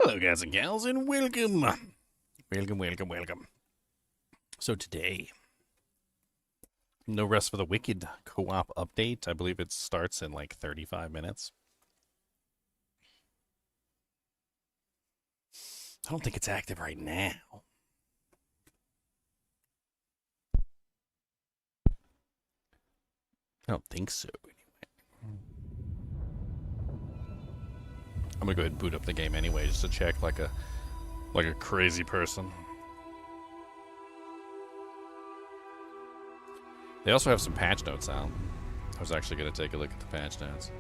Hello, guys and gals, and welcome. Welcome. So today, No Rest for the Wicked co-op update. I believe it starts in like 35 minutes. I don't think it's active right now. I don't think so, anyway. I'm gonna go ahead and boot up the game anyway, just to check like a crazy person. They also have some patch notes out. I was actually gonna take a look at the patch notes.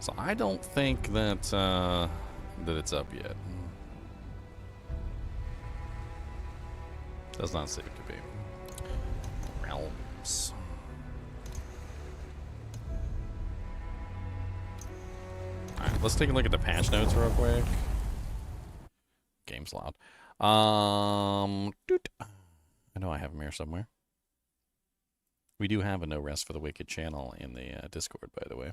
So I don't think that that it's up yet. Does not seem to be. Realms. Alright, let's take a look at the patch notes real quick. Game's loud. Doot. I know I have them here somewhere. We do have a No Rest for the Wicked channel in the Discord, by the way.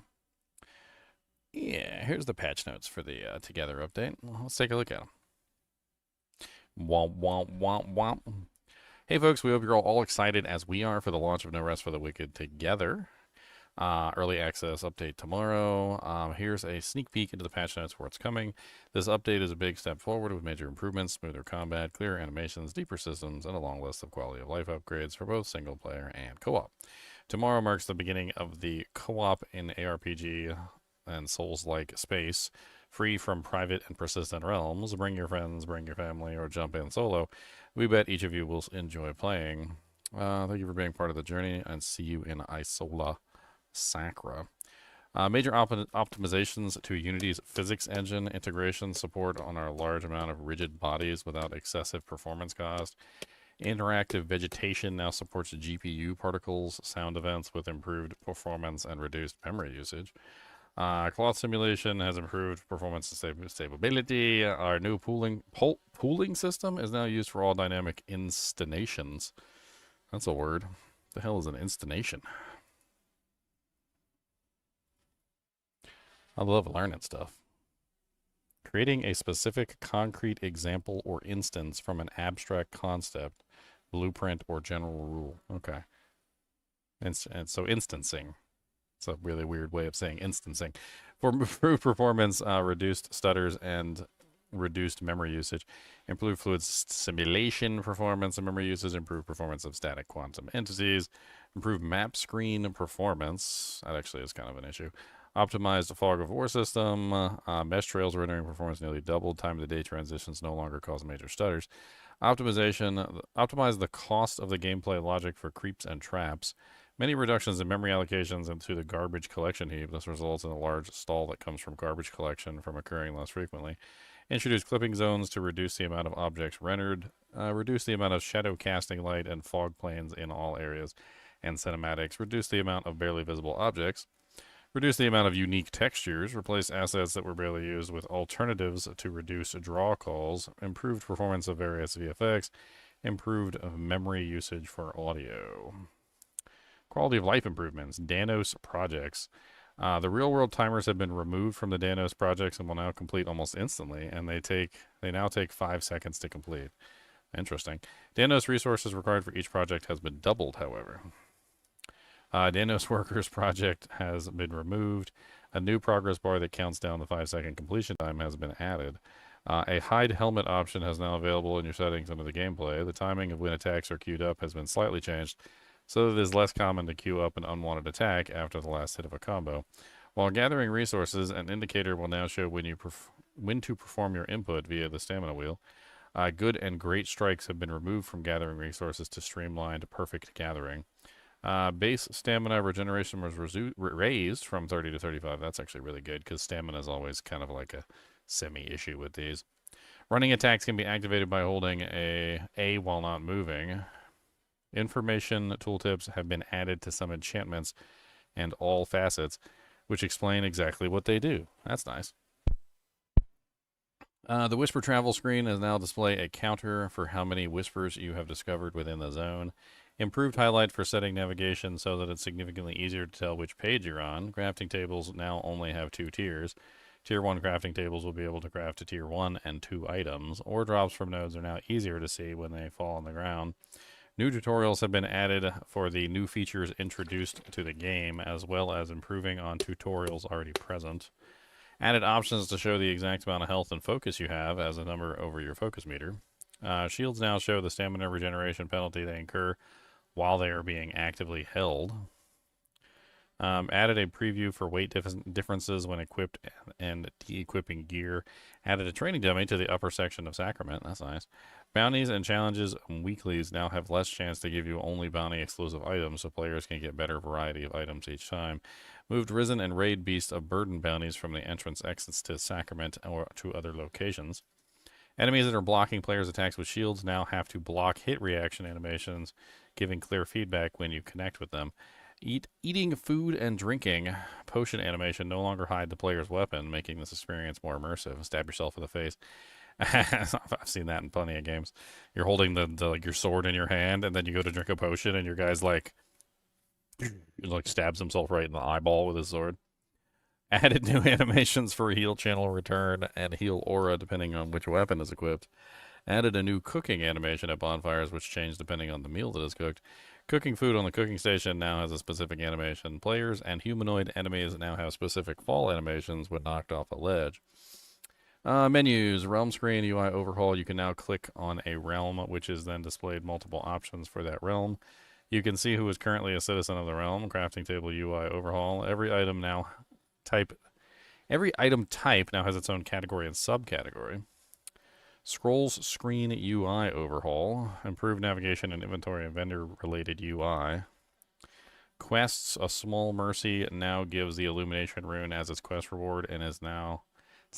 Yeah, here's the patch notes for the Together update. Let's take a look at them. Womp, womp, womp, womp. Hey, folks, we hope you're all excited as we are for the launch of No Rest for the Wicked Together. Early access update tomorrow. Here's a sneak peek into the patch notes for what's coming. This update is a big step forward with major improvements, smoother combat, clearer animations, deeper systems, and a long list of quality of life upgrades for both single player and co-op. Tomorrow marks the beginning of the co-op in ARPG and Souls-like space, free from private and persistent realms. Bring your friends, bring your family, or jump in solo. We bet each of you will enjoy playing. Thank you for being part of the journey, and see you in Isola Sacra. Major optimizations to Unity's physics engine integration, support on our large amount of rigid bodies without excessive performance cost. Interactive vegetation now supports GPU particles, sound events with improved performance and reduced memory usage. Cloth simulation has improved performance and stability. Our new pooling system is now used for all dynamic installations. That's a word. The hell is an installation? I love learning stuff. Creating a specific concrete example or instance from an abstract concept, blueprint, or general rule. Okay. And so instancing. It's a really weird way of saying instancing. For improved performance, reduced stutters, and reduced memory usage. Improved fluid simulation performance and memory usage. Improved performance of static quantum entities. Improved map screen performance. That actually is kind of an issue. Optimized fog of war system. Mesh trails rendering performance nearly doubled. Time of the day transitions no longer cause major stutters. Optimization. Optimize the cost of the gameplay logic for creeps and traps. Many reductions in memory allocations into the garbage collection heap. This results in a large stall that comes from garbage collection from occurring less frequently. Introduce clipping zones to reduce the amount of objects rendered. Reduce the amount of shadow casting light and fog planes in all areas. And cinematics. Reduce the amount of barely visible objects. Reduce the amount of unique textures. Replace assets that were barely used with alternatives to reduce draw calls. Improved performance of various VFX. Improved memory usage for audio. Quality of life improvements. Danos projects. The real-world timers have been removed from the Danos projects and will now complete almost instantly, and they now take 5 seconds to complete. Interesting. Danos resources required for each project has been doubled, however. Danos Workers project has been removed. A new progress bar that counts down the 5-second completion time has been added. A hide helmet option is now available in your settings under the gameplay. The timing of when attacks are queued up has been slightly changed, so that it is less common to queue up an unwanted attack after the last hit of a combo. While gathering resources, an indicator will now show when to perform your input via the stamina wheel. Good and great strikes have been removed from gathering resources to streamline to perfect gathering. Base stamina regeneration was raised from 30 to 35. That's actually really good because stamina is always kind of like a semi-issue with these. Running attacks can be activated by holding A while not moving. Information tooltips have been added to some enchantments and all facets, which explain exactly what they do. That's nice. The Whisper Travel screen is now display a counter for how many whispers you have discovered within the zone. Improved highlight for setting navigation so that it's significantly easier to tell which page you're on. Crafting tables now only have 2 tiers. Tier 1 crafting tables will be able to craft to Tier 1 and 2 items. Ore drops from nodes are now easier to see when they fall on the ground. New tutorials have been added for the new features introduced to the game, as well as improving on tutorials already present. Added options to show the exact amount of health and focus you have as a number over your focus meter. Shields now show the stamina regeneration penalty they incur while they are being actively held. Added a preview for weight differences when equipped and de-equipping gear. Added a training dummy to the upper section of Sacrament. That's nice. Bounties and challenges and weeklies now have less chance to give you only bounty exclusive items, so players can get better variety of items each time. Moved Risen and Raid Beast of Burden bounties from the entrance exits to Sacrament or to other locations. Enemies that are blocking players' attacks with shields now have to block hit reaction animations, giving clear feedback when you connect with them. Eating food and drinking potion animation no longer hide the player's weapon, making this experience more immersive. Stab yourself in the face. I've seen that in plenty of games. You're holding like your sword in your hand, and then you go to drink a potion, and your guy's like stabs himself right in the eyeball with his sword. Added new animations for heal channel return and heal aura depending on which weapon is equipped. Added a new cooking animation at bonfires, which changed depending on the meal that is cooked. Cooking food on the cooking station now has a specific animation. Players and humanoid enemies now have specific fall animations when knocked off a ledge. Menus, realm screen, UI overhaul. You can now click on a realm, which is then displayed multiple options for that realm. You can see who is currently a citizen of the realm. Crafting table UI overhaul. Every item type now has its own category and subcategory. Scrolls screen UI overhaul. Improved navigation and inventory and vendor related UI. Quests, a small mercy now gives the illumination rune as its quest reward and it's now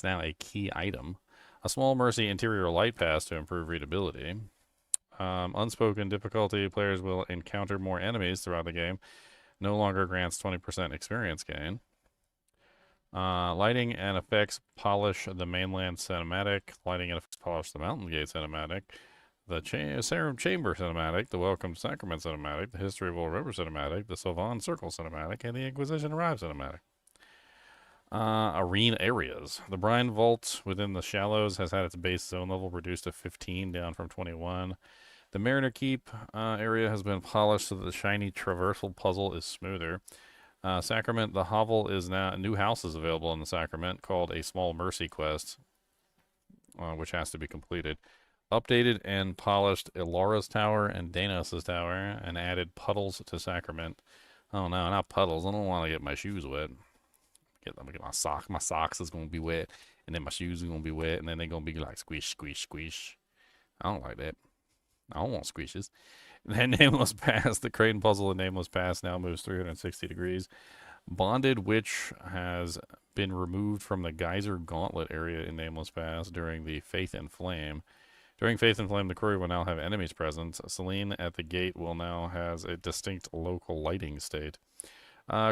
a key item. A small mercy interior light pass to improve readability. Unspoken difficulty, players will encounter more enemies throughout the game. No longer grants 20% experience gain. Lighting and effects polish the mainland cinematic. Lighting and effects polish the Mountain Gate cinematic. The Serum Chamber cinematic. The Welcome to Sacrament cinematic. The History of Old River cinematic. The Sylvan Circle cinematic. And the Inquisition Arrive cinematic. Arena areas. The Brine Vault within the Shallows has had its base zone level reduced to 15, down from 21. The Mariner Keep area has been polished so that the shiny traversal puzzle is smoother. Sacrament, the hovel is now a new house is available in the Sacrament called a Small Mercy quest, which has to be completed. Updated and polished Ilara's Tower and Danos' Tower, and added puddles to Sacrament. Oh no, not puddles. I don't want to get my shoes wet. Let me get my sock. My socks is gonna be wet, and then my shoes are gonna be wet, and then they're gonna be like squish, squish, squish. I don't like that. I don't want squishes. Then Nameless Pass, the Crane puzzle in Nameless Pass now moves 360 degrees. Bonded Witch has been removed from the Geyser Gauntlet area in Nameless Pass during the Faith and Flame. During Faith and Flame, the quarry will now have enemies present. Celine at the gate will now has a distinct local lighting state.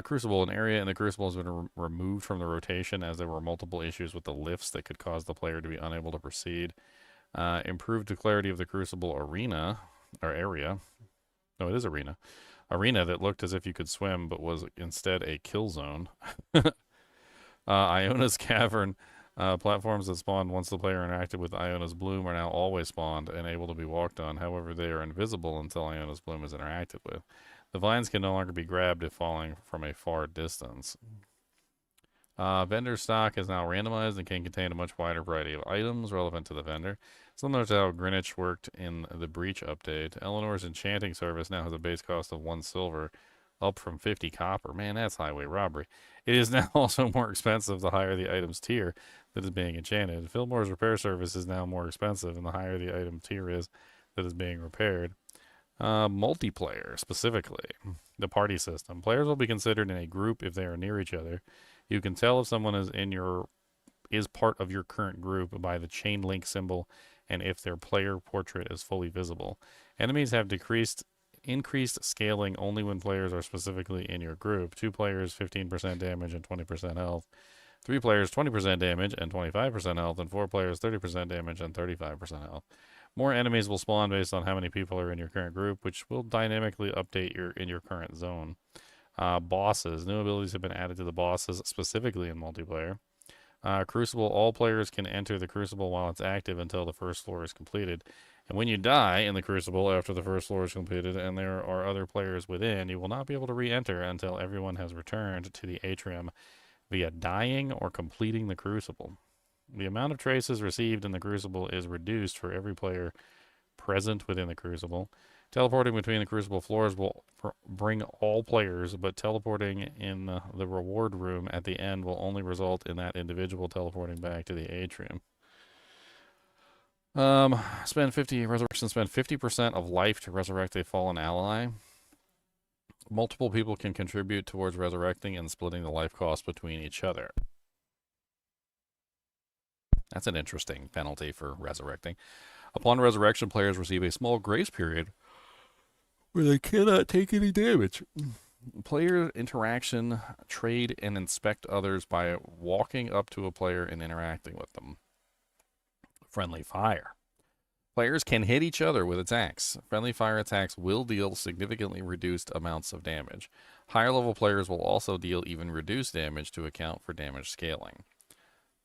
Crucible, an area in the Crucible has been removed from the rotation as there were multiple issues with the lifts that could cause the player to be unable to proceed. Improved the clarity of the Crucible arena, or area. No, it is arena. Arena that looked as if you could swim, but was instead a kill zone. Iona's Cavern. Platforms that spawned once the player interacted with Iona's Bloom are now always spawned and able to be walked on. However, they are invisible until Iona's Bloom is interacted with. The vines can no longer be grabbed if falling from a far distance. Vendor stock is now randomized and can contain a much wider variety of items relevant to the vendor. Similar to how Greenwich worked in the Breach update, Eleanor's enchanting service now has a base cost of 1 silver, up from 50 copper. Man, that's highway robbery. It is now also more expensive the higher the item's tier that is being enchanted. Fillmore's repair service is now more expensive, and the higher the item tier is that is being repaired. Multiplayer, specifically, the party system. Players will be considered in a group if they are near each other. You can tell if someone is part of your current group by the chain link symbol and if their player portrait is fully visible. Enemies have increased scaling only when players are specifically in your group. 2 players, 15% damage and 20% health. 3 players, 20% damage and 25% health, and 4 players, 30% damage and 35% health. More enemies will spawn based on how many people are in your current group, which will dynamically update in your current zone. Bosses. New abilities have been added to the bosses, specifically in multiplayer. Crucible, all players can enter the Crucible while it's active until the first floor is completed. And when you die in the Crucible after the first floor is completed and there are other players within, you will not be able to re-enter until everyone has returned to the atrium via dying or completing the Crucible. The amount of traces received in the Crucible is reduced for every player present within the Crucible. Teleporting between the Crucible floors will bring all players, but teleporting in the reward room at the end will only result in that individual teleporting back to the atrium. Spend 50 resurrection. Spend 50% of life to resurrect a fallen ally. Multiple people can contribute towards resurrecting and splitting the life cost between each other. That's an interesting penalty for resurrecting. Upon resurrection, players receive a small grace period where they cannot take any damage. Player interaction, trade, and inspect others by walking up to a player and interacting with them. Friendly fire. Players can hit each other with attacks. Friendly fire attacks will deal significantly reduced amounts of damage. Higher level players will also deal even reduced damage to account for damage scaling.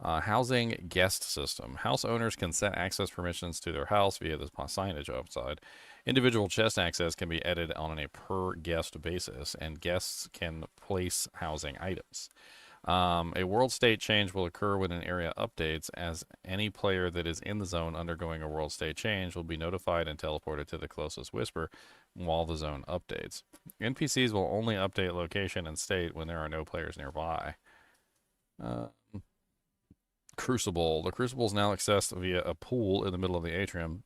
Housing guest system. House owners can set access permissions to their house via the signage outside. Individual chest access can be edited on a per guest basis, and guests can place housing items. A world state change will occur when an area updates, as any player that is in the zone undergoing a world state change will be notified and teleported to the closest whisper while the zone updates. NPCs will only update location and state when there are no players nearby. Crucible. The Crucible is now accessed via a pool in the middle of the atrium.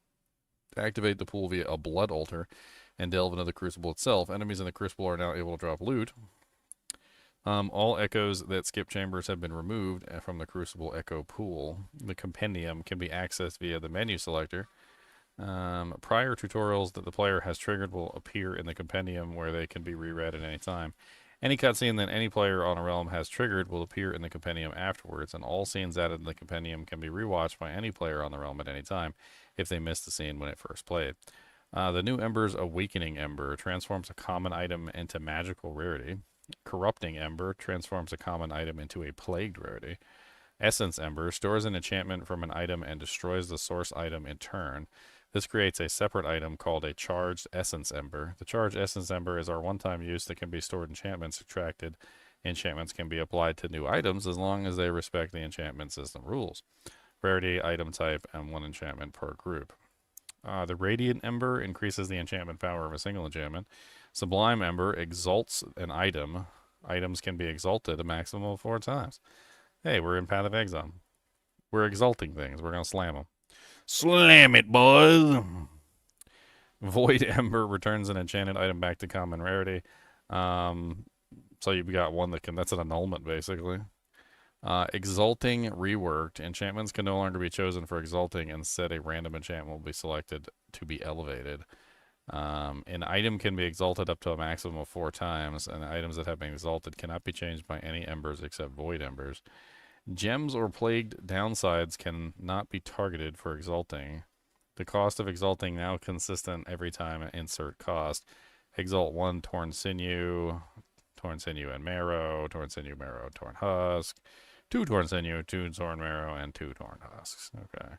Activate the pool via a blood altar and delve into the Crucible itself. Enemies in the Crucible are now able to drop loot. All echoes that skip chambers have been removed from the Crucible echo pool. The compendium can be accessed via the menu selector. Prior tutorials that the player has triggered will appear in the compendium where they can be reread at any time. Any cutscene that any player on a realm has triggered will appear in the compendium afterwards, and all scenes added in the compendium can be rewatched by any player on the realm at any time if they missed the scene when it first played. The new Ember's Awakening Ember transforms a common item into magical rarity. Corrupting Ember transforms a common item into a plagued rarity. Essence Ember stores an enchantment from an item and destroys the source item in turn. This creates a separate item called a Charged Essence Ember. The Charged Essence Ember is our one-time use that can be stored enchantments extracted. Enchantments can be applied to new items as long as they respect the enchantment system rules. Rarity, item type, and one enchantment per group. The Radiant Ember increases the enchantment power of a single enchantment. Sublime Ember exalts an item. Items can be exalted a maximum of 4 times. Hey, we're in Path of Exile. We're exalting things. We're going to slam them. Slam it, boys! Void Ember returns an enchanted item back to common rarity. So you've got one that can, that's an annulment, basically. Exalting reworked. Enchantments can no longer be chosen for exalting. Instead, a random enchantment will be selected to be elevated. An item can be exalted up to a maximum of 4 times, and items that have been exalted cannot be changed by any embers except void embers. Gems or plagued downsides can not be targeted for exalting. The cost of exalting now consistent every time. Insert cost. Exalt 1 torn sinew and marrow, torn sinew, marrow, torn husk, 2 torn sinew, 2 torn marrow, and 2 torn husks. Okay.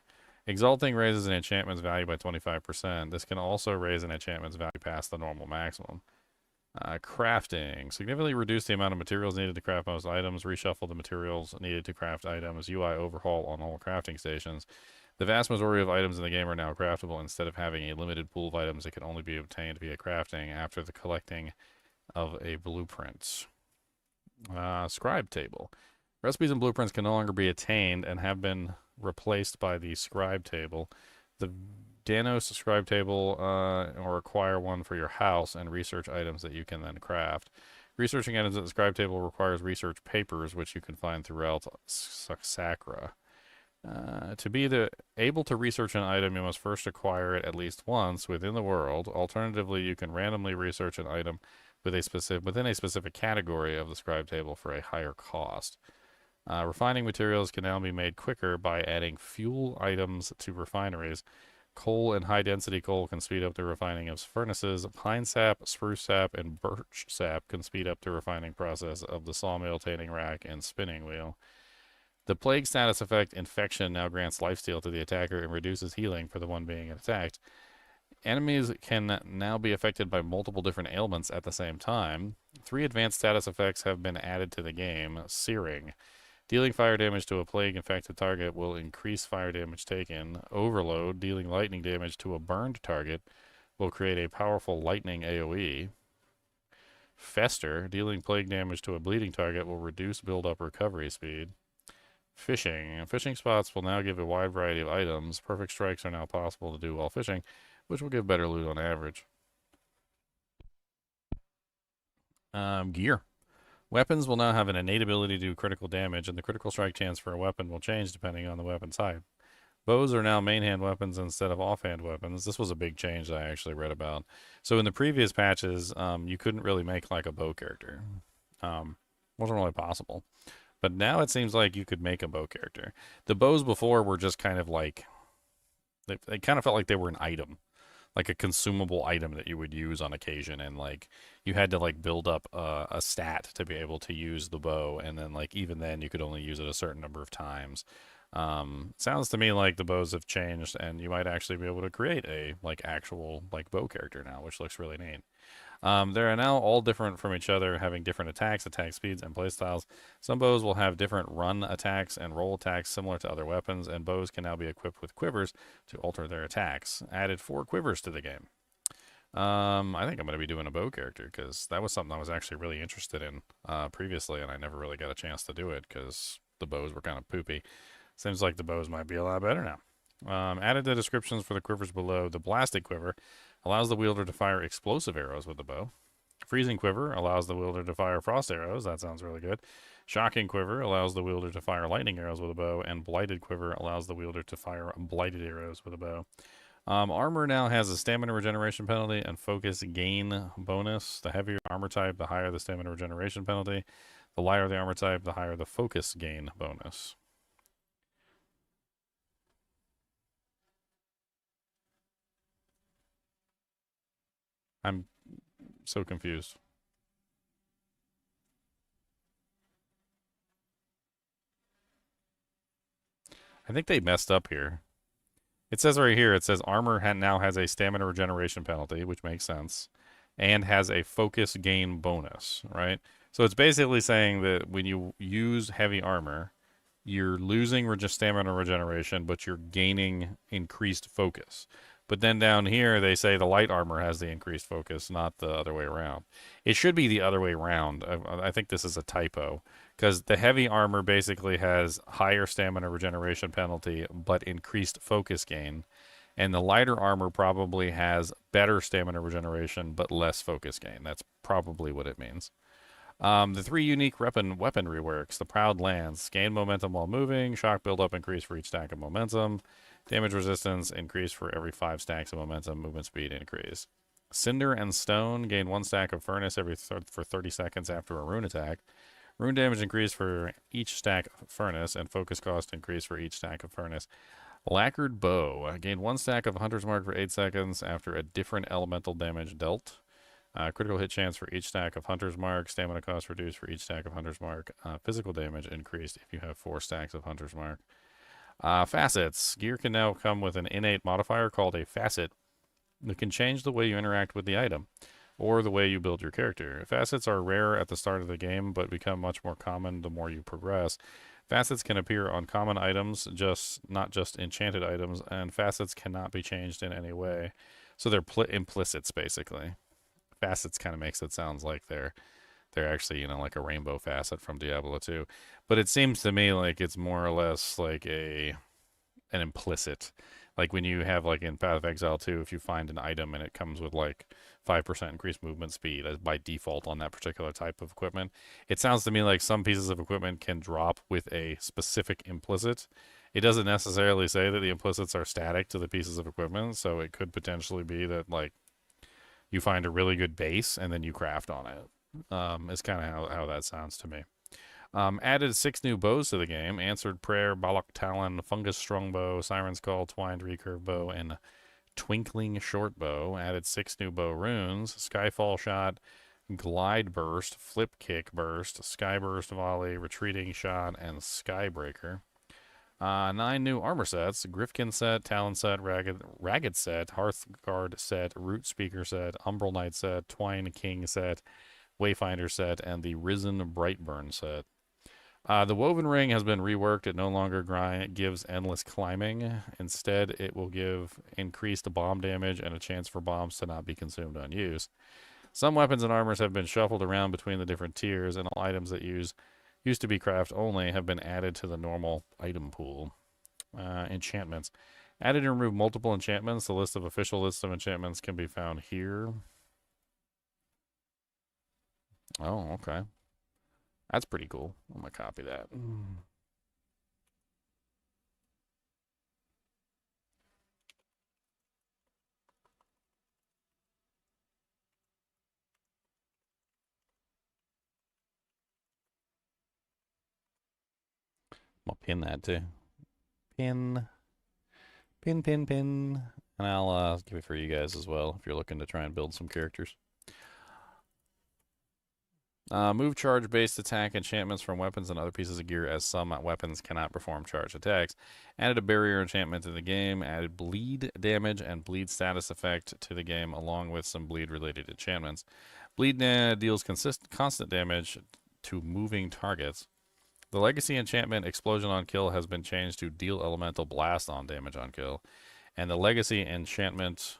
Exalting raises an enchantment's value by 25%. This can also raise an enchantment's value past the normal maximum. Crafting. Significantly reduce the amount of materials needed to craft most items. Reshuffle the materials needed to craft items. UI overhaul on all crafting stations. The vast majority of items in the game are now craftable. Instead of having a limited pool of items that can only be obtained via crafting after the collecting of a blueprint. Scribe table. Recipes and blueprints can no longer be attained and have been replaced by the scribe table. The Danos scribe table, or acquire one for your house and research items that you can then craft. Researching items at the scribe table requires research papers, which you can find throughout Sacra. To be able to research an item, you must first acquire it at least once within the world. Alternatively, you can randomly research an item with within a specific category of the scribe table for a higher cost. Refining materials can now be made quicker by adding fuel items to refineries. Coal and high-density coal can speed up the refining of furnaces. Pine sap, spruce sap, and birch sap can speed up the refining process of the sawmill, tanning rack, and spinning wheel. The plague status effect infection now grants lifesteal to the attacker and reduces healing for the one being attacked. Enemies can now be affected by multiple different ailments at the same time. 3 advanced status effects have been added to the game. Searing. Dealing fire damage to a plague-infected target will increase fire damage taken. Overload. Dealing lightning damage to a burned target will create a powerful lightning AoE. Fester. Dealing plague damage to a bleeding target will reduce build-up recovery speed. Fishing. Fishing spots will now give a wide variety of items. Perfect strikes are now possible to do while fishing, which will give better loot on average. Gear. Weapons will now have an innate ability to do critical damage, and the critical strike chance for a weapon will change depending on the weapon type. Bows are now main hand weapons instead of offhand weapons. This was a big change that I actually read about. So in the previous patches, you couldn't really make like a bow character. Wasn't really possible. But now it seems like you could make a bow character. The bows before were just kind of like, they kind of felt like they were an item, like a consumable item that you would use on occasion, and like you had to like build up a stat to be able to use the bow, and then like even then you could only use it a certain number of times. Sounds to me like the bows have changed, and you might actually be able to create a like actual like bow character now, which looks really neat. They are now all different from each other, having different attacks, attack speeds, and playstyles. Some bows will have different run attacks and roll attacks similar to other weapons, and bows can now be equipped with quivers to alter their attacks. Added 4 quivers to the game. I think I'm going to be doing a bow character because that was something I was actually really interested in previously, and I never really got a chance to do it because the bows were kind of poopy. Seems like the bows might be a lot better now. Added the descriptions for the quivers below. The blasted quiver allows the wielder to fire explosive arrows with the bow. Freezing quiver allows the wielder to fire frost arrows. That sounds really good. Shocking quiver allows the wielder to fire lightning arrows with a bow, and blighted quiver allows the wielder to fire blighted arrows with a bow. Armor now has a stamina regeneration penalty and focus gain bonus. The heavier armor type, the higher the stamina regeneration penalty. The lighter the armor type, the higher the focus gain bonus. I'm so confused. I think they messed up here. It says right here, it says armor now has a stamina regeneration penalty, which makes sense, and has a focus gain bonus, right? So it's basically saying that when you use heavy armor, you're losing stamina regeneration, but you're gaining increased focus. But then down here, they say the light armor has the increased focus, not the other way around. It should be the other way around. I think this is a typo because the heavy armor basically has higher stamina regeneration penalty, but increased focus gain. And the lighter armor probably has better stamina regeneration, but less focus gain. That's probably what it means. The 3 unique weapon reworks. The Proud Lance. Gain momentum while moving. Shock buildup increase for each stack of momentum. Damage resistance increase for every 5 stacks of momentum. Movement speed increase. Cinder and Stone. Gain 1 stack of furnace for 30 seconds after a rune attack. Rune damage increase for each stack of furnace, and focus cost increase for each stack of furnace. Lacquered Bow. Gain 1 stack of Hunter's Mark for 8 seconds after a different elemental damage dealt. Critical hit chance for each stack of Hunter's Mark. Stamina cost reduced for each stack of Hunter's Mark. Physical damage increased if you have 4 stacks of Hunter's Mark. Facets. Gear can now come with an innate modifier called a facet that can change the way you interact with the item or the way you build your character. Facets are rare at the start of the game, but become much more common the more you progress. Facets can appear on common items, not just enchanted items, and facets cannot be changed in any way. So they're implicits, basically. Facets kind of makes it sound like they're actually, you know, like a rainbow facet from Diablo 2. But it seems to me like it's more or less like an implicit. Like when you have, like in Path of Exile 2, if you find an item and it comes with like 5% increased movement speed as by default on that particular type of equipment, it sounds to me like some pieces of equipment can drop with a specific implicit. It doesn't necessarily say that the implicits are static to the pieces of equipment, so it could potentially be that like you find a really good base and then you craft on it. Is kind of how that sounds to me. Added 6 new bows to the game. Answered Prayer, Balak Talon, Fungus Strongbow, Siren's Call, Twined Recurve Bow, and Twinkling Short Bow. Added 6 new bow runes. Skyfall Shot, glide burst, flip kick burst, sky burst volley, retreating shot, and skybreaker. 9 new armor sets: Grifkin set, Talon set, Ragged set, Hearthguard set, Root Speaker set, Umbral Knight set, Twine King set, Wayfinder set, and the Risen Brightburn set. The Woven Ring has been reworked. It no longer gives endless climbing. Instead, it will give increased bomb damage and a chance for bombs to not be consumed on use. Some weapons and armors have been shuffled around between the different tiers, and all items that used to be craft only have been added to the normal item pool. Enchantments. Added and removed multiple enchantments. The official list of enchantments can be found here. Oh, okay. That's pretty cool. I'm going to copy that. I'll pin that too. Pin. Pin, pin, pin. And I'll give it for you guys as well if you're looking to try and build some characters. Move charge-based attack enchantments from weapons and other pieces of gear, as some weapons cannot perform charge attacks. Added a barrier enchantment to the game. Added bleed damage and bleed status effect to the game, along with some bleed-related enchantments. Bleed deals constant damage to moving targets. The legacy enchantment Explosion on Kill has been changed to Deal Elemental Blast on damage on kill. And the legacy enchantment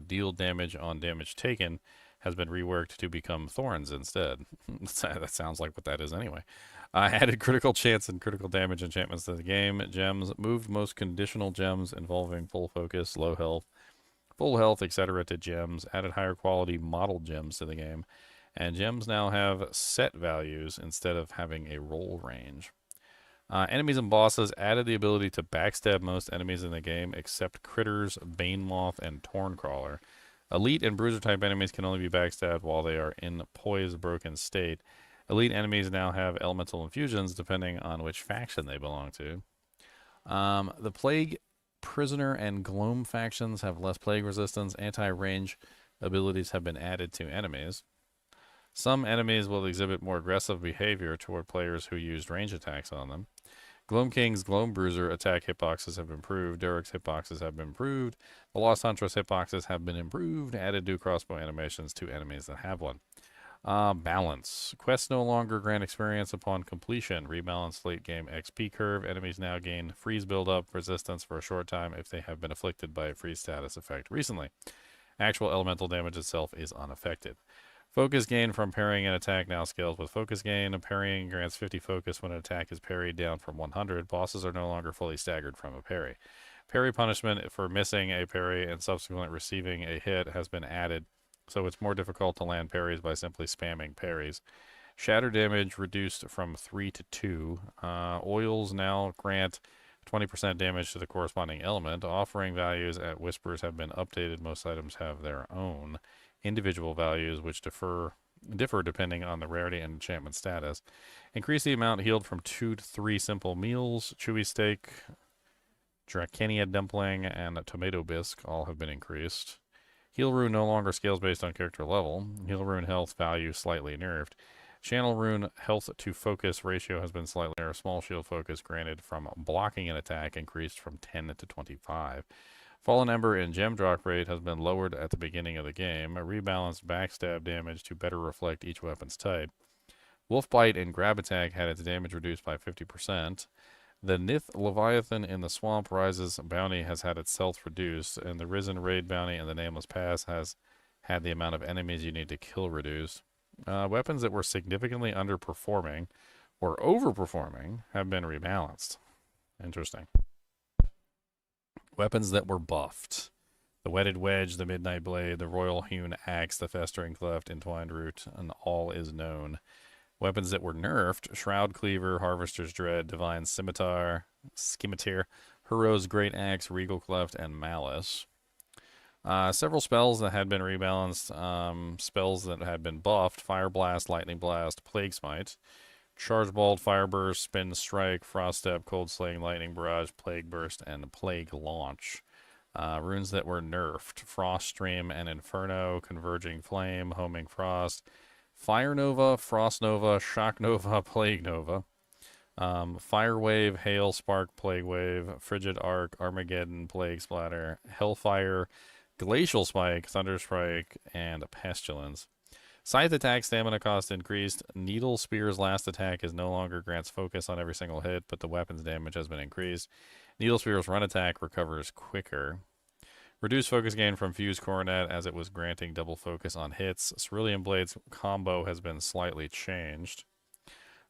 Deal damage on damage taken has been reworked to become Thorns instead. That sounds like what that is anyway. Added critical chance and critical damage enchantments to the game. Gems. Moved most conditional gems involving full focus, low health, full health, etc. to gems. Added higher quality model gems to the game. And gems now have set values instead of having a roll range. Enemies and bosses added the ability to backstab most enemies in the game except Critters, Bane Moth, and Torncrawler. Elite and Bruiser type enemies can only be backstabbed while they are in poised broken state. Elite enemies now have elemental infusions depending on which faction they belong to. The Plague, Prisoner, and Gloam factions have less plague resistance. Anti-range abilities have been added to enemies. Some enemies will exhibit more aggressive behavior toward players who used range attacks on them. Gloam King's Gloam Bruiser attack hitboxes have improved. Derek's hitboxes have been improved. The Lost Huntress hitboxes have been improved. Added new crossbow animations to enemies that have one. Balance. Quests no longer grant experience upon completion. Rebalance late game XP curve. Enemies now gain freeze buildup resistance for a short time if they have been afflicted by a freeze status effect recently. Actual elemental damage itself is unaffected. Focus gain from parrying an attack now scales with focus gain. Parrying grants 50 focus when an attack is parried, down from 100. Bosses are no longer fully staggered from a parry. Parry punishment for missing a parry and subsequently receiving a hit has been added, so it's more difficult to land parries by simply spamming parries. Shatter damage reduced from 3 to 2. Oils now grant 20% damage to the corresponding element. Offering values at Whispers have been updated. Most items have their own individual values which differ depending on the rarity and enchantment status. Increase the amount healed from 2 to 3 simple meals. Chewy steak, Dracenia dumpling, and tomato bisque all have been increased. Heal rune no longer scales based on character level. Heal rune health value slightly nerfed. Channel rune health to focus ratio has been slightly nerfed. Small shield focus granted from blocking an attack increased from 10 to 25. Fallen Ember and Gem drop rate has been lowered at the beginning of the game. A rebalanced backstab damage to better reflect each weapon's type. Wolf Bite and Grab Attack had its damage reduced by 50%. The Nith Leviathan in the Swamp Rises bounty has had its health reduced, and the Risen Raid bounty and the Nameless Pass has had the amount of enemies you need to kill reduced. Weapons that were significantly underperforming or overperforming have been rebalanced. Interesting. Weapons that were buffed. The Whetted Wedge, the Midnight Blade, the Royal Hewn Axe, the Festering Cleft, Entwined Root, and all is known. Weapons that were nerfed: Shroud Cleaver, Harvester's Dread, Divine Scimitar, Hero's Great Axe, Regal Cleft, and Malice. Several spells that had been rebalanced, spells that had been buffed: Fire Blast, Lightning Blast, Plague Smite, Charge Bolt, Fire Burst, Spin Strike, Frost Step, Cold Slaying, Lightning Barrage, Plague Burst, and Plague Launch. Runes that were nerfed: Frost Stream and Inferno, Converging Flame, Homing Frost, Fire Nova, Frost Nova, Shock Nova, Plague Nova. Fire Wave, Hail, Spark, Plague Wave, Frigid Arc, Armageddon, Plague Splatter, Hellfire, Glacial Spike, Thunder Strike, and Pestilence. Scythe attack stamina cost increased. Needle Spear's last attack is no longer grants focus on every single hit, but the weapon's damage has been increased. Needle Spear's run attack recovers quicker. Reduced focus gain from Fused Coronet as it was granting double focus on hits. Cerulean Blade's combo has been slightly changed.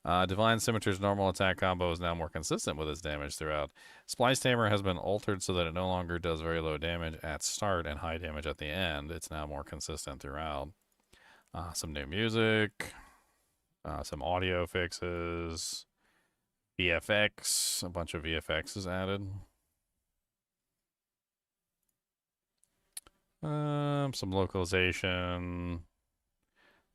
Divine Scimitar's normal attack combo is now more consistent with its damage throughout. Splice Tamer has been altered so that it no longer does very low damage at start and high damage at the end. It's now more consistent throughout. Some new music, some audio fixes, VFX, a bunch of VFX is added. Some localization,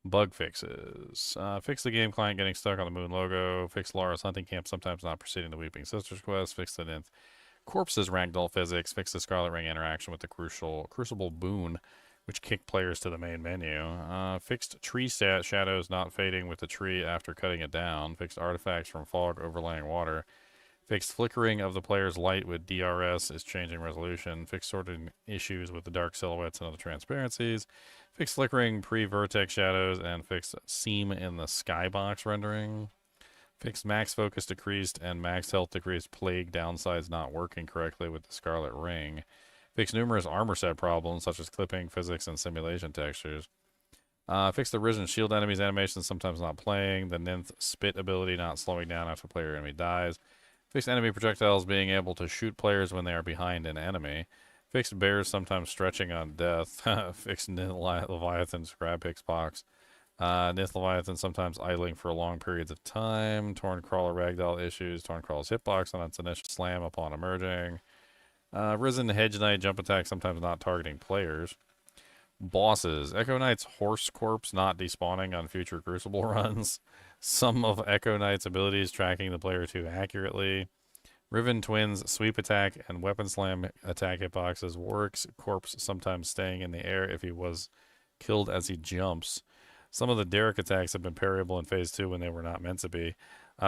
bug fixes. Fix the game client getting stuck on the moon logo. Fix Laura's hunting camp sometimes not proceeding the Weeping Sisters quest. Fix the Ninth Corpse's ragdoll physics. Fix the Scarlet Ring interaction with the Crucible Boon, which kicked players to the main menu. Fixed tree shadows not fading with the tree after cutting it down. Fixed artifacts from fog overlaying water. Fixed flickering of the player's light with DRS is changing resolution. Fixed sorting issues with the dark silhouettes and other transparencies. Fixed flickering pre-vertex shadows and fixed seam in the skybox rendering. Fixed max focus decreased and max health decreased plague downsides not working correctly with the Scarlet Ring. Fixed numerous armor set problems such as clipping, physics, and simulation textures. Fixed the Risen Shield enemies animation sometimes not playing. The Ninth Spit ability not slowing down after player or enemy dies. Fixed enemy projectiles being able to shoot players when they are behind an enemy. Fixed bears sometimes stretching on death. Fixed Leviathan's grab picks box. Nith Leviathan sometimes idling for long periods of time. Torn Crawler ragdoll issues. Torn Crawler's hitbox on its initial slam upon emerging. Risen Hedge Knight jump attack sometimes not targeting players. Bosses. Echo Knight's Horse Corpse not despawning on future Crucible runs. Some of Echo Knight's abilities tracking the player too accurately. Riven Twins sweep attack and weapon slam attack hitboxes. Warwick's corpse sometimes staying in the air if he was killed as he jumps. Some of the Derrick attacks have been parryable in Phase 2 when they were not meant to be.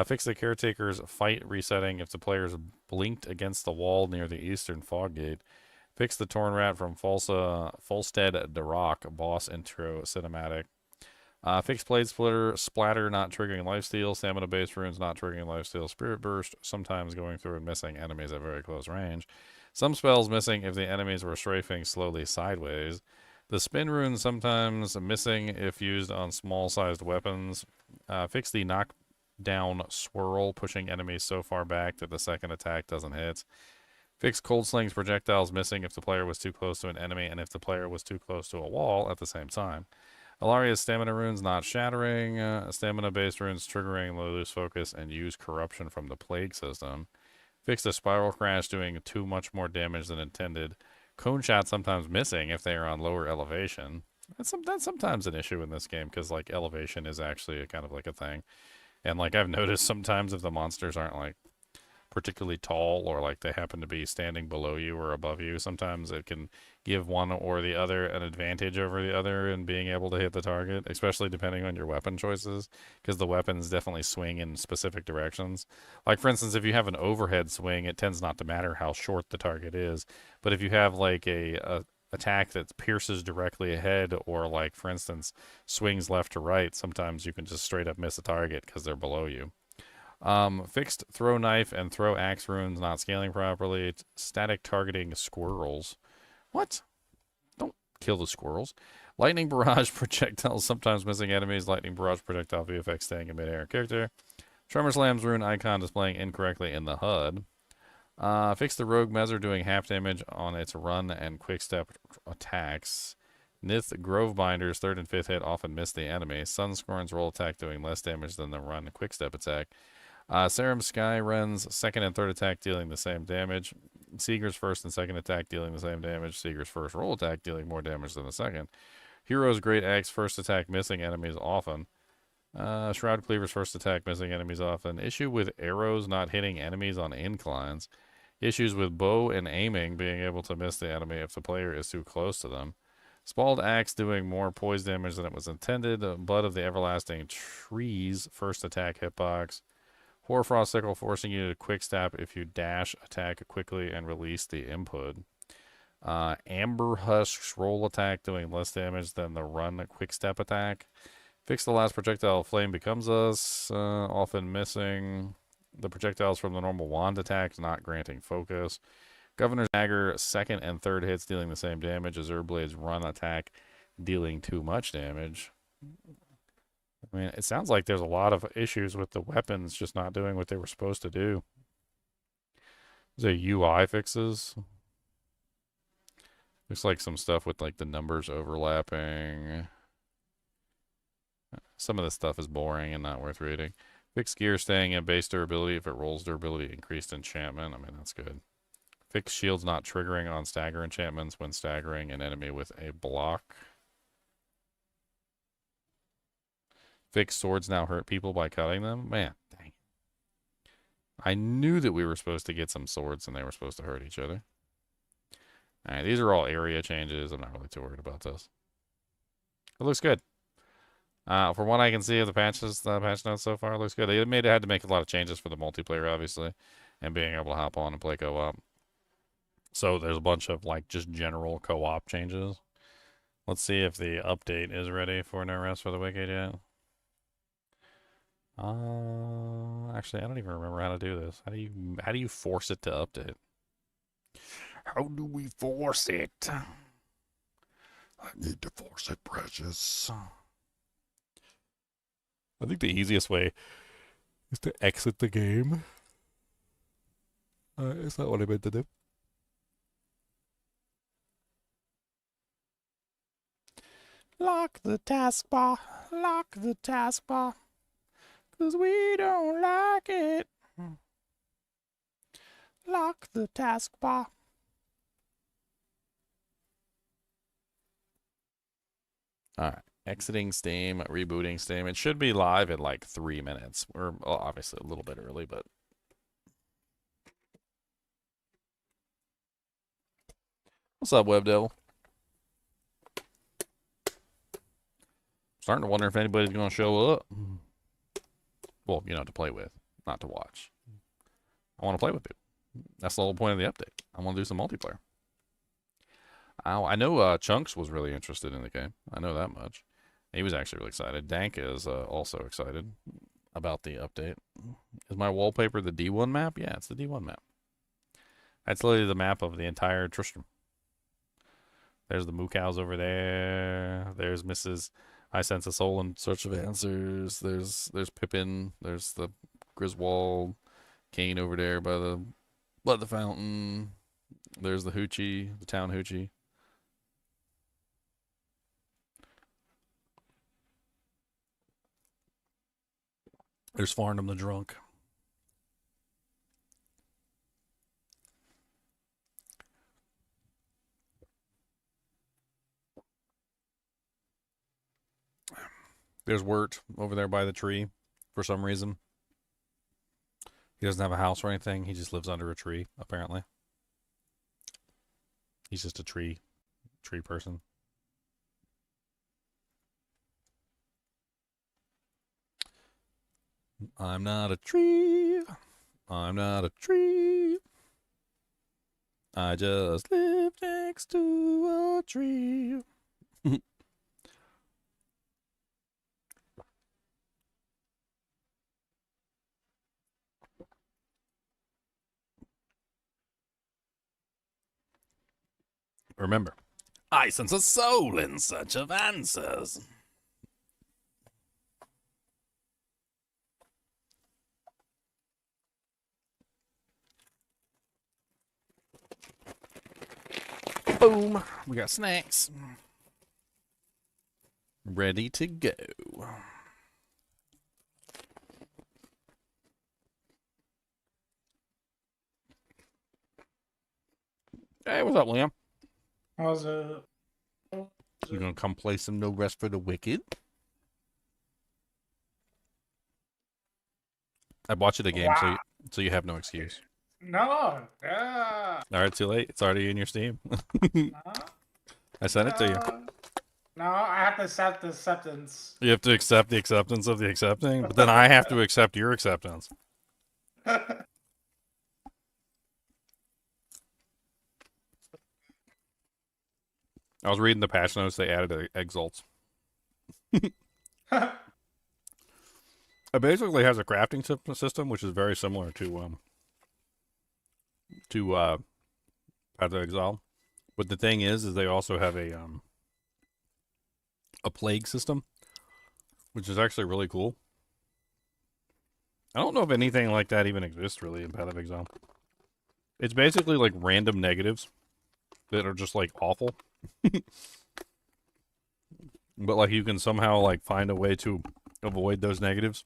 Fix the Caretaker's fight resetting if the players blinked against the wall near the eastern fog gate. Fix the Torn Rat from Folstead de Rock boss intro cinematic. Fix Blade Splatter not triggering lifesteal. Stamina based runes not triggering lifesteal. Spirit Burst sometimes going through and missing enemies at very close range. Some spells missing if the enemies were strafing slowly sideways. The Spin Rune sometimes missing if used on small sized weapons. Fix the Knockdown Swirl pushing enemies so far back that the second attack doesn't hit. Fix Cold Sling's projectiles missing if the player was too close to an enemy and if the player was too close to a wall at the same time. Alaria's stamina runes not shattering, stamina-based runes triggering loose focus and use corruption from the plague system. Fix the spiral crash doing too much more damage than intended. Cone shot sometimes missing if they are on lower elevation. That's sometimes an issue in this game because like elevation is actually a kind of like a thing. And like I've noticed sometimes if the monsters aren't like particularly tall or like they happen to be standing below you or above you, sometimes it can give one or the other an advantage over the other in being able to hit the target, especially depending on your weapon choices, because the weapons definitely swing in specific directions. Like for instance, if you have an overhead swing, it tends not to matter how short the target is, but if you have like a attack that pierces directly ahead or like for instance swings left to right, sometimes you can just straight up miss a target because they're below you. Fixed throw knife and throw axe runes not scaling properly. Static targeting squirrels. What? Don't kill the squirrels. Lightning barrage projectiles sometimes missing enemies. Lightning barrage projectile VFX staying in midair character. Tremor Slam's rune icon displaying incorrectly in the HUD. Fix the rogue measure doing half damage on its run and quick step attacks. Nith Grovebinder's third and fifth hit often miss the enemy. Sunscorn's roll attack doing less damage than the run and quick step attack. Serum Sky Ren's second and third attack dealing the same damage. Seeger's first and second attack dealing the same damage. Seeger's first roll attack dealing more damage than the second. Hero's Great Axe first attack missing enemies often. Shroud Cleaver's first attack missing enemies often. Issue with arrows not hitting enemies on inclines. Issues with bow and aiming being able to miss the enemy if the player is too close to them. Spalled axe doing more poise damage than it was intended. Blood of the everlasting trees. First attack hitbox. Hoarfrost sickle forcing you to quick step if you dash attack quickly and release the input. Amber Husk's roll attack doing less damage than the run quick step attack. Fix the last projectile flame becomes us, often missing. The projectiles from the normal wand attack, not granting focus. Governor's Dagger, second and third hits dealing the same damage as Urblade's run attack, dealing too much damage. I mean, it sounds like there's a lot of issues with the weapons just not doing what they were supposed to do. There's a UI fixes. Looks like some stuff with like the numbers overlapping. Some of this stuff is boring and not worth reading. Fix gear staying at base durability if it rolls durability. Increased enchantment. I mean, that's good. Fix shields not triggering on stagger enchantments when staggering an enemy with a block. Fix swords now hurt people by cutting them. Man, dang. I knew that we were supposed to get some swords and they were supposed to hurt each other. Alright, these are all area changes. I'm not really too worried about this. It looks good. From what I can see of the patch notes so far, it looks good. They had to make a lot of changes for the multiplayer, obviously, and being able to hop on and play co-op. So there's a bunch of like just general co-op changes. Let's see if the update is ready for No Rest for the Wicked yet. Actually, I don't even remember how to do this. How do you force it to update? How do we force it? I need to force it, precious. I think the easiest way is to exit the game. Is that what I meant to do? Lock the taskbar, lock the taskbar, 'cause we don't like it. Lock the taskbar. Alright, exiting Steam, rebooting Steam. It should be live in like 3 minutes. We're obviously a little bit early, but... What's up, Web Devil? Starting to wonder if anybody's going to show up. Well, you know, to play with, not to watch. I want to play with people. That's the whole point of the update. I want to do some multiplayer. I know Chunks was really interested in the game. I know that much. He was actually really excited. Dank is also excited about the update. Is my wallpaper the D1 map? Yeah, it's the D1 map. That's literally the map of the entire Tristram. There's the moo cows over there. There's Mrs. I Sense a Soul in Search of Answers. There's Pippin. There's the Griswold. Kane over there by the fountain. There's the Hoochie, the town Hoochie. There's Farnham the drunk. There's Wirt over there by the tree for some reason. He doesn't have a house or anything. He just lives under a tree, apparently. He's just a tree person. I'm not a tree. I'm not a tree. I just live next to a tree. Remember, I sense a soul in search of answers. Boom. We got snacks. Ready to go. Hey, what's up, Liam? How's it? You gonna come play some No Rest for the Wicked? I bought you the game, Wow. so you have no excuse. No. Yeah. All right, too late. It's already in your Steam. No. I sent it to you. No, I have to accept the acceptance. You have to accept the acceptance of the accepting, but then I have to accept your acceptance. I was reading the patch notes. They added exalts. It basically has a crafting system, which is very similar to Path of Exile. But the thing is they also have a plague system, which is actually really cool. I don't know if anything like that even exists really in Path of Exile. It's basically like random negatives that are just like awful. But like you can somehow like find a way to avoid those negatives.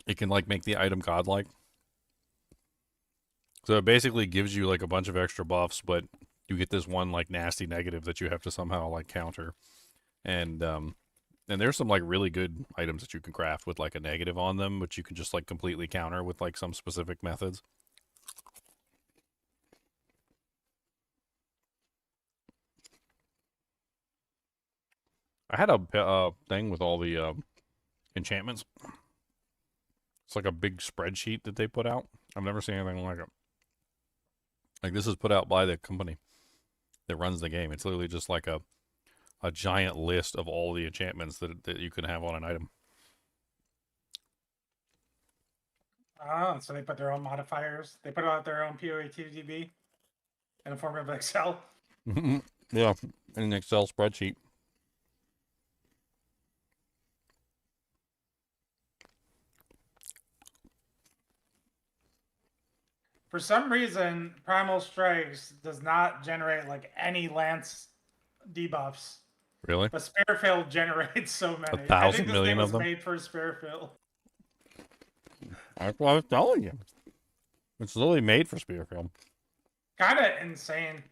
It can like make the item godlike. So it basically gives you like a bunch of extra buffs, but you get this one like nasty negative that you have to somehow like counter. And there's some like really good items that you can craft with like a negative on them, which you can just like completely counter with like some specific methods. I had a thing with all the enchantments. It's like a big spreadsheet that they put out. I've never seen anything like it. Like this is put out by the company that runs the game. It's literally just like a giant list of all the enchantments that you can have on an item. Oh, so they put their own modifiers. They put out their own POATDB in a form of Excel. Yeah, in an Excel spreadsheet. For some reason, Primal Strikes does not generate like any lance debuffs, Really? but Spiritfield generates so many. I think 1,000 this thing million of was them? made for Spiritfield. That's what I was telling you. It's literally made for Spearfield. Kind of insane.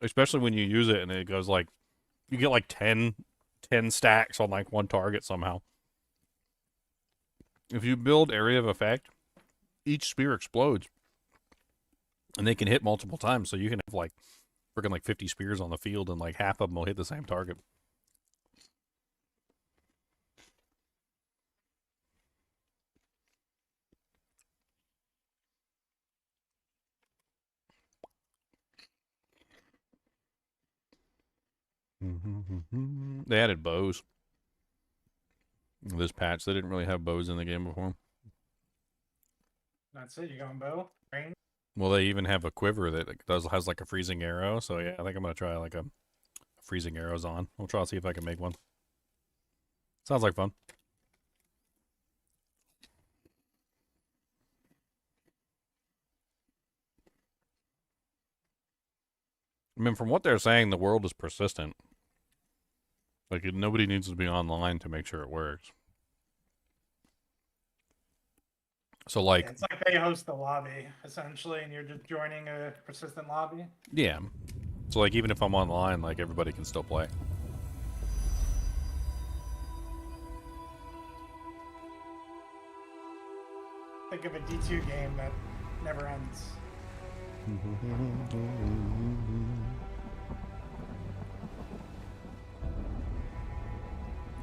Especially when you use it and it goes like, you get like 10 stacks on like one target somehow. If you build area of effect, each spear explodes. And they can hit multiple times, so you can have like freaking like 50 spears on the field and like half of them will hit the same target. They added bows. This patch, they didn't really have bows in the game before. That's it. You going bow? Range? Well, they even have a quiver that has like a freezing arrow. So yeah, I think I'm gonna try like a freezing arrows on. We'll try to see if I can make one. Sounds like fun. I mean, from what they're saying, the world is persistent. Like nobody needs to be online to make sure it works. So like, Yeah, it's like they host the lobby essentially, and you're just joining a persistent lobby. yeah. So like, even if I'm online, like everybody can still play. Think of a D2 game that never ends.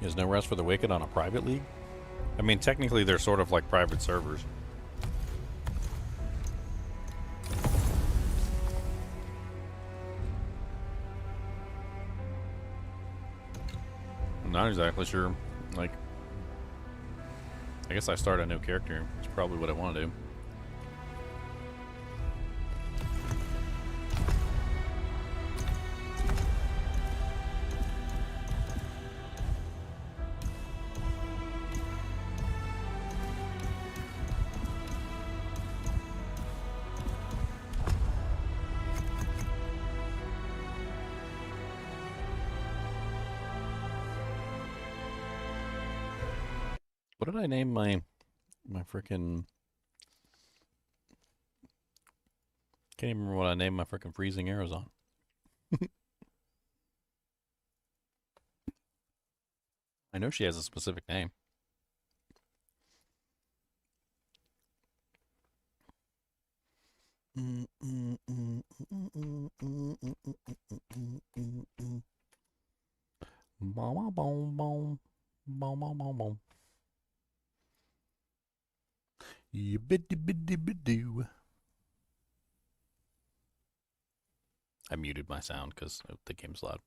There's no rest for the wicked on a private league. I mean, technically, they're sort of like private servers. I'm not exactly sure. Like, I guess I start a new character. It's probably what I want to do. What did I name my freaking? Can't even remember what I named my freaking freezing arrows on. I know she has a specific name. boom, boom, boom, boom, boom, boom. Yibbidi-bidi-bidoo. I muted my sound because the game's loud.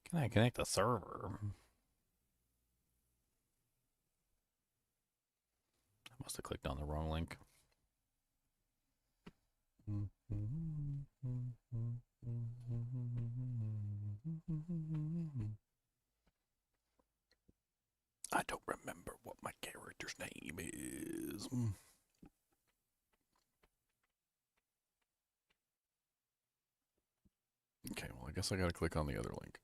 Can I connect the server? I must have clicked on the wrong link. I don't remember what my character's name is. Okay, well, I guess I gotta click on the other link.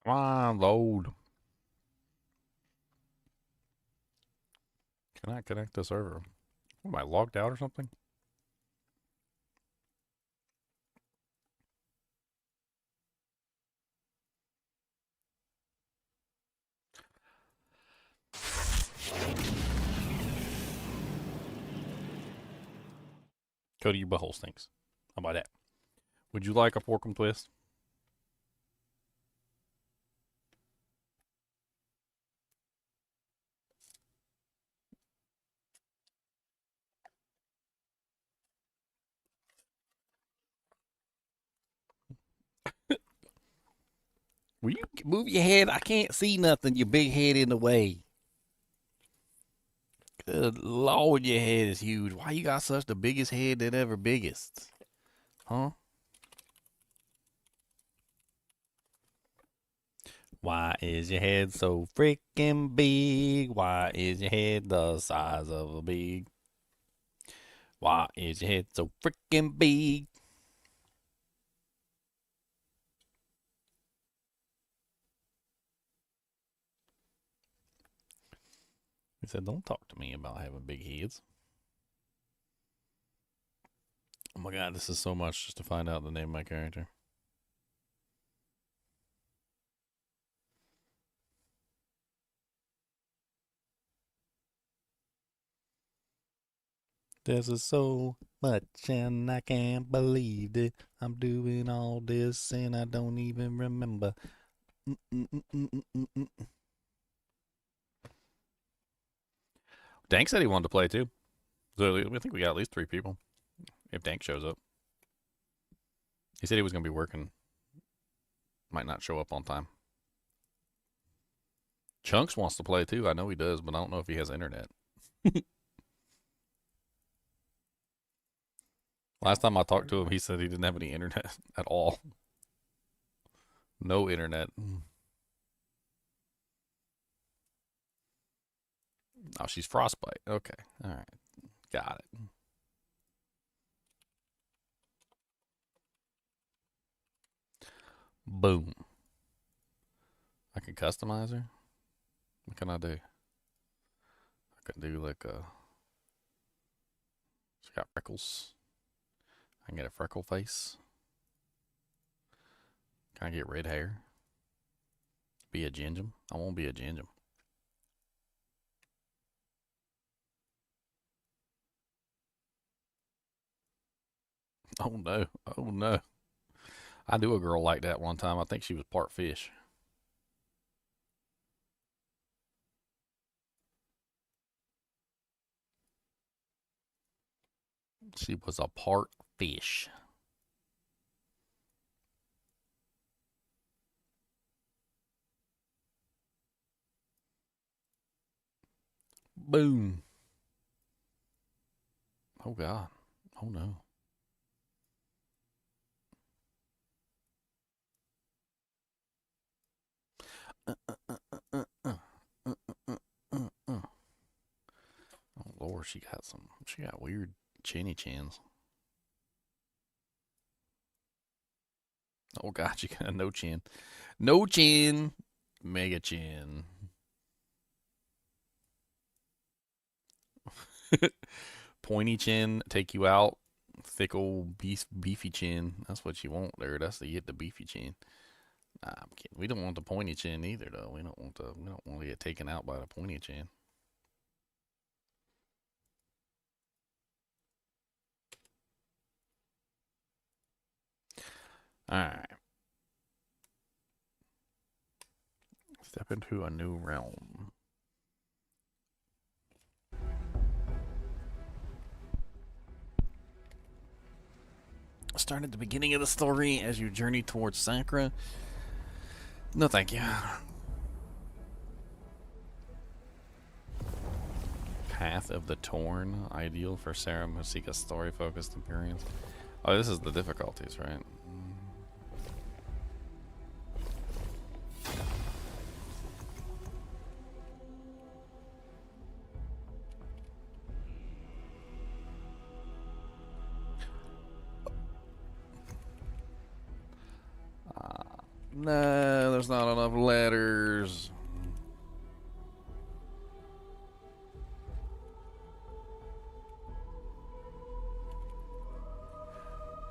Come on, load. Can I connect the server? Am I logged out or something? Cody, your butthole stinks. How about that? Would you like a fork and twist? Will you move your head? I can't see nothing. Your big head in the way. Good Lord, your head is huge. Why you got such the biggest head that ever biggest? Huh? Why is your head so freaking big? Why is your head the size of a big? Why is your head so freaking big? He said, don't talk to me about having big heads. Oh my god, this is so much just to find out the name of my character. This is so much and I can't believe it. I'm doing all this and I don't even remember. Dank said he wanted to play too. So I think we got at least 3 people. If Dank shows up. He said he was going to be working. Might not show up on time. Chunks wants to play too. I know he does, but I don't know if he has internet. Last time I talked to him, he said he didn't have any internet at all. No internet. Oh, she's frostbite. Okay. All right. Got it. Boom. I can customize her. What can I do? I can do like a. She got freckles. I can get a freckle face. Can I get red hair? Be a gingem? I won't be a gingem. Oh no. Oh no. I knew a girl like that one time. I think she was part fish. She was a part fish. Boom. Oh God. Oh no. Oh Lord, she got weird chinny chins. Oh god, you got a no chin. No chin. Mega chin. Pointy chin, take you out. Thick old beefy chin. That's what you want there. That's the get the beefy chin. Nah, I'm kidding. We don't want the pointy chin either, though. We don't want to get taken out by the pointy chin. All right. Step into a new realm. Start at the beginning of the story as you journey towards Sacra. No, thank you. Path of the Torn, ideal for Sarah Masika's story-focused appearance. Oh, this is the difficulties, right? No, there's not enough letters.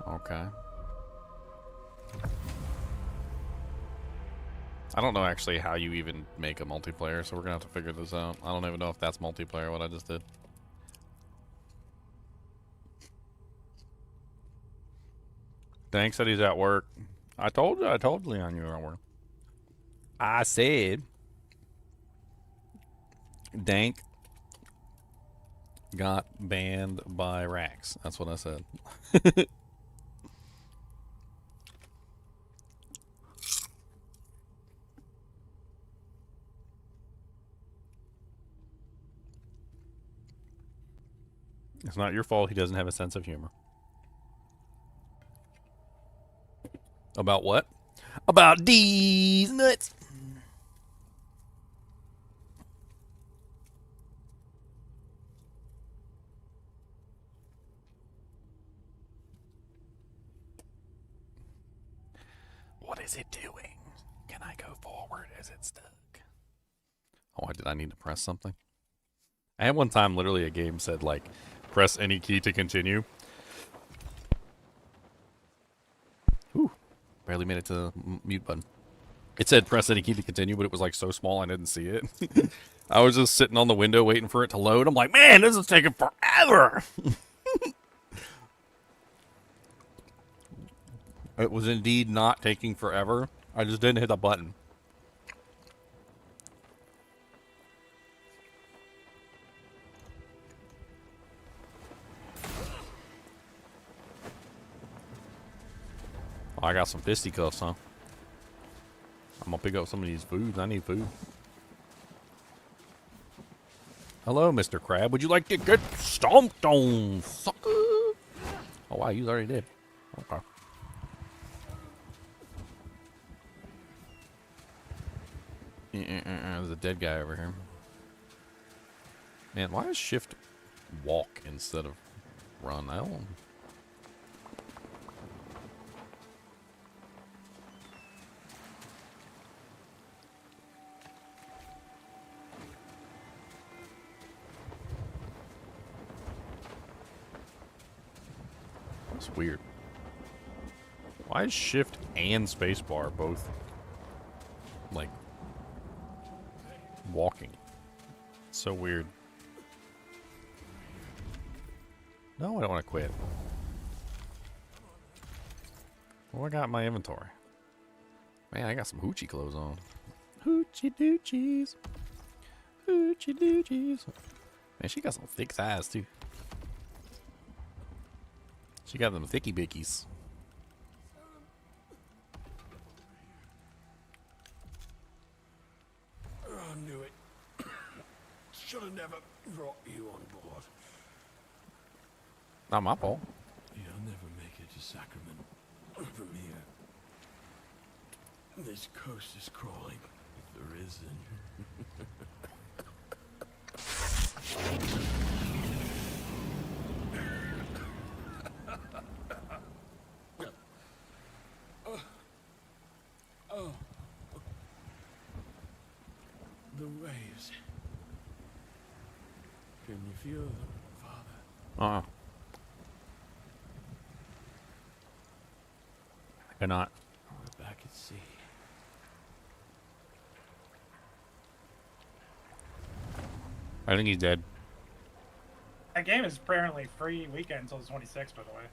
Okay. I don't know actually how you even make a multiplayer, so we're gonna have to figure this out. I don't even know if that's multiplayer, what I just did. Dank said he's at work. I told Leon you were at work. I said Dank got banned by Rax. That's what I said. It's not your fault he doesn't have a sense of humor. About what? About these nuts. What is it doing? Can I go forward? Is it stuck? Oh, did I need to press something? I had one time literally a game said like, press any key to continue. Ooh, barely made it to the mute button. It said press any key to continue, but it was like so small I didn't see it. I was just sitting on the window waiting for it to load. I'm like, man, this is taking forever. It was indeed not taking forever. I just didn't hit the button. Oh, I got some fisticuffs, huh? I'm gonna pick up some of these foods. I need food. Hello, Mr. Crab. Would you like to get stomped on, sucker? Oh, wow, you already did. Okay. There's a dead guy over here. Man, why is shift walk instead of run? I don't... That's weird. Why is shift and spacebar both, like, walking? It's so weird. No, I don't want to quit. What I got in my inventory? Man, I got some hoochie clothes on. Hoochie doochies. Hoochie doochies. Man, she got some thick thighs, too. She got them thicky bickies. I knew it. Should have never brought you on board. Not my fault. You'll never make it to Sacrament from here. This coast is crawling, if there is any. waves. Can you feel them, Father? I cannot. We're back at sea. I think he's dead. That game is apparently free weekend until the 26th, by the way.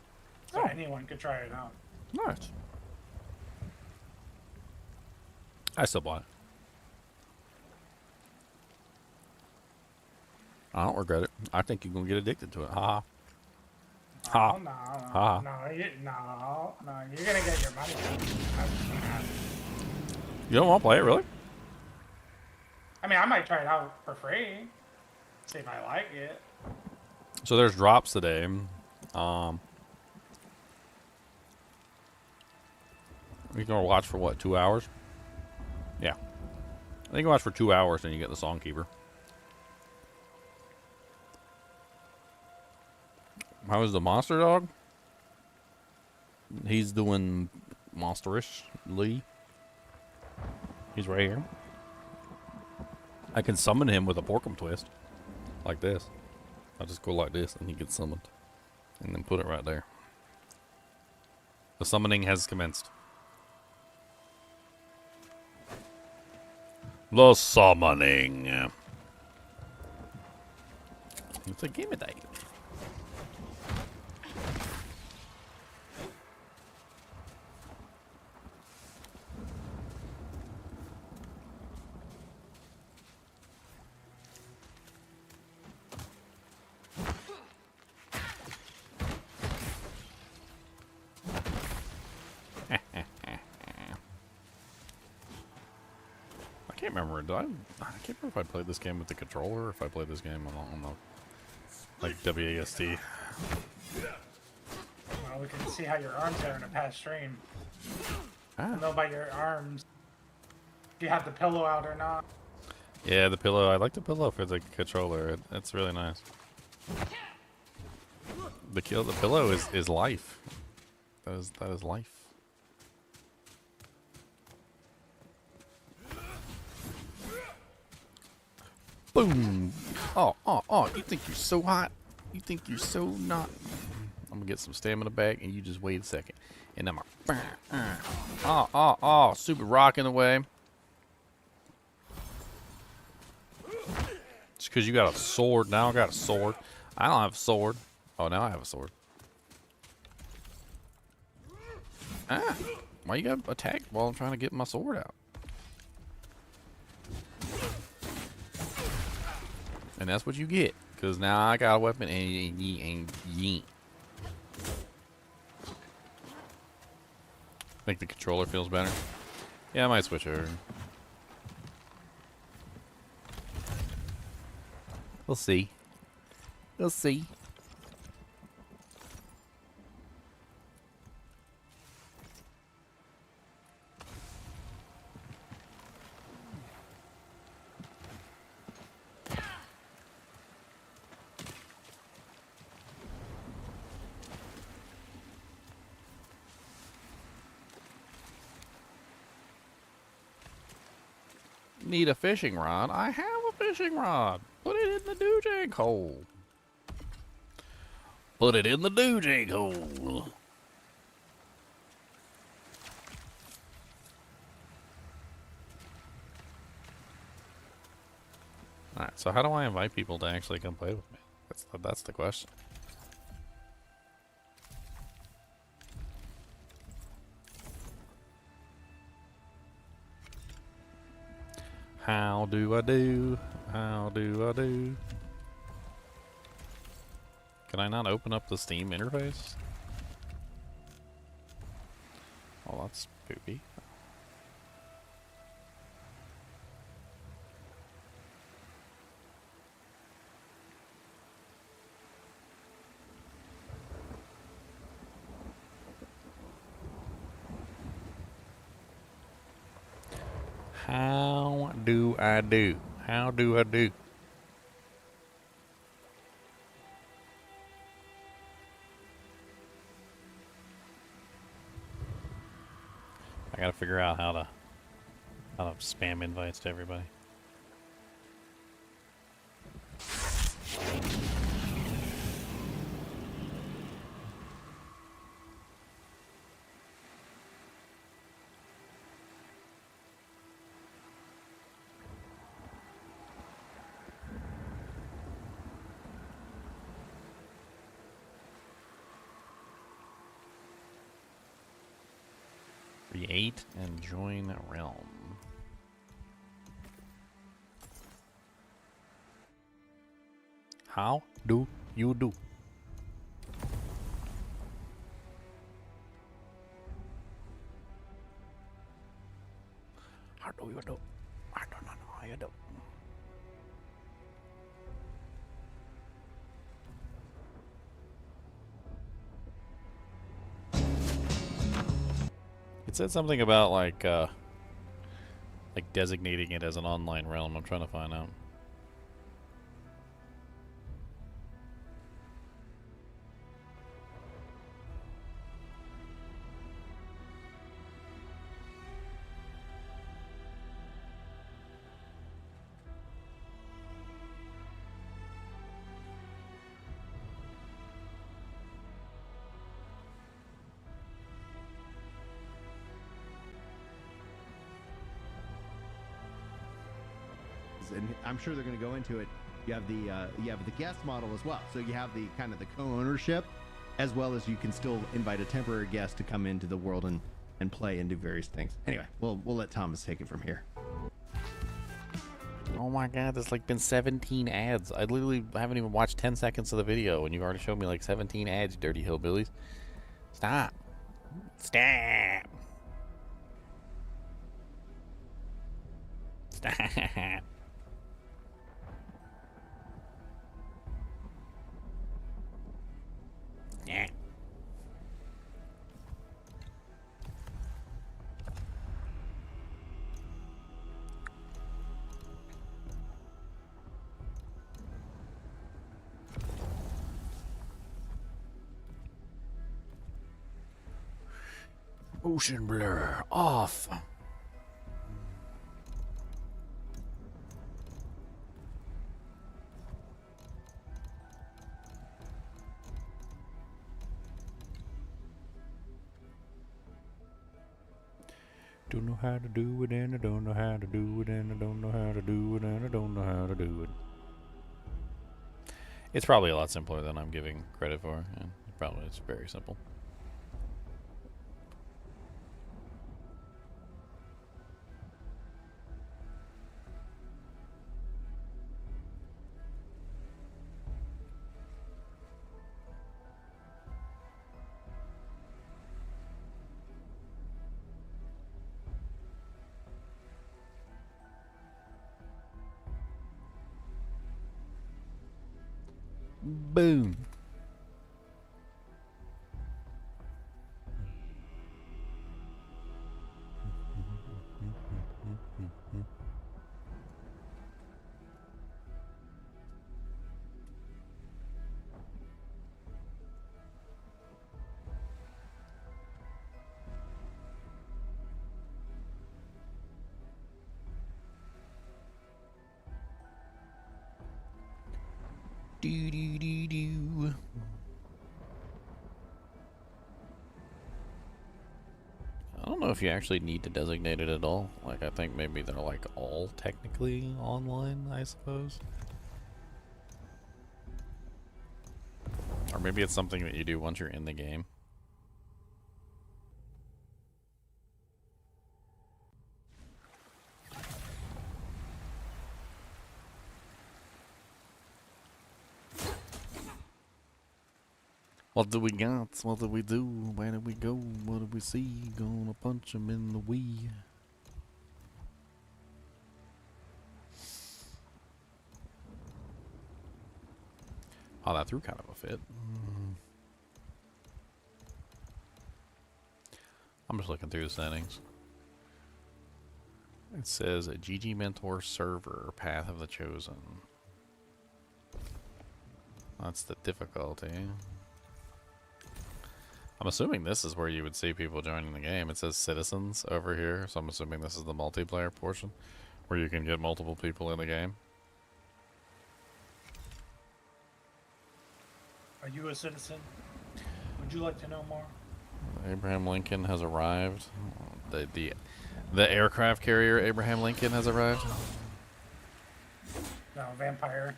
So anyone could try it out. Nice. I still bought it. I don't regret it. I think you're gonna get addicted to it. Ha ha. No, Ha. no, you're gonna get your money back. You don't want to play it, really? I mean, I might try it out for free. See if I like it. So there's drops today. You can watch for what, 2 hours? Yeah. I think you can watch for 2 hours and you get the Songkeeper. How is the monster dog? He's doing monsterish-ly. He's right here. I can summon him with a Porkum twist. Like this. I'll just go like this and he gets summoned. And then put it right there. The summoning has commenced. The summoning. It's a game of day. I can't remember. I can't remember if I played this game with the controller or if I played this game on the like WASD. Well, we can see how your arms are in a past stream. Ah. Know by your arms if you have the pillow out or not. Yeah, the pillow. I like the pillow for the controller. It's really nice. The pillow is life. That is life. Boom! Oh! You think you're so hot? You think you're so not? I'm gonna get some stamina back, and you just wait a second, and I'm a super rocking away. Just because you got a sword. Now I got a sword. I don't have a sword. Oh, now I have a sword. Ah! Why you got attacked while I'm trying to get my sword out? And that's what you get, because now I got a weapon and yeet. Think the controller feels better? Yeah, I might switch over. We'll see. We'll see. Need a fishing rod? I have a fishing rod. Put it in the doojang hole. Put it in the doojang hole. Alright, so how do I invite people to actually come play with me? That's the question. How do I do? How do I do? Can I not open up the Steam interface? Oh, that's poopy. How do I do? How do I do? I gotta figure out how to spam invites to everybody. Create and join realm. How do you do? How do you do? I don't know how you do. It said something about like designating it as an online realm. I'm trying to find out. And I'm sure they're going to go into it. You have the guest model as well, so you have the kind of the co-ownership, as well as you can still invite a temporary guest to come into the world and play and do various things. Anyway, we'll let Thomas take it from here. Oh my god, there's like been 17 ads. I literally haven't even watched 10 seconds of the video and you've already showed me like 17 ads, you dirty hillbillies. Stop. Stop. Stop. Yeah. Motion blur off. Don't know how to do it and I don't know how to do it and I don't know how to do it and I don't know how to do it. It's probably a lot simpler than I'm giving credit for. Yeah, probably it's very simple. Boom. Do do do do. I don't know if you actually need to designate it at all. Like, I think maybe they're like all technically online, I suppose. Or maybe it's something that you do once you're in the game. What do we got? What do we do? Where do we go? What do we see? Gonna punch him in the wee. Oh, that threw kind of a fit. I'm just looking through the settings. It says a GG Mentor server, Path of the Chosen. That's the difficulty. I'm assuming this is where you would see people joining the game. It says citizens over here, so I'm assuming this is the multiplayer portion where you can get multiple people in the game. Are you a citizen? Would you like to know more? Abraham Lincoln has arrived. The aircraft carrier Abraham Lincoln has arrived. No, vampire.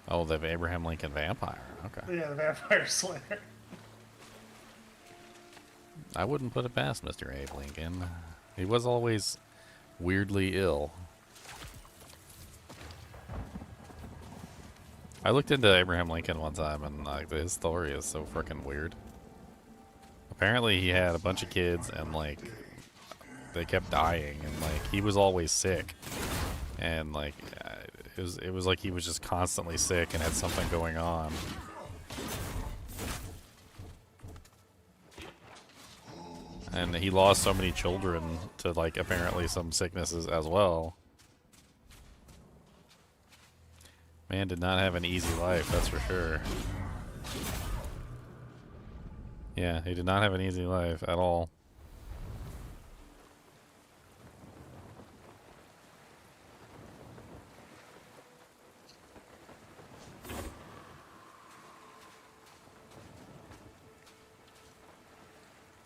Oh, the Abraham Lincoln vampire. Okay. Yeah, the vampire slayer. I wouldn't put it past Mr. Abe Lincoln. He was always weirdly ill. I looked into Abraham Lincoln one time, and like his story is so freaking weird. Apparently, he had a bunch of kids, and like they kept dying, and like he was always sick, and like it was like he was just constantly sick and had something going on. And he lost so many children to, like, apparently some sicknesses as well. Man did not have an easy life, that's for sure. Yeah, he did not have an easy life at all.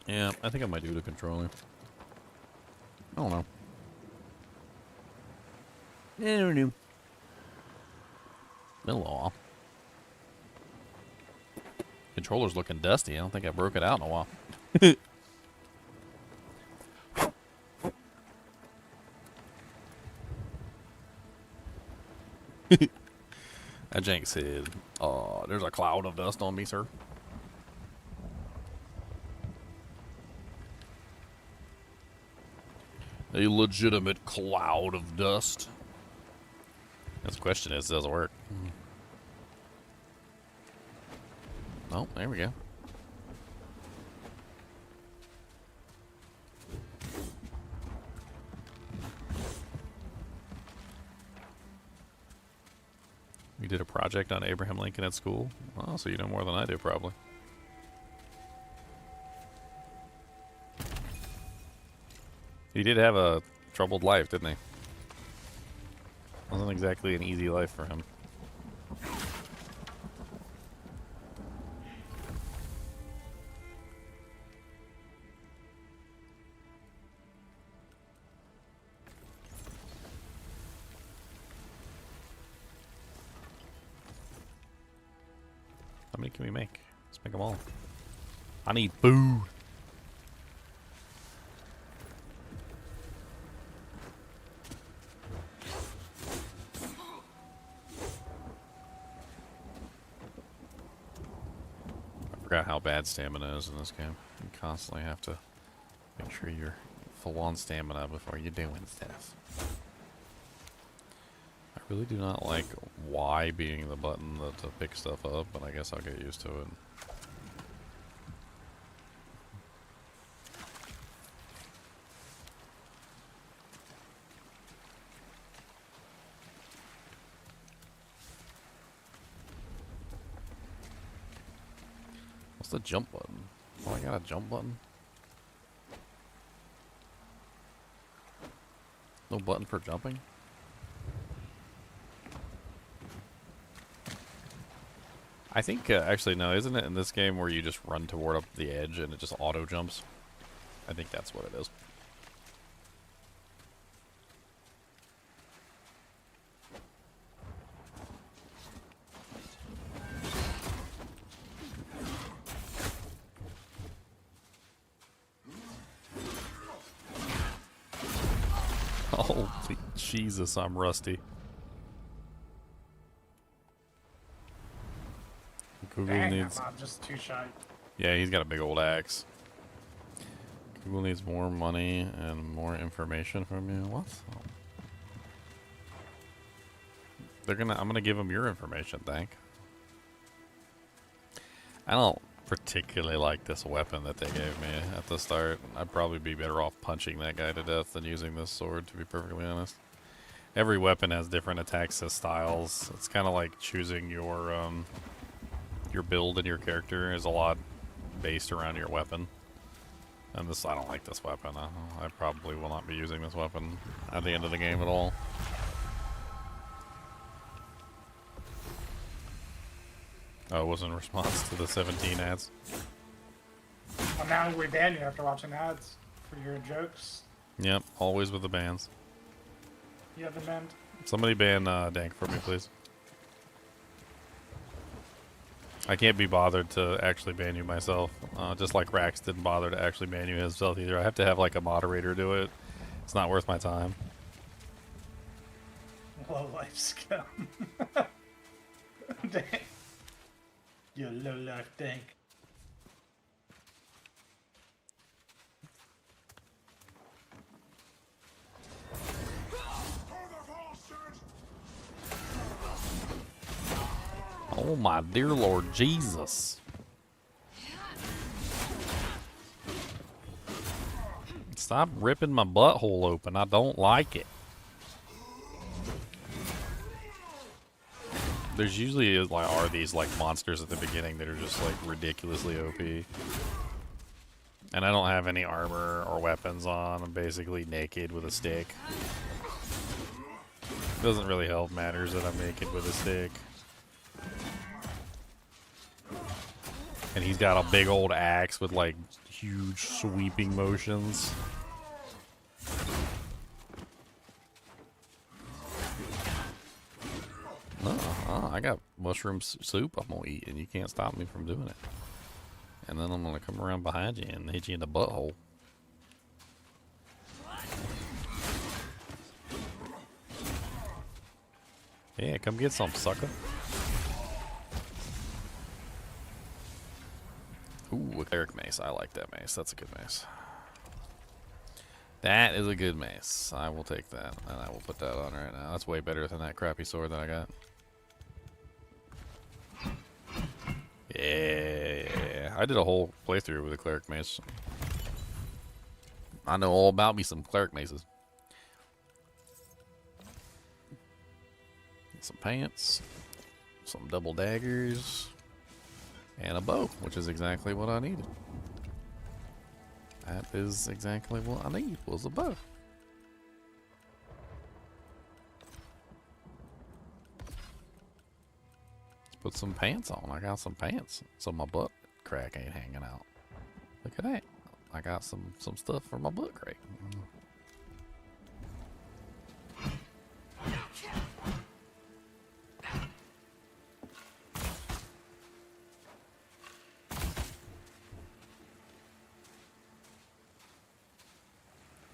Yeah, I think I might do the controller. I don't know. I don't know. Been a little while. Controller's looking dusty. I don't think I broke it out in a while. That jank said, there's a cloud of dust on me, sir. A legitimate cloud of dust. The question is, does it work? Oh, there we go. We did a project on Abraham Lincoln at school. Oh, so you know more than I do, probably. He did have a troubled life, didn't he? Wasn't exactly an easy life for him. How many can we make? Let's make them all. I need food. I forgot how bad stamina is in this game. You constantly have to make sure you're full on stamina before you're doing stuff. I really do not like Y being the button to pick stuff up, but I guess I'll get used to it. What's the jump button? Oh, I got a jump button? No button for jumping? I think, actually, no, isn't it in this game where you just run toward up the edge and it just auto jumps? I think that's what it is. Holy Jesus, I'm rusty. Google Dang, needs... I'm just too shy. Yeah, he's got a big old axe. Google needs more money and more information from you. What? I'm gonna give them your information, thank. I don't particularly like this weapon that they gave me at the start. I'd probably be better off punching that guy to death than using this sword, to be perfectly honest. Every weapon has different attack styles. It's kind of like choosing your build and your character is a lot based around your weapon. And this, I don't like this weapon. I probably will not be using this weapon at the end of the game at all. Oh, it was in response to the 17 ads. Well, now we ban you after watching ads for your jokes. Yep, always with the bans. You have the banned. Somebody ban Dank for me, please. I can't be bothered to actually menu myself. Just like Rax didn't bother to actually menu himself either. I have to have like a moderator do it. It's not worth my time. Low life scum. Dang. You low life dank. Oh my dear Lord Jesus. Stop ripping my butthole open. I don't like it. There's usually like are these like monsters at the beginning that are just like ridiculously OP. And I don't have any armor or weapons on. I'm basically naked with a stick. Doesn't really help matters that I'm naked with a stick. And he's got a big old axe with like huge sweeping motions. I got mushroom soup I'm gonna eat, and you can't stop me from doing it. And then I'm gonna come around behind you and hit you in the butthole. Yeah, come get some, sucker. Ooh, a cleric mace. I like that mace. That's a good mace. That is a good mace. I will take that, and I will put that on right now. That's way better than that crappy sword that I got. Yeah, I did a whole playthrough with a cleric mace. I know all about me some cleric maces. Some pants, some double daggers, and a bow, which is exactly what I needed. That is exactly what I need, was a bow. Let's put some pants on. I got some pants, so my butt crack ain't hanging out. Look at that. I got some stuff for my butt crack.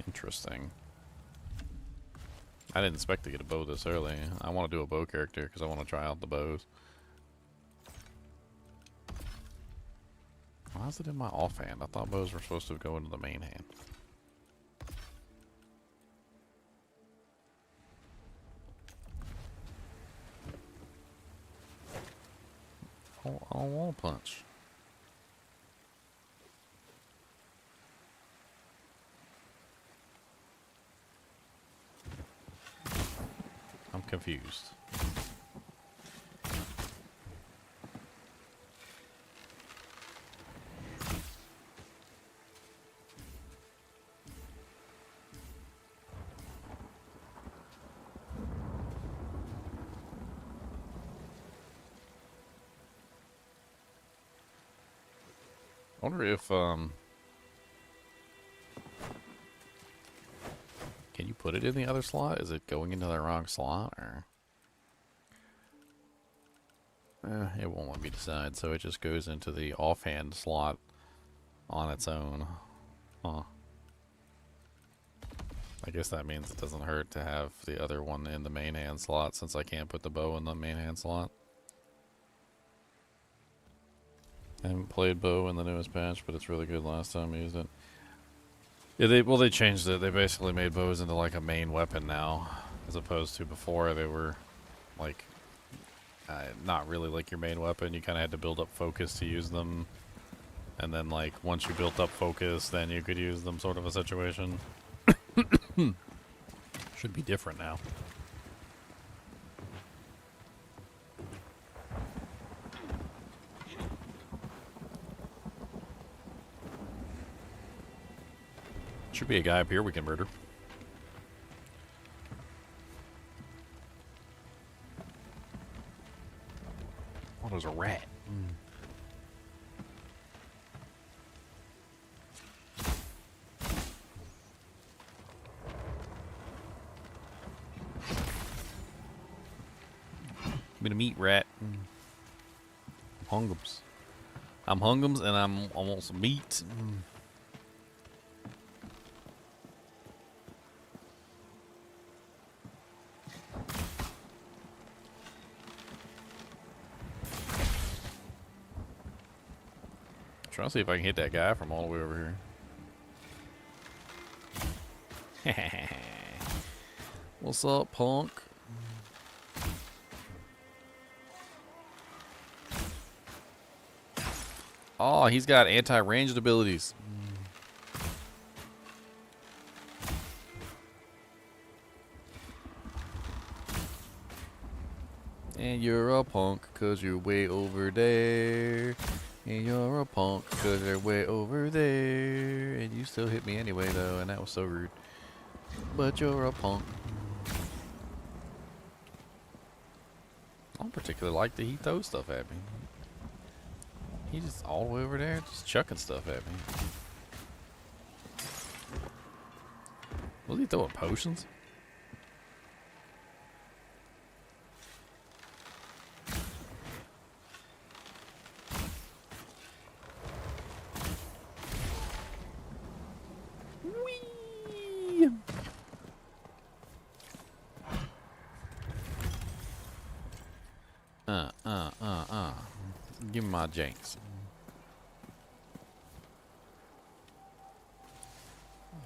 Interesting. I didn't expect to get a bow this early. I want to do a bow character because I want to try out the bows. Why is it in my offhand? I thought bows were supposed to go into the main hand. I don't want to punch. I'm confused. I wonder if, can you put it in the other slot? Is it going into the wrong slot, or? It won't let me decide, so it just goes into the offhand slot on its own. Huh. I guess that means it doesn't hurt to have the other one in the main hand slot, since I can't put the bow in the main hand slot. I haven't played bow in the newest patch, but it's really good last time I used it. Yeah, they changed it. They basically made bows into like a main weapon now, as opposed to before they were like not really like your main weapon. You kind of had to build up focus to use them, and then like once you built up focus, then you could use them, sort of a situation. Should be different now. Should be a guy up here we can murder. Oh, there's a rat. Give me the meat, rat. hungums. I'm hungums and I want some meat. Trying to see if I can hit that guy from all the way over here. What's up, punk? Oh, he's got anti-ranged abilities. And you're a punk cause you're way over there. And you're a punk cause you're way over there. And you still hit me anyway though, and that was so rude. But you're a punk. I don't particularly like that he throws stuff at me. He's just all the way over there just chucking stuff at me. Was he throwing potions? Whee! Give me my janks.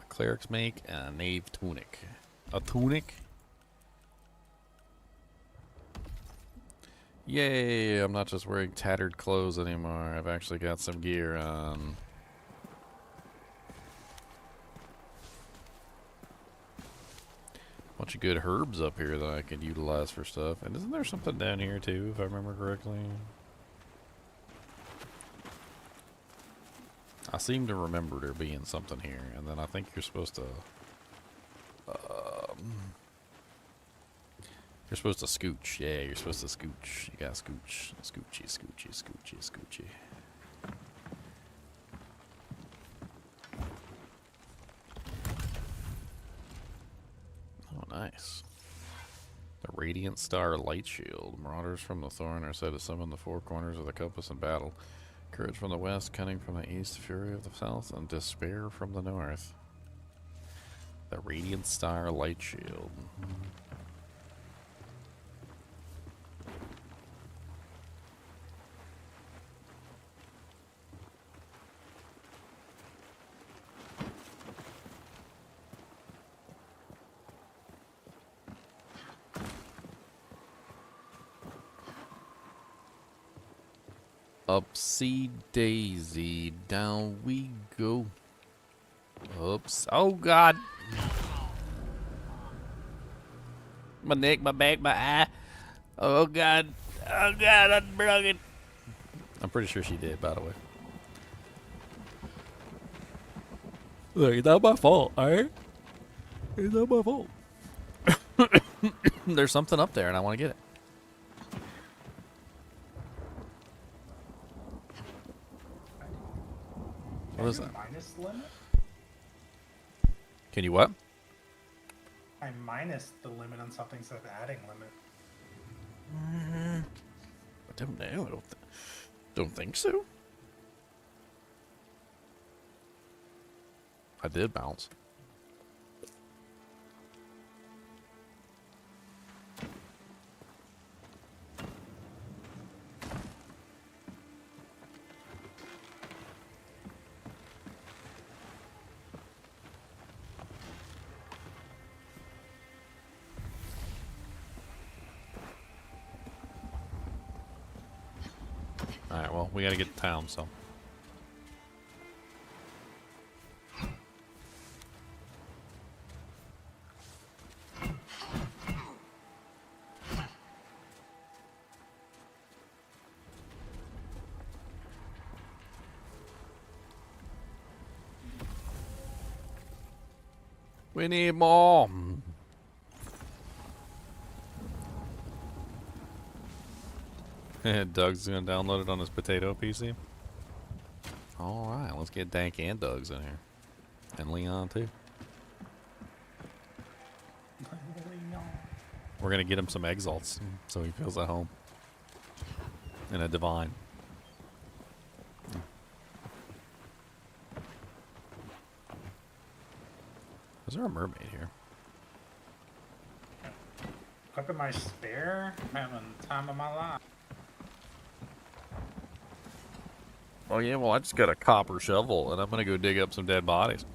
Clerics make a knave tunic. A tunic? Yay, I'm not just wearing tattered clothes anymore. I've actually got some gear on. Bunch of good herbs up here that I could utilize for stuff. And isn't there something down here too, if I remember correctly? I seem to remember there being something here, and then I think you're supposed to scooch. Yeah, you're supposed to scooch. You gotta scooch. Scoochy, scoochy, scoochy, scoochy. Oh, nice. The Radiant Star Light Shield. Marauders from the Thorn are said to summon the four corners of the compass in battle. Courage from the west, cunning from the east, fury of the south, and despair from the north. The Radiant Star Light Shield. Upsy daisy, down we go. Oops. Oh god. My neck, my back, my eye. Oh god. Oh god, I'm broken. I'm pretty sure she did, by the way. Look, it's not my fault, alright? It's not my fault. There's something up there and I want to get it. What is that? Minus the limit? Can you what? I minus the limit on something instead of adding limit. I don't know. I don't think so. I did bounce. Alright, well, we gotta get to town, so. We need more. Doug's gonna download it on his potato PC. Alright, let's get Dank and Doug's in here. And Leon too. We're gonna get him some exalts so he feels at home. And a divine. Is there a mermaid here? Equipping my spare. I'm having the time of my life. Oh yeah, well I just got a copper shovel and I'm gonna go dig up some dead bodies.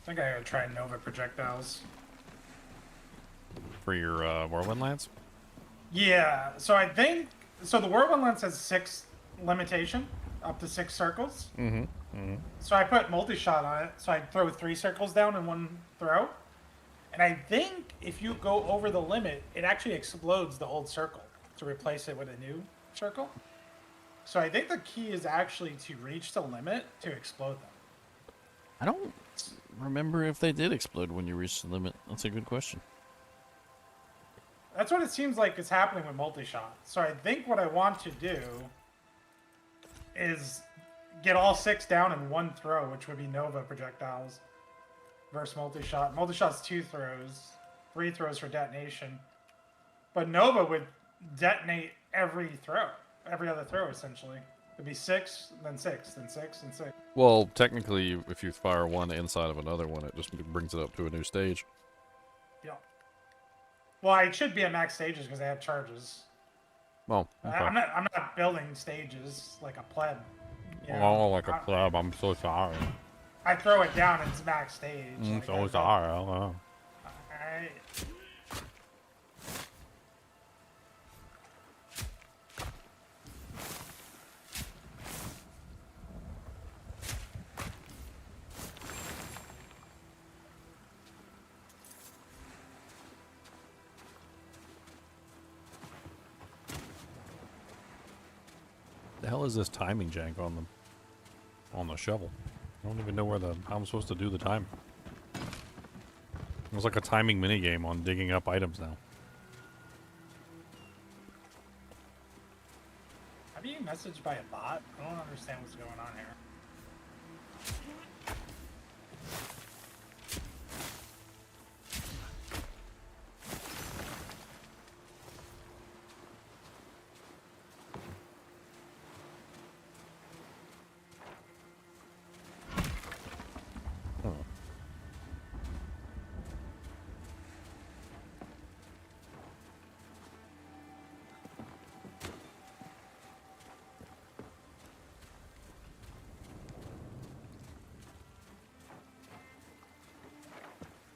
I think I gotta try Nova projectiles. For your whirlwind lance? Yeah, so I think so. The whirlwind lens has 6 limitation, up to 6 circles. Mm-hmm. Mm-hmm. So I put multi-shot on it, so I throw 3 circles down in one throw. And I think if you go over the limit, it actually explodes the old circle to replace it with a new circle. So I think the key is actually to reach the limit to explode them. I don't remember if they did explode when you reached the limit. That's a good question. That's what it seems like is happening with multi-shot. So I think what I want to do is get all 6 down in one throw, which would be Nova projectiles versus multi-shot. Multi-shot's 2 throws, 3 throws for detonation. But Nova would detonate every throw, every other throw essentially. It'd be 6, then 6, then 6, and 6. Well, technically, if you fire one inside of another one, it just brings it up to a new stage. Yeah. Well, I should be at max stages because they have charges. Well, okay. I'm not building stages like a pleb. You know? Oh, like a pleb. I'm so sorry. I throw it down and it's max stage. I'm like, so sorry. Oh. I, The hell is this timing jank on the shovel? I don't even know how I'm supposed to do the time. It's like a timing mini game on digging up items now. How do you message by a bot? I don't understand what's going on here. Oh.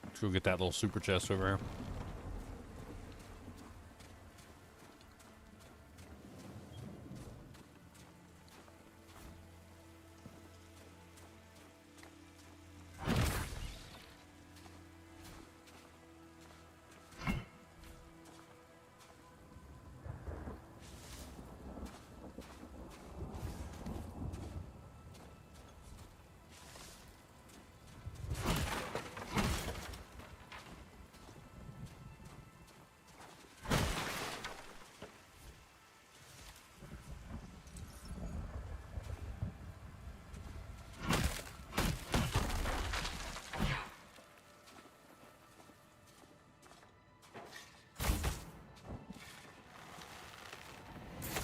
Let's go get that little super chest over here.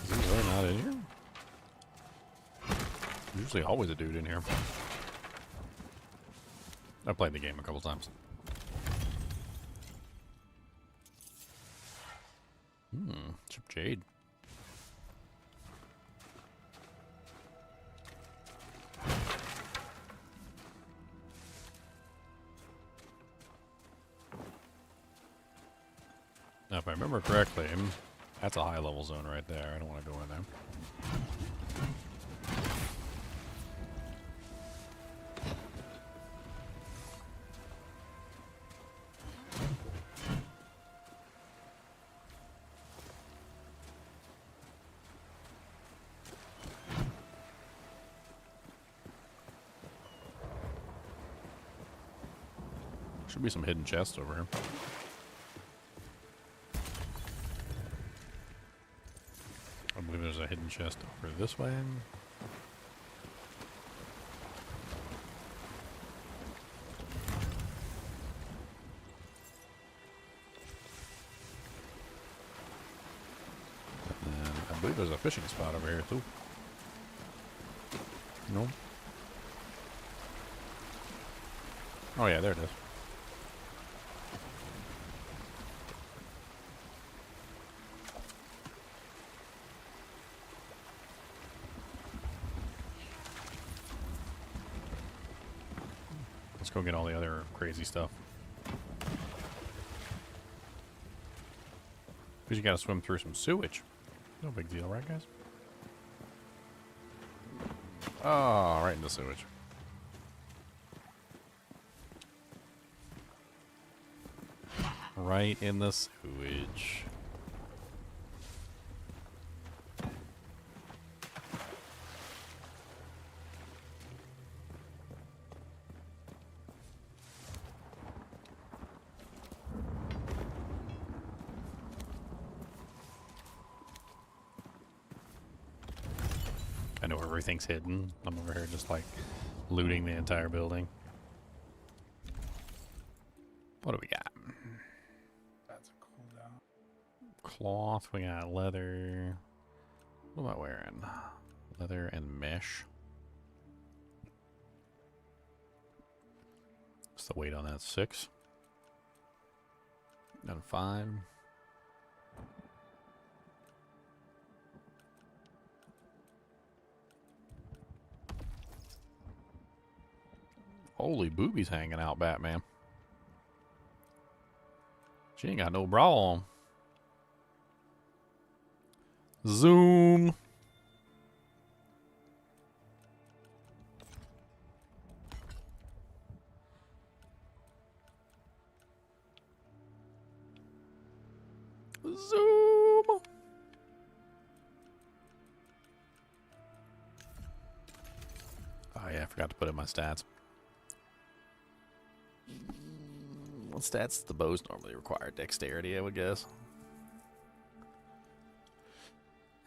Is he really not in here? There's usually always a dude in here. I've played the game a couple times. Chip Jade. Now, if I remember correctly, that's a high level zone right there. I don't want to go in there. Should be some hidden chests over here. I believe there's a hidden chest over this way. believe there's a fishing spot over here, too. No? Oh, yeah, there it is. Let's go get all the other crazy stuff. Because you gotta swim through some sewage. No big deal, right, guys? Oh, right in the sewage. Right in the sewage. I know everything's hidden. I'm over here just like looting the entire building. What do we got? That's a cooldown. Cloth, we got leather. What am I wearing? Leather and mesh. What's the weight on that? 6? And 5. Holy boobies hanging out, Batman. She ain't got no bra on. Zoom. Zoom. Oh yeah, I forgot to put in my stats. What stats the bows normally require? Dexterity, I would guess.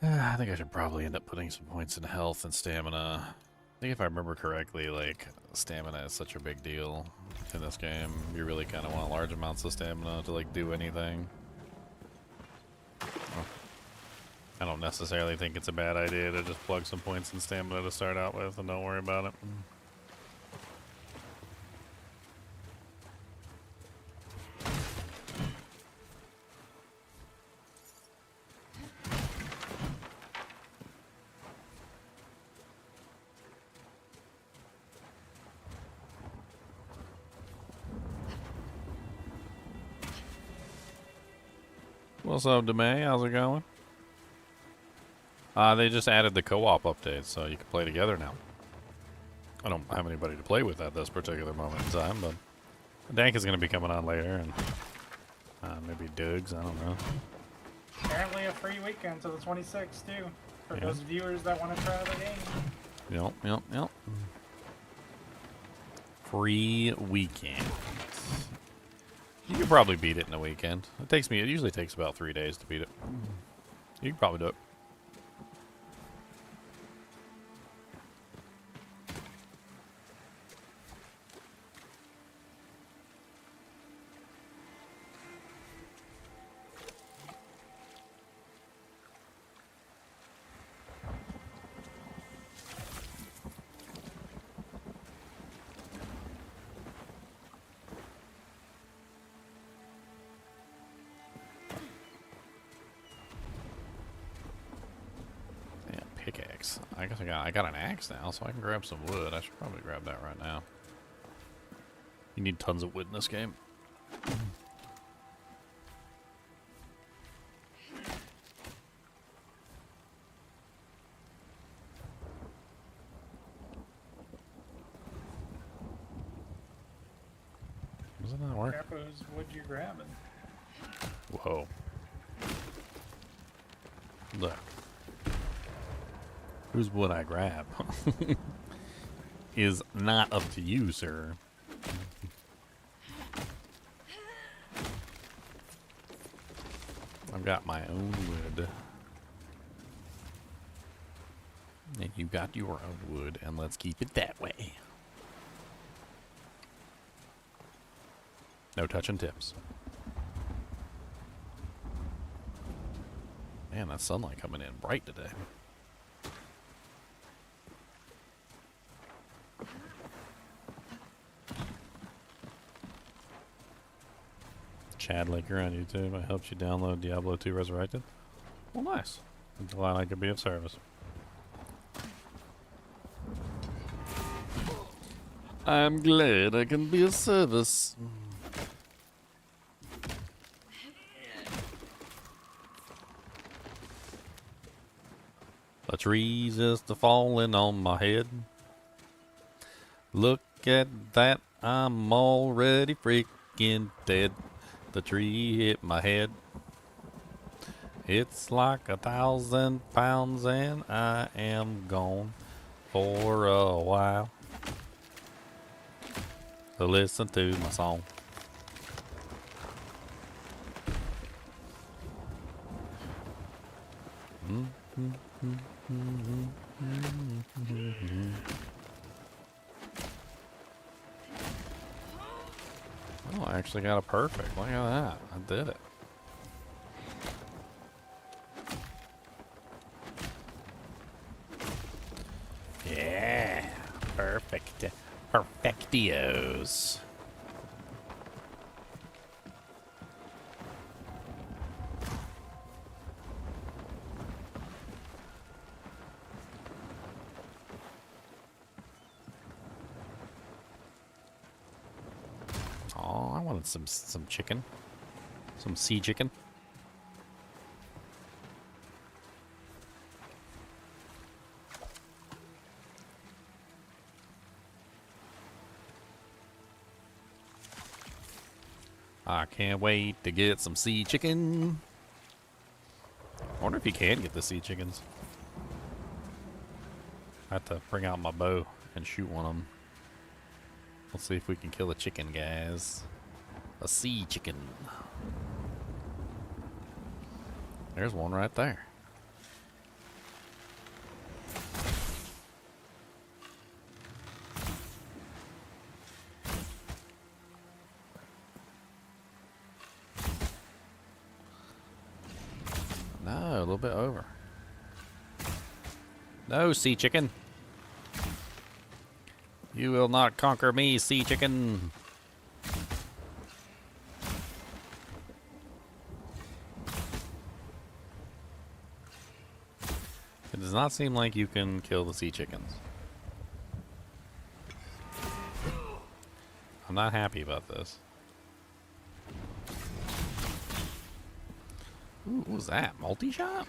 I think I should probably end up putting some points in health and stamina. I think if I remember correctly, like, stamina is such a big deal in this game. You really kind of want large amounts of stamina to, like, do anything. Oh. I don't necessarily think it's a bad idea to just plug some points in stamina to start out with and don't worry about it. What's up, Demay? How's it going? They just added the co-op update, so you can play together now. I don't have anybody to play with at this particular moment in time, but Dank is going to be coming on later, and maybe Dugs, I don't know. Apparently a free weekend to the 26th, too. For Yeah. those viewers that want to try the game. Yep. Free weekend. You could probably beat it in a weekend. It usually takes about 3 days to beat it. You can probably do it. Pickaxe. I guess I got an axe now, so I can grab some wood. I should probably grab that right now. You need tons of wood in this game. Doesn't that work? Whose wood you grabbing? Whoa. Look. Whose would I grab? Is not up to you, sir. I've got my own wood. And you got your own wood, and let's keep it that way. No touching tips. Man, that sunlight coming in bright today. Chad Laker on YouTube. I helped you download Diablo 2 Resurrected. Well, nice. I'm glad I could be of service. I'm glad I can be of service. The trees just a falling on my head. Look at that, I'm already freaking dead. The tree hit my head. It's like 1,000 pounds and I am gone for a while. So listen to my song. Oh, I actually got a perfect. Look at that. I did it. Yeah. Perfect. Perfectios. Oh, I wanted some chicken. Some sea chicken. I can't wait to get some sea chicken. I wonder if you can get the sea chickens. I have to bring out my bow and shoot one of them. Let's see if we can kill a chicken, guys. A sea chicken. There's one right there. No, a little bit over. No, sea chicken. You will not conquer me, sea chicken. It does not seem like you can kill the sea chickens. I'm not happy about this. Ooh, what was that? Multi-shot?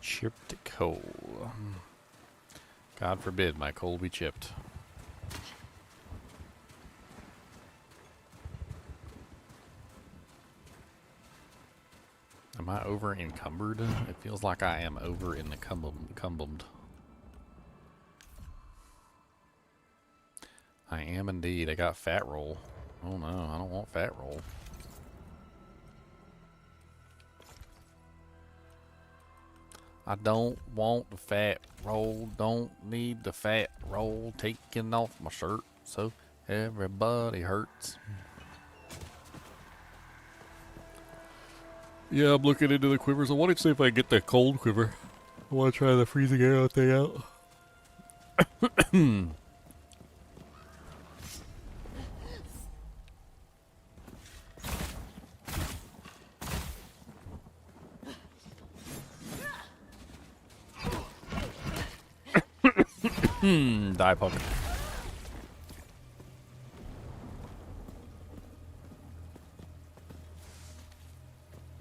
Chipped coal. God forbid my coal be chipped. Am I over encumbered? It feels like I am over encumbered. I am indeed. I got fat roll. Oh no, I don't want fat roll. I don't want the fat roll, don't need the fat roll taking off my shirt so everybody hurts. Yeah, I'm looking into the quivers. I want to see if I can get the cold quiver. I want to try the freezing arrow thing out. Die poke.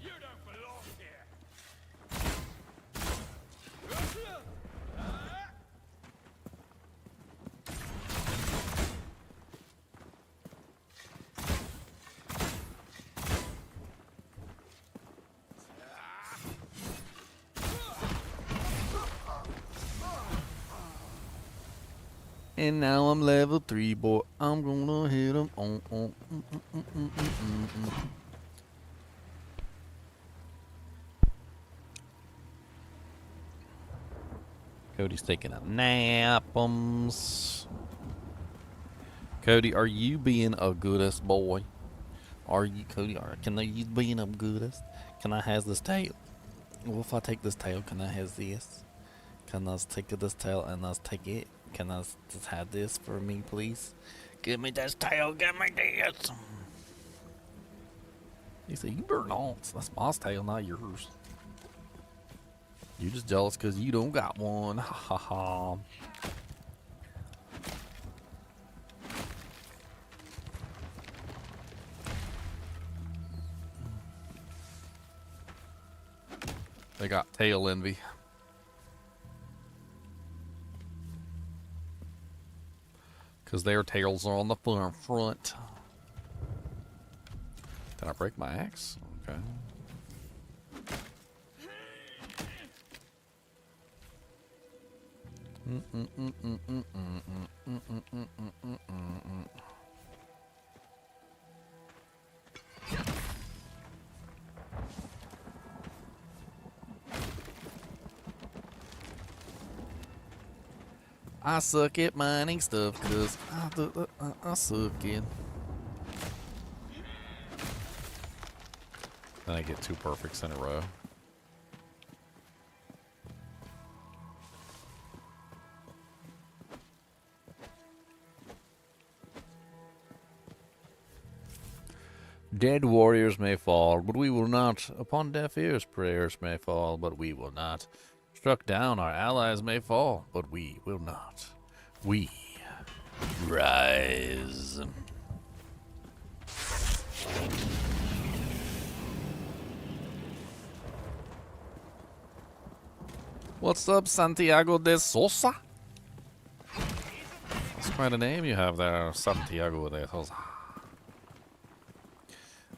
You don't belong here. And now I'm level 3, boy. I'm gonna hit him on. Cody's taking a nap. Cody, are you being a goodest boy? Are you, Cody? Can you being a goodest? Can I have this tail? Well, if I take this tail, can I have this? Can I take this tail and let's take it? Can I just have this for me, please? Give me this tail, give me this. He said, you better not. That's my tail, not yours. You just jealous because you don't got one. Ha ha ha. They got tail envy. Because their tails are on the front. Did I break my axe? Okay. I suck at mining stuff because I suck it. Then I get 2 perfects in a row. Dead warriors may fall, but we will not. Upon deaf ears, prayers may fall, but we will not. Struck down, our allies may fall, but we will not. We rise. What's up, Santiago de Sosa? That's quite a name you have there, Santiago de Sosa.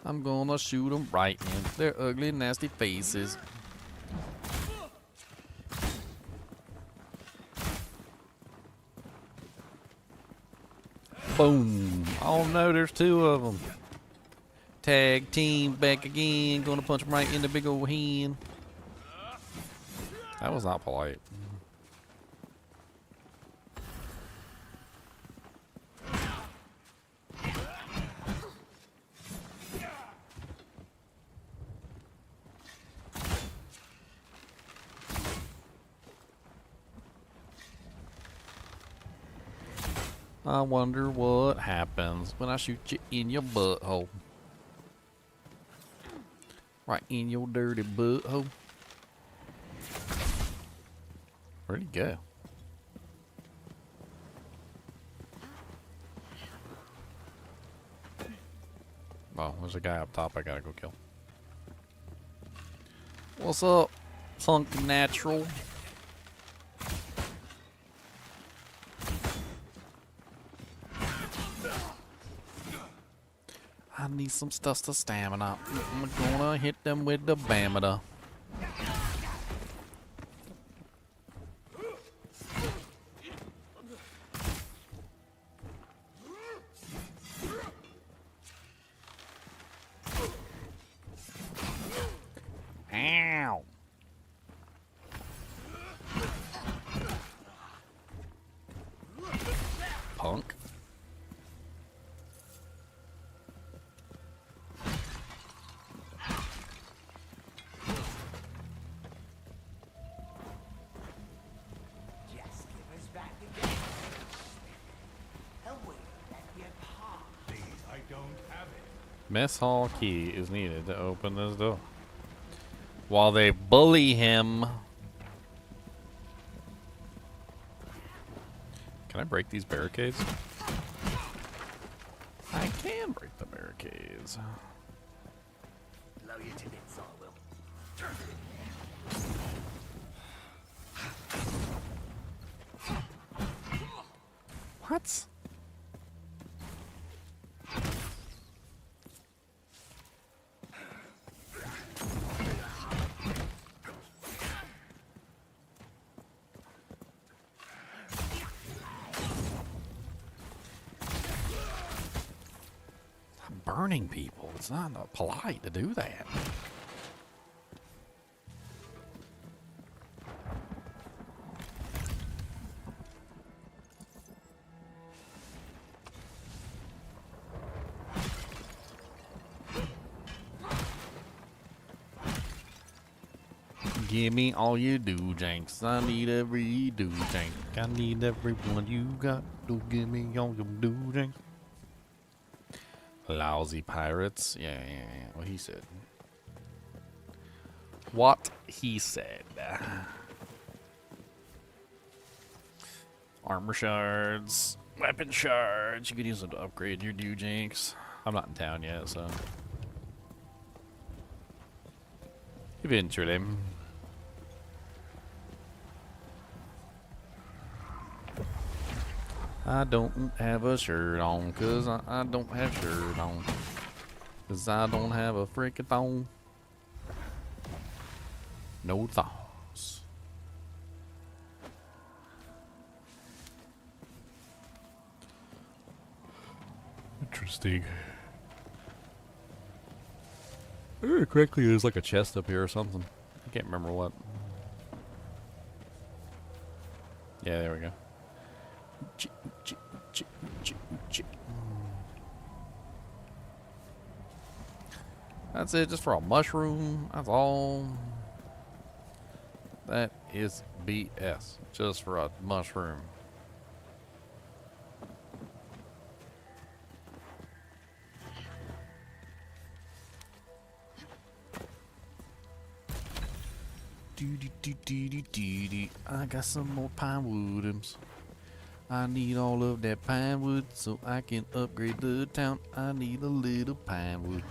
I'm gonna shoot them right in their ugly, nasty faces. Boom. Oh no, there's 2 of them. Tag team back again. Gonna punch them right in the big old hand. That was not polite. I wonder what happens when I shoot you in your butthole. Right in your dirty butthole. Where'd he go? Oh, there's a guy up top I gotta go kill. What's up, Punk Natural? I need some stuff to stamina. I'm gonna hit them with the bamada. Ow! Punk. Mess hall key is needed to open this door. While they bully him. Can I break these barricades? I can break the barricades. Blow you to bits, I will. What? burning people. It's not polite to do that. Give me all you do, Jenks. I need every do, Jenk. I need everyone you got to give me all you do, Jenk. Lousy pirates. Yeah. What he said. What he said. Armor shards. Weapon shards. You could use them to upgrade your do, Jenks. I'm not in town yet, so. Eventually. I don't have a shirt on, cause I don't have shirt on. Cause I don't have a freaking thong. No thongs. Interesting. If I remember correctly, there's like a chest up here or something. I can't remember what. Yeah, there we go. That's it, just for a mushroom. That's all. That is BS. Just for a mushroom. I got some more pine woodums. I need all of that pine wood so I can upgrade the town. I need a little pine wood.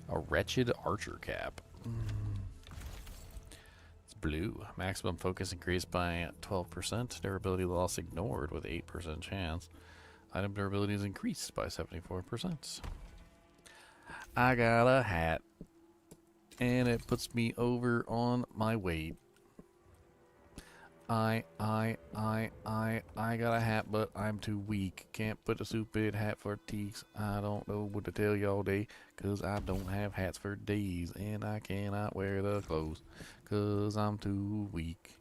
A wretched archer cap. It's blue. Maximum focus increased by 12%. Durability loss ignored with 8% chance. Item durability is increased by 74%. I got a hat. And it puts me over on my weight. I got a hat, but I'm too weak. Can't put a stupid hat for teaks. I don't know what to tell you all day, cause I don't have hats for days. And I cannot wear the clothes, cause I'm too weak.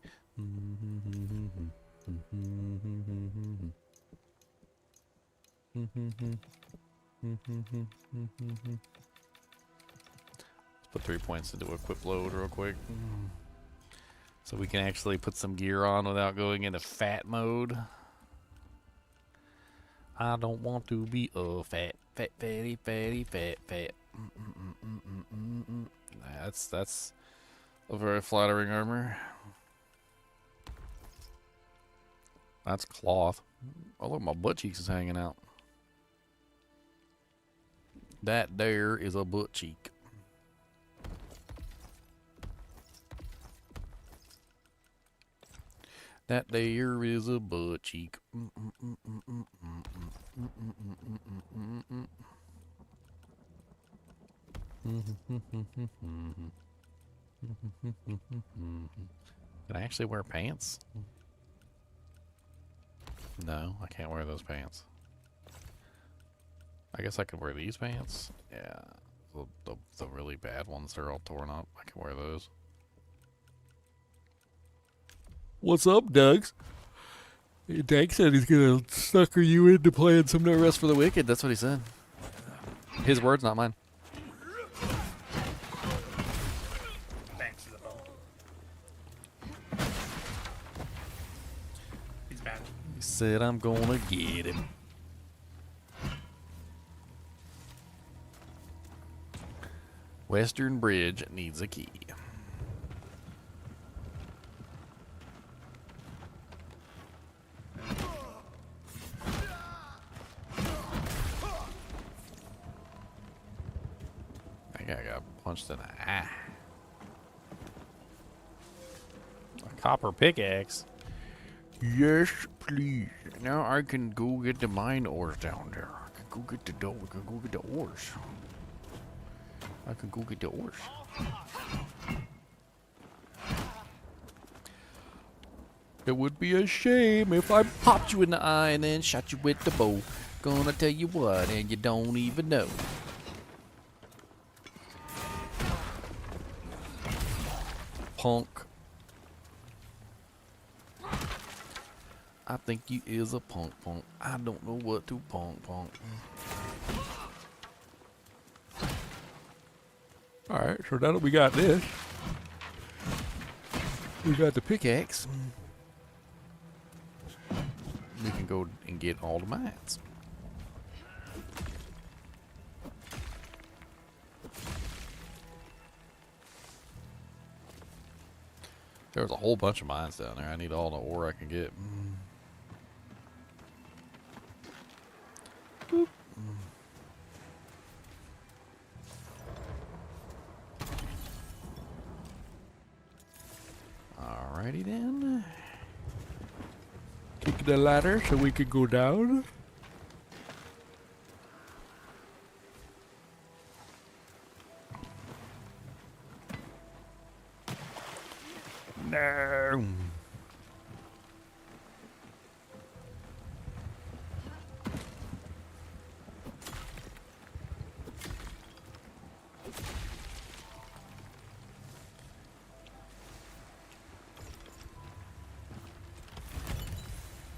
Put 3 points into equip load real quick. So we can actually put some gear on without going into fat mode. I don't want to be a fatty. That's a very flattering armor. That's cloth. Oh look, my butt cheeks is hanging out. That there is a butt cheek. That there is a butt cheek. Can I actually wear pants? No, I can't wear those pants. I guess I could wear these pants. Yeah, the really bad ones, they're all torn up. I can wear those. What's up, Doug? Doug said he's gonna sucker you into playing some No Rest for the Wicked. That's what he said. His words, not mine. Thanks, Isabel. He's bad. He said, I'm gonna get him. Western Bridge needs a key. That guy got punched in the eye. A copper pickaxe? Yes, please. Now I can go get the mine ores down there. I can go get the dough. I can go get the ores. I can go get the ores. It would be a shame if I popped you in the eye and then shot you with the bow. Gonna tell you what, and you don't even know. Punk. I think you is a punk. I don't know what to punk. Alright, so now that we got this, we got the pickaxe. We can go and get all the mines. There's a whole bunch of mines down there. I need all the ore I can get. Boop. Alrighty then. Kick the ladder so we could go down. No.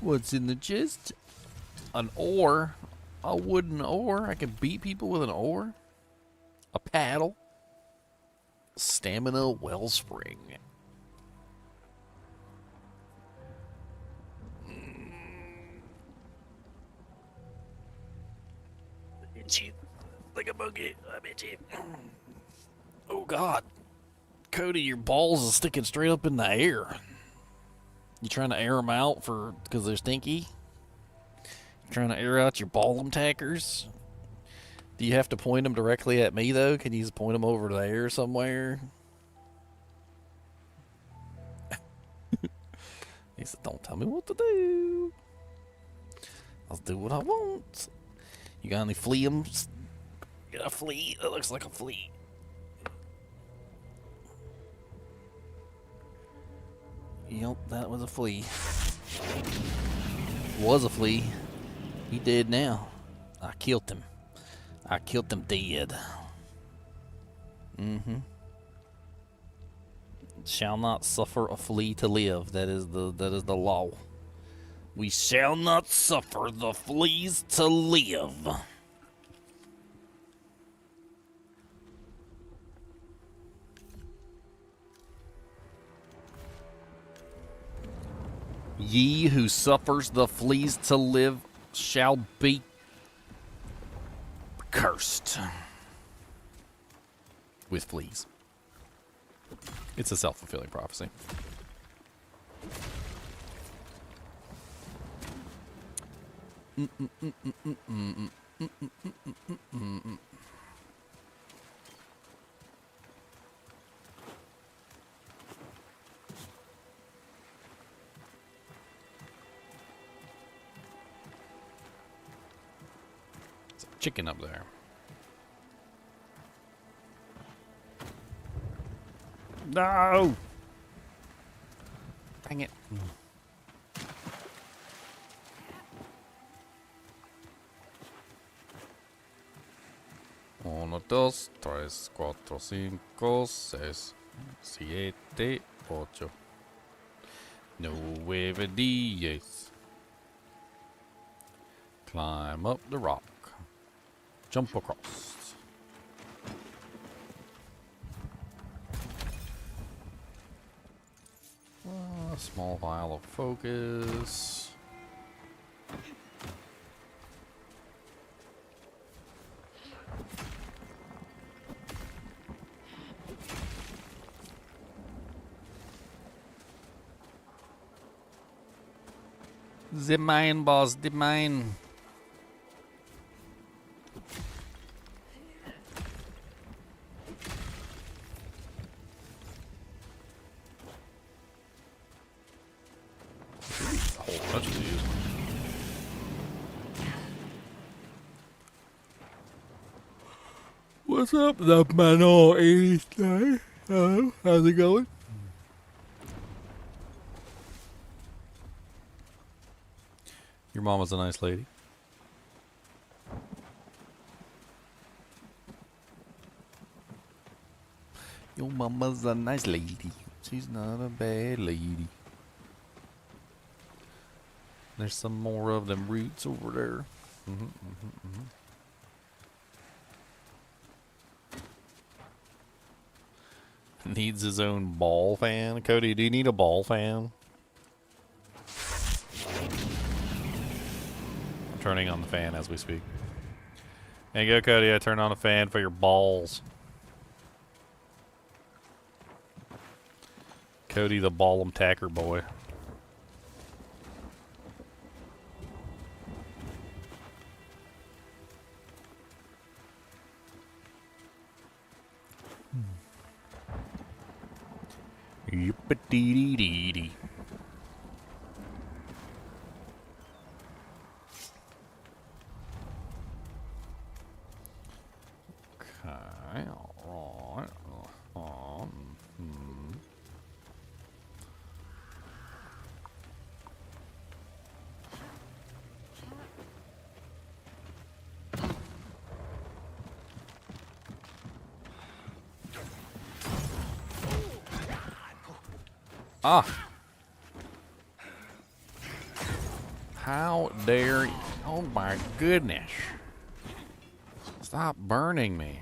What's in the chest? An oar. A wooden oar. I can beat people with an oar. A paddle. Stamina wellspring. Itchy. Like a monkey. I'm itchy. Oh God. Cody, your balls are sticking straight up in the air. You trying to air them out because they're stinky? You trying to air out your ball attackers? Do you have to point them directly at me though? Can you just point them over there somewhere? He said, "Don't tell me what to do. I'll do what I want." You got any fleams? You got a flea? That looks like a flea. Yep, that was a flea. Was a flea. He dead now. I killed him. I killed him dead. Mm-hmm. Shall not suffer a flea to live. That is the law. We shall not suffer the fleas to live. Ye who suffers the fleas to live shall be cursed with fleas. It's a self-fulfilling prophecy. Chicken up there. No! Dang it. 1, 2, 3, 4, 5, 6, 7, 8, 9, 10. Climb up the rock. Jump across. A small vial of focus. The mine, boss, the mine. A whole bunch of these. What's up, the minority? Hello, how's it going? Your mama's a nice lady. Your mama's a nice lady. She's not a bad lady. There's some more of them roots over there. Needs his own ball fan. Cody, do you need a ball fan? I'm turning on the fan as we speak. There you go, Cody. I turned on a fan for your balls. Cody the ball tacker boy. Yip-a-dee-dee-dee-dee. Okay, alright. Ah! How dare you? Oh my goodness. Stop burning me.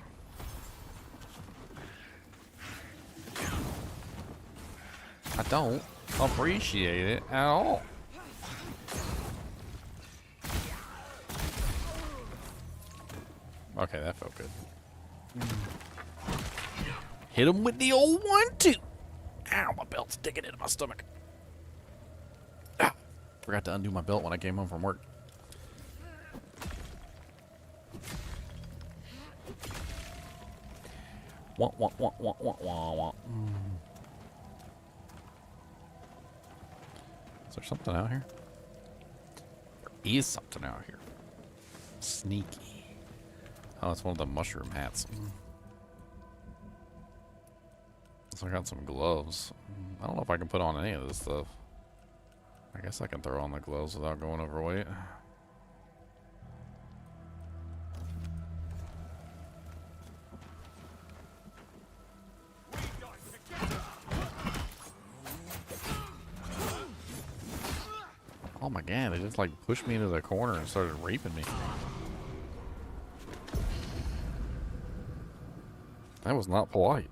I don't appreciate it at all. Okay, that felt good. Hit him with the old 1-2. Ow, my belt's digging into my stomach. Ah, forgot to undo my belt when I came home from work. Wah, wah, wah, wah, wah, wah, wah. Is there something out here? There is something out here. Sneaky. Oh, it's one of the mushroom hats. So I got some gloves. I don't know if I can put on any of this stuff. I guess I can throw on the gloves without going overweight. Oh my god, they just like pushed me into the corner and started raping me. That was not polite.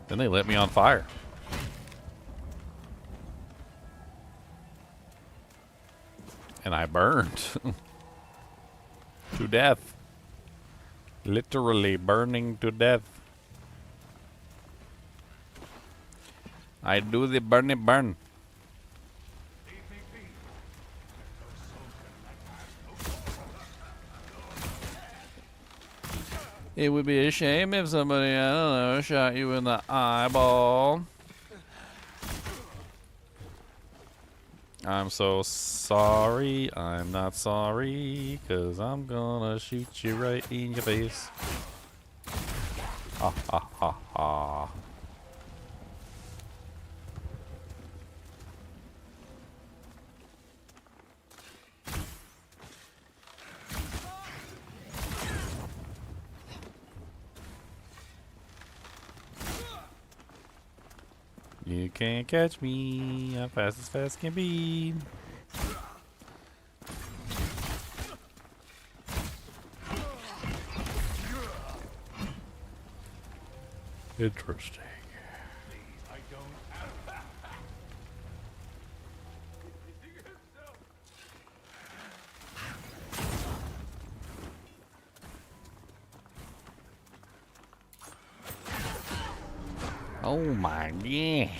Then they lit me on fire. And I burned to death. Literally burning to death. I do the burny burn. It would be a shame if somebody, I don't know, shot you in the eyeball. I'm so sorry, I'm not sorry, 'cause I'm gonna shoot you right in your face. Ha ha ha ha. You can't catch me, I'm fast as fast can be. Interesting. Oh my god.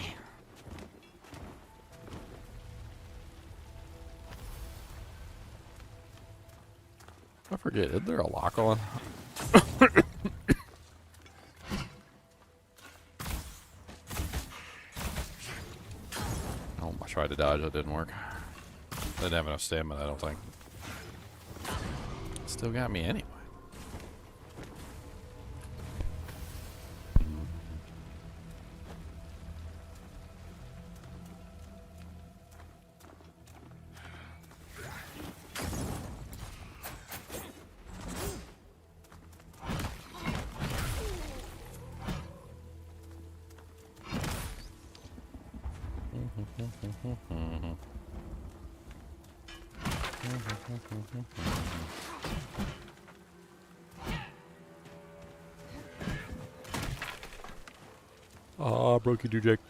I forget, is there a lock on? Oh, I tried to dodge, it didn't work. I didn't have enough stamina, I don't think. Still got me anyway. Ah, broke you, Jack.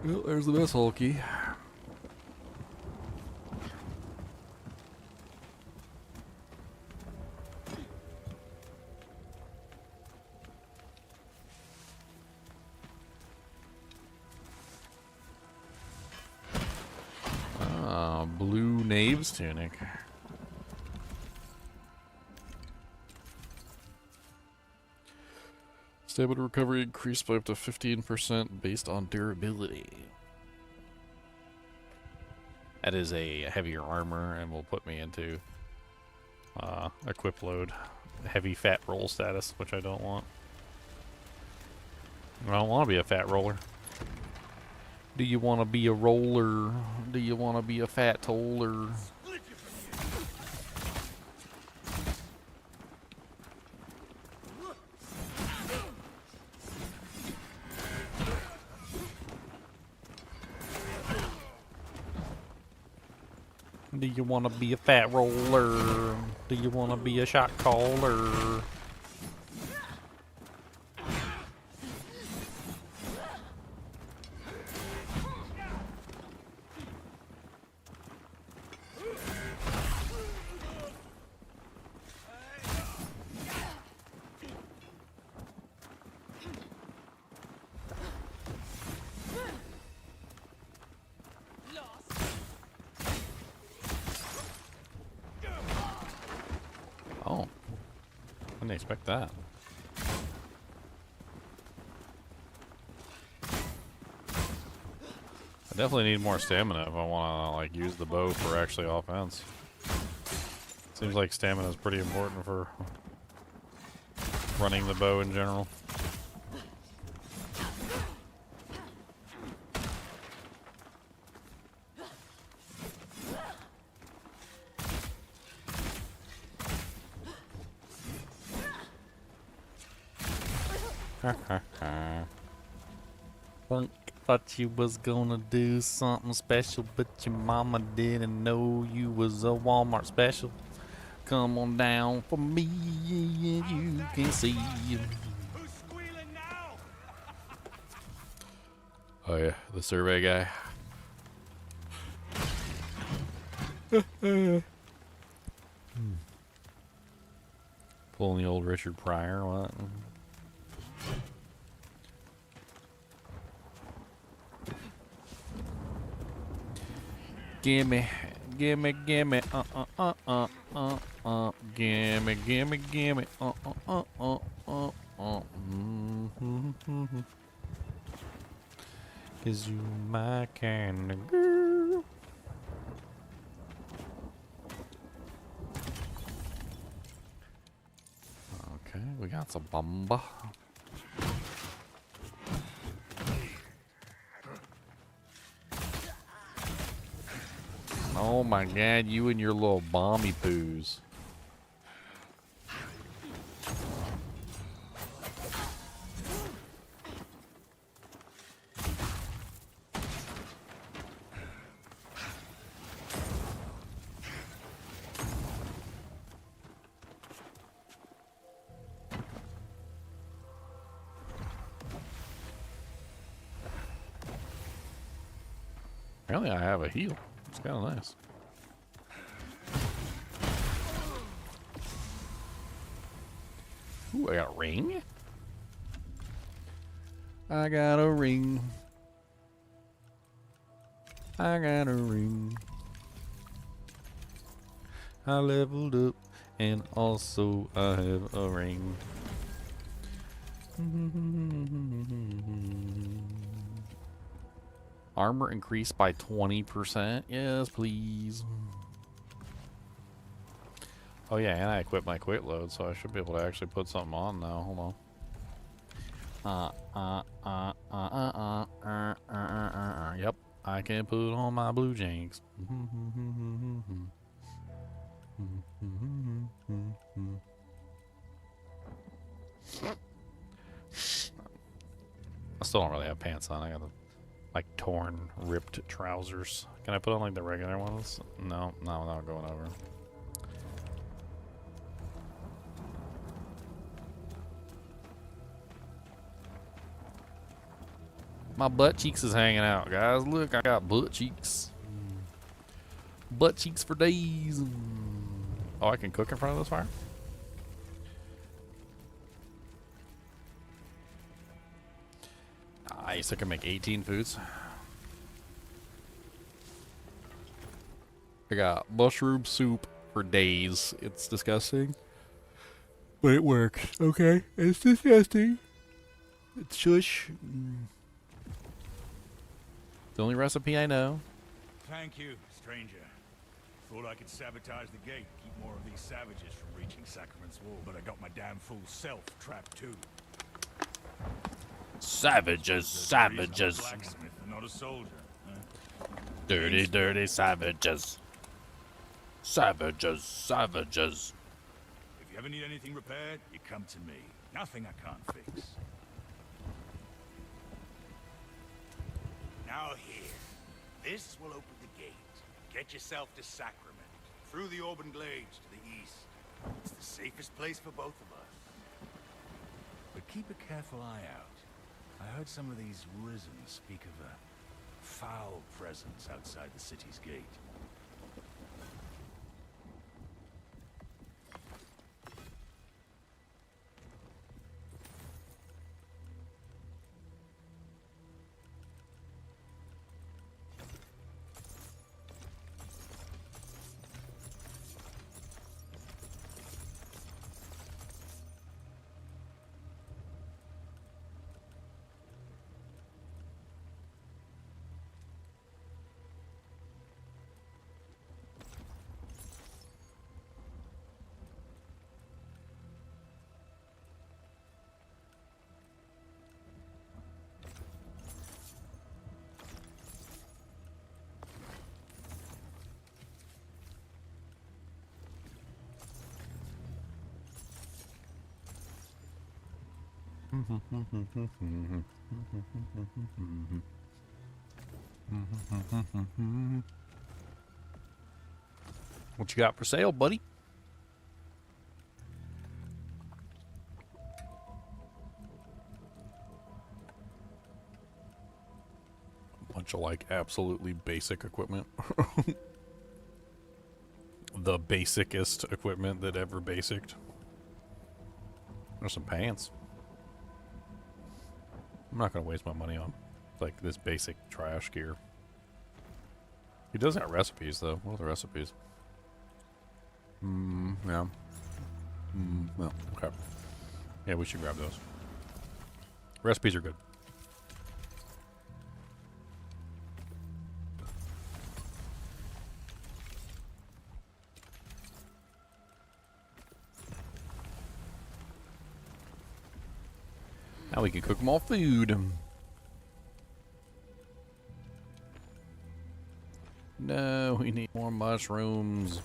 Well, there's the mess hall key. Ah, blue knave's tunic. Stamina recovery increased by up to 15% based on durability. That is a heavier armor and will put me into equip load heavy fat roll status, which I don't want. I don't want to be a fat roller. Do you want to be a roller? Do you want to be a fat toller? Do you want to be a fat roller? Do you want to be a shot caller? Oh, I didn't expect that. I definitely need more stamina if I want to like use the bow for actually offense. Seems like stamina is pretty important for running the bow in general. Funk thought you was gonna do something special, but your mama didn't know you was a Walmart special. Come on down for me, and you can see. Who's squealing now? Oh yeah, the survey guy. Pulling the old Richard Pryor, what? Gimme, gimme, gimme, gimme, gimme, gimme, Cause you my kind of girl. Okay, we got some bomba. Oh my god, you and your little bomby poos. Apparently I have a heal. It's kind of nice. Ooh, I got a ring. I got a ring. I got a ring. I leveled up and also I have a ring. Armor increased by 20%. Yes, please. Oh yeah, and I equipped my quick load, so I should be able to actually put something on now. Hold on. Yep, I can put on my blue jinx. still don't really have pants on. I got like torn, ripped trousers. Can I put on like the regular ones? No, not going over. My butt cheeks is hanging out, guys. Look, I got butt cheeks. Butt cheeks for days. Oh, I can cook in front of this fire? Nice, I can make 18 foods. I got mushroom soup for days. It's disgusting. But it works, okay? It's disgusting. It's shush. The only recipe I know. Thank you, stranger. Thought I could sabotage the gate, keep more of these savages from reaching Sacrament's wall, but I got my damn fool self trapped too. Savages, savages. I'm a blacksmith and not a soldier. Dirty, dirty savages. Savages, savages. If you ever need anything repaired, you come to me. Nothing I can't fix. Now here. This will open the gate. Get yourself to Sacrament. Through the Auburn Glades to the east. It's the safest place for both of us. But keep a careful eye out. I heard some of these Risen speak of a foul presence outside the city's gate. What you got for sale, buddy? A bunch of like absolutely basic equipment. The basicest equipment that ever basicked. There's some pants. I'm not gonna waste my money on like this basic trash gear. He does got recipes though. What are the recipes? Yeah. Well, okay. Yeah, we should grab those. Recipes are good. Now we can cook more food. No, we need more mushrooms.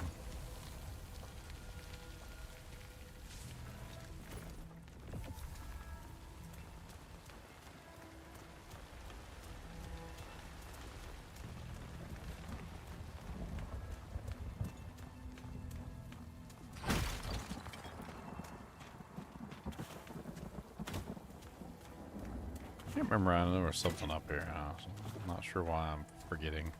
I can't remember. I know there was something up here. I'm not sure why I'm forgetting.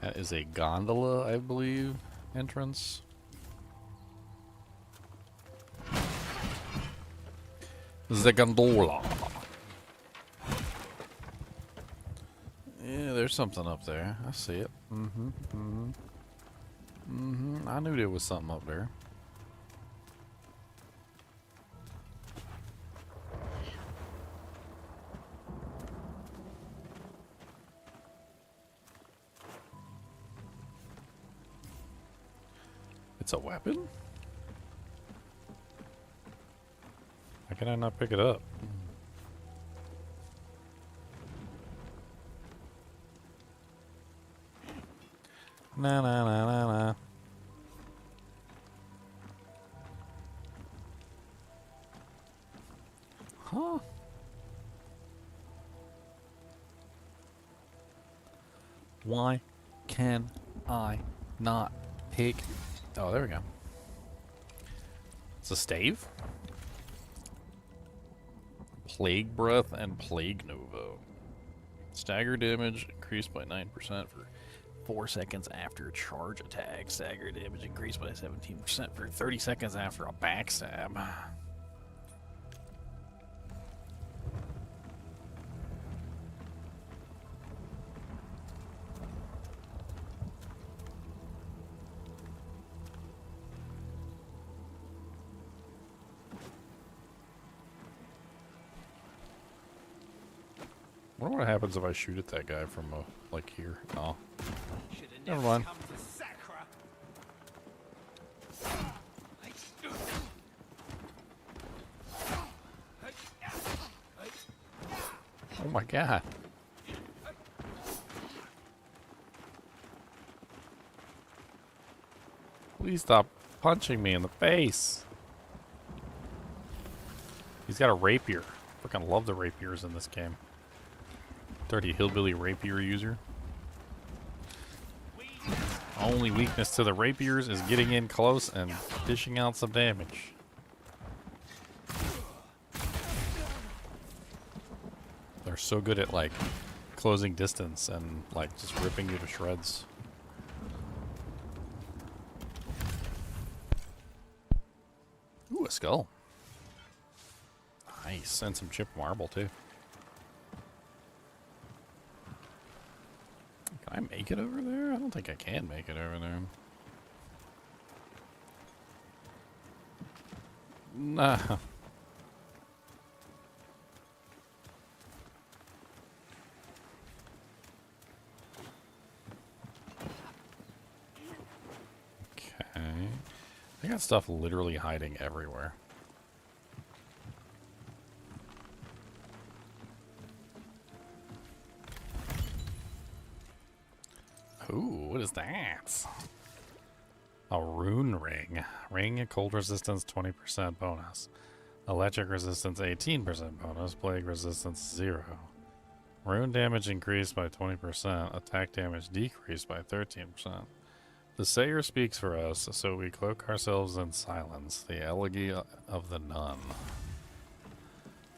That is a gondola, I believe, entrance. The gondola. Yeah, there's something up there. I see it. I knew there was something up there. It's a weapon? Why can I not pick it up? Na na na na na. Huh? Why can I not pick? Oh, there we go. It's a stave. Plague Breath and Plague Nova. Stagger damage increased by 9% for 4 seconds after a charge attack. Stagger damage increased by 17% for 30 seconds after a backstab. I wonder what happens if I shoot at that guy from, like here. Oh. Never mind. Oh my god. Please stop punching me in the face. He's got a rapier. Freaking love the rapiers in this game. Dirty hillbilly rapier user. Only weakness to the rapiers is getting in close and dishing out some damage. They're so good at like closing distance and like just ripping you to shreds. Ooh, a skull. Nice, and some chipped marble too. Can I make it over there? I don't think I can make it over there. Nah. Okay. I got stuff literally hiding everywhere. Ooh, what is that? A rune ring. Ring, cold resistance 20% bonus. Electric resistance 18% bonus. Plague resistance 0. Rune damage increased by 20%. Attack damage decreased by 13%. The Sayer speaks for us, so we cloak ourselves in silence. The elegy of the nun.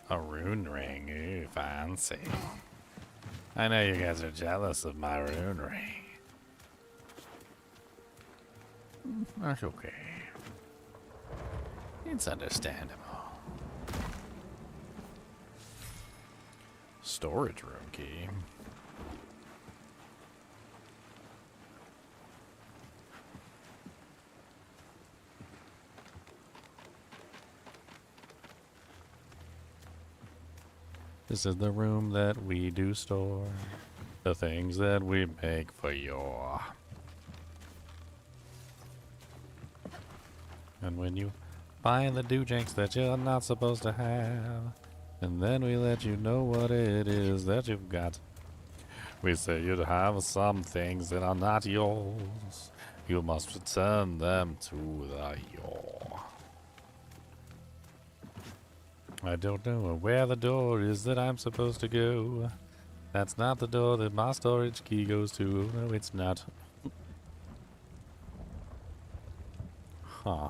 A rune ring. Ooh, fancy. I know you guys are jealous of my rune ring. That's okay. It's understandable. Storage room key. This is the room that we do store the things that we make for you. And when you find the doojanks that you're not supposed to have, and then we let you know what it is that you've got. We say you'd have some things that are not yours. You must return them to the your. I don't know where the door is that I'm supposed to go. That's not the door that my storage key goes to. No, it's not. Huh.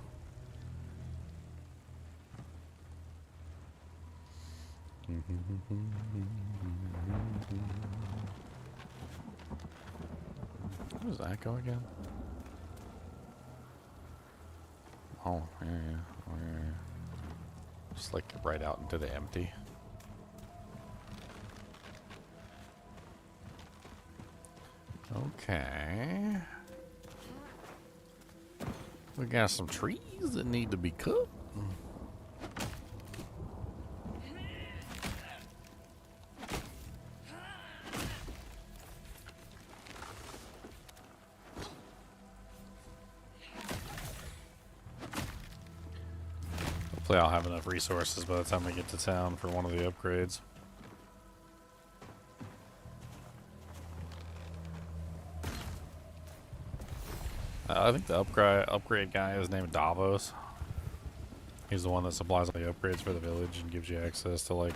Where does that go again? Oh, yeah, yeah. Oh, yeah, yeah. Just like right out into the empty. Okay. We got some trees that need to be cut. Hopefully I'll have enough resources by the time we get to town for one of the upgrades. I think the upgrade guy is named Davos. He's the one that supplies all the upgrades for the village and gives you access to like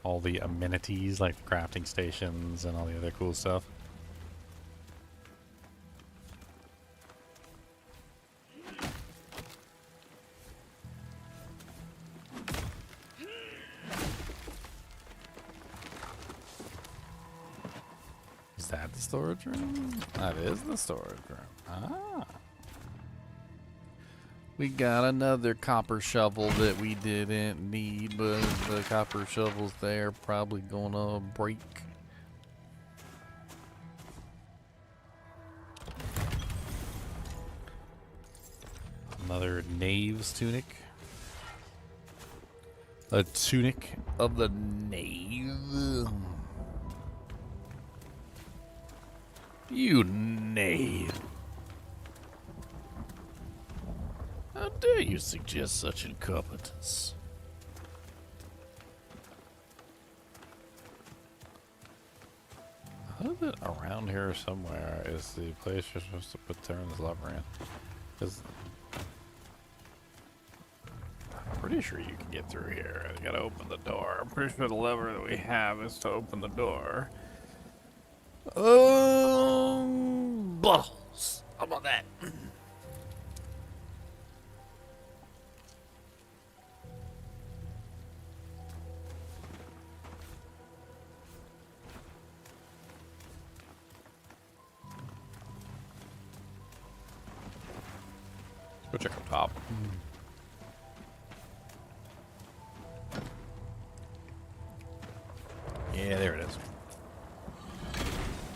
all the amenities like the crafting stations and all the other cool stuff. Is that the storage room? That is the storage room. Ah. We got another copper shovel that we didn't need, but the copper shovel's there, probably gonna break. Another knave's tunic. A tunic of the knave. You knave. How dare you suggest such incompetence? How is it around here somewhere is the place you're supposed to put turn this lever in? Because I'm pretty sure you can get through here. You gotta open the door. I'm pretty sure the lever that we have is to open the door. Balls. How about that? Go check up top. Yeah, there it is.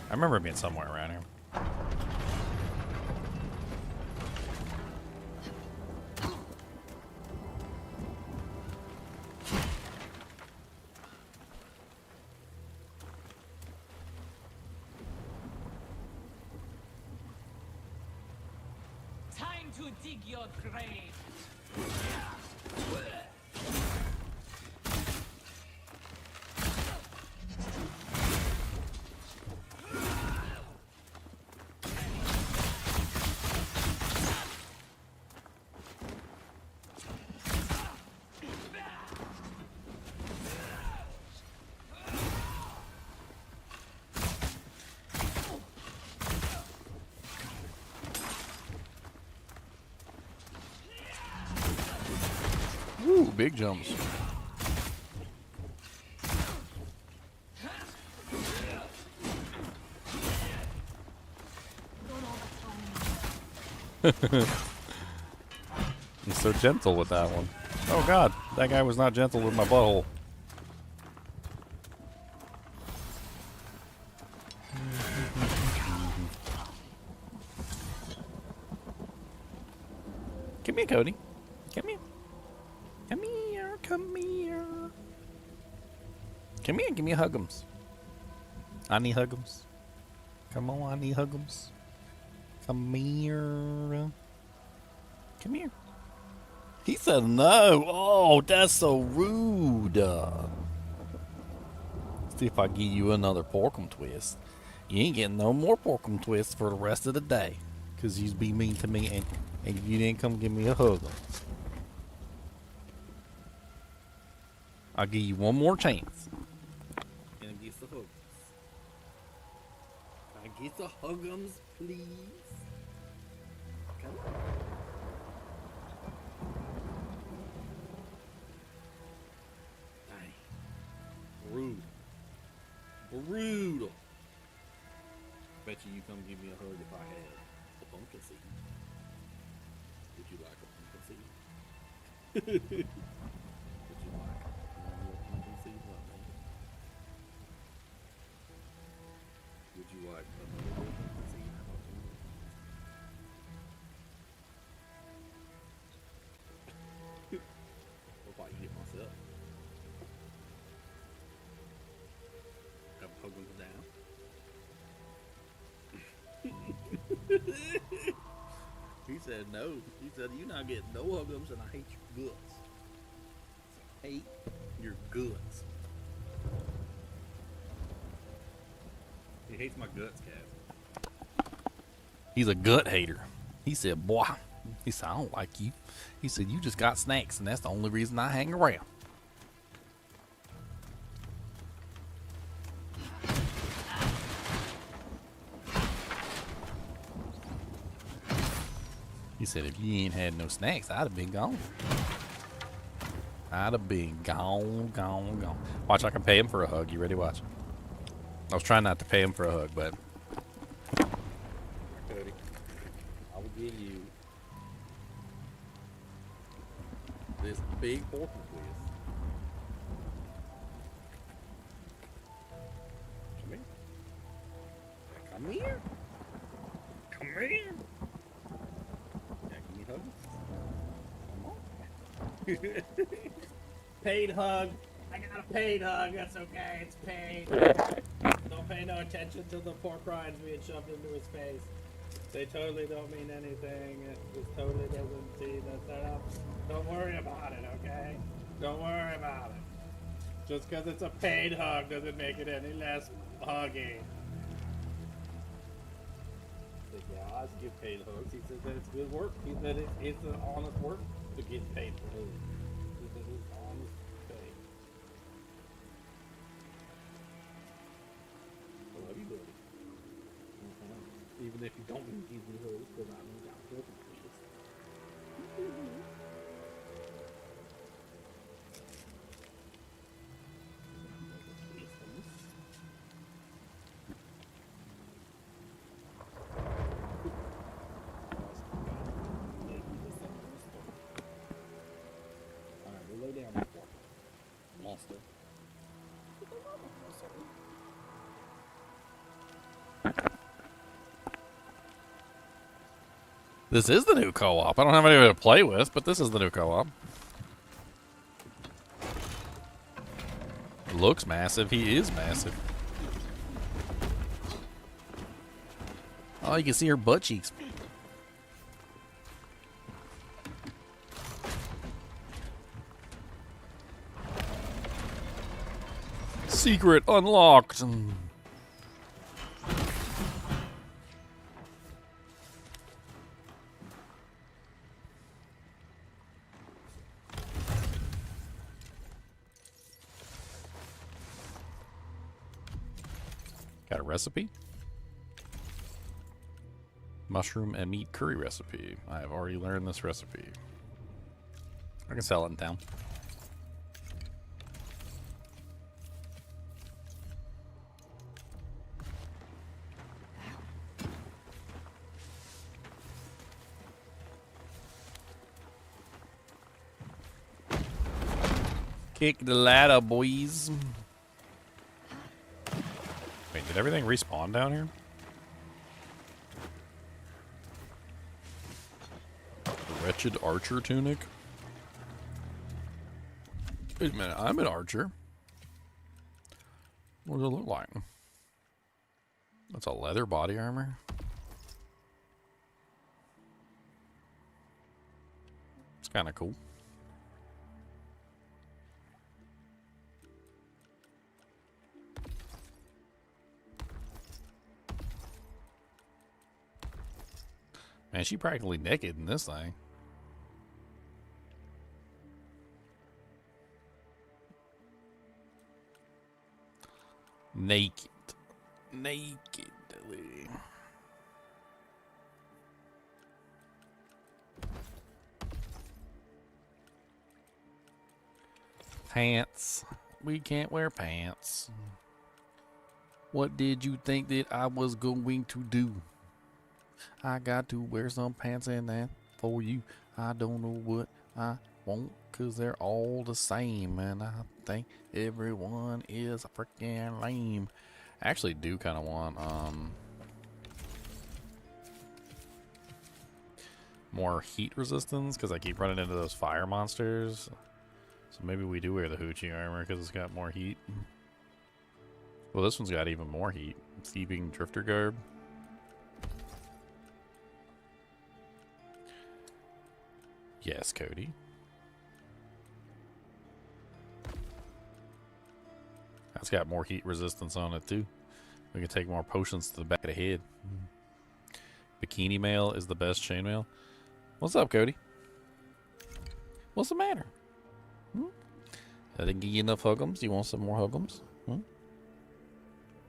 I remember it being somewhere around here. Time to dig your grave. Woo, big jumps. I'm so gentle with that one. Oh god, that guy was not gentle with my butthole. Come here, Cody. Come here. Come here, come here. Come here, give me a hug'ems. I need hug'ems. Come on, I need hug'ems. Come here. Come here. He said no. Oh, that's so rude. See if I give you another porkum twist. You ain't getting no more porkum twists for the rest of the day. Because you be mean to me and you didn't come give me a hug. I'll give you one more chance. Can I get the hugums? Can I get the hugums, please? Come on. Dang. Brutal. Brutal. Bet you come give me a hug if I had a pumpkin seed. Would you like a pumpkin seed? Would you like a pumpkin seed? Would you like another pumpkin seed? What if I eat it myself? Have a hug them down. He said no. He said you not getting no hugums and I hate your guts. I hate your guts. He hates my guts, Cav. He's a gut hater. He said, boy, he said, I don't like you. He said, you just got snakes, and that's the only reason I hang around. He said, if you ain't had no snacks, I'd have been gone. I'd have been gone. Watch, I can pay him for a hug. You ready? Watch. I was trying not to pay him for a hug, but... Cody, I will give you this big fortune quiz. Come here. Come here. Yeah, give me a hug. Come on. Paid hug. I got a paid hug. That's okay. It's paid. Don't pay no attention to the pork rinds being shoved into his face. They totally don't mean anything. It just totally doesn't see the setup. Don't worry about it, okay? Don't worry about it. Just because it's a paid hug doesn't make it any less huggy. Yeah, I just give paid hugs. He says that it's good work. He said it's an honest work to get paid for hugs. He said it's honest pay. I love you, buddy. Even if you don't give me hugs, because I know I'm filthy precious. Alright, we'll lay down before. Monster. This is the new co-op. I don't have anyone to play with, but this is the new co-op. Looks massive. He is massive. Oh, you can see her butt cheeks. Secret unlocked. Got a recipe? Mushroom and meat curry recipe. I have already learned this recipe. I can sell it in town. Kick the ladder, boys. Wait, did everything respawn down here? The wretched archer tunic? Wait a minute, I'm an archer. What does it look like? That's a leather body armor? It's kind of cool. Man, she practically naked in this thing. Naked. Nakedly. Pants. We can't wear pants. What did you think that I was going to do? I got to wear some pants and that for you. I don't know what I want, cause they're all the same, and I think everyone is freaking lame. I actually do kind of want more heat resistance, because I keep running into those fire monsters. So maybe we do wear the hoochie armor because it's got more heat. Well, this one's got even more heat. Thieving drifter garb. Yes, Cody. That's got more heat resistance on it too. We can take more potions to the back of the head. Bikini mail is the best chainmail. What's up, Cody? What's the matter? I didn't give you enough hugums. You want some more hugums?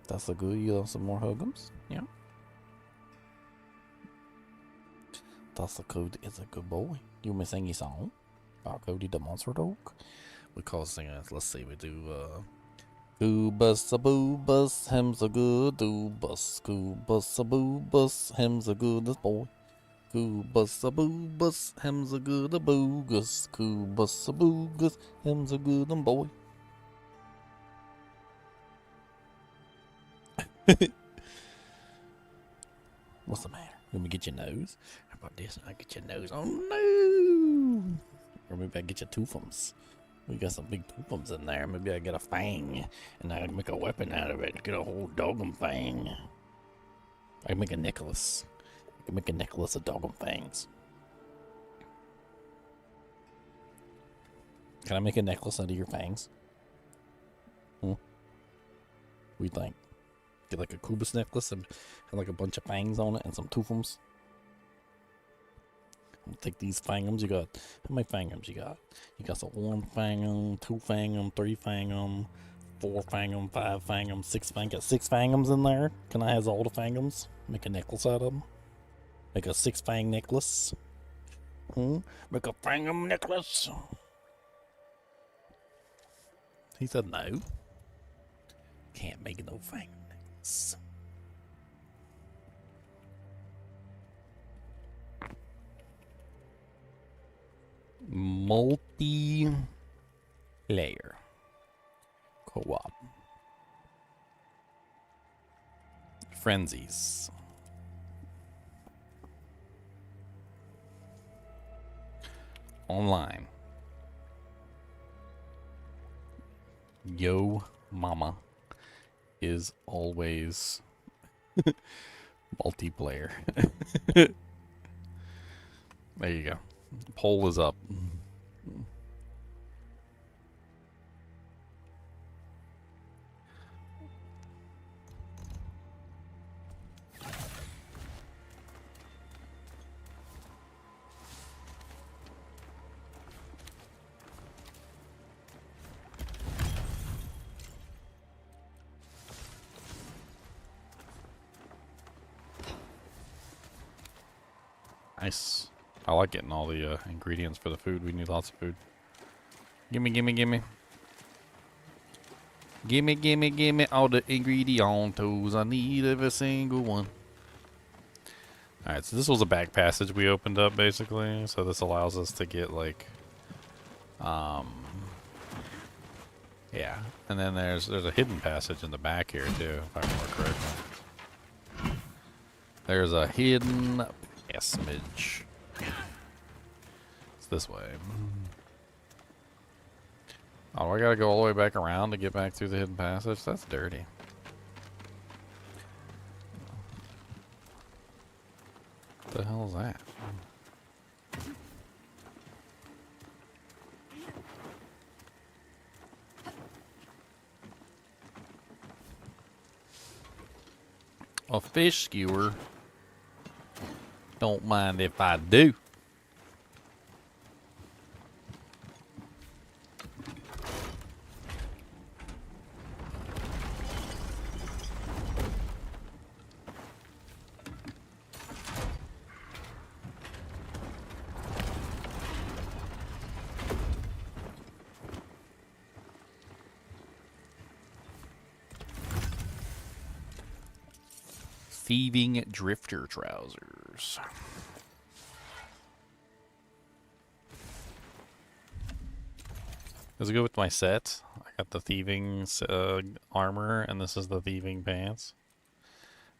That's a good. You want some more hugums? Yeah. That's a Cody is a good boy. You want me to sing you a song about Cody the monster dog? We call singing. Let's see. We do. Goobus a boobus, him's a good doobus. Goobus a boobus, him's a goodest boy. Goobus a boobus, him's a good a boogus. Goobus a boogus, him's a good boy. What's the matter? Let me get your nose. How about this? I get your nose. Oh no! Or maybe I get your toothums. We got some big poopums in there. Maybe I get a fang, and I make a weapon out of it. Get a whole dog'em fang. I can make a necklace. I can make a necklace of dog'em fangs. Can I make a necklace out of your fangs? What do you think? Get like a kubus necklace and have like a bunch of fangs on it and some toofums. Take these fangums. You got how many fangums you got? You got some 1 fangum, 2 fangum, 3 fangum, 4 fangum, 5 fangum, 6 fangum. Got 6 fangums in there. Can I have all the fangums? Make a necklace out of them. Make a 6 fang necklace. Make a fangum necklace. He said no. Can't make no fangum necklace. Multi-layer co-op frenzies. Online. Yo mama is always multiplayer. There you go. Poll is up. Nice. I like getting all the ingredients for the food. We need lots of food. Gimme, gimme, gimme. Gimme, gimme, gimme all the ingredientos. I need every single one. Alright, so this was a back passage we opened up, basically. So this allows us to get, like... yeah. And then there's a hidden passage in the back here, too, if I remember correctly. There's a hidden passage. It's this way. Oh, I gotta go all the way back around to get back through the hidden passage? That's dirty. What the hell is that? A fish skewer. Don't mind if I do. Thieving drifter trousers. Does it go with my set? I got the thieving armor, and this is the thieving pants.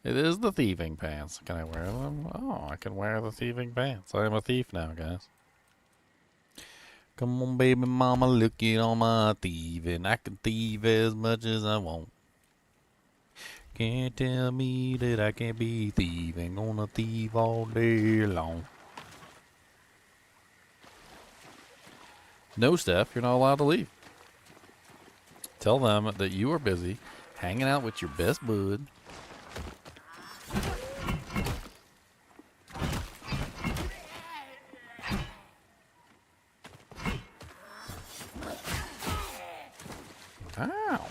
It is the thieving pants. Can I wear them? Oh, I can wear the thieving pants. I am a thief now, guys. Come on, baby mama, look at all my thieving. I can thieve as much as I want. Can't tell me that I can't be thieving. Gonna thieve all day long. No, Steph, you're not allowed to leave. Tell them that you are busy hanging out with your best bud. Ow.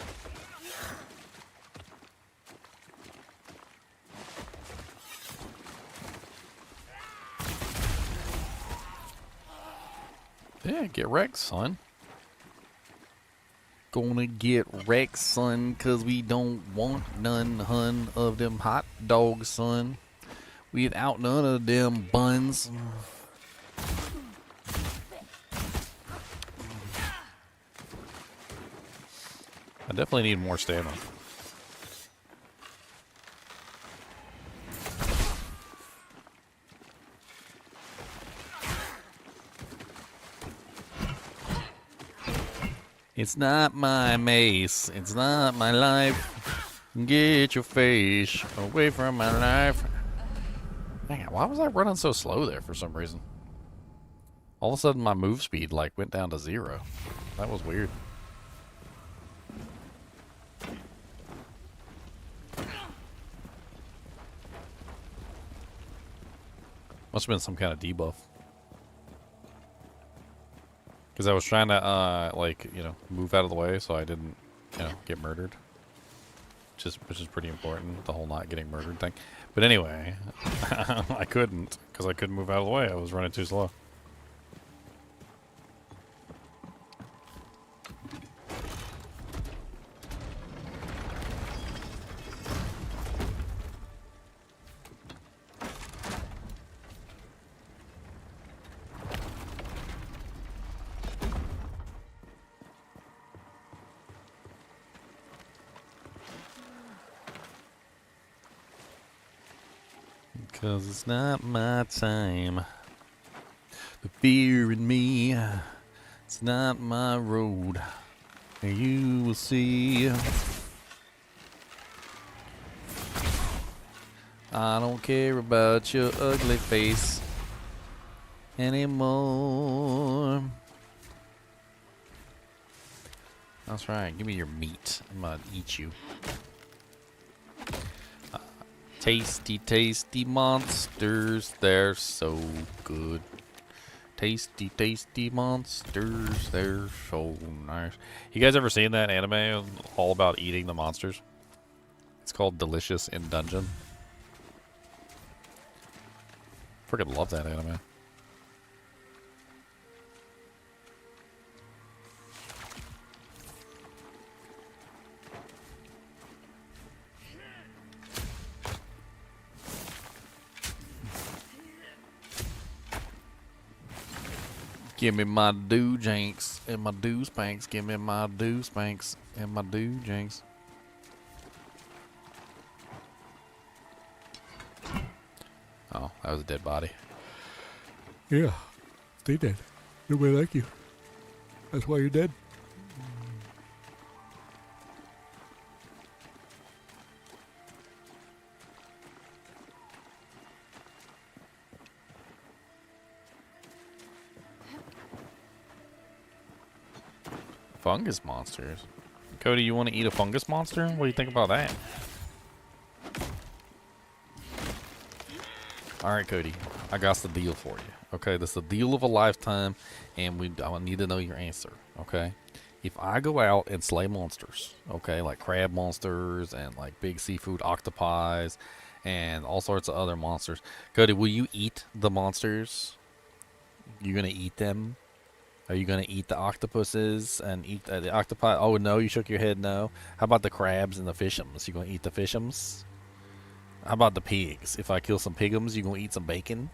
Yeah, get wrecked, son. Gonna get wrecked, son, 'cause we don't want none of them hot dogs, son. Without none of them buns. I definitely need more stamina. It's not my mace. It's not my life. Get your face away from my life. Man, why was I running so slow there for some reason? All of a sudden my move speed like went down to 0. That was weird. Must have been some kind of debuff. Because I was trying to, like, you know, move out of the way so I didn't, you know, get murdered. Which is pretty important, the whole not getting murdered thing. But anyway, I couldn't, because I couldn't move out of the way. I was running too slow. Because it's not my time. The fear in me, it's not my road. And you will see. I don't care about your ugly face anymore. That's right, give me your meat. I'm gonna eat you. Tasty, tasty monsters, they're so good. Tasty, tasty monsters, they're so nice. You guys ever seen that anime all about eating the monsters? It's called Delicious in Dungeon. Freaking love that anime. Give me my do janks and my do spanks. Give me my do spanks and my do janks. Oh, that was a dead body. Yeah, they dead. Nobody like you. That's why you're dead. Fungus monsters. Cody, you want to eat a fungus monster? What do you think about that? Alright, Cody. I got the deal for you. Okay, this is the deal of a lifetime, and I need to know your answer. Okay? If I go out and slay monsters, okay, like crab monsters and like big seafood octopi and all sorts of other monsters, Cody, will you eat the monsters? You gonna eat them? Are you going to eat the octopuses and eat the octopi? Oh, no, you shook your head no. How about the crabs and the fishums? You going to eat the fishums? How about the pigs? If I kill some pigums, you going to eat some bacon?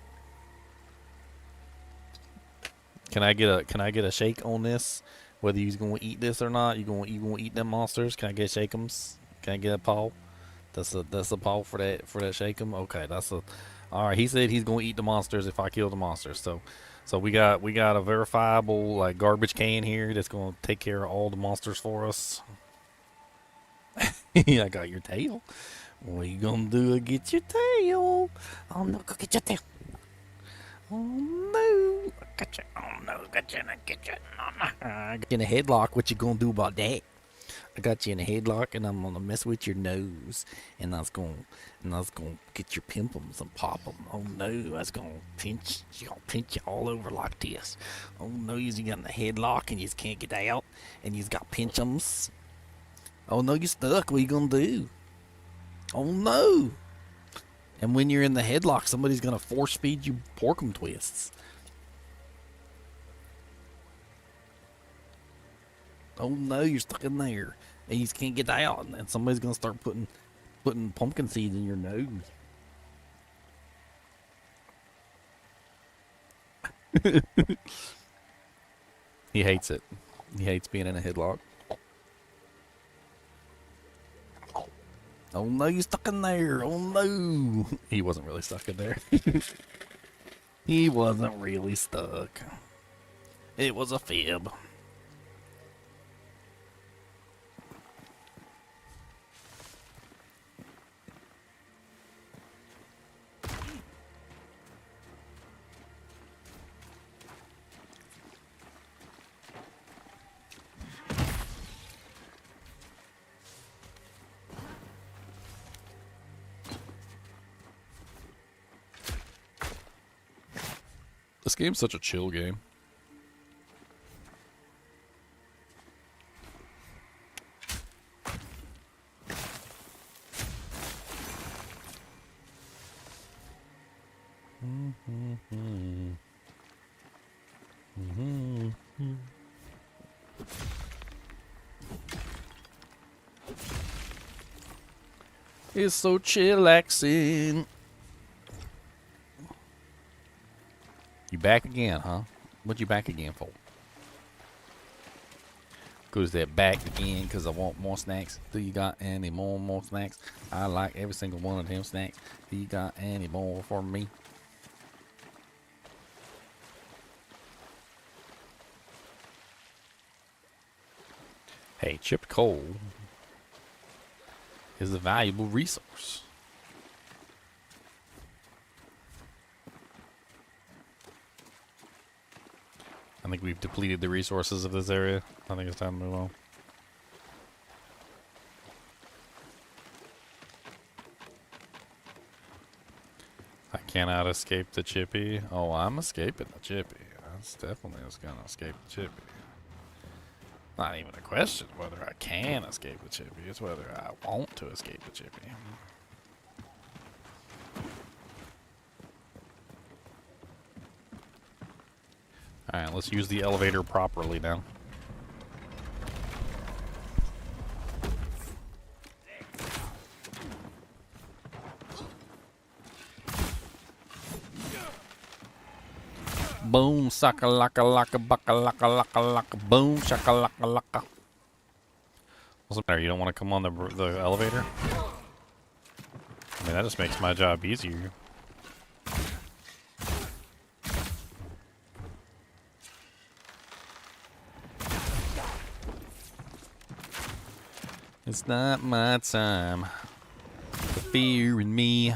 Can I get a shake on this? Whether you're going to eat this or not? You going to eat them monsters? Can I get shakeums? Can I get a paw? That's a paw for that shakeum. Okay, all right. He said he's going to eat the monsters if I kill the monsters. So we got a verifiable like garbage can here that's gonna take care of all the monsters for us. I got your tail. What you gonna do? Get your tail? Oh no, go get your tail. Oh no, I got you. Oh no, got you. I got you. I got you in a headlock. What you gonna do about that? I got you in a headlock, and I'm gonna mess with your nose, and I was gonna get your pimpums and pop them. Oh no, I was gonna pinch you all over like this. Oh no, you got in a headlock, and you just can't get out, and you got pinchums. Oh no, you stuck. What you gonna do? Oh no! And when you're in the headlock, somebody's gonna force feed you porkum twists. Oh no, you're stuck in there. And you just can't get out. And somebody's gonna start putting pumpkin seeds in your nose. He hates it. He hates being in a headlock. Oh no, you stuck in there. Oh no. He wasn't really stuck in there. He wasn't really stuck. It was a fib. This game's such a chill game. It's so chillaxing. You back again, huh? What you back again for? Goes that back again because I want more snacks. Do you got any more snacks? I like every single one of them snacks. Do you got any more for me? Hey, chipped coal is a valuable resource. I think we've depleted the resources of this area. I think it's time to move on. I cannot escape the chippy. Oh, I'm escaping the chippy. That's definitely gonna escape the chippy. Not even a question whether I can escape the chippy. It's whether I want to escape the chippy. Alright, let's use the elevator properly now. Boom, saka laka laka baka laka laka laka boom, shaka laka laka. What's the matter? You don't want to come on the elevator? I mean, that just makes my job easier. It's not my time. The fear in me.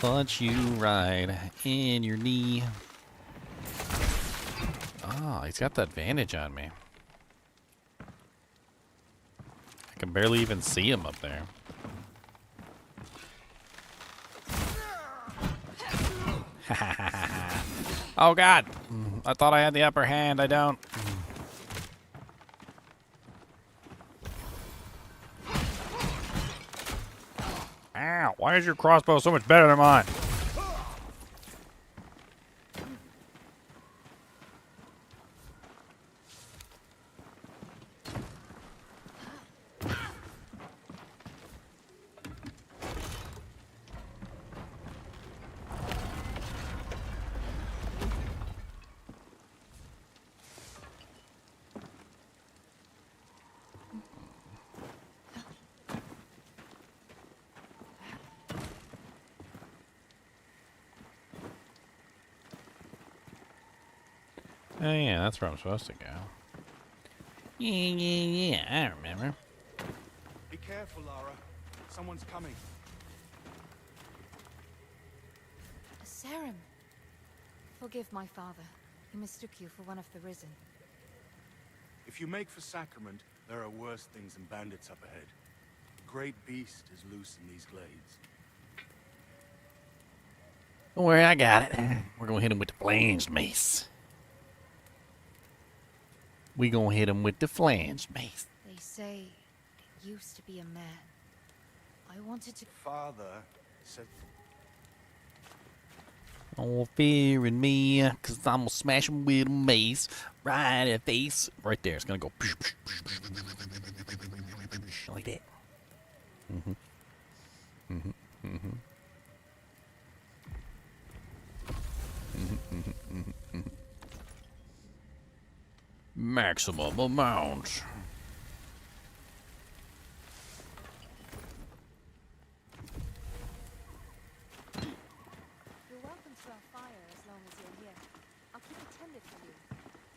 Punch you right in your knee. Ah, he's got the advantage on me. I can barely even see him up there. Oh god! I thought I had the upper hand, I don't. Ow, why is your crossbow so much better than mine? Oh yeah, that's where I'm supposed to go. Yeah, I remember. Be careful, Lara. Someone's coming. Sacrament. Forgive my father. He mistook you for one of the risen. If you make for Sacrament, there are worse things than bandits up ahead. A great beast is loose in these glades. Don't worry, I got it. We're gonna hit him with the flanged mace. We gonna hit him with the flanged mace. They say used to be a man. I wanted to. Father said Oh, fearing me, cause I'm gonna smash him with a mace right in the face. Right there, it's gonna go like that. Mm-hmm. Mm-hmm. Mm-hmm. Maximum amount. You're welcome to our fire as long as you're here. I'll keep it tended for you.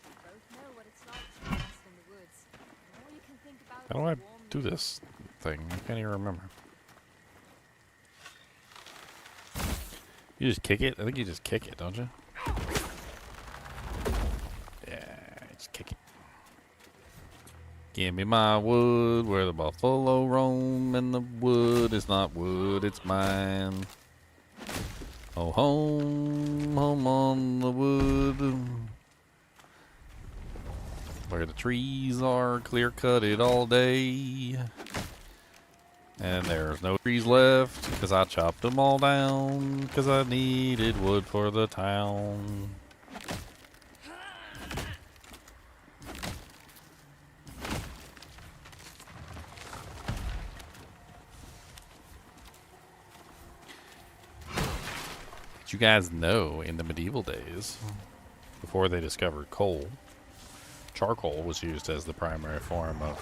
We both know what it's like to be lost in the woods. And all you can think about How do I is warm do this thing? I can't even remember. You just kick it? I think you just kick it, don't you? Yeah, just kick it. Give me my wood where the buffalo roam, and the wood is not wood, it's mine. Oh, home, home on the wood, where the trees are clear-cutted all day. And there's no trees left, because I chopped them all down, because I needed wood for the town. Did you guys know in the medieval days, before they discovered coal, charcoal was used as the primary form of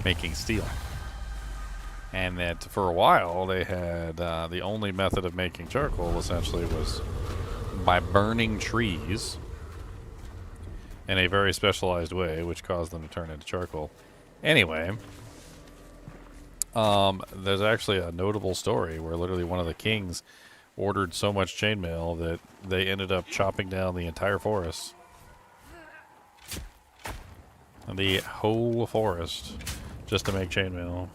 making steel? And that for a while they had the only method of making charcoal essentially was by burning trees in a very specialized way, which caused them to turn into charcoal. Anyway, there's actually a notable story where literally one of the kings ordered so much chainmail that they ended up chopping down the entire forest. The whole forest just to make chainmail.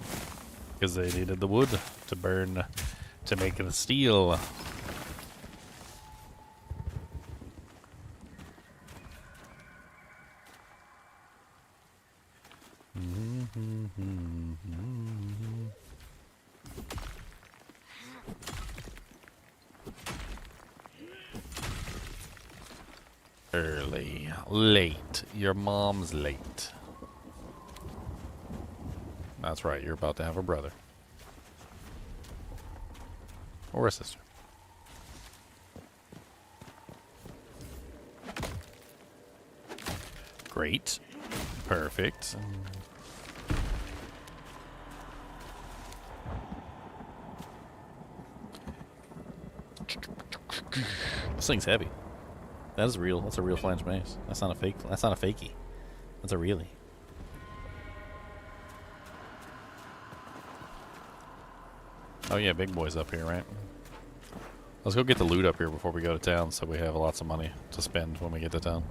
Because they needed the wood to burn to make the steel. Early. Late. Your mom's late. That's right, you're about to have a brother. Or a sister. Great. Perfect. This thing's heavy. That is real. That's a real flange mace. That's not a fake. That's not a fakey. That's a really. Oh yeah, big boy's up here, right? Let's go get the loot up here before we go to town so we have lots of money to spend when we get to town.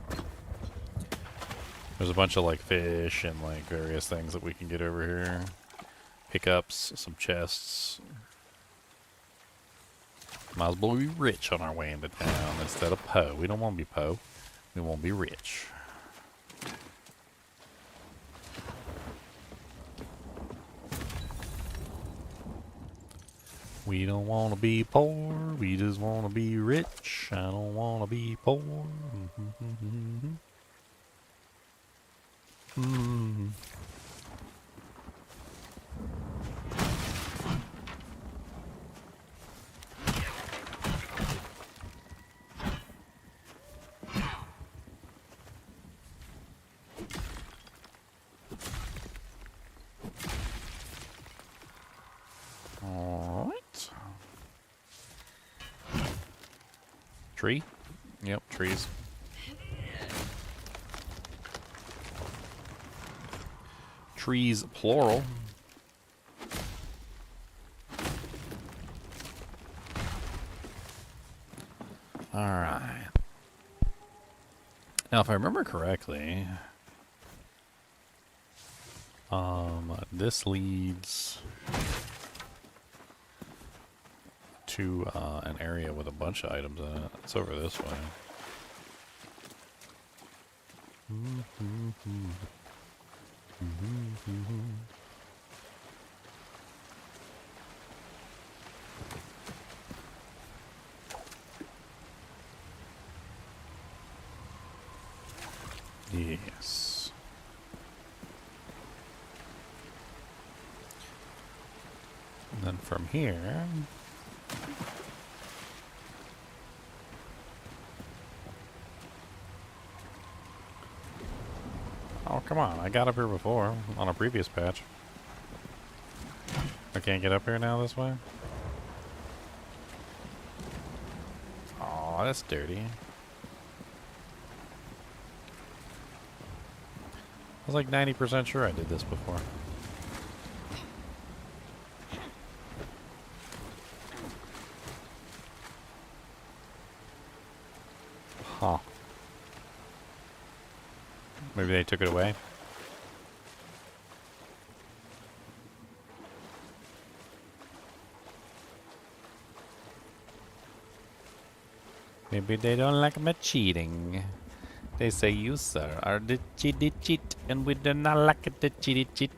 There's a bunch of like fish and like various things that we can get over here. Pickups, some chests. Might as well be rich on our way into town instead of po. We don't want to be po. We want to be rich. We don't want to be poor, we just want to be rich. I don't want to be poor. Alright. Tree? Yep, trees. Trees, plural. Alright. Now, if I remember correctly, this leads to an area with a bunch of items in it. It's over this way. Yes. And then from here... Oh, come on. I got up here before, on a previous patch. I can't get up here now this way? Oh, that's dirty. I was like 90% sure I did this before. Huh. Maybe they took it away? Maybe they don't like me cheating. They say you, sir, are the cheaty cheat, and we do not like the cheaty cheat.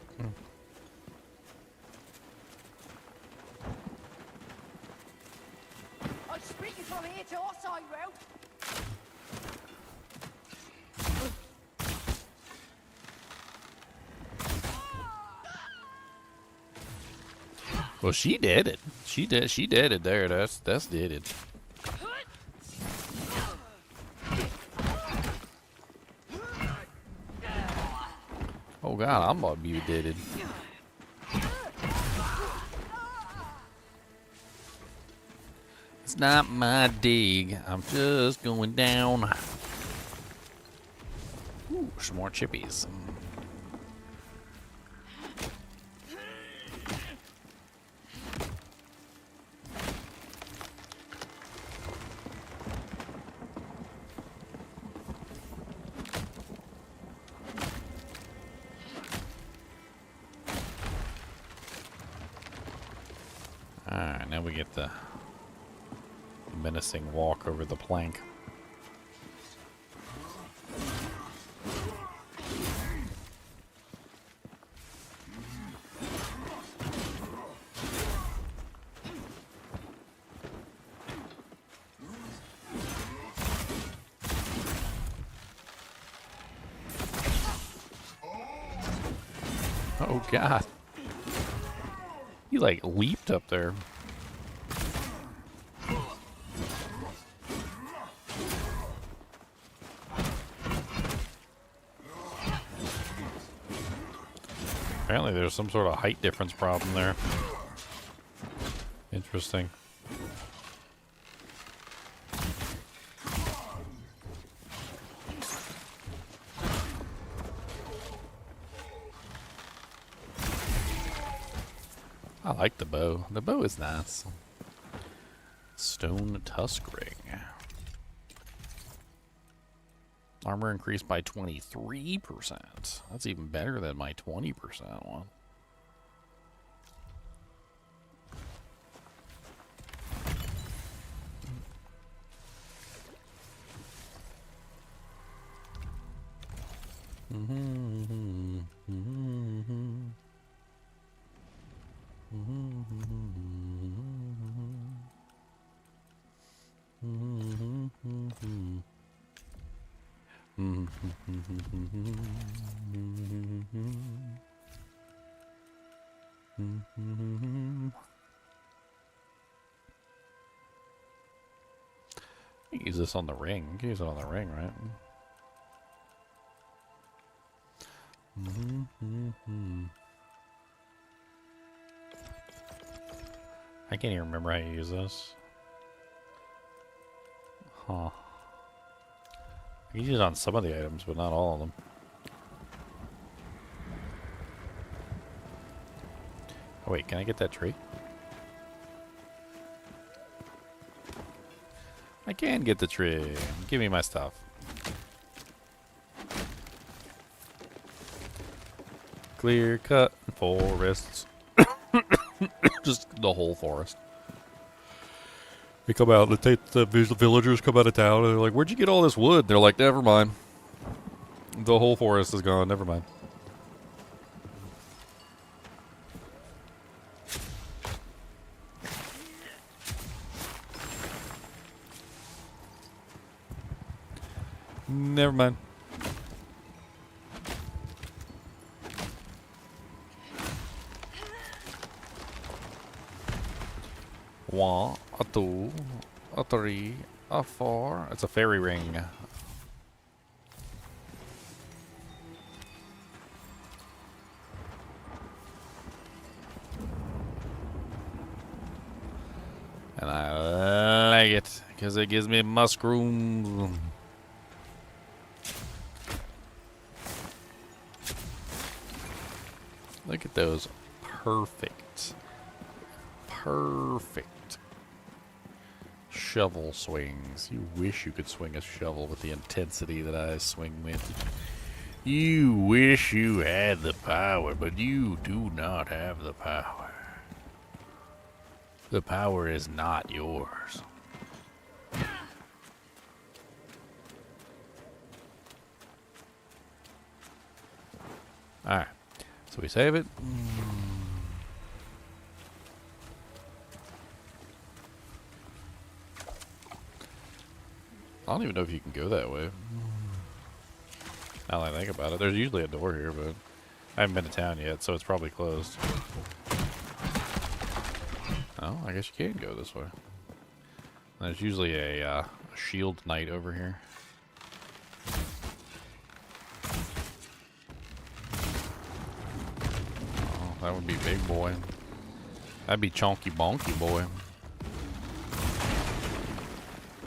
I'm speaking from here to our side road. Well, she did it. She did it there. That's did it. Oh god, I'm about to be deaded. It's not my dig. I'm just going down. Ooh, some more chippies. Alright, now we get the menacing walk over the plank. Oh god. He like leaped up there. Apparently there's some sort of height difference problem there. Interesting. I like the bow. The bow is nice. Stone tusk ring. Armor increased by 23%. That's even better than my 20% one. You can use this on the ring. You can use it on the ring, right? I can't even remember how you use this. Huh. I can use it on some of the items, but not all of them. Oh wait, can I get that tree? I can get the tree. Give me my stuff. Clear cut forests. Just the whole forest. They come out, the villagers come out of town, and they're like, where'd you get all this wood? They're like, never mind. The whole forest is gone, never mind. Never mind. 1, a 2, a 3, a 4. It's a fairy ring. And I like it because it gives me mushrooms. Look at those perfect shovel swings. You wish you could swing a shovel with the intensity that I swing with. You wish you had the power, but you do not have the power. The power is not yours. Alright. So we save it. I don't even know if you can go that way. Now that I think about it. There's usually a door here, but I haven't been to town yet, so it's probably closed. Oh, I guess you can go this way. There's usually a shield knight over here. Oh, that would be big boy. That'd be chonky bonky boy.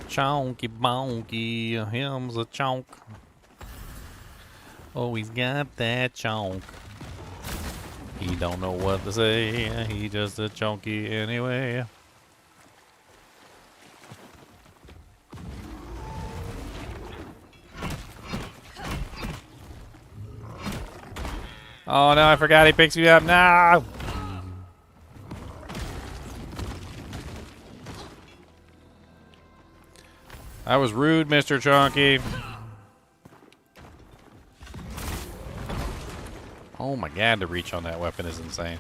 Chonky bonky, him's a chonk. Oh, he's got that chonk. He don't know what to say, he just a chonky anyway. Oh no, I forgot he picks me up now. That was rude, Mr. Chonky. Oh my god, the reach on that weapon is insane.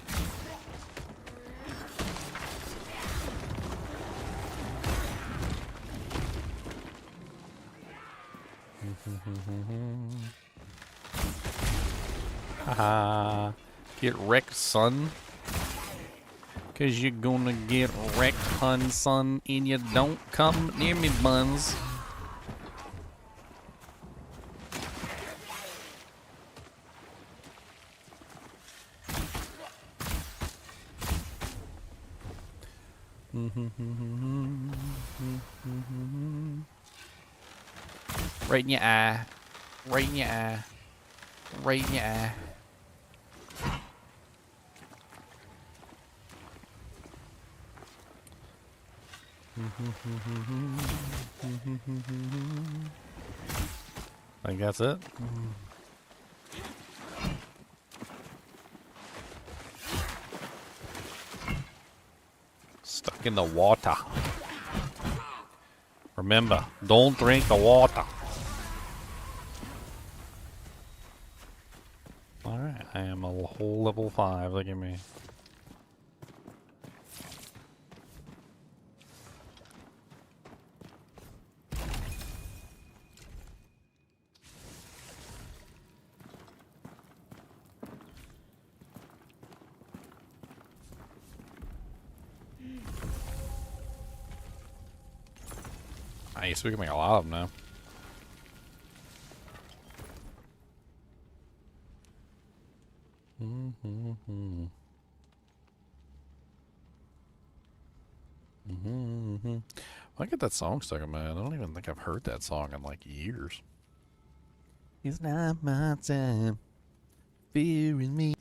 Haha. Get wrecked, son. Cause you're gonna get wrecked, hun, son, and you don't come near me, buns. Right in your eye. Right in your eye. Right in your eye. I think that's it. Stuck in the water. Remember, don't drink the water. Alright, I am a whole level 5. Look at me. Nice, we can make a lot of them now. I get that song stuck in my head. I don't even think I've heard that song in like years. It's not my time, fearing me.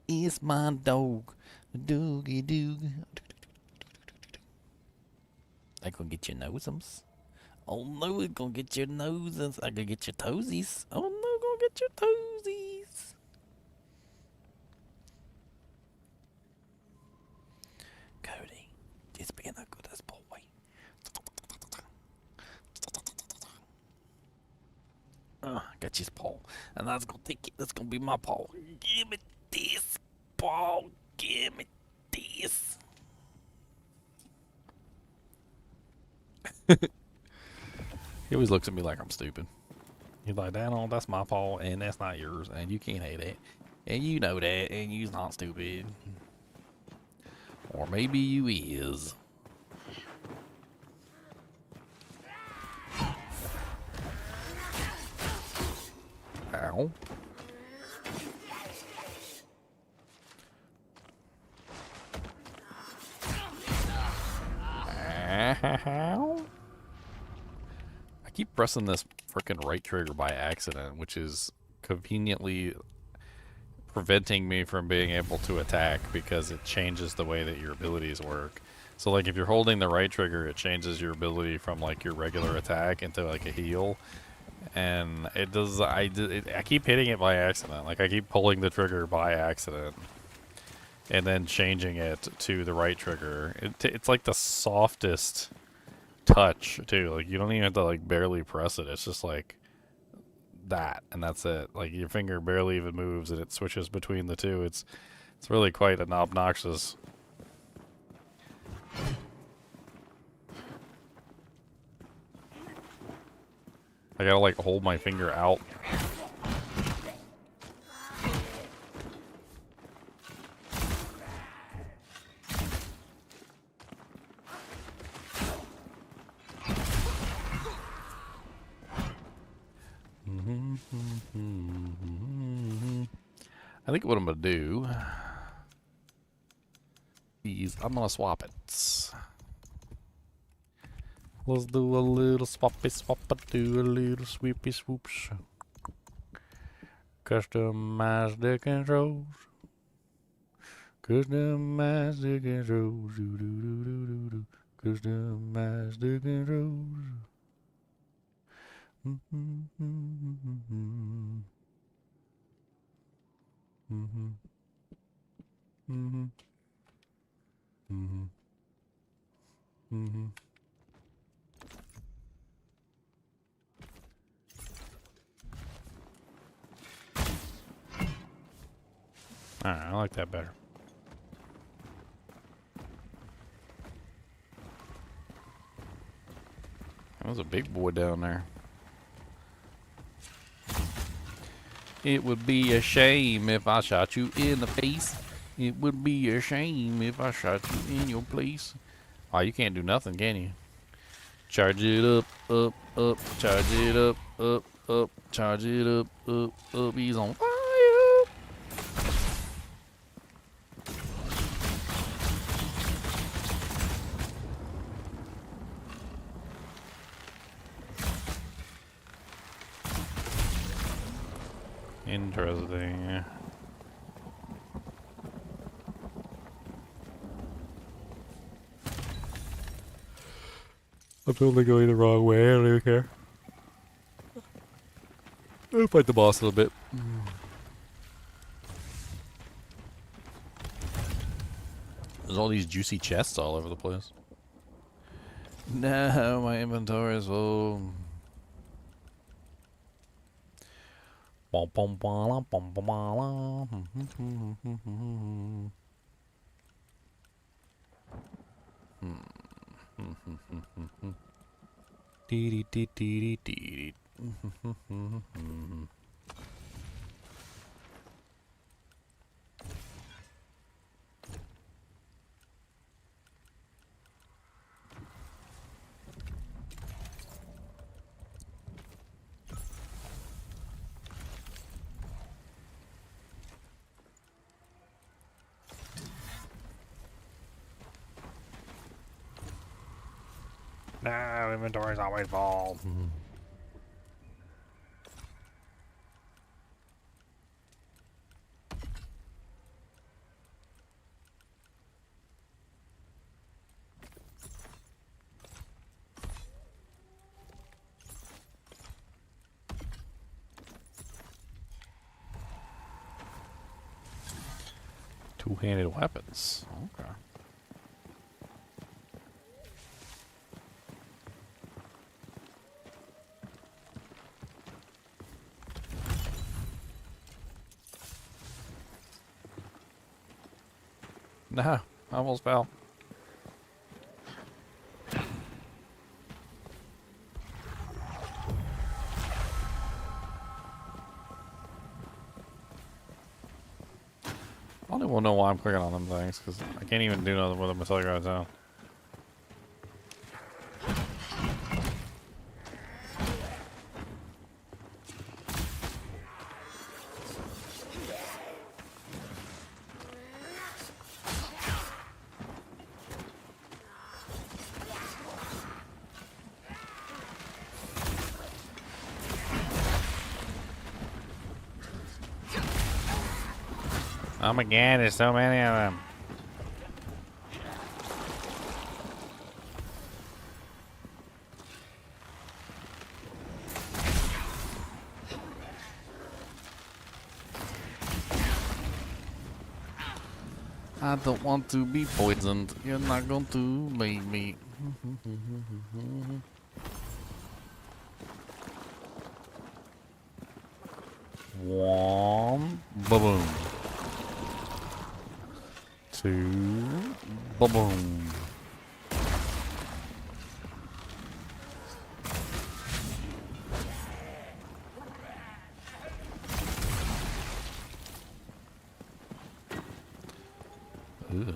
It's my dog, doogie doog. I gonna get your nosums. Oh no, it's gonna get your noses. I gonna get your toesies. Oh no, gonna get your toesies. Cody, just being a good as boy. Got his paw. And I was gonna take it. That's gonna be my paw. Give me this paw. Give me this. He always looks at me like I'm stupid. He's like, Dad, that's my paw, and that's not yours, and you can't hate it. And you know that, and you's not stupid. Or maybe you is. Ow. Ow. I keep pressing this frickin' right trigger by accident, which is conveniently preventing me from being able to attack because it changes the way that your abilities work. So like if you're holding the right trigger, it changes your ability from like your regular attack into like a heal. And it does, I keep hitting it by accident. Like I keep pulling the trigger by accident and then changing it to the right trigger. It's like the softest touch too. Like you don't even have to like barely press it. It's just like that, and that's it. Like your finger barely even moves, and it switches between the two. It's really quite an obnoxious. I gotta like hold my finger out. I think what I'm gonna do is I'm gonna swap it. Let's do a little swappy swappa, do a little sweepy swoops. Customize the controls. Customize the controls. Do do do do do do. Customize the controls. Alright, I like that better. There's a big boy down there. It would be a shame if I shot you in the face. It would be a shame if I shot you in your place. Oh, you can't do nothing, can you? Charge it up, up, up. Charge it up, up, up. Charge it up, up, up. He's on fire. Interesting. I'm totally going the wrong way. I don't even care. I'll fight the boss a little bit. There's all these juicy chests all over the place. No, my inventory is full. Bum, bum, bum, bum, bum, bum. Dee dee dee dee dee. No, inventory's always full. Two-handed weapons. Okay. No, I almost fell. I wonder won't know why I'm clicking on them things, because I can't even do nothing with them until I go down. Oh my god, there's so many of them. I don't want to be poisoned. You're not going to make me. One, ba-boom. Two, ba-boom. Ugh.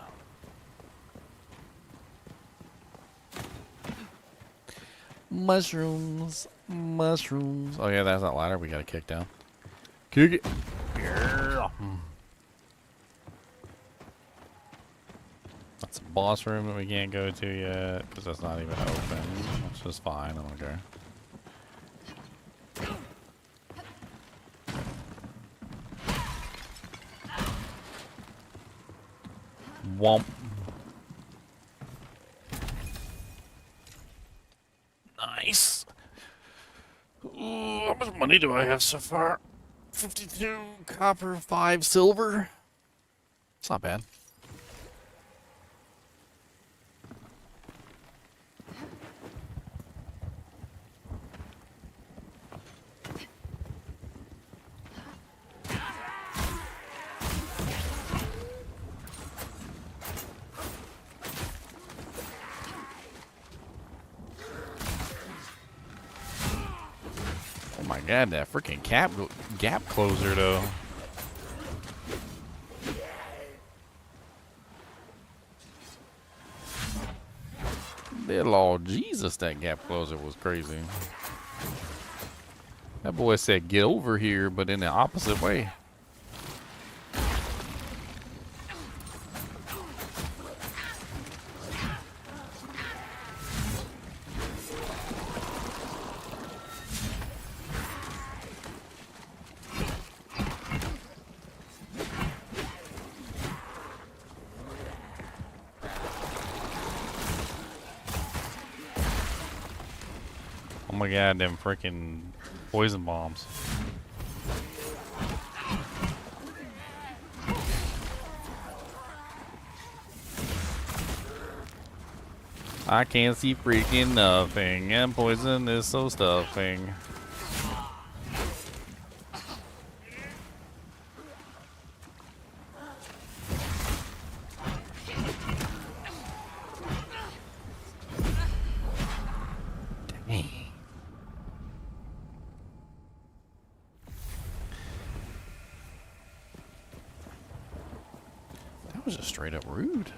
Mushrooms, mushrooms. Oh yeah, that's that ladder we gotta kick down. Kick it. Yeah. That's a boss room that we can't go to yet because that's not even open, which is fine. I don't care. Womp. Nice. Ooh, how much money do I have so far? 52 copper, 5 silver. It's not bad. Oh my god, that freaking gap closer though. Dear Lord Jesus, that gap closer was crazy. That boy said get over here, but in the opposite way. Oh my god, them freaking poison bombs. I can't see freaking nothing, and poison is so stuffing. Dang. That was just straight up rude.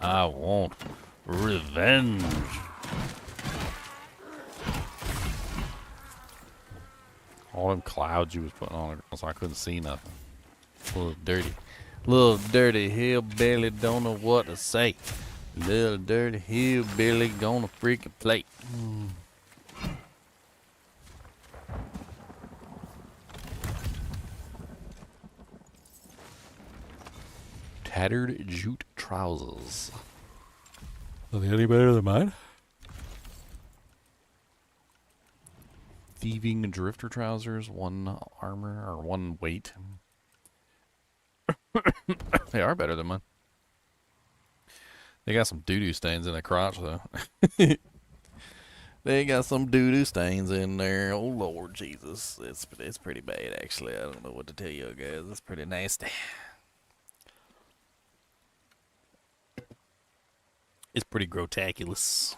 I want revenge. All them clouds you was putting on, so I couldn't see nothing. Little dirty hillbilly don't know what to say. Little dirty hillbilly gonna freaking play. Tattered jute trousers. Are they any better than mine? Thieving drifter trousers, 1 armor or 1 weight. They are better than mine. They got some doo-doo stains in the crotch though. They got some doo-doo stains in there. Oh Lord Jesus, it's pretty bad actually. I don't know what to tell you guys. It's pretty nasty. It's pretty grotaculous.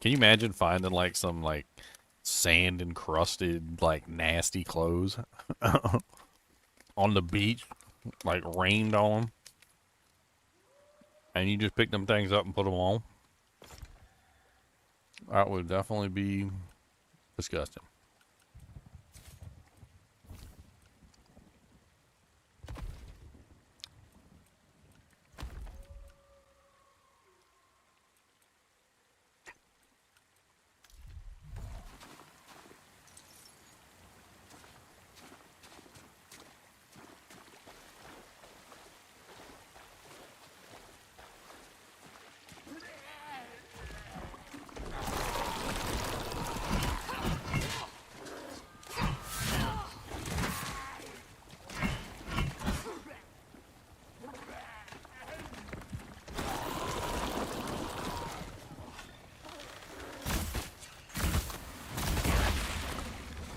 Can you imagine finding like some like sand encrusted like nasty clothes on the beach, like rained on them, and you just pick them things up and put them on? That would definitely be disgusting.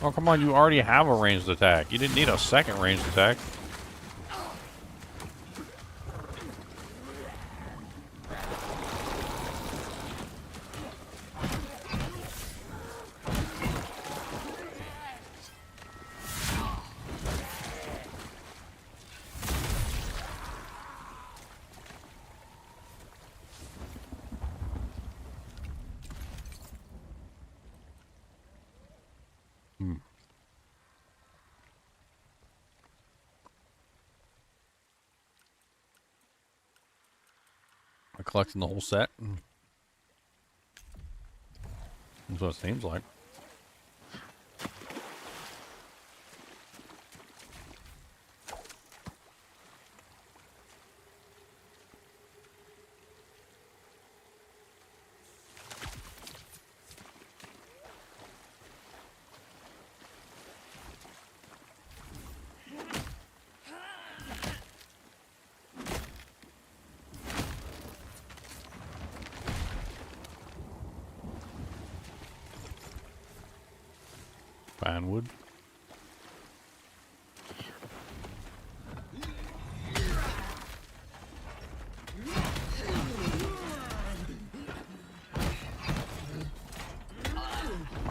Oh, come on, you already have a ranged attack. You didn't need a second ranged attack. Collecting the whole set. That's what it seems like. Fine wood.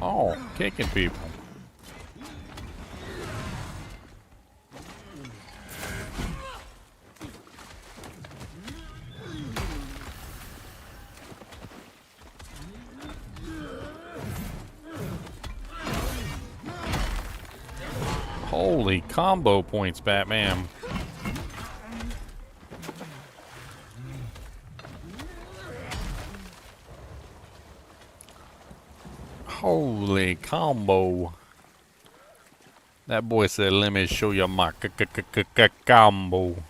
Oh, kicking people. Holy combo points, Batman. Holy combo. That boy said, let me show you my combo.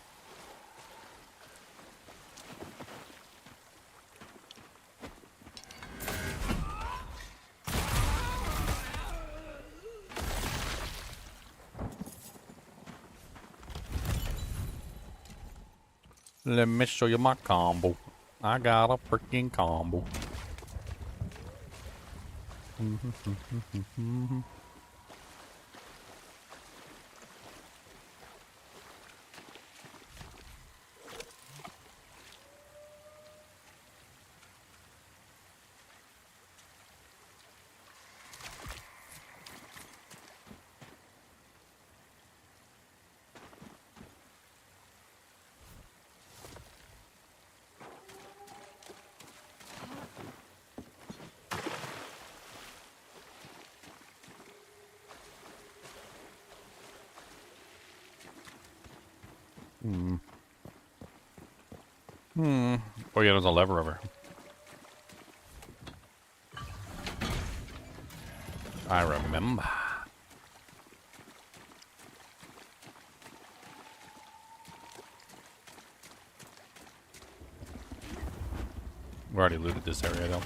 Let me show you my combo. I got a freaking combo. Oh yeah, there's a lever over. I remember. We already looted this area though.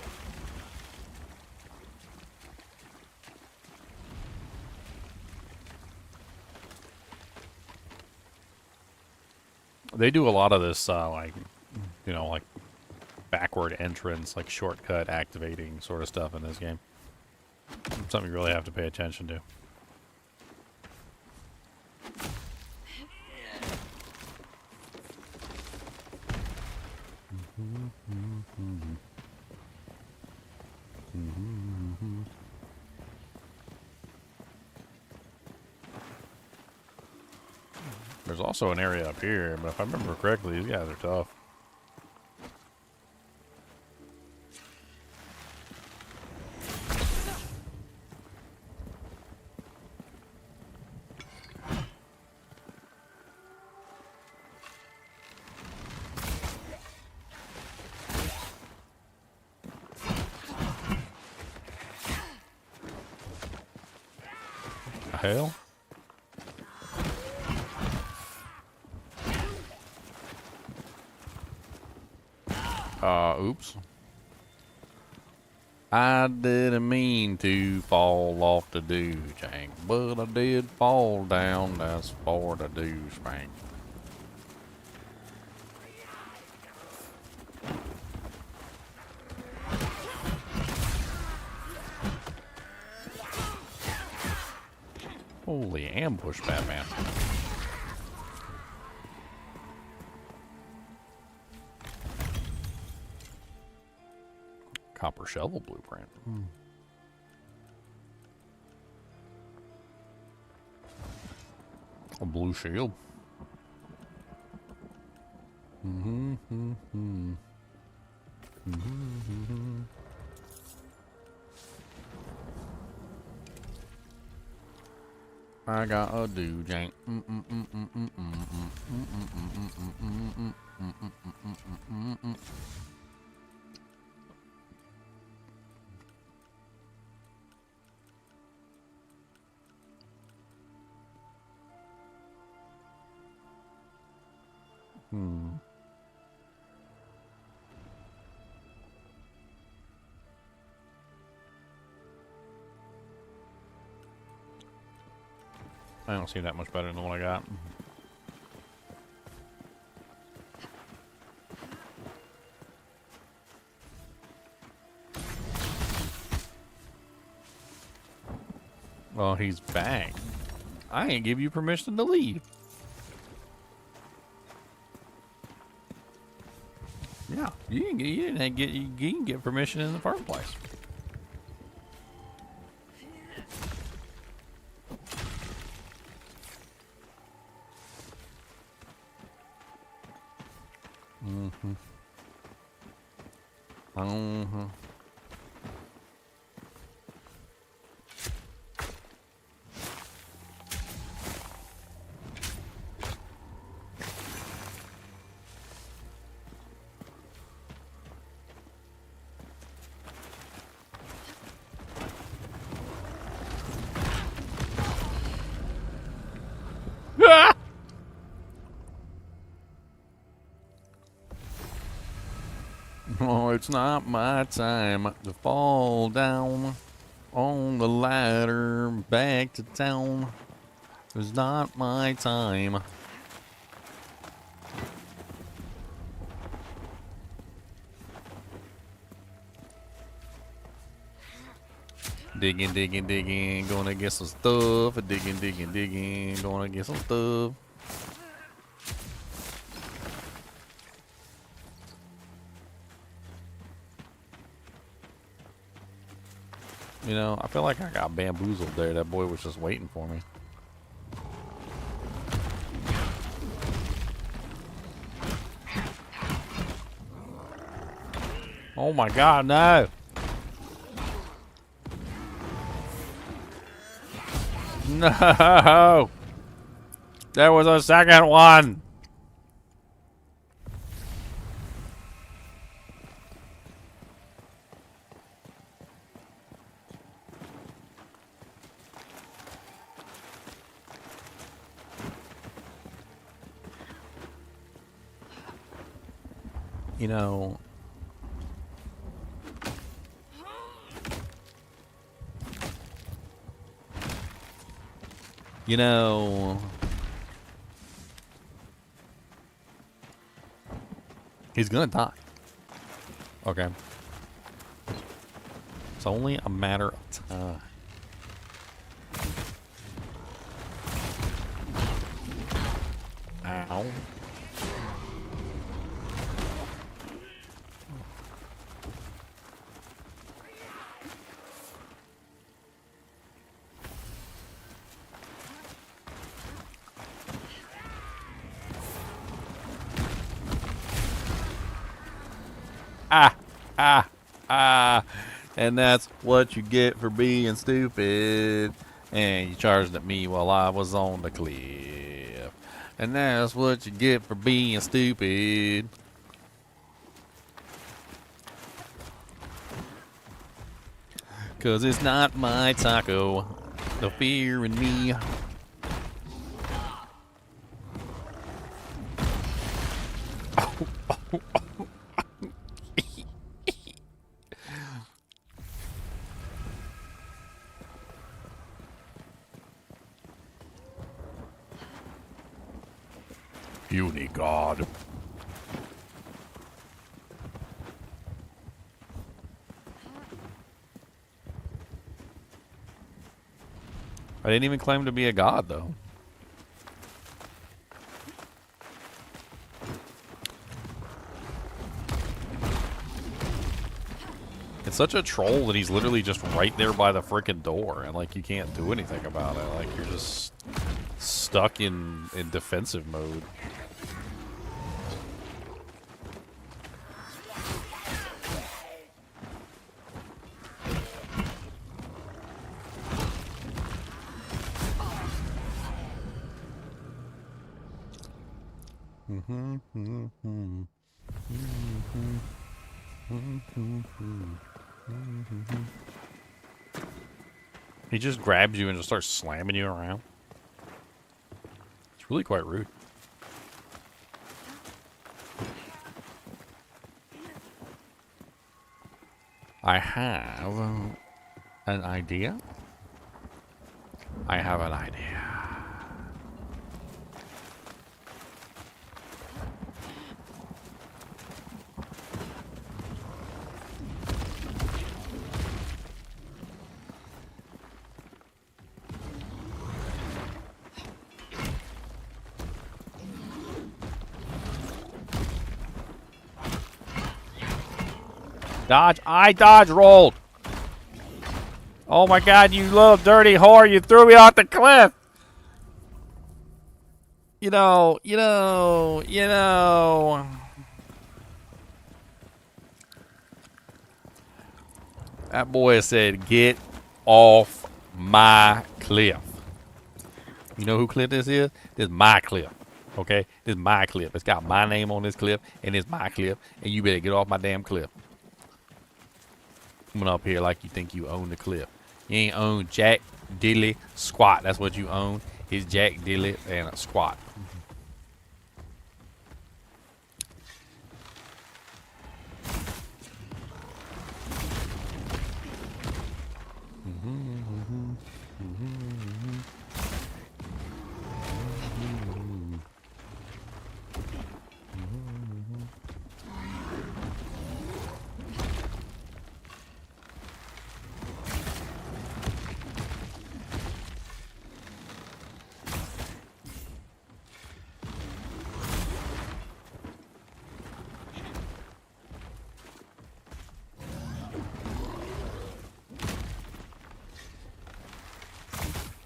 They do a lot of this, like, you know, like backward entrance, like shortcut activating sort of stuff in this game. Something you really have to pay attention to. There's also an area up here, but if I remember correctly, these guys are tough. Hell? Oops. I didn't mean to fall off the douche, but I did fall down. That's for the douchebag. Holy ambush, Batman. Copper shovel blueprint. A blue shield. I got a do-jank. I don't see that much better than what I got. Well, he's back. I ain't give you permission to leave. Yeah, you didn't get permission in the first place. Oh, it's not my time to fall down on the ladder back to town. It's not my time. Digging, digging, digging, gonna get some stuff. Digging, digging, digging, gonna get some stuff. You know, I feel like I got bamboozled there. That boy was just waiting for me. Oh my God, no! No! There was a second one! You know, he's gonna die. Okay. It's only a matter of time. Ow. And that's what you get for being stupid. And you charged at me while I was on the cliff. And that's what you get for being stupid. Cause it's not my taco. The fear in me. Puny God. I didn't even claim to be a god, though. It's such a troll that he's literally just right there by the frickin' door, and like you can't do anything about it. Like you're just stuck in defensive mode. He just grabs you and just starts slamming you around. It's really quite rude. I have an idea. I have an idea. Dodge. I dodge rolled. Oh my god, you little dirty whore. You threw me off the cliff. You know. That boy said, get off my cliff. You know who cliff this is? This is my cliff. Okay? This is my cliff. It's got my name on this cliff, and it's my cliff, and you better get off my damn cliff. Coming up here like you think you own the cliff. You ain't own jack, diddly, squat. That's what you own. Is jack, diddly, and a squat.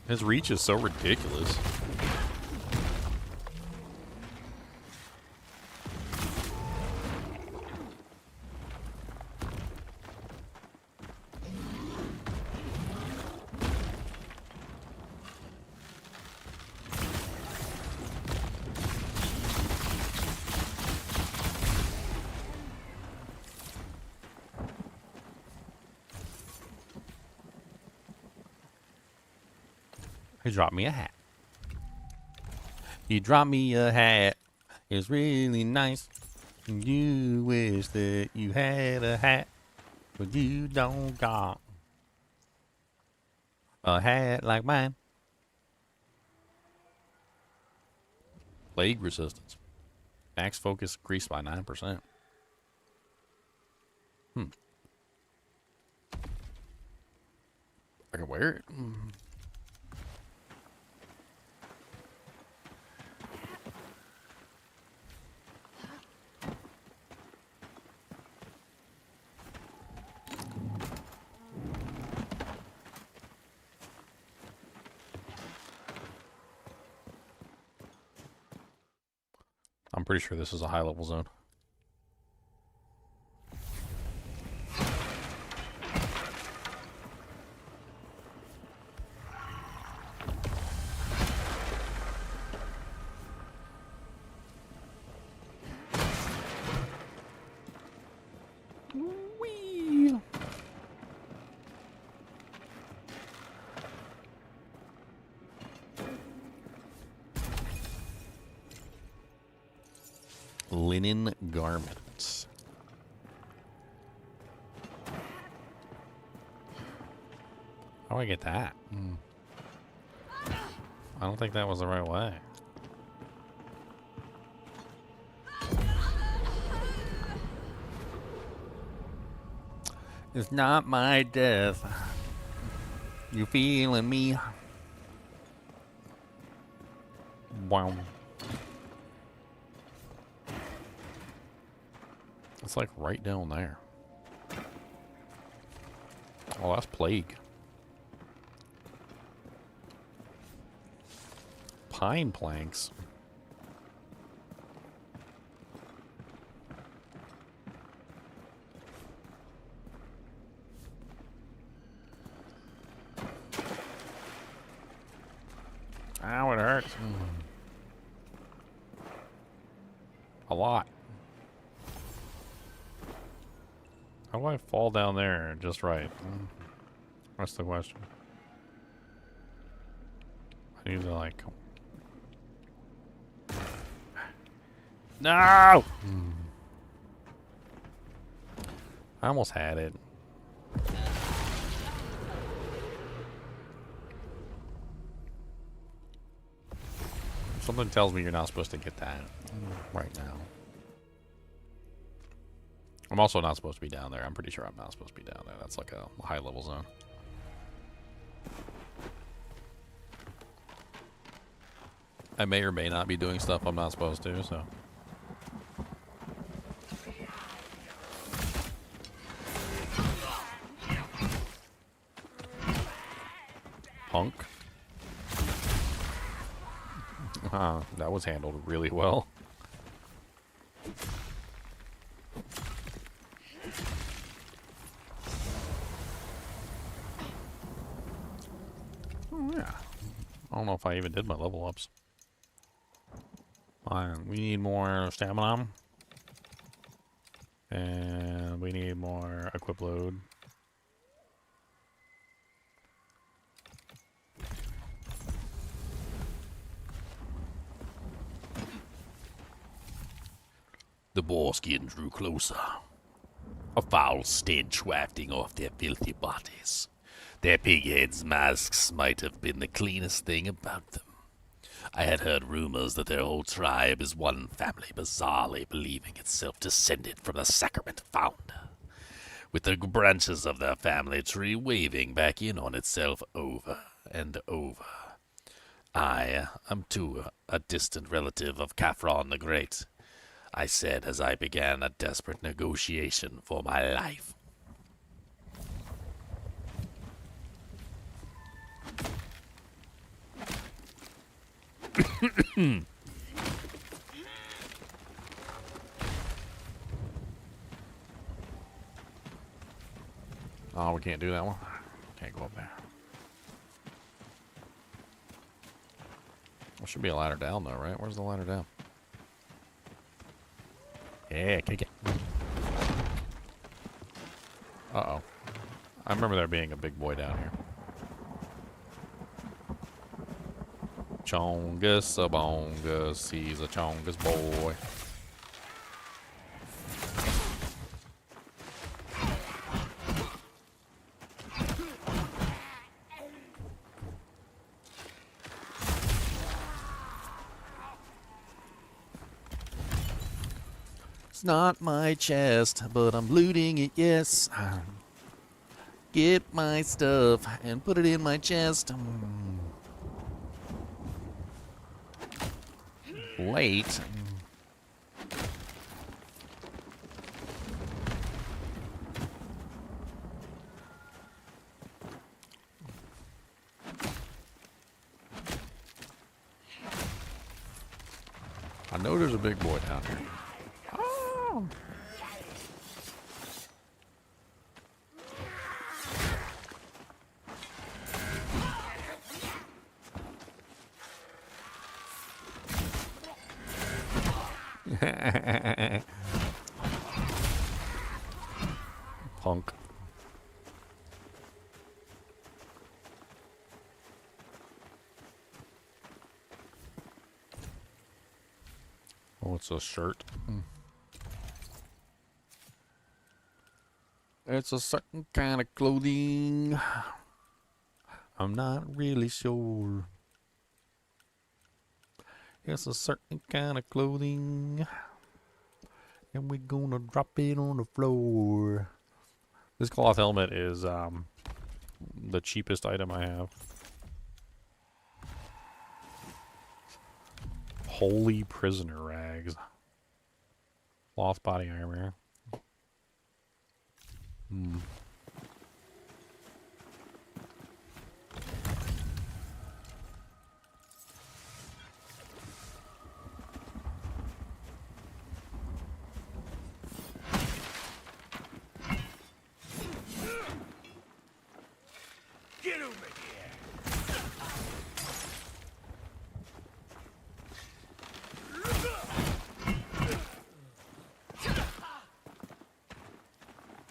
His reach is so ridiculous. He dropped me a hat. He dropped me a hat. It's really nice. You wish that you had a hat, but you don't got a hat like mine. Plague resistance. Max focus increased by 9%. I can wear it. I'm pretty sure this is a high level zone. Linen garments. How do I get that? I don't think that was the right way. It's not my death. You feeling me? Wow. It's like right down there. Oh, that's plague. Pine planks. Ow, it hurts. A lot. How do I fall down there just right? That's the question. I need to like... No! I almost had it. Something tells me you're not supposed to get that right now. I'm also not supposed to be down there. I'm pretty sure I'm not supposed to be down there. That's like a high level zone. I may or may not be doing stuff I'm not supposed to, so. Punk. That was handled really well. Oh, yeah. I don't know if I even did my level ups. We need more stamina. And we need more equip load. The boar skin drew closer. A foul stench wafting off their filthy bodies. Their pig heads' masks might have been the cleanest thing about them. I had heard rumors that their whole tribe is one family bizarrely believing itself descended from the Sacrament founder, with the branches of their family tree waving back in on itself over and over. I am too a distant relative of Khafron the Great, I said as I began a desperate negotiation for my life. Oh, we can't do that one. Can't go up there. There should be a ladder down though, right? Where's the ladder down? Yeah, kick it. Uh-oh. I remember there being a big boy down here. Chongus a bongus, he's a chongus boy. It's not my chest, but I'm looting it, yes. Get my stuff and put it in my chest. Wait. I know there's a big boy down here. Oh. Punk. Oh, it's a shirt. It's a certain kind of clothing. I'm not really sure. It's a certain kind of clothing. And we're gonna drop it on the floor. This cloth helmet is the cheapest item I have. Holy prisoner rags. Cloth body armor. Get over here!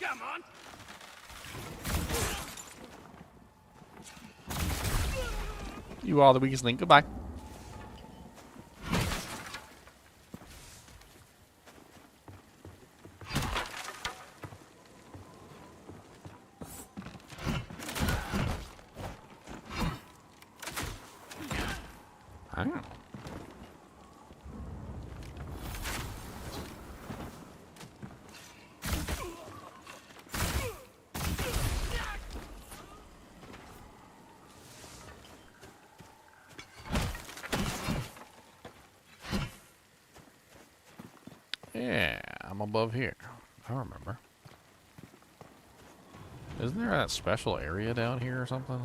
Come on! You are the weakest link. Goodbye. Oh. Yeah, I'm above here. I remember. Isn't there that special area down here or something?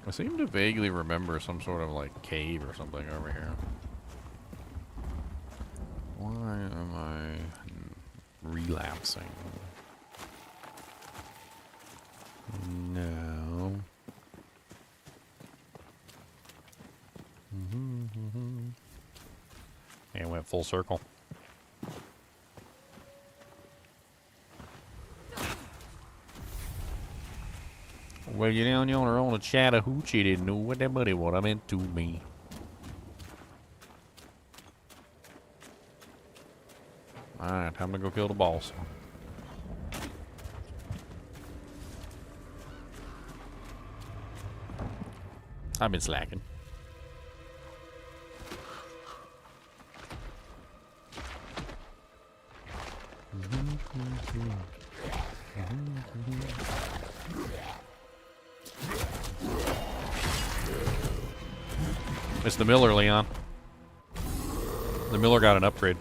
I seem to vaguely remember some sort of like cave or something over here. Why am I relapsing? No. And went full circle. Well, you down yonder on a Chattahoochee didn't know what that buddy what I meant to me. Alright, time to go kill the boss. I've been slacking. It's the Miller, Leon. The Miller got an upgrade.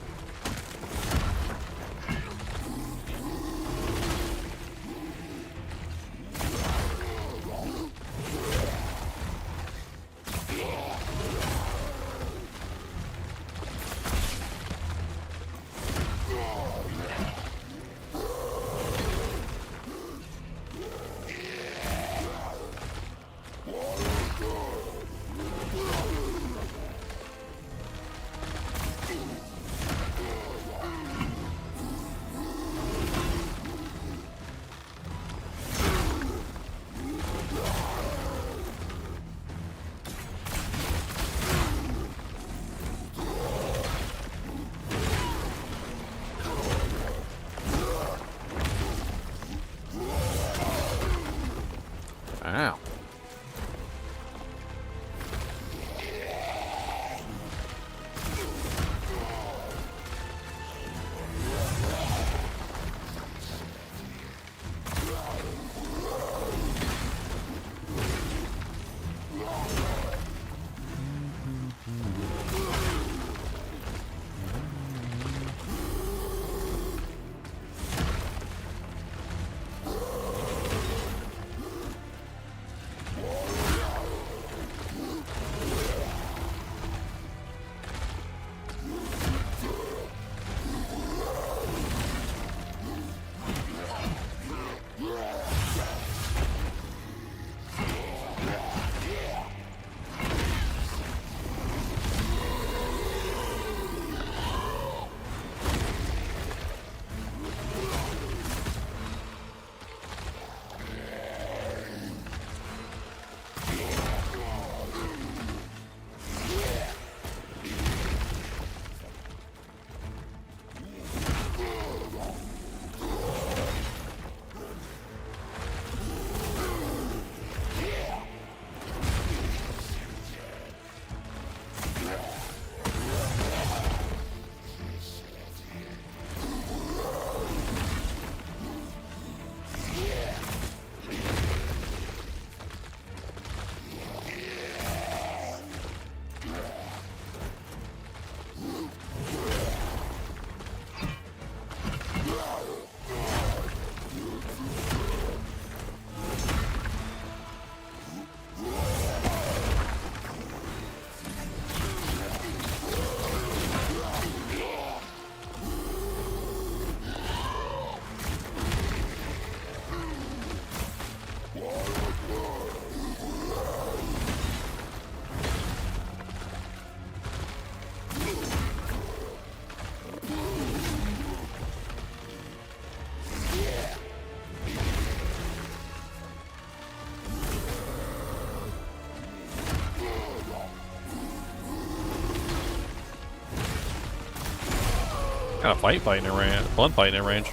Kind of fighting in range. Fun fighting in range.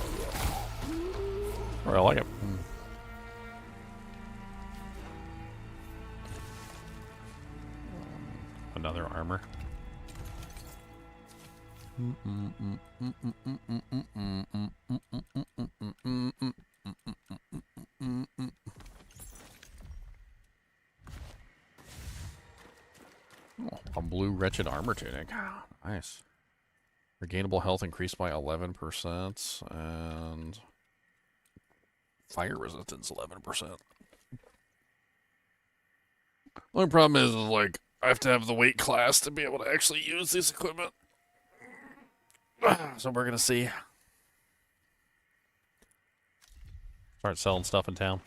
Or I like it. Another armor. Oh, a blue wretched armor tunic. Nice. Regainable health increased by 11% and fire resistance 11%. Only problem is like I have to have the weight class to be able to actually use this equipment. So we're gonna see. Start selling stuff in town.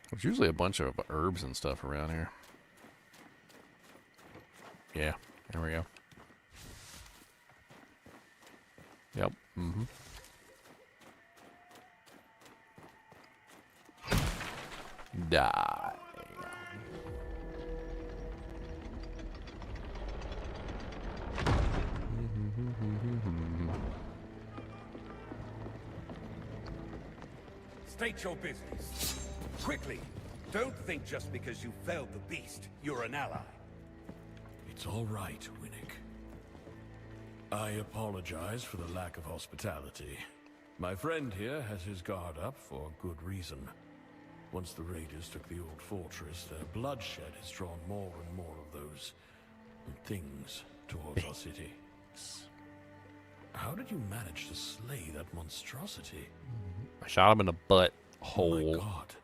There's usually a bunch of herbs and stuff around here. Yeah, there we go. Yep. Mm-hmm. Die. State your business. Quickly. Don't think just because you felled the beast, you're an ally. It's all right, Winnick. I apologize for the lack of hospitality. My friend here has his guard up for good reason. Once the raiders took the old fortress, their bloodshed has drawn more and more of those things towards our city. How did you manage to slay that monstrosity? I shot him in the butt Oh my hole. God.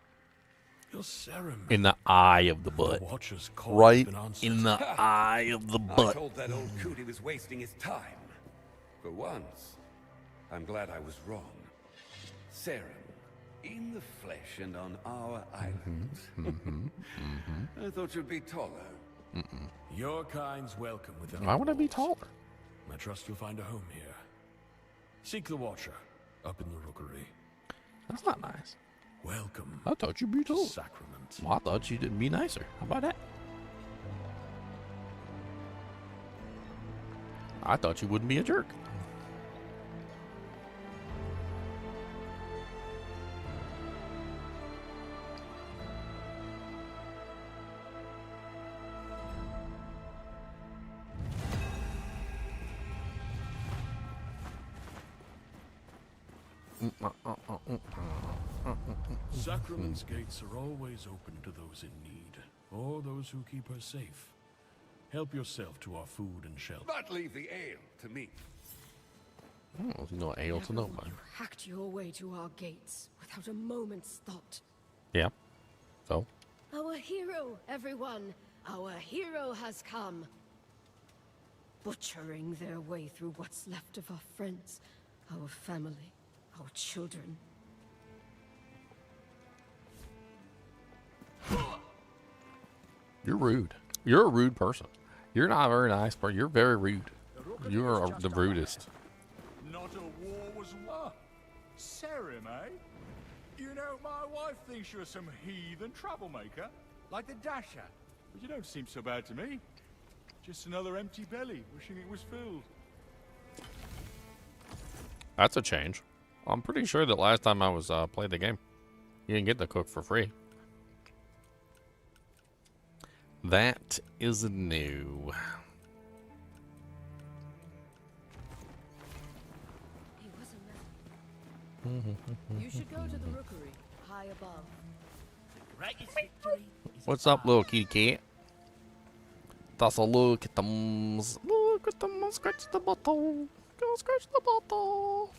Your ceremony. In the eye of the butt. The Watcher's call has Right been answered. in the eye of the I butt. told that old coot he was wasting his time. For once, I'm glad I was wrong. Sacrament, in the flesh and on our island. I thought you'd be taller. Your kind's welcome within Why our would I be walls. taller? I trust you'll find a home here. Seek the Watcher up in the rookery. That's not nice. Welcome. I thought you'd be to taller. Sacrament. Well, I thought you didn't be nicer. How about that? I thought you wouldn't be a jerk. Sacrament's gates are always open to those in need, or those who keep her safe. Help yourself to our food and shelter. But leave the ale to me. Oh, there's no ale to nobody. You hacked your way to our gates without a moment's thought. Yeah. So? Our hero, everyone! Our hero has come! Butchering their way through what's left of our friends, our family, our children. You're rude. You're a rude person. You're not a very nice person. You're very rude. You're the rudest. Not a war was won. Serim, eh? You know, my wife thinks you're some heathen troublemaker, like the Dasher. But you don't seem so bad to me. Just another empty belly, wishing it was filled. That's a change. I'm pretty sure that last time I was played the game, you didn't get the cook for free. That is new. He wasn't there. You should go to the rookery, high above. What's up, little kitty cat? That's a look at them. Look at them. Scratch the bottle. Go scratch the bottle.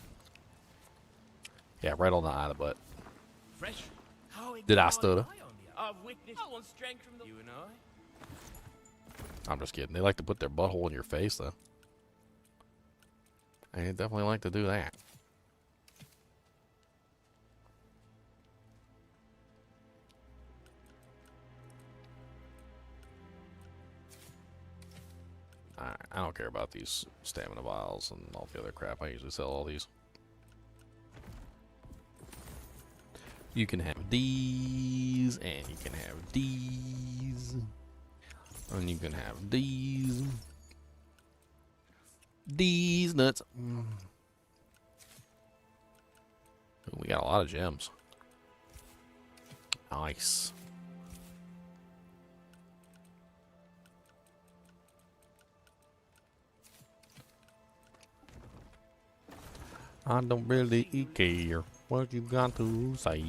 Yeah, right on the eye of the butt. Did I stutter? You and I? I'm just kidding. They like to put their butthole in your face, though. They definitely like to do that. I don't care about these stamina vials and all the other crap. I usually sell all these. You can have these, and you can have these, and you can have these. These nuts. Ooh, we got a lot of gems. Nice. I don't really care what you got to say.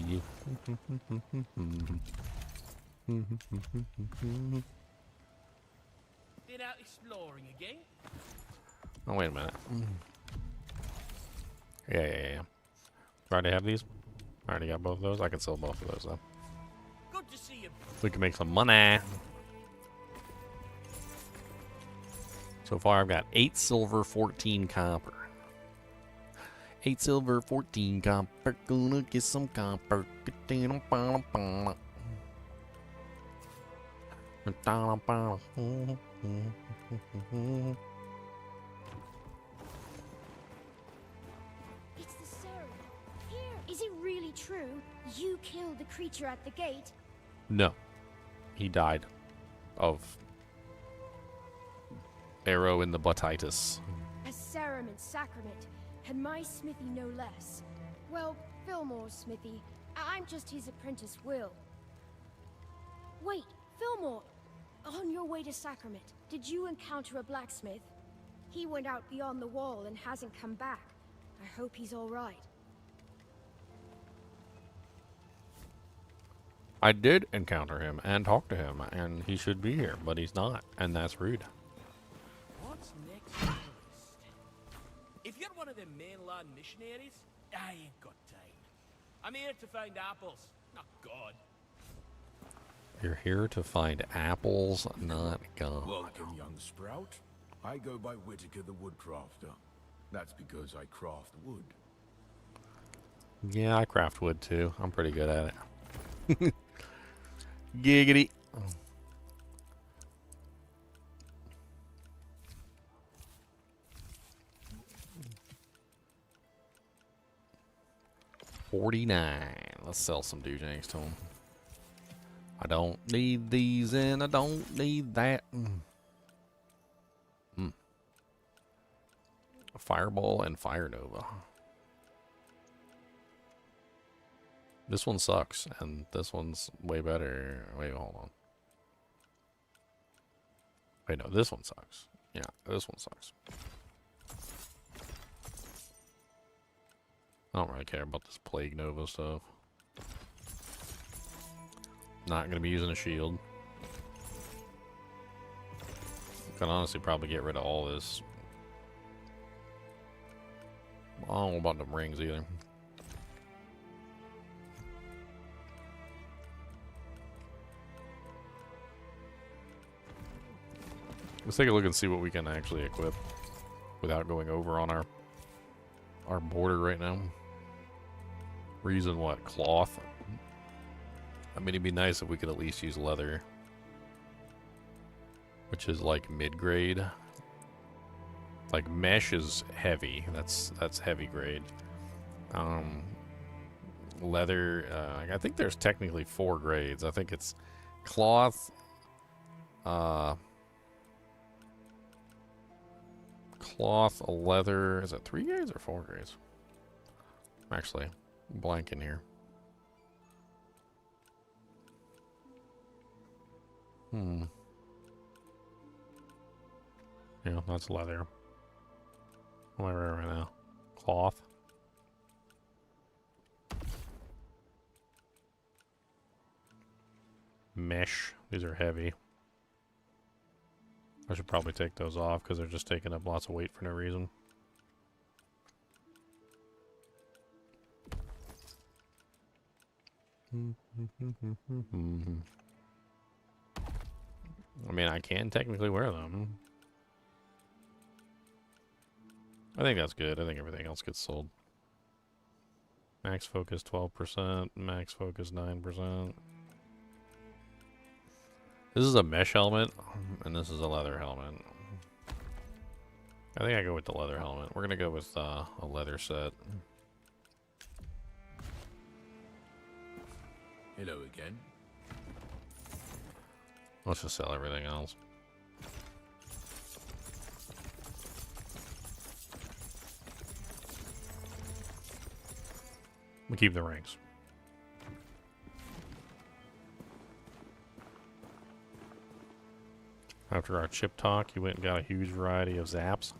Been out exploring again? Oh, wait a minute. Yeah. Do I already have these? I already got both of those. I can sell both of those, though. Good to see you. We can make some money. So far, I've got 8 silver, 14 copper. 8 silver, 14 copper. Gonna get some copper. It's the serum. Here. Is it really true? You killed the creature at the gate? No. He died of arrow in the buttitis. A serum and sacrament, and my smithy no less. Well, Fillmore's smithy. I'm just his apprentice, Will. Wait, Fillmore! On your way to Sacrament, did you encounter a blacksmith? He went out beyond the wall and hasn't come back. I hope he's all right. I did encounter him and talk to him, and he should be here, but he's not, and that's rude. What's next on the list? If you're one of them mainland missionaries, I ain't got time. I'm here to find apples, not God. You're here to find apples, not God. Welcome, young sprout. I go by Whitaker the Woodcrafter. That's because I craft wood. Yeah, I craft wood too. I'm pretty good at it. Giggity. Oh. $49. Let's sell some doojanks to him. I don't need these and I don't need that. A fireball and fire nova. This one sucks, and this one's way better. Wait, hold on. Wait, no, this one sucks. Yeah, this one sucks. I don't really care about this Plague Nova stuff. Not going to be using a shield. Can honestly probably get rid of all this. I don't know about them rings either. Let's take a look and see what we can actually equip without going over on our border right now. We're using what? Cloth? I mean, it'd be nice if we could at least use leather, which is like mid-grade. Like mesh is heavy. That's heavy grade. Leather. I think there's technically 4 grades. I think it's cloth. Cloth, leather. Is it 3 grades or 4 grades? I'm actually blanking here. Yeah, that's leather. Where are we right now? Cloth. Mesh. These are heavy. I should probably take those off because they're just taking up lots of weight for no reason. I mean, I can technically wear them. I think that's good. I think everything else gets sold. Max focus 12%, max focus 9%. This is a mesh helmet, and this is a leather helmet. I think I go with the leather helmet. We're gonna go with a leather set. Hello again. Let's just sell everything else. We keep the rings. After our chip talk, you went and got a huge variety of zaps.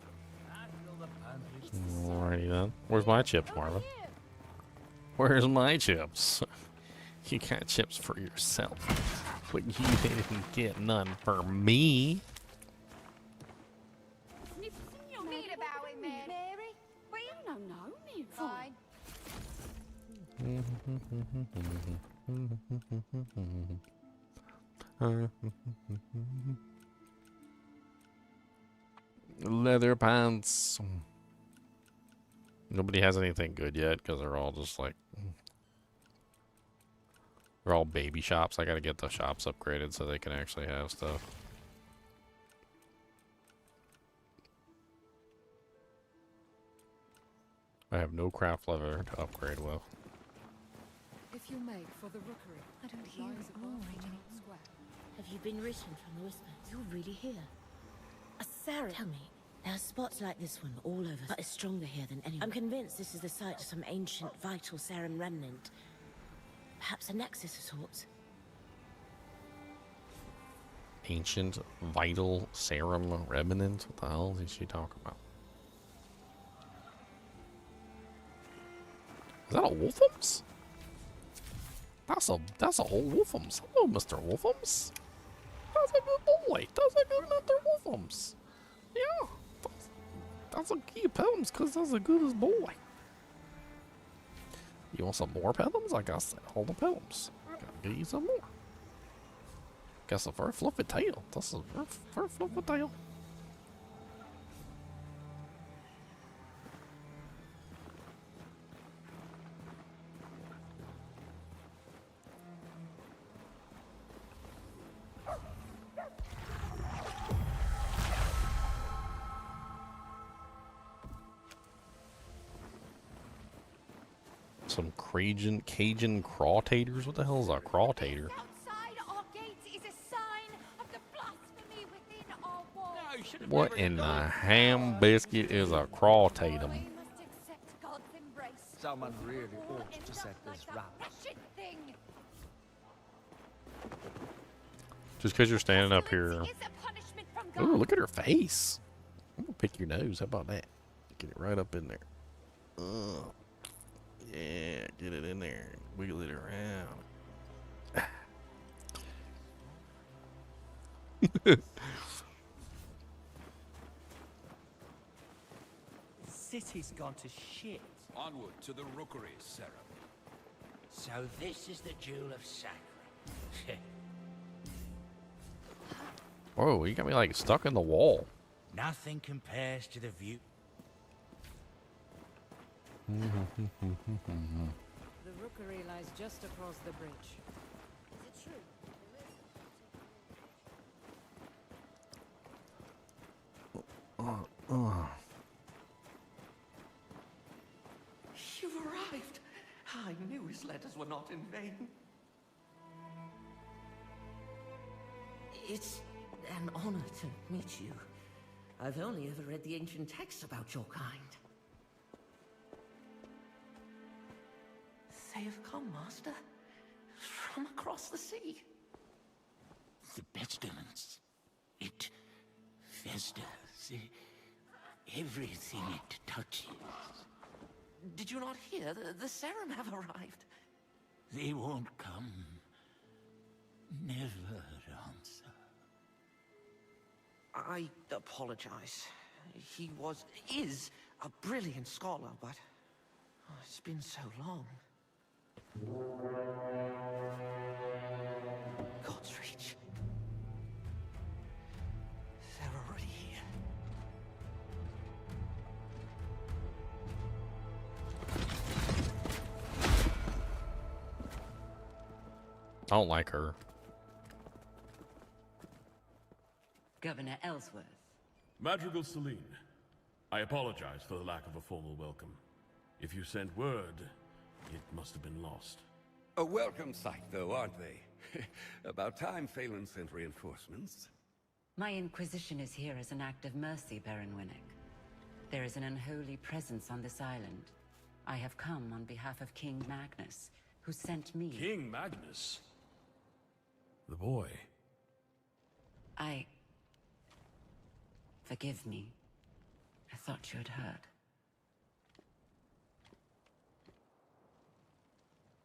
Alrighty then. Where's my chips, Marvin? Where's my chips? You got chips for yourself, but you didn't get none for me. Need about it, Mary. Well, you know, me. Fine. Leather pants. Nobody has anything good yet because they're all just like, they're all baby shops. I gotta get the shops upgraded so they can actually have stuff. I have no craft leather to upgrade with. If you make for the rookery, I don't hear it roaring. Have you been written from the whispers? You're really here. Sarah, tell me, there are spots like this one all over, but it's stronger here than anyone. I'm convinced this is the site of some ancient, vital Sarum remnant. Perhaps a nexus of sorts. Ancient, vital Sarum remnant? What the hell is she talking about? Is that a Wolfham's? That's a whole Wolfham's. Hello, Mr. Wolfham's. That's a good boy. That's a good Mr. Wolfham's. Yeah. That's a key Pelhams because that's a good as boy. You want some more Pelhams? I got all the Pelhams. Gotta get you some more. Got a very fluffy tail. That's a very fluffy tail. Some Cajun crawtators? What the hell is a crawtator? Outside our gates is a sign of the blasphemy within our walls. What in the ham biscuit is a crawtatum? We must accept God's embrace. Someone really ought to set this right. Thing. Just because you're standing up here. Is a punishment from God. Ooh, look at her face. I'm gonna pick your nose. How about that? Get it right up in there. Ugh. Yeah, get it in there. Wiggle it around. City's gone to shit. Onward to the rookery, Sarah. So this is the Jewel of Sacrament. Whoa, you got me like stuck in the wall. Nothing compares to the view. The rookery lies just across the bridge. Is it true? You've arrived. I knew his letters were not in vain. It's an honor to meet you. I've only ever read the ancient texts about your kind. They have come, Master, from across the sea. The pestilence. It festers. Everything it touches. Did you not hear? The Sarum have arrived. They won't come. Never answer. I apologize. He is a brilliant scholar, but it's been so long. God's reach. They're already here. I don't like her. Governor Ellsworth. Madrigal Celine, I apologize for the lack of a formal welcome. If you sent word, it must have been lost. A welcome sight, though, aren't they? About time Phelan sent reinforcements. My inquisition is here as an act of mercy, Baron Winnick. There is an unholy presence on this island. I have come on behalf of King Magnus, who sent me. King Magnus? The boy. Forgive me. I thought you had heard.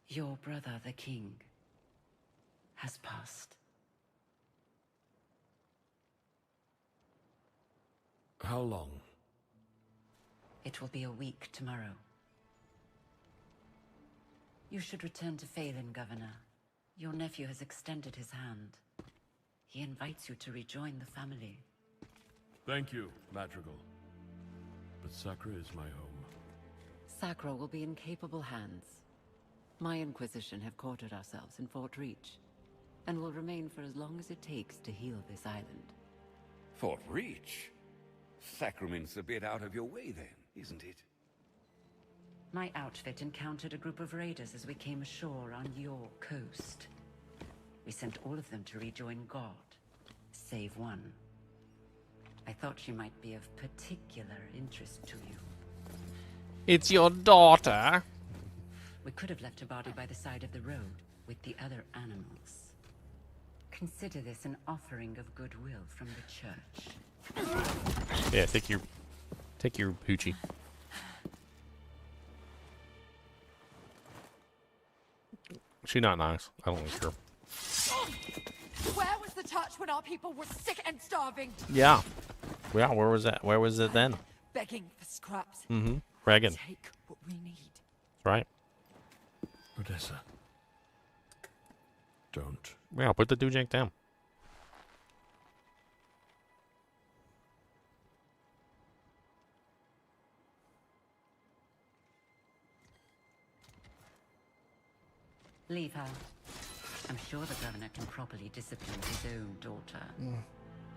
Your brother, the king, has passed. How long? It will be a week tomorrow. You should return to Phelan, Governor. Your nephew has extended his hand. He invites you to rejoin the family. Thank you, Madrigal. But Sacra is my home. Sacra will be in capable hands. My Inquisition have quartered ourselves in Fort Reach, and will remain for as long as it takes to heal this island. Fort Reach? Sacrament's a bit out of your way then, isn't it? My outfit encountered a group of raiders as we came ashore on your coast. We sent all of them to rejoin God, save one. I thought she might be of particular interest to you. It's your daughter. We could have left her body by the side of the road with the other animals. Consider this an offering of goodwill from the church. Yeah, take your hoochie. She not nice. I don't like her. Where was the touch when our people were sick and starving? Yeah. Yeah, where was that? Where was it then? Begging for scraps. Mm-hmm. Reagan. Take what we need. That's right. Odessa. Don't. Yeah, put the doojank down. Leave her. I'm sure the governor can properly discipline his own daughter.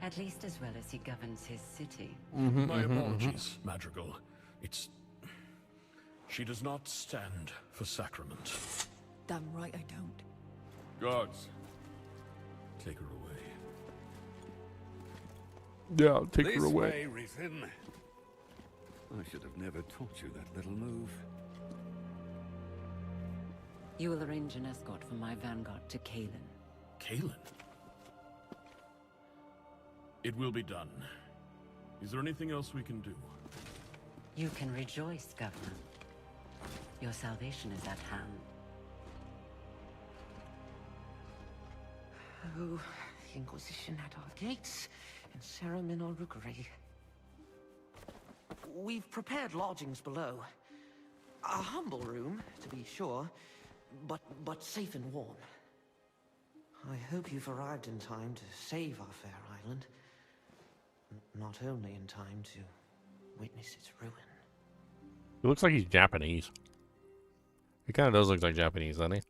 At least as well as he governs his city. My apologies, Madrigal. She does not stand for Sacrament. Damn right I don't. Guards, take her away. Yeah, take This her away. way, Rhythm. I should have never taught you that little move. You will arrange an escort for my vanguard to Kalen. Kalen? It will be done. Is there anything else we can do? You can rejoice, Governor. Your salvation is at hand. Oh, the Inquisition at our gates, and Sacrament in our rookery. We've prepared lodgings below. A humble room, to be sure, but safe and warm. I hope you've arrived in time to save our fair island. Not only in time to witness its ruin. He looks like he's Japanese. He kind of does look like Japanese, doesn't he?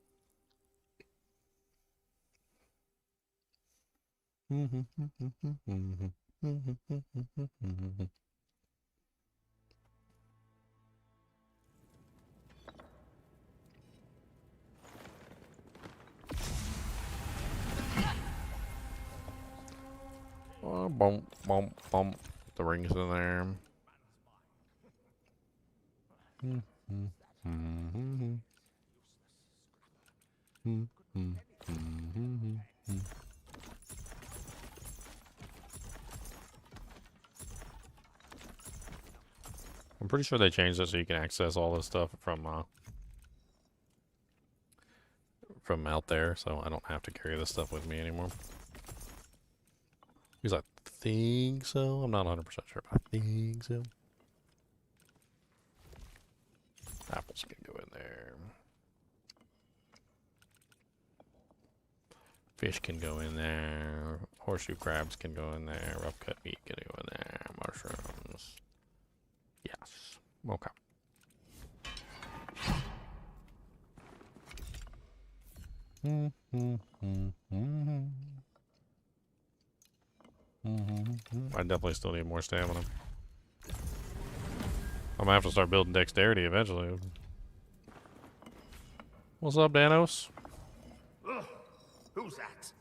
Oh, bump, bump, bump. The rings in there. I'm pretty sure they changed it so you can access all this stuff from out there, so I don't have to carry this stuff with me anymore. Because I think so. I'm not 100% sure, but I think so. Apples can go in there. Fish can go in there. Horseshoe crabs can go in there. Rough cut meat can go in there. Mushrooms. Yes. Okay. I definitely still need more stamina. I'm gonna have to start building dexterity eventually. What's up, Danos? Ugh, who's that?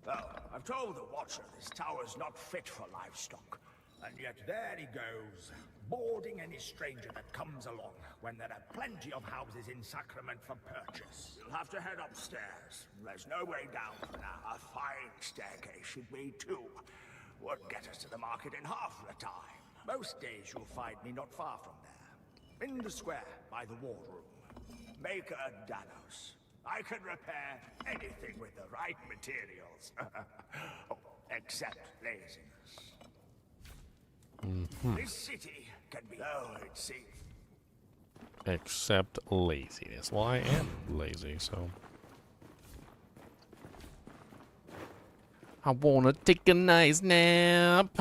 Oh, I've told the Watcher this tower's not fit for livestock. And yet there he goes, boarding any stranger that comes along, when there are plenty of houses in Sacrament for purchase. You'll have to head upstairs. There's no way down for now. A fine staircase should be, too. Would get us to the market in half the time. Most days you'll find me not far from there. In the square, by the war room. Maker Danos. I can repair anything with the right materials. Oh, except laziness. This city can be it seems. Except laziness. Well, I am lazy, so. I wanna take a nice nap.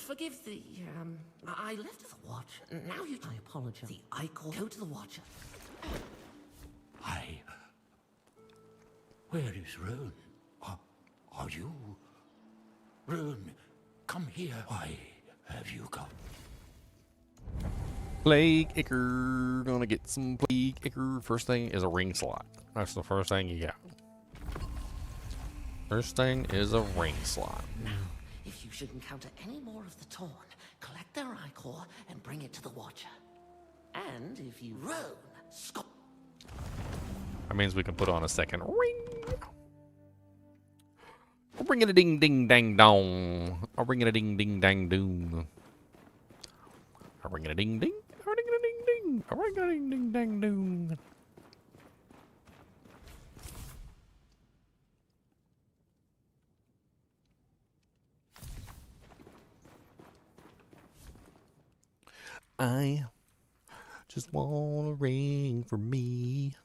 Forgive the, I left the watch. Now you... I apologize. The Icor. Go to the Watcher. Where is Roan? Are you? Roan, come here. Why have you come? Plague Ichor. Gonna get some Plague Ichor. First thing is a ring slot. That's the first thing you got. First thing is a ring slot. If you should encounter any more of the Torn, collect their Icor and bring it to the Watcher. And if you... Roan, Scott. That means we can put on a second ring. A ring it a ding ding dang dong. A ring it a ding ding dang doom. A ring it a ding ding. A ring it a ding ding. A ring it a ding ding dang doom. I just want a ring for me.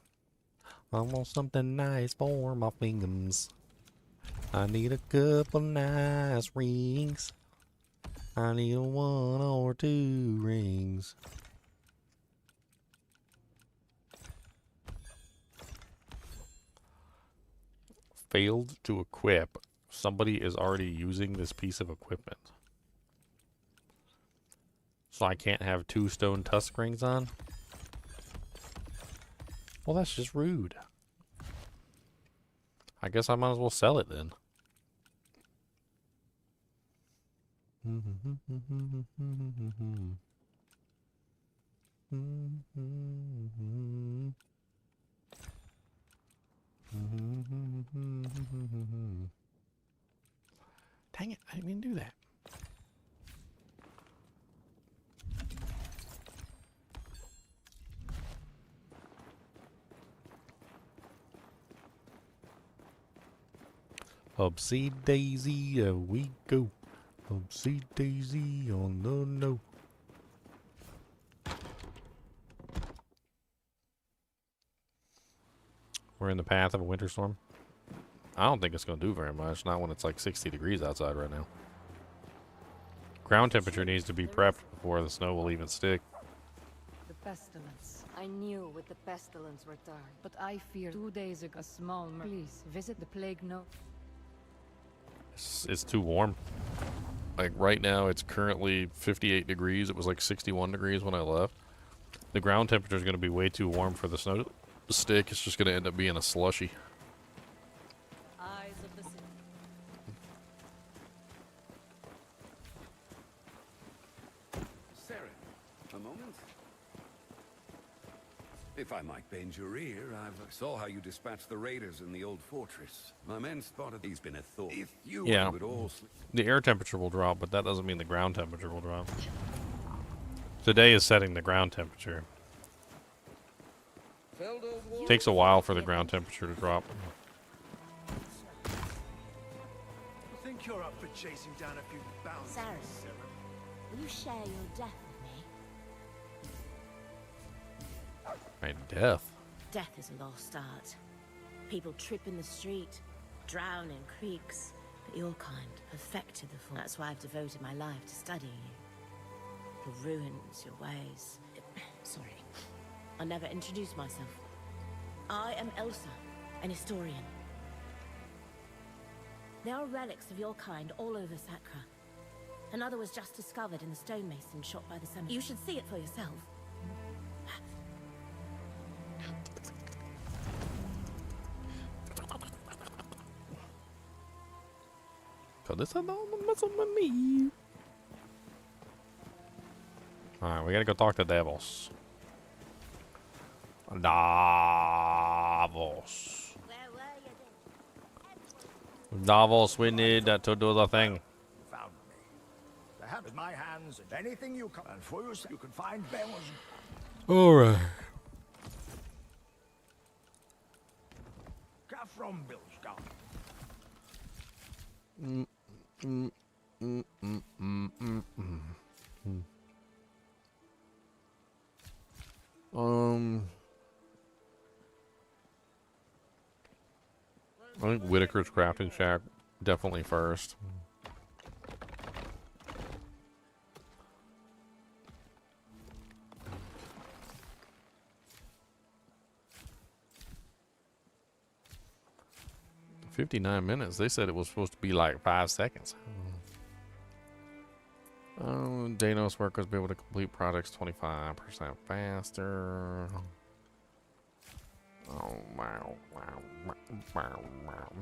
I want something nice for my fingers. I need a couple nice rings. I need a 1 or 2 rings. Failed to equip. Somebody is already using this piece of equipment. So I can't have 2 stone tusk rings on? Well, that's just rude. I guess I might as well sell it then. Dang it, I didn't mean to do that. Upsy daisy, there we go. Upsy daisy on the no. We're in the path of a winter storm. I don't think it's going to do very much. Not when it's like 60 degrees outside right now. Ground temperature needs to be prepped before the snow will even stick. The pestilence. I knew with the pestilence return, but I feared 2 days ago. A small please visit the plague note. It's too warm. Like right now it's currently 58 degrees. It was like 61 degrees when I left. The ground temperature is going to be way too warm for the snow to stick. It's just going to end up being a slushy. Eyes of the city. Sarah, a moment. If I might bend your ear, I saw how you dispatched the raiders in the old fortress. My men spotted he's been a thought. If you would all sleep. The air temperature will drop, but that doesn't mean the ground temperature will drop. Today is setting the ground temperature. It takes a while for the ground temperature to drop. I think you're up for chasing down a few bounties, Sarah, Sarah. will you share your death with me? My death. Death is a lost art. People trip in the street, drown in creeks, but your kind perfected the form. That's why I've devoted my life to studying you. Your ruins, your ways. Sorry, I'll never introduce myself. I am Elsa, an historian. There are relics of your kind all over Sacra. Another was just discovered in the stonemason shot by the cemetery. You should see it for yourself. Cause this is all messing with me. Alright, we gotta go talk to Davos. Davos. Davos, we need to do the thing. Found me. The hand with my hands and anything you can. And for yourself, you can find bells. Alright. From Bill's gone. I think Whitaker's crafting shack definitely first. "59 minutes. They said it was supposed to be like 5 seconds. Danos workers be able to complete projects 25% faster. Oh, wow.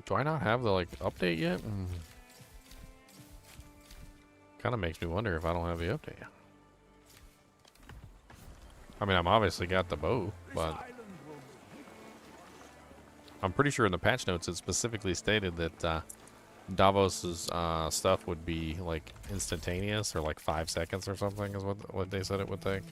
Do I not have the like update yet? Kind of makes me wonder if I don't have the update. I mean, I'm obviously got the bow, but I'm pretty sure in the patch notes it specifically stated that Davos's stuff would be like instantaneous or like 5 seconds or something is what they said it would take.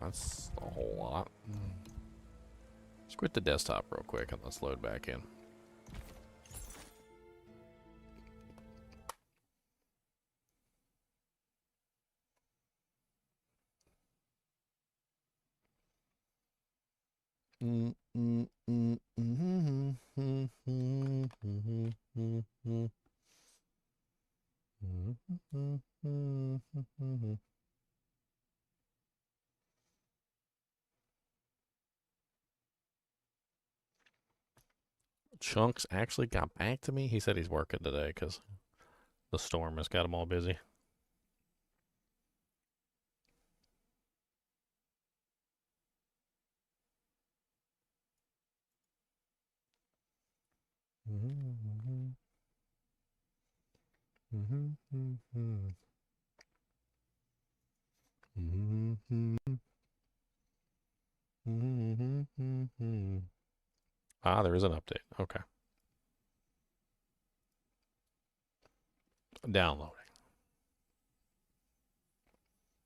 That's a whole lot. Let's quit the desktop real quick and let's load back in. Chunks actually got back to me. He said he's working today because the storm has got him all busy. Ah, there is an update. Okay. Downloading.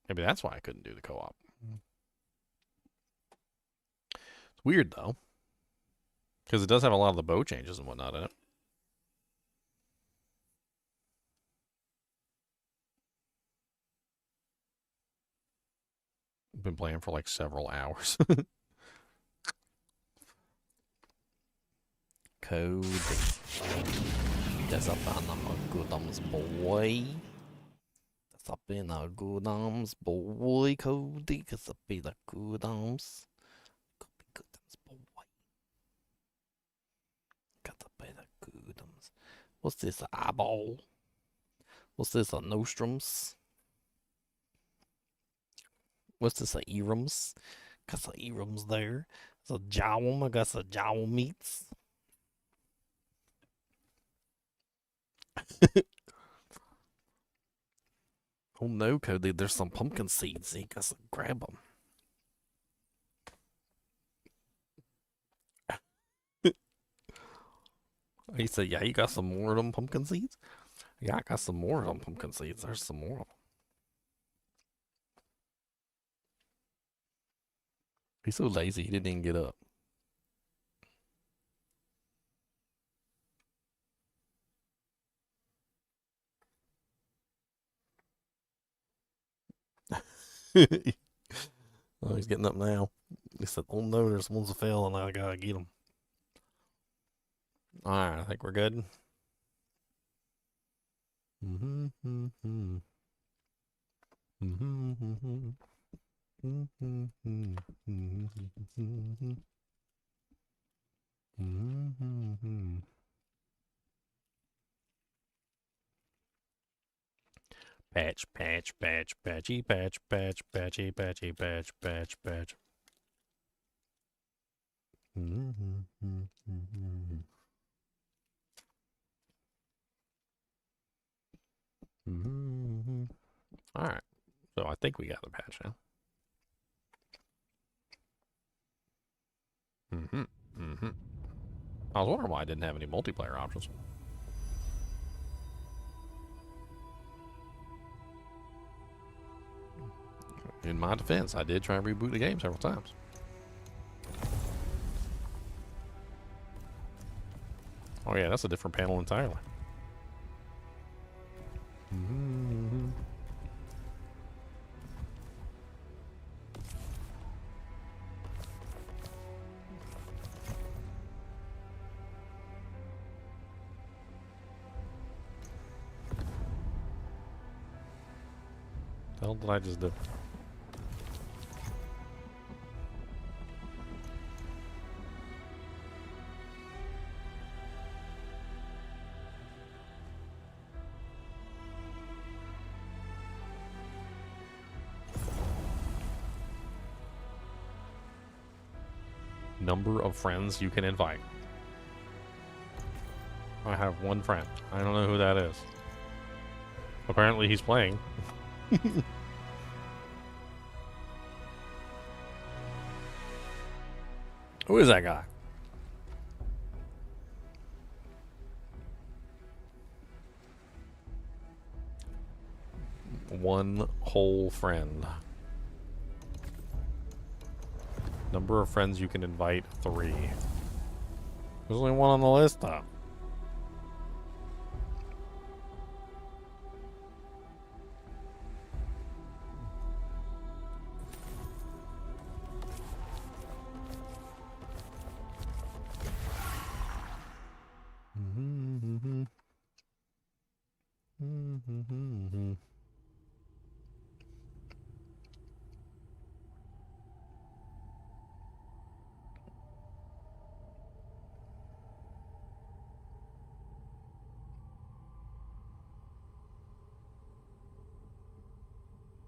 Maybe that's why I couldn't do the co-op. It's weird, though. Because it does have a lot of the bow changes and whatnot in it. I've been playing for like several hours. Cody. That's up in our goodums, boy. That's up in our goodums, boy, Cody. That's up in the goodums. Goodums, boy. Got up in the goodums. What's this, an eyeball? What's this, a nostrums? What's this, a erums? Got some erums there. It's a jowl. I got some jowl meats. Oh no, Cody, there's some pumpkin seeds. You gotta grab them. He said, yeah, you got some more of them pumpkin seeds? Yeah, I got some more of them pumpkin seeds. There's some more of them. He's so lazy, he didn't even get up. Oh, he's getting up now. He said, oh no, there's ones that fell and I gotta get them. Alright, I think we're good. Patch, patch, patch, patchy, patch, patch, patchy, patchy, patch, patch, patch. Alright, so I think we got the patch now. I was wondering why I didn't have any multiplayer options. In my defense, I did try and reboot the game several times. Oh yeah, that's a different panel entirely. The hell did I just do? Number of friends you can invite. I have one friend. I don't know who that is. Apparently he's playing. Who is that guy? One whole friend. Number of friends you can invite, 3. There's only one on the list, though.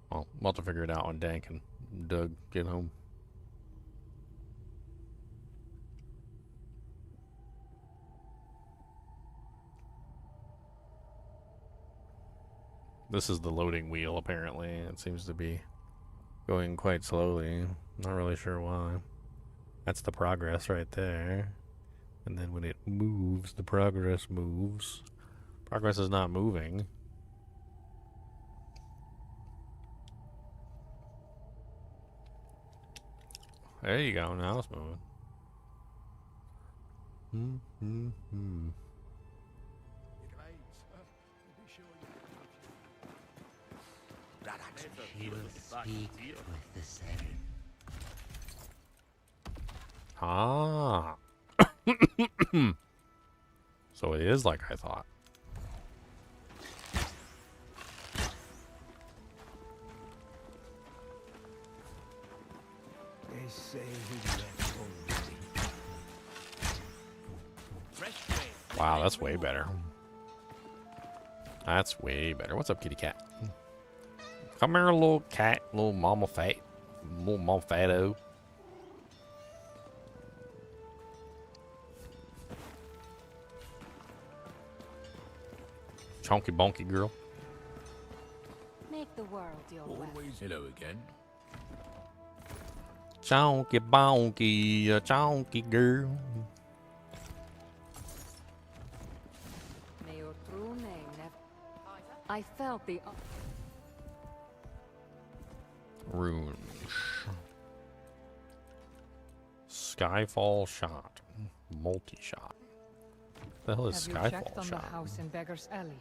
Well, we'll have to figure it out when Dank and Doug get home. This is the loading wheel, apparently. It seems to be going quite slowly. Not really sure why. That's the progress right there. And then when it moves, the progress moves. Progress is not moving. There you go, now it's moving. She will speak with the Sacrament. Ah. So it is like I thought. They say he left already. Wow, that's way better. That's way better. What's up, kitty cat? Come here, little cat, little mama fat, little mama fatto. Chonky bonky girl. Make the world your weapon. Always hello again. Chonky bonky, chonky girl. May your true name never. I felt the. Runes. Skyfall shot. Multi-shot. The hell is Have you checked Skyfall on shot? the house in Beggar's Alley?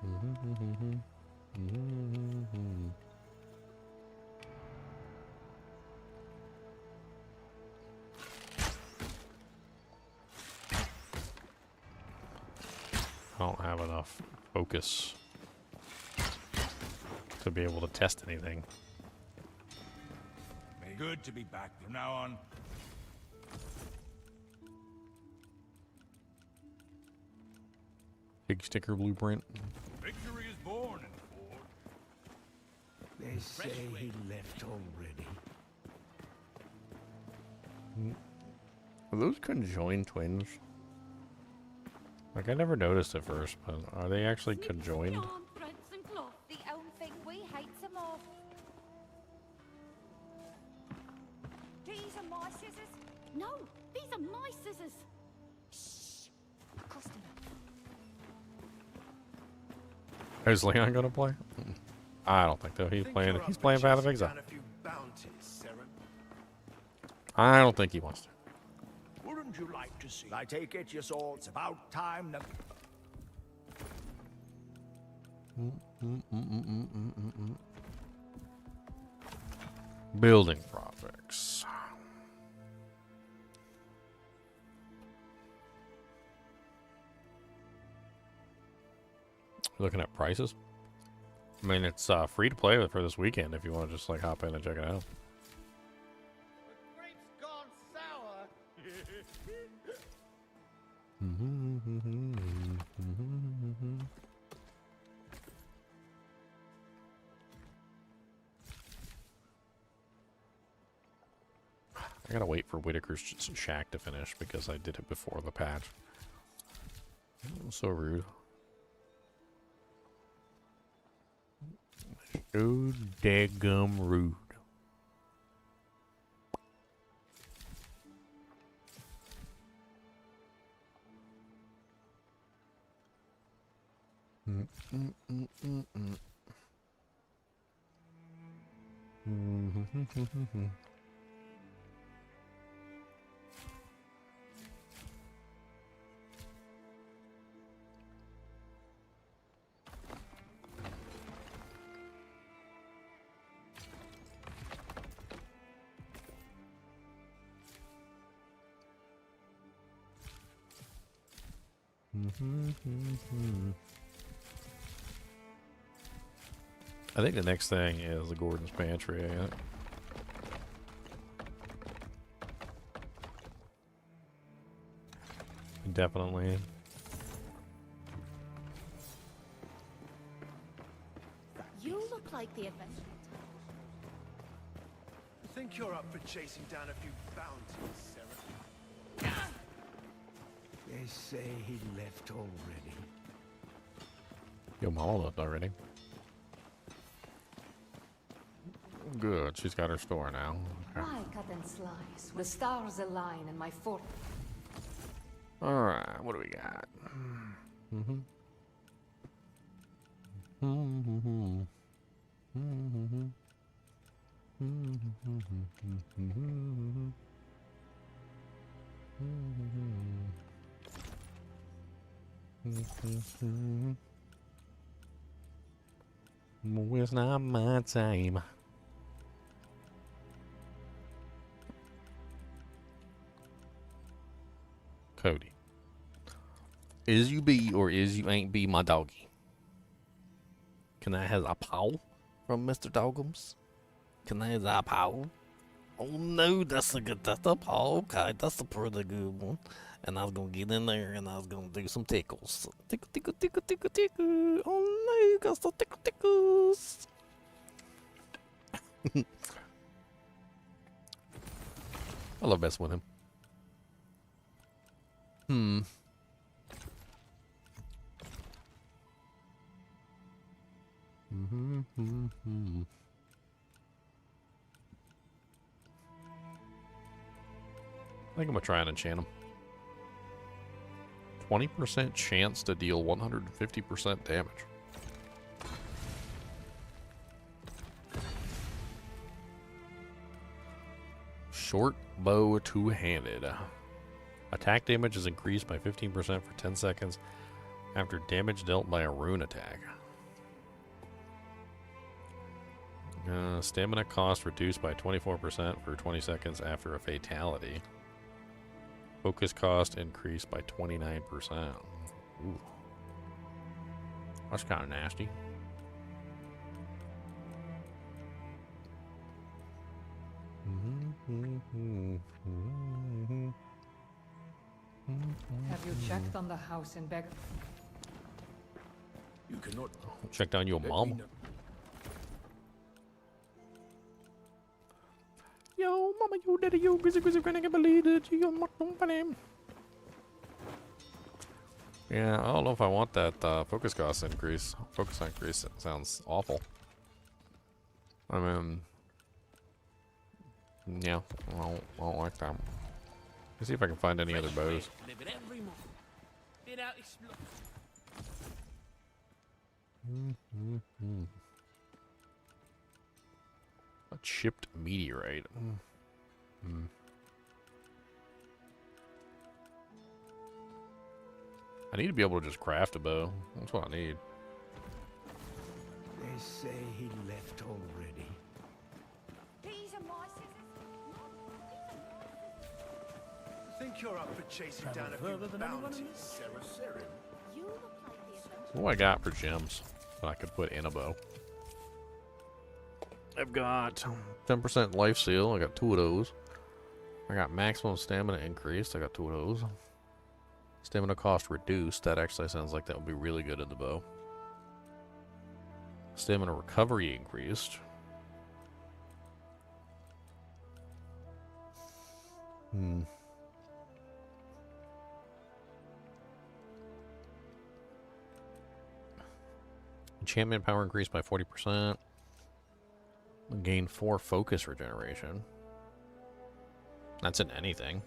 I don't have enough focus to be able to test anything. Good to be back from now on. Big sticker blueprint. Victory is born in Ford. They say he left already. Are those conjoined twins? Like, I never noticed at first, but are they actually conjoined? Threads and cloth, the own thing we hate some of. These are my scissors. No, these are my scissors. Shh. Customer. Is Leon gonna play? I don't think so. He's playing Path of Exile. I don't think he wants to. Wouldn't you like to see? I take it you saw it's about time that... Building projects. Looking at prices. I mean, it's free to play for this weekend if you want to just like hop in and check it out. I gotta wait for Whitaker's shack to finish because I did it before the patch. So rude. So daggum rude. I think the next thing is the Gordon's Pantry. Definitely. You look like the adventure. I think you're up for chasing down a few bounties, Sarah. They say he left already. Yo, Mama left already. Good, she's got her store now. Okay. I cut and slice. The stars align in my fort. Alright, what do we got? It's not my time. Cody. Is you be or is you ain't be my doggy? Can I have a paw from Mr. Doggums? Can I have a paw? Oh no, that's a paw. Okay, that's a pretty good one. And I was gonna get in there and I was gonna do some tickles. Tickle, tickle, tickle, tickle, tickle. Oh no, you got some tickle, tickles. I love messing with him. I think I'm gonna try and enchant him. 20% chance to deal 150% damage. Short bow two-handed. Attack damage is increased by 15% for 10 seconds after damage dealt by a rune attack. Stamina cost reduced by 24% for 20 seconds after a fatality. Focus cost increased by 29%. Ooh. That's kind of nasty. checked on the house in Beg. You cannot Check down your let me mom. know- Yo, mama, yo, daddy, yo, busy, grinning, I believe that you got my name. Yeah, I don't know if I want that focus cost increase. Focus increase sounds awful. I mean, yeah, I don't like that. Let's see if I can find any other bows. Live it every month. Been out exploring. A chipped meteorite. I need to be able to just craft a bow. That's what I need. They say he left already. These are my scissors. Think you're up for chasing Travel down a further few than anyone bounties, else? Sarah? You look like the adventurer. What do I got for gems that I could put in a bow? I've got 10% life seal. I got 2 of those. I got maximum stamina increased. I got 2 of those. Stamina cost reduced. That actually sounds like that would be really good in the bow. Stamina recovery increased. Enchantment power increased by 40%. Gain 4 focus regeneration. That's in anything.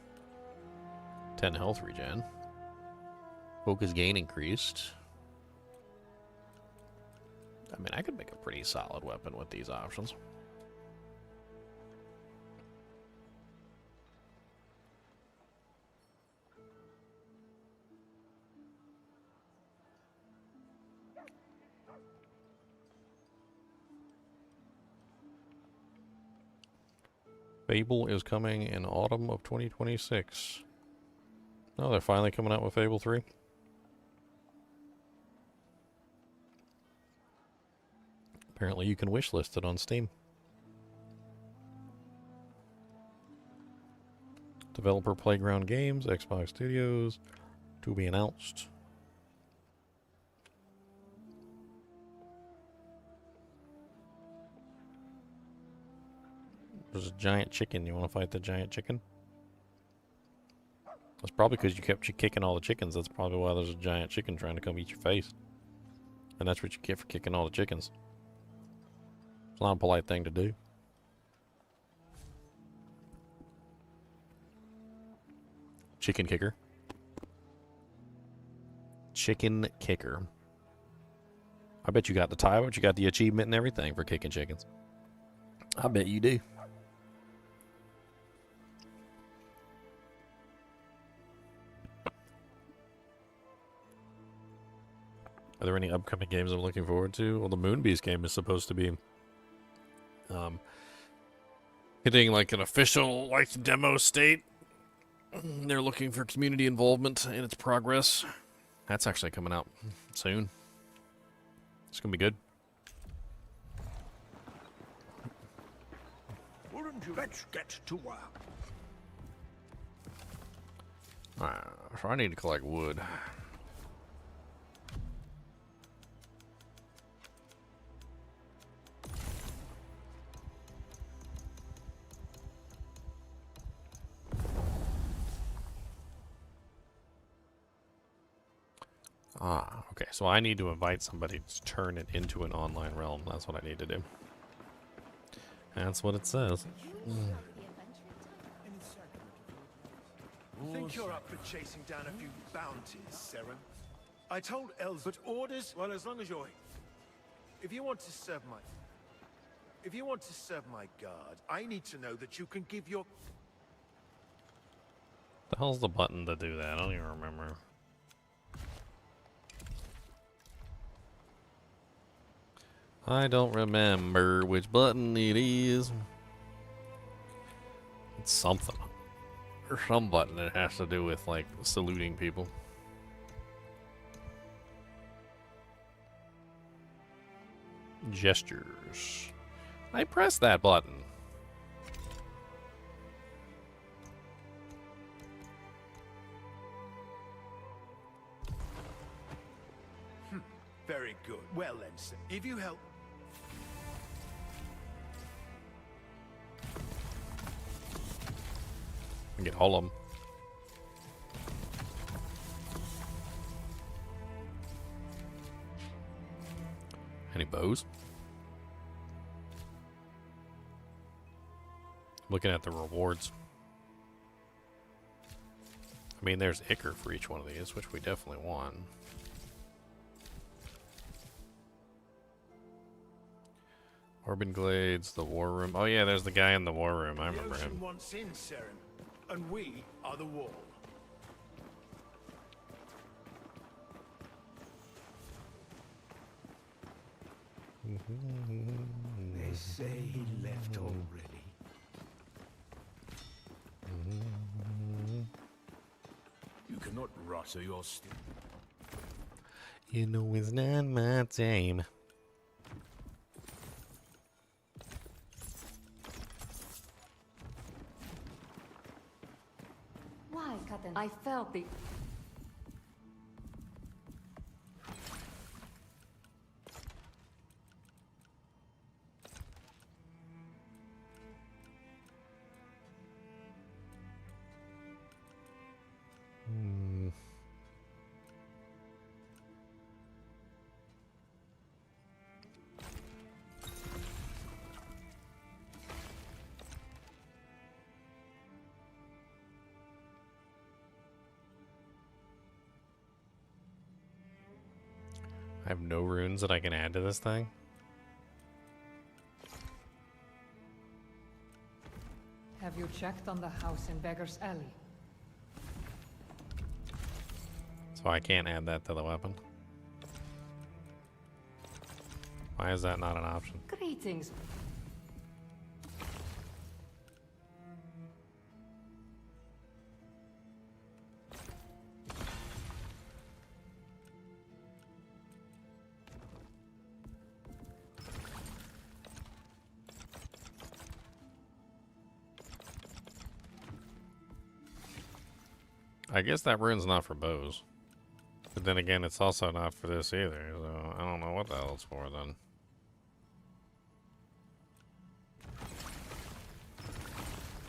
10 health regen. Focus gain increased. I mean, I could make a pretty solid weapon with these options. Fable is coming in autumn of 2026. Oh, they're finally coming out with Fable 3. Apparently you can wishlist it on Steam. Developer Playground Games, Xbox Studios, to be announced. There's a giant chicken. You want to fight the giant chicken? That's probably because you kept kicking all the chickens. That's probably why there's a giant chicken trying to come eat your face. And that's what you get for kicking all the chickens. It's not a polite thing to do. Chicken kicker. Chicken kicker. I bet you got the title, but you got the achievement and everything for kicking chickens. I bet you do. Are there any upcoming games I'm looking forward to? Well, the Moonbeast game is supposed to be hitting like an official demo state. They're looking for community involvement in its progress. That's actually coming out soon. It's gonna be good. Wouldn't you? Let's get to work. So I need to collect wood. Okay, so I need to invite somebody to turn it into an online realm. That's what I need to do. That's what it says. Think you're up for chasing down a few bounties, Sarah? I told Els, but orders. Well, as long as you're. If you want to serve my guard, I need to know that you can give your. The hell's the button to do that? I don't even remember. I don't remember which button it is. It's something. Or some button that has to do with, like, saluting people. Gestures. I pressed that button. Very good. Well then, sir, if you help... Get all of them. Any bows? Looking at the rewards. I mean, there's Ichor for each one of these, which we definitely want. Orban Glades, the War Room. Oh yeah, there's the guy in the War Room. I remember The ocean him. wants in, Saren, and we are the wall. They say he left already. You cannot rutter your stick. You know it's not my time. Why, Captain? I felt the... I have no runes that I can add to this thing. Have you checked on the house in Beggar's Alley? So I can't add that to the weapon. Why is that not an option? Greetings. I guess that rune's not for bows. But then again, it's also not for this either, so I don't know what the hell it's for then.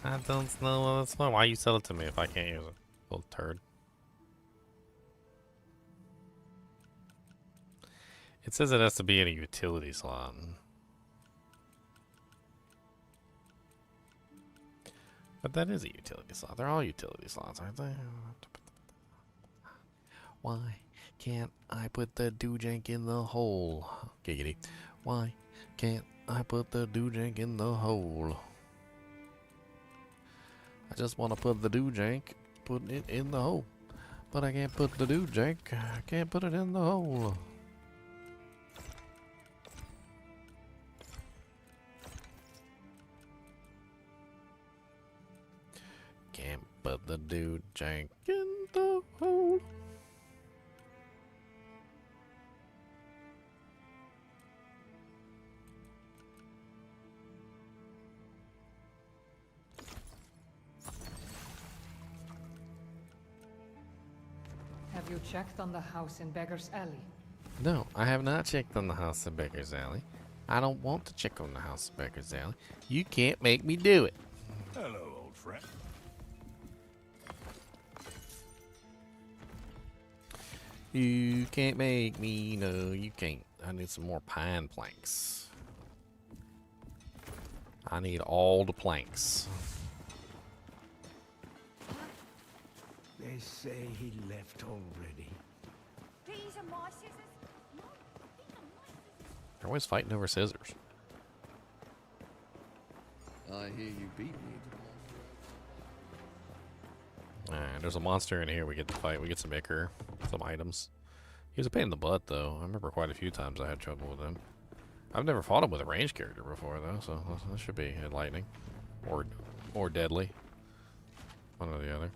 I don't know what it's for. Why you sell it to me if I can't use it? Little turd. It says it has to be in a utility slot. But that is a utility slot. They're all utility slots, aren't they? Why can't I put the doojank in the hole? Giggity. Why can't I put the doojank in the hole? I just want to put the doojank, put it in the hole. But I can't put the doojank, I can't put it in the hole. Can't put the doojank in the hole. Have you checked on the house in Beggar's Alley? No, I have not checked on the house in Baker's Alley. I don't want to check on the house in Baker's Alley. You can't make me do it. Hello, old friend. You can't make me, no, you can't. I need some more pine planks. I need all the planks. They say he left already. These are my scissors. No, these are my scissors. They're always fighting over scissors. I hear you beat me. Alright, there's a monster in here we get to fight. We get some ichor, some items. He was a pain in the butt, though. I remember quite a few times I had trouble with him. I've never fought him with a ranged character before, though, so that should be enlightening. Or deadly. One or the other.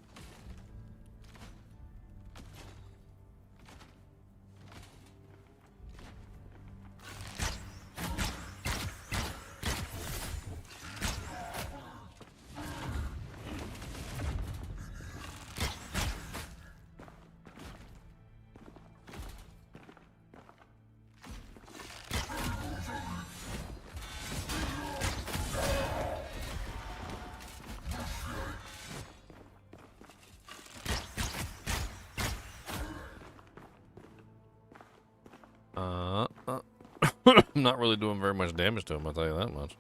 I'm not really doing very much damage to him, I'll tell you that much.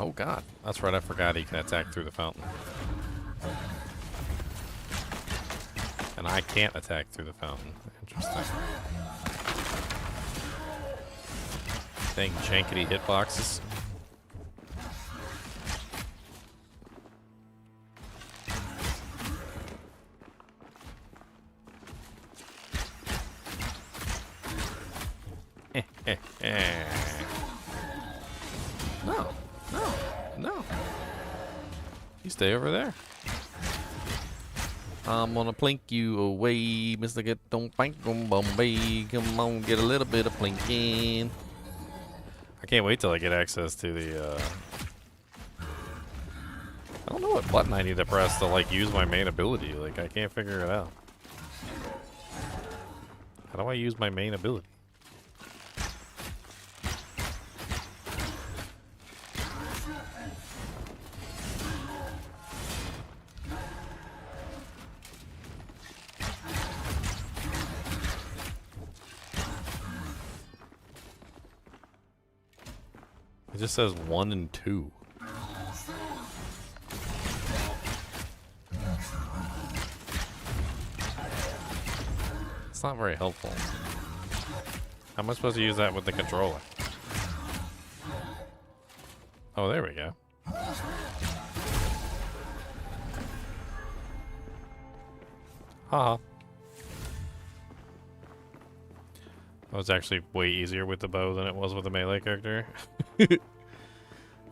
Oh god, that's right, I forgot he can attack through the fountain. And I can't attack through the fountain. Interesting. Dang jankety hitboxes. No, no, no. You stay over there. I'm gonna plink you away, Mr. Get Don't Bank on Bombay. Come on, get a little bit of plinking. I can't wait till I get access to the, I don't know what button I need to press to, like, use my main ability. Like, I can't figure it out. How do I use my main ability? It just says 1 and 2. It's not very helpful. How am I supposed to use that with the controller? Oh, there we go. Haha. That was actually way easier with the bow than it was with the melee character.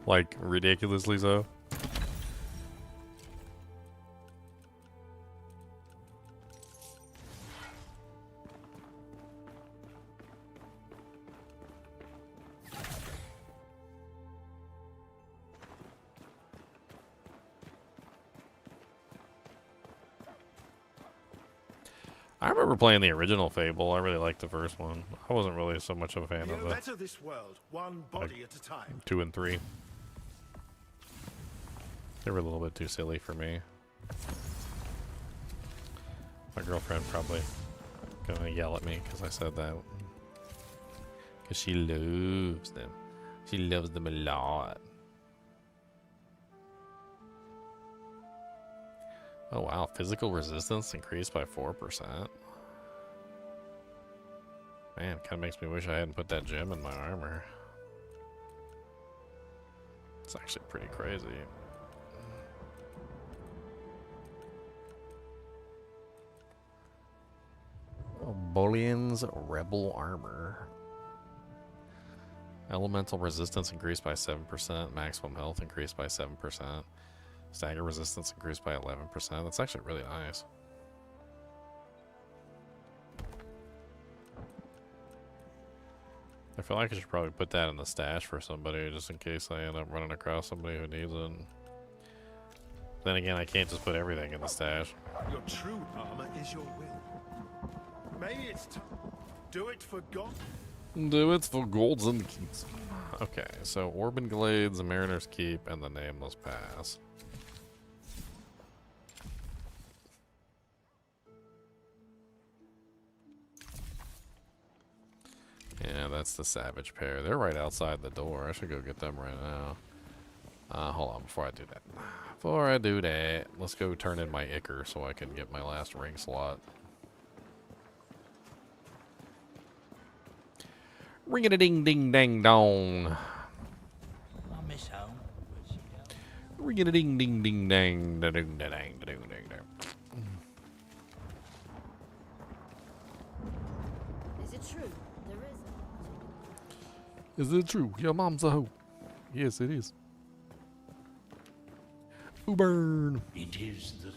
Like, ridiculously so. I remember playing the original Fable. I really liked the first one. I wasn't really so much of a fan of the better this world, one body at a time. 2 and 3. They were a little bit too silly for me. My girlfriend probably gonna yell at me because I said that. Because she loves them. She loves them a lot. Oh wow, physical resistance increased by 4%. Man, kind of makes me wish I hadn't put that gem in my armor. It's actually pretty crazy. Bolian's Rebel Armor. Elemental resistance increased by 7%. Maximum health increased by 7%. Stagger resistance increased by 11%. That's actually really nice. I feel like I should probably put that in the stash for somebody just in case I end up running across somebody who needs it. Then again, I can't just put everything in the stash. Your true armor is your will. Maybe it's time. Do it for God. Do it for golds and keys. Okay, so Orban Glades, the Mariner's Keep, and the Nameless Pass. Yeah, that's the Savage Pair. They're right outside the door. I should go get them right now. Hold on, before I do that. Before I do that, let's go turn in my Ichor so I can get my last ring slot. Ring-a-ding-ding-dang-dong. I miss home. Ring-a-ding-ding-ding-dang-da-ding-da-dang-da-ding-da-ding. Is it true? There is. Is it true? Your mom's a hoe. Yes, it is. Burn. It is the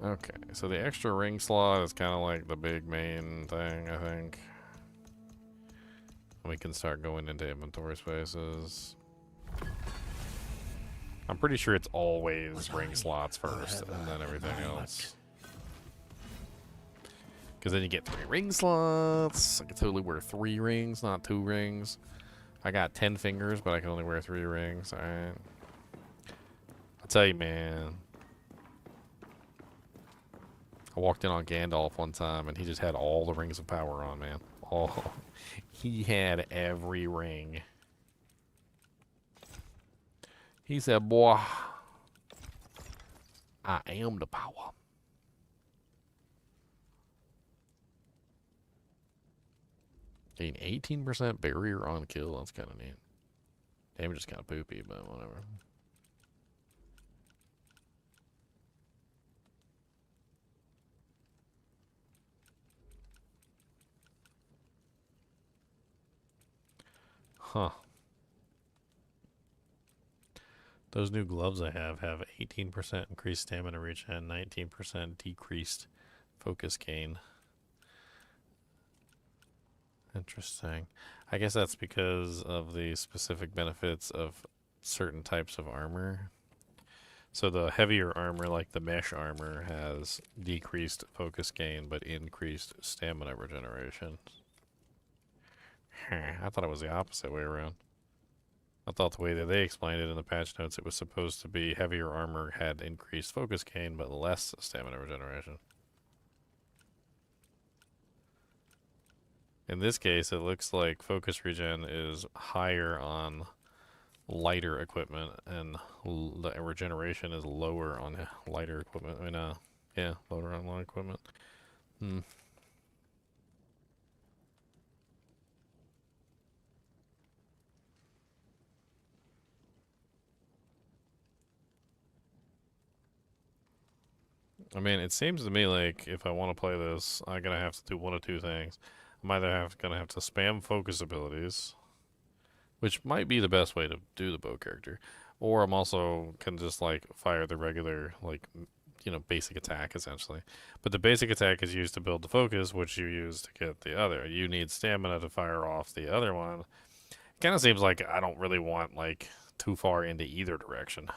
Okay, so the extra ring slot is kind of like the big main thing, I think. We can start going into inventory spaces. I'm pretty sure it's always ring slots first, and then everything else. Because then you get 3 ring slots. I can totally wear 3 rings, not 2 rings. I got 10 fingers, but I can only wear 3 rings. Alright. I'll tell you, man. I walked in on Gandalf one time, and he just had all the rings of power on, man. All. He had every ring. He said, boy, I am the power. Gain 18% barrier on kill. That's kind of neat. Damage is kind of poopy, but whatever. Huh. Those new gloves I have 18% increased stamina reach and 19% decreased focus gain. Interesting. I guess that's because of the specific benefits of certain types of armor. So the heavier armor, like the mesh armor, has decreased focus gain but increased stamina regeneration. I thought it was the opposite way around. I thought the way that they explained it in the patch notes, it was supposed to be heavier armor had increased focus gain but less stamina regeneration. In this case, it looks like focus regen is higher on lighter equipment, and the regeneration is lower on lighter equipment. I mean, yeah, lower on light equipment. I mean, it seems to me like if I want to play this, I'm gonna have to do one of 2 things. I'm either gonna have to spam focus abilities, which might be the best way to do the bow character, or I'm also can just like fire the regular, like, you know, basic attack essentially. But the basic attack is used to build the focus, which you use to get the other. You need stamina to fire off the other one. It kind of seems like I don't really want like too far into either direction.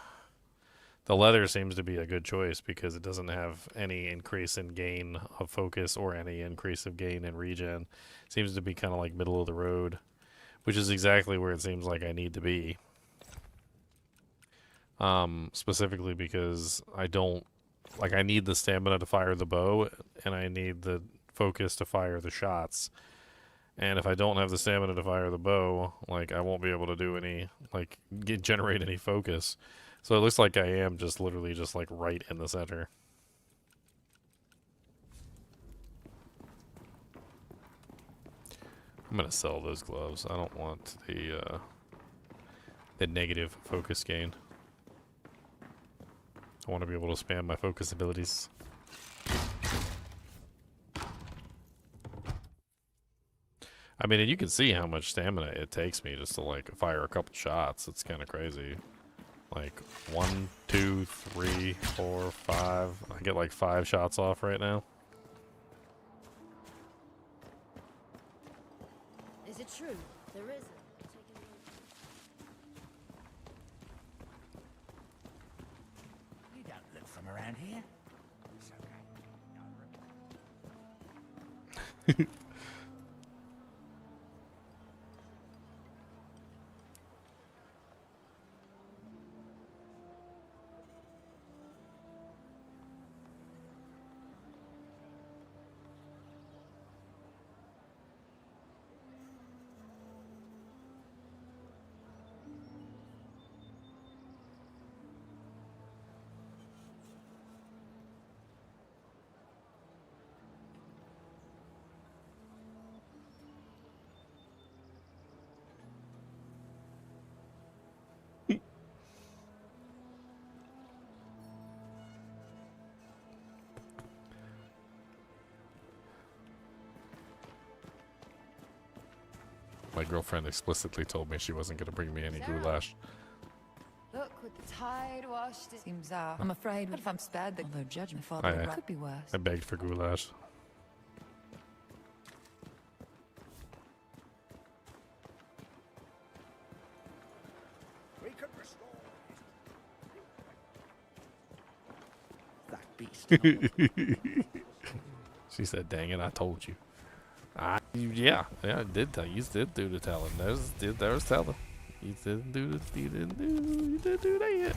The leather seems to be a good choice because it doesn't have any increase in gain of focus or any increase of gain in regen. Seems to be kind of like middle of the road, which is exactly where it seems like I need to be. Specifically because I need the stamina to fire the bow, and I need the focus to fire the shots. And if I don't have the stamina to fire the bow, like, I won't be able to do any, like, generate any focus. So it looks like I am just literally just like right in the center. I'm gonna sell those gloves. I don't want the negative focus gain. I want to be able to spam my focus abilities. I mean, and you can see how much stamina it takes me just to like fire a couple shots. It's kind of crazy. Like 1, 2, 3, 4, 5. I get like 5 shots off right now. Is it true? There isn't. You don't look from around here. It's okay. My girlfriend explicitly told me she wasn't going to bring me any goulash. Look, with the tide washed it. Seems I'm afraid if I'm spared, although judgment I, father could be worse. I begged for goulash. We could restore that beast. She said, "Dang it, I told you." Yeah, I did tell you. You did do the telling. There was telling. You didn't do that.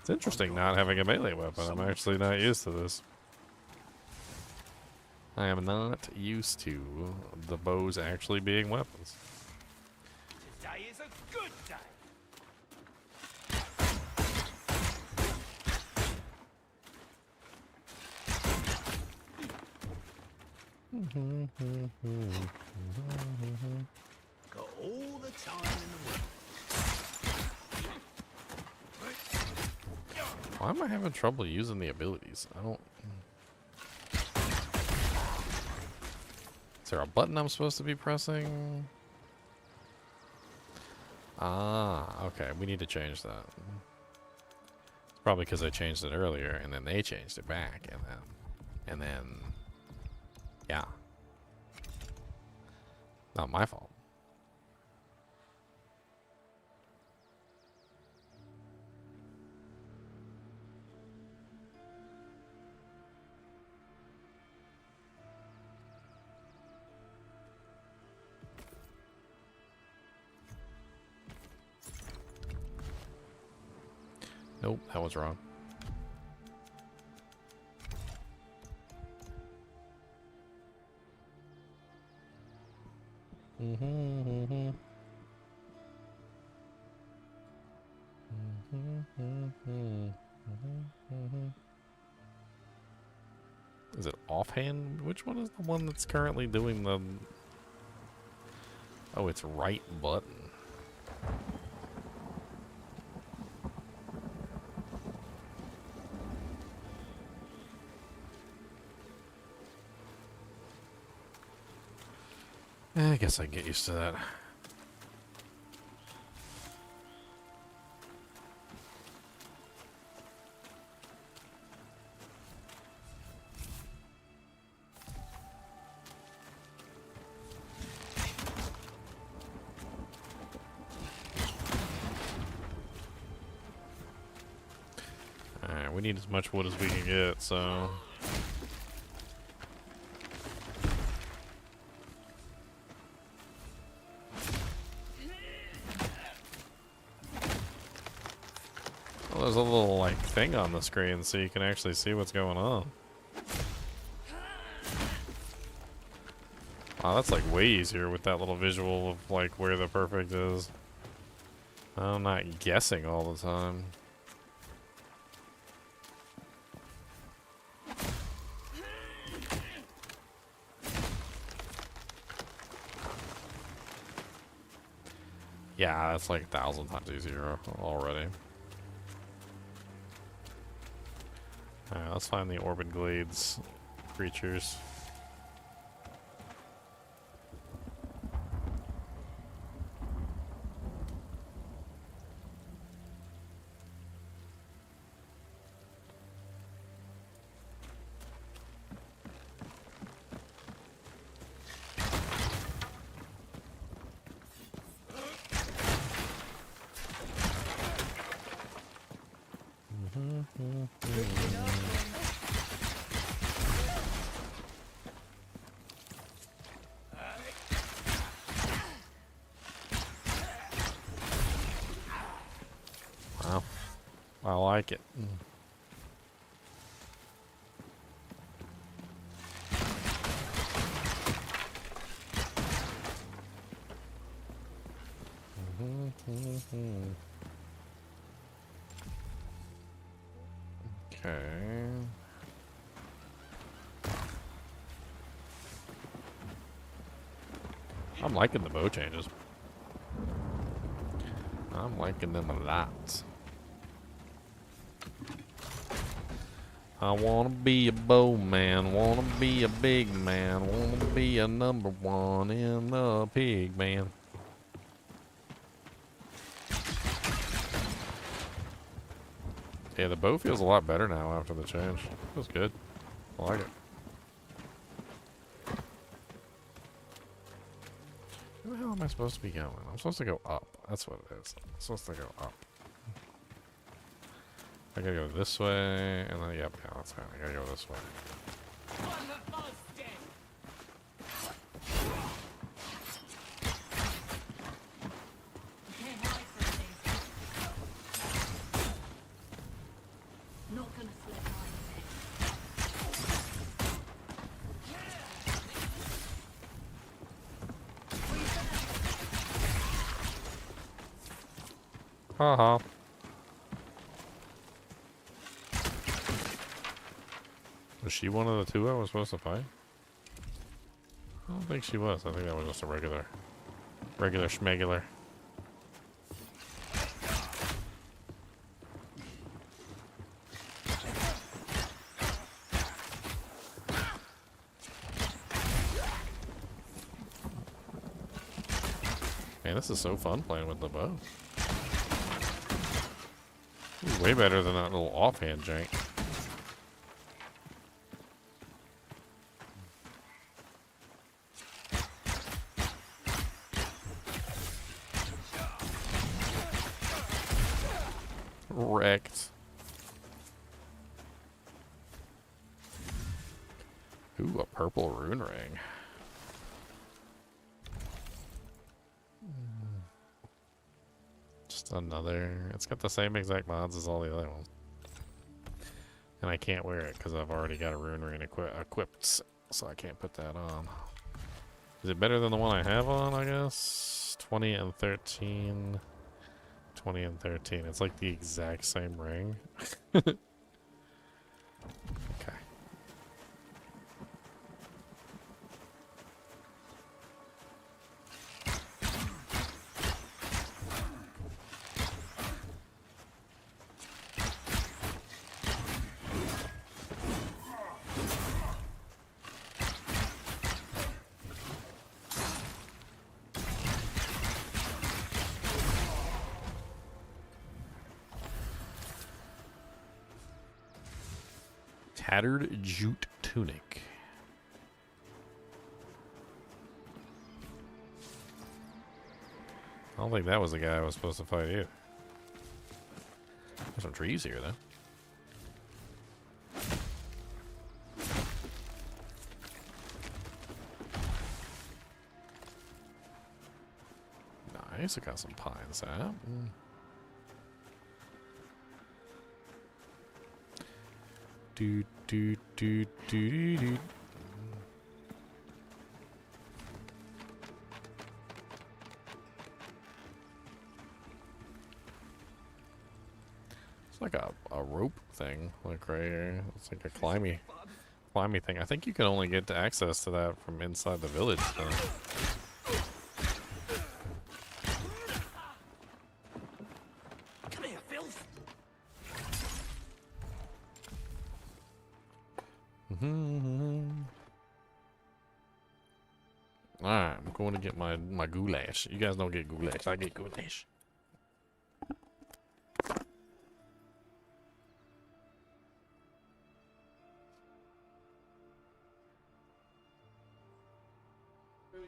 It's interesting not having a melee weapon. I'm actually not used to this. I am not used to the bows actually being weapons. Today is a good day. Got all the time in the world. Why am I having trouble using the abilities? I don't... Is there a button I'm supposed to be pressing? Ah, okay. We need to change that. It's probably because I changed it earlier, and then they changed it back, and then... Yeah. Not my fault. Nope, that was wrong. Is it offhand? Which one is the one that's currently doing the... Oh, it's right button. I guess I can get used to that. Alright, we need as much wood as we can get, so... Well, there's a little, like, thing on the screen so you can actually see what's going on. Wow, that's, like, way easier with that little visual of, like, where the perfect is. I'm not guessing all the time. Yeah, that's like 1,000 times easier already. Alright, let's find the Orbit Glades creatures. Wow, I like it. Okay. I'm liking the bow changes. I'm liking them a lot. I wanna be a bowman, wanna be a big man, wanna be a number one in the pig man. Yeah, the bow feels a lot better now after the change. Feels good. I like it. Where the hell am I supposed to be going? I'm supposed to go up. That's what it is. I'm supposed to go up. I gotta go this way, and then, yep, yeah, that's fine. I gotta go this way. Haha. Was she one of the two I was supposed to fight? I don't think she was. I think that was just a regular schmegular. Man, this is so fun playing with the bow. This is way better than that little offhand jank. Wrecked. Ooh, a purple rune ring. Just another. It's got the same exact mods as all the other ones. And I can't wear it because I've already got a rune ring equipped, so I can't put that on. Is it better than the one I have on, I guess? 20 and 13. 20 and 13. It's like the exact same ring. Okay. Tattered jute tunic. I don't think that was the guy I was supposed to fight either. There's some trees here, though. Nice, I got some pine sap. Do do do do do. It's like a rope thing, like right here. It's like a climby thing. I think you can only get access to that from inside the village, though. Alright, I'm going to get my goulash. You guys don't get goulash. I get goulash.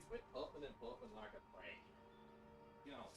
Quit puffing and puffing like a prank. You know.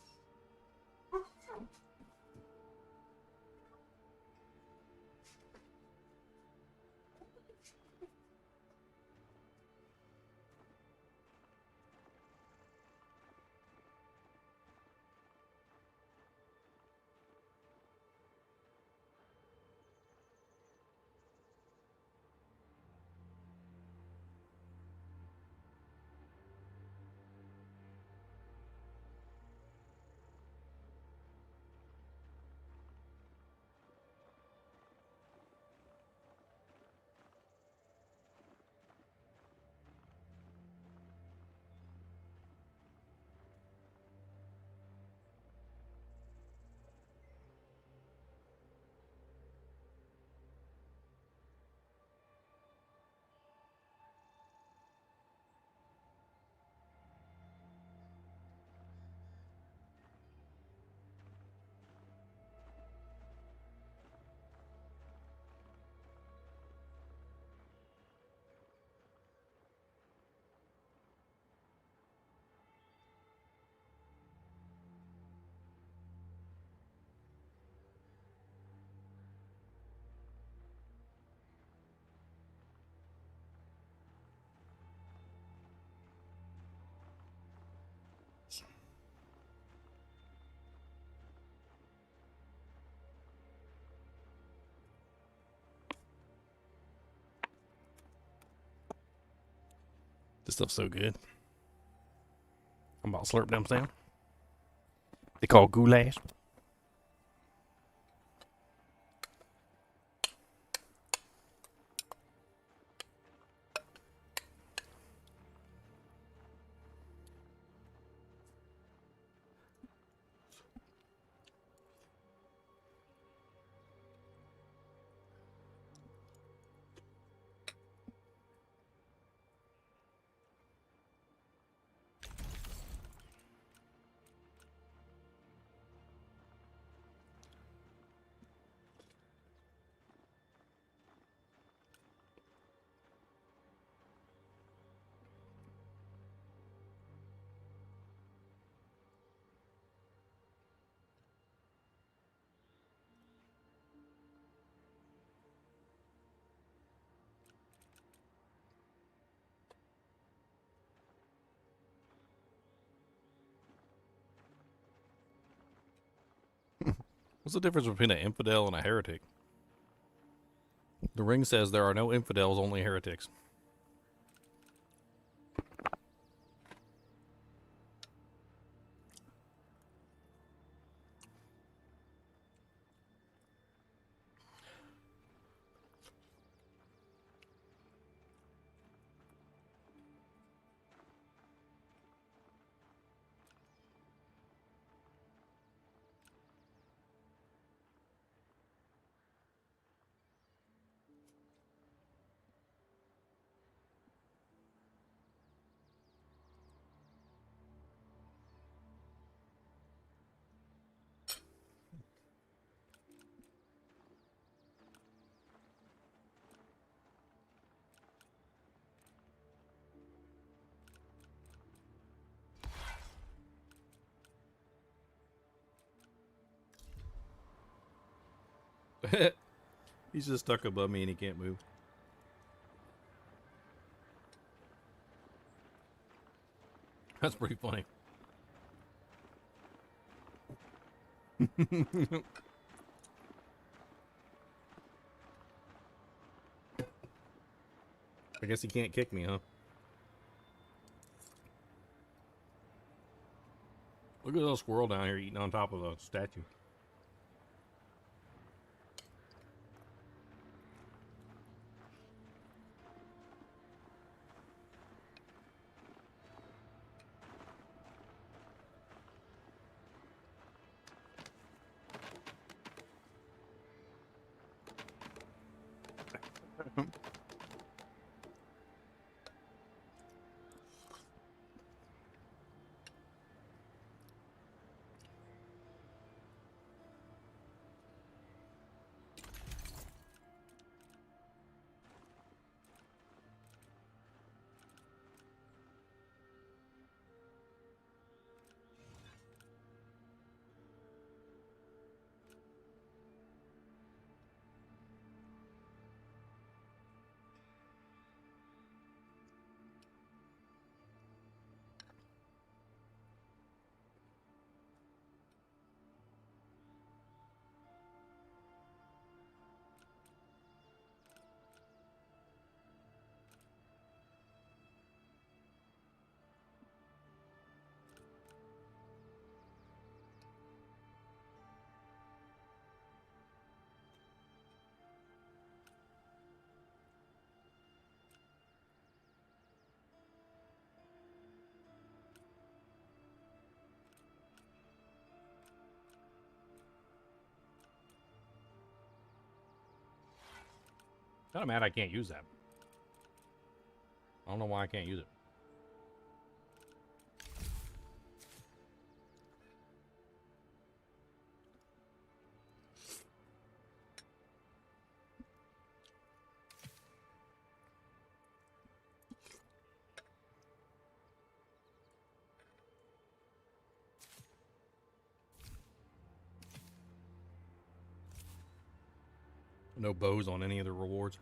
This stuff's so good. I'm about to slurp them down. They call goulash. What's the difference between an infidel and a heretic? The ring says there are no infidels, only heretics. He's just stuck above me and he can't move. That's pretty funny. I guess he can't kick me, huh? Look at that squirrel down here eating on top of the statue. Kind of mad I can't use that. I don't know why I can't use it. No bows on any of the rewards.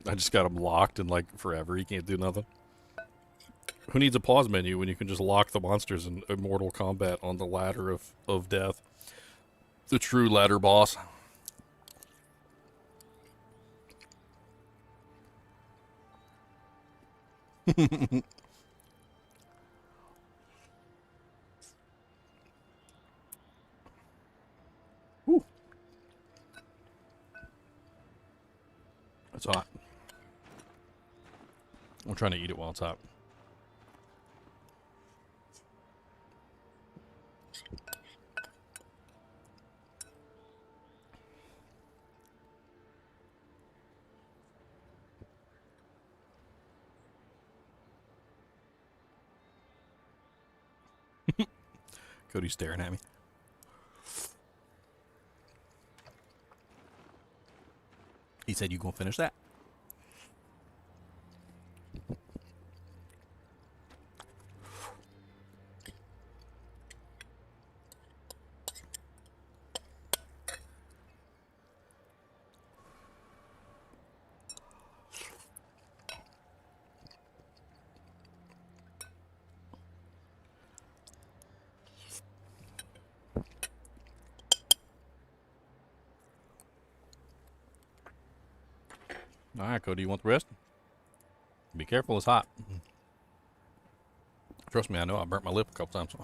I just got him locked and like forever. He can't do nothing. Who needs a pause menu when you can just lock the monsters in immortal combat on the ladder of death? The true ladder boss. Woo. That's hot. I'm trying to eat it while it's hot. Cody's staring at me. He said, "You gonna finish that?" All right, Cody, you want the rest? Be careful, it's hot. Trust me, I know I burnt my lip a couple times.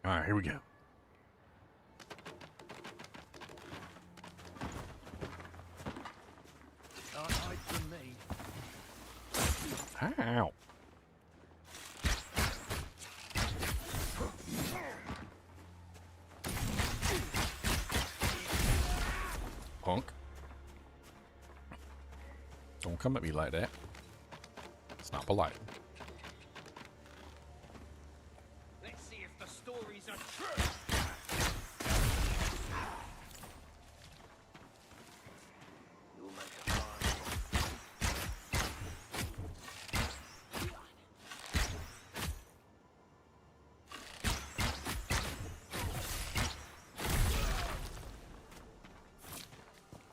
All right, here we go. Can't hide from me. Ow. Punk. Don't come at me like that. It's not polite. Let's see if the stories are true. You'll make a fine.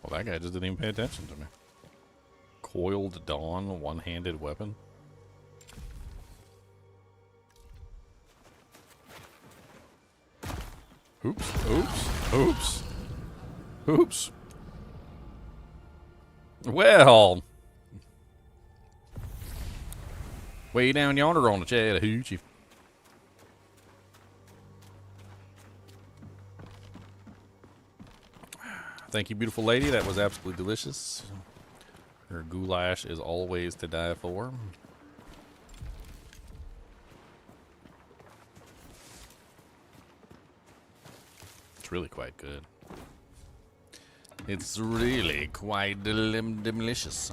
Well, that guy just didn't even pay attention to me. Coiled Dawn, one-handed weapon. Oops, oops, oops. Oops. Well. Way down yonder on the Chattahoochee. Thank you, beautiful lady. That was absolutely delicious. Her goulash is always to die for. It's really quite good. It's really quite delicious.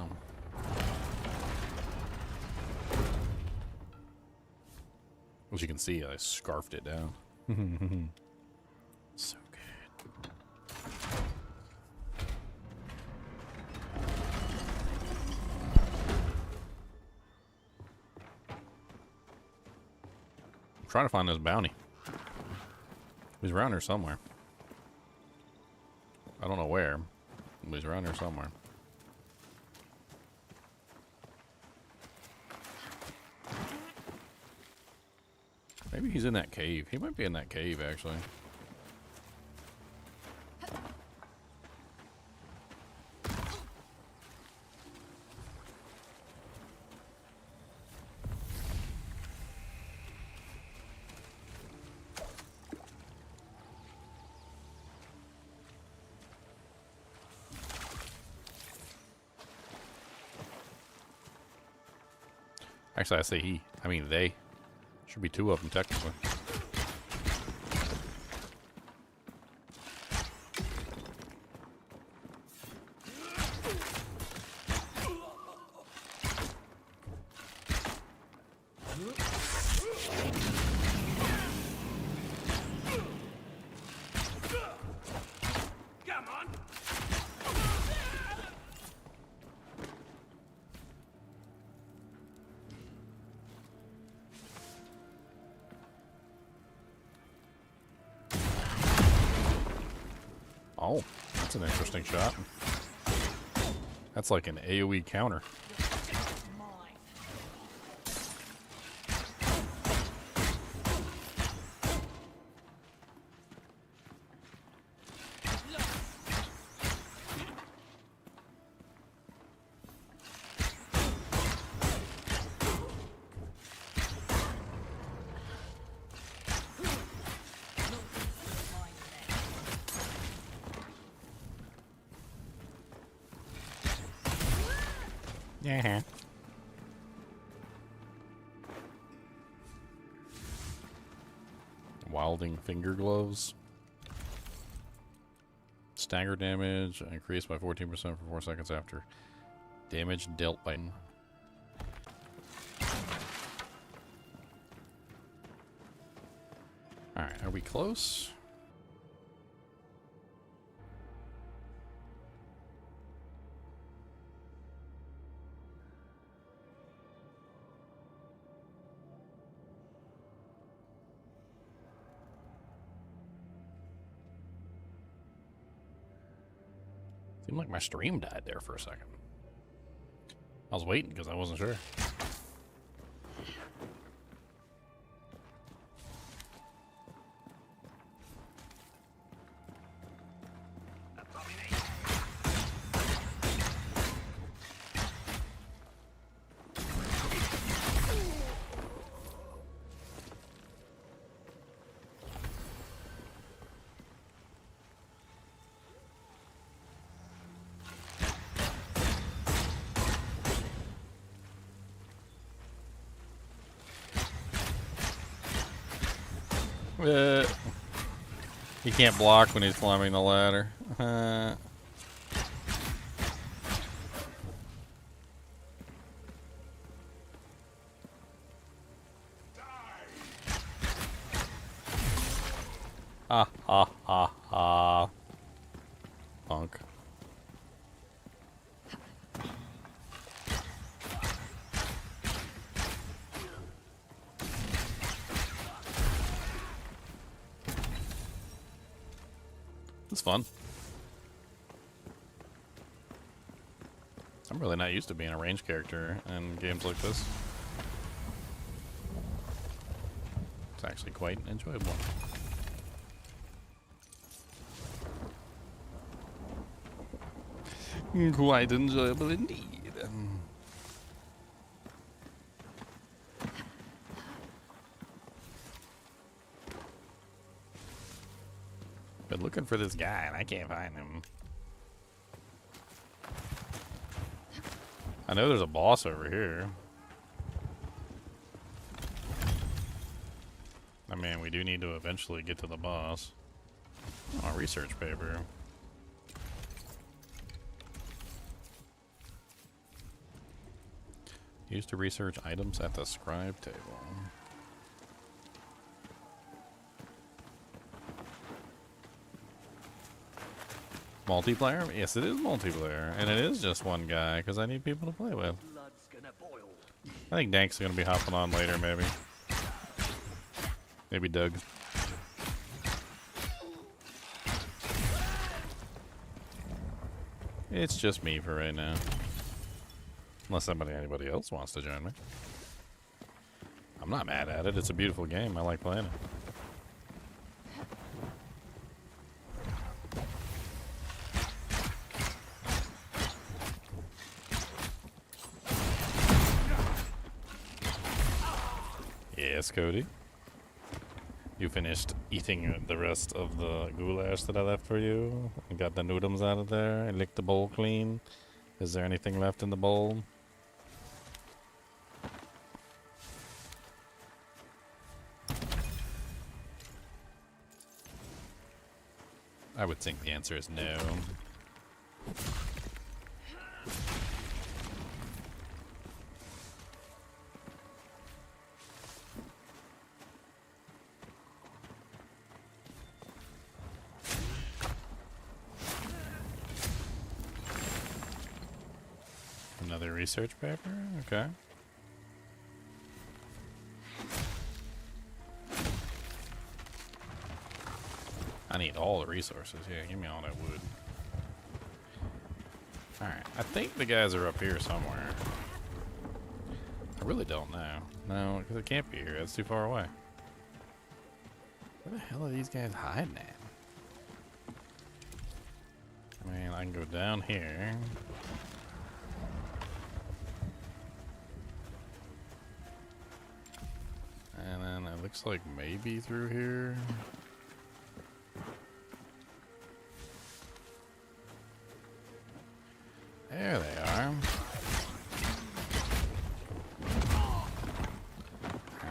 As you can see, I scarfed it down. So good. I'm trying to find this bounty. He's around here somewhere. I don't know where, but he's around here somewhere. Maybe he's in that cave. He might be in that cave, actually. Actually, I say he. I mean they. Should be two of them, technically. Come on. Oh, that's an interesting shot. That's like an AoE counter. Yeah. Wilding finger gloves. Stagger damage increased by 14% for 4 seconds after damage dealt by. Alright, are we close? Seemed like my stream died there for a second. I was waiting because I wasn't sure. He can't block when he's climbing the ladder. Ha ha ha ha. Punk. It's fun. I'm really not used to being a ranged character in games like this. It's actually quite enjoyable. Quite enjoyable indeed. Been looking for this guy and I can't find him. I know there's a boss over here. I mean, we do need to eventually get to the boss. Oh, research paper. Used to research items at the scribe table. Multiplayer? Yes, it is multiplayer. And it is just one guy, because I need people to play with. I think Dank's going to be hopping on later, maybe. Maybe Doug. It's just me for right now. Unless anybody else wants to join me. I'm not mad at it. It's a beautiful game. I like playing it. Yes, Cody. You finished eating the rest of the goulash that I left for you? And got the noodles out of there and licked the bowl clean? Is there anything left in the bowl? I would think the answer is no. Another research paper? Okay. I need all the resources. Yeah, give me all that wood. Alright, I think the guys are up here somewhere. I really don't know. No, because it can't be here. That's too far away. Where the hell are these guys hiding at? I mean, I can go down here. And then it looks like maybe through here. There they are.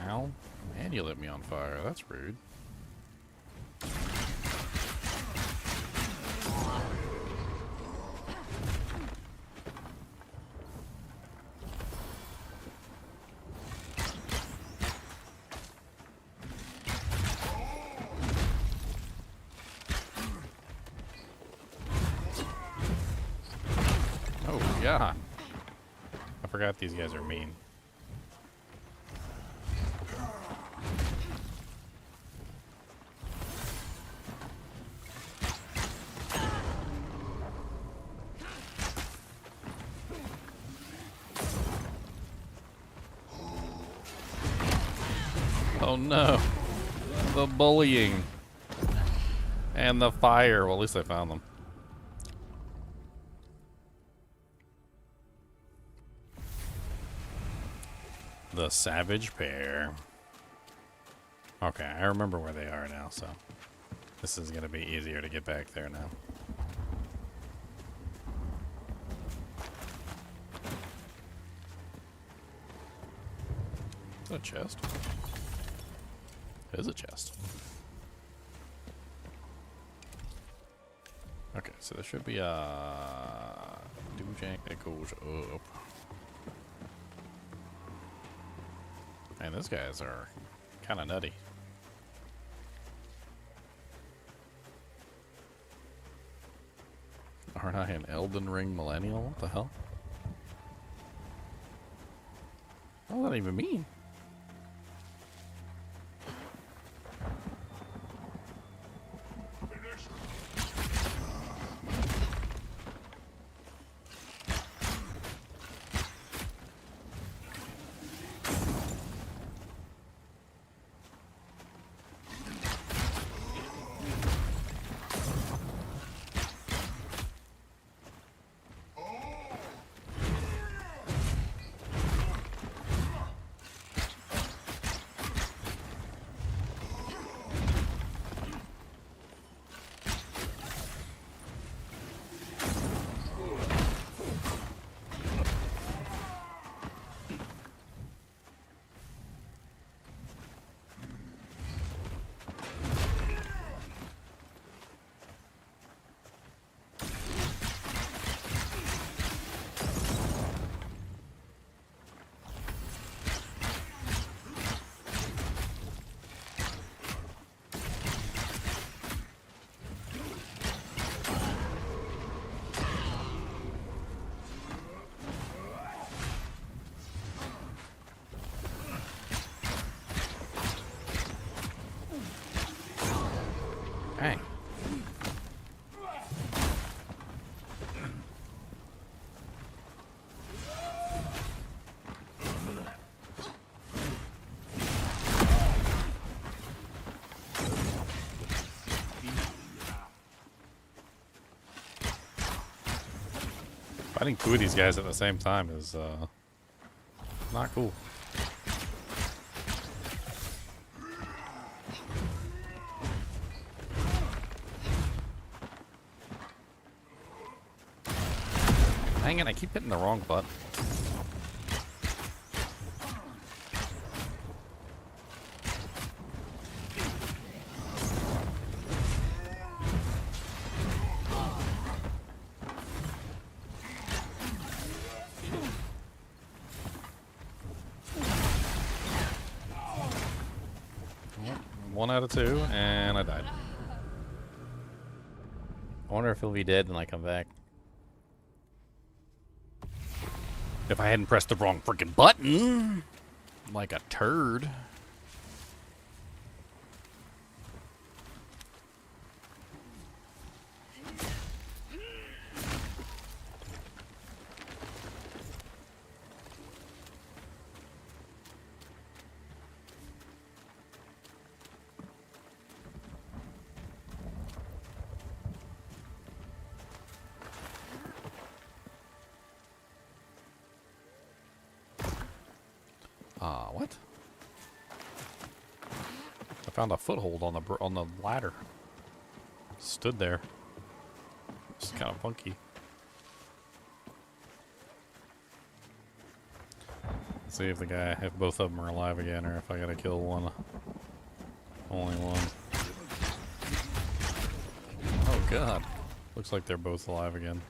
Ow. And you lit me on fire. That's rude. God. I forgot these guys are mean. Oh no. The bullying. And the fire. Well, at least I found them. The savage pair. Okay, I remember where they are now, so this is going to be easier to get back there now. Is that a chest? It is a chest. Okay, so there should be a doojank that goes up. And these guys are kind of nutty. Aren't I an Elden Ring millennial? What the hell? What does that even mean? Hey. Fighting two of these guys at the same time is not cool. Dang it, I keep hitting the wrong button. One out of two, and I died. I wonder if he'll be dead when I come back. If I hadn't pressed the wrong freaking button, like a turd. What? I found a foothold on the ladder. Stood there. It's kind of funky. See if if both of them are alive again, or if I gotta kill one. Only one. Oh god. Looks like they're both alive again.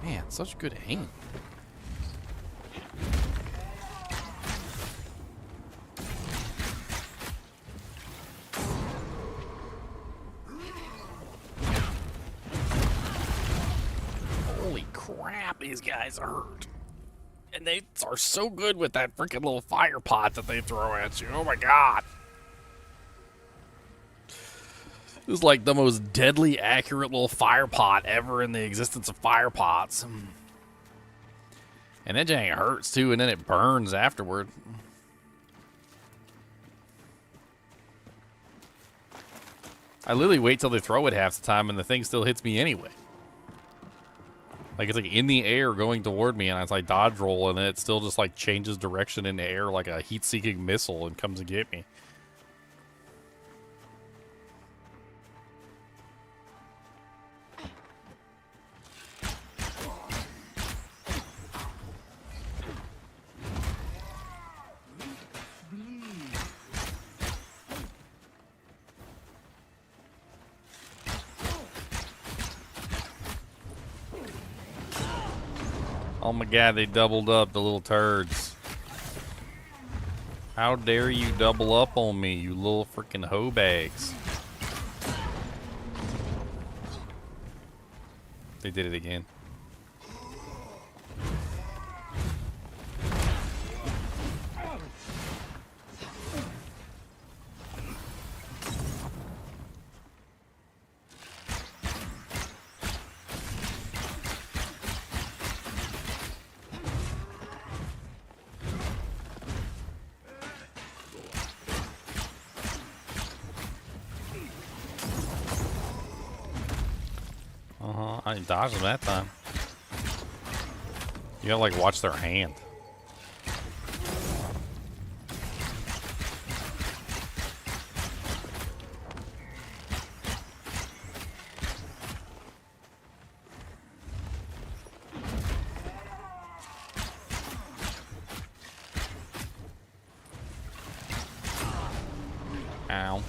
Man, such good aim. Holy crap, these guys are hurt. And they are so good with that freaking little fire pot that they throw at you. Oh my god. It was like the most deadly accurate little fire pot ever in the existence of fire pots. And that dang hurts too, and then it burns afterward. I literally wait till they throw it half the time and the thing still hits me anyway. Like it's like in the air going toward me, and I like dodge roll, and it still just like changes direction in the air like a heat-seeking missile and comes to get me. Oh my god, they doubled up, the little turds. How dare you double up on me, you little freaking hoe bags. They did it again. I dodged them that time. You gotta like watch their hand. Ow.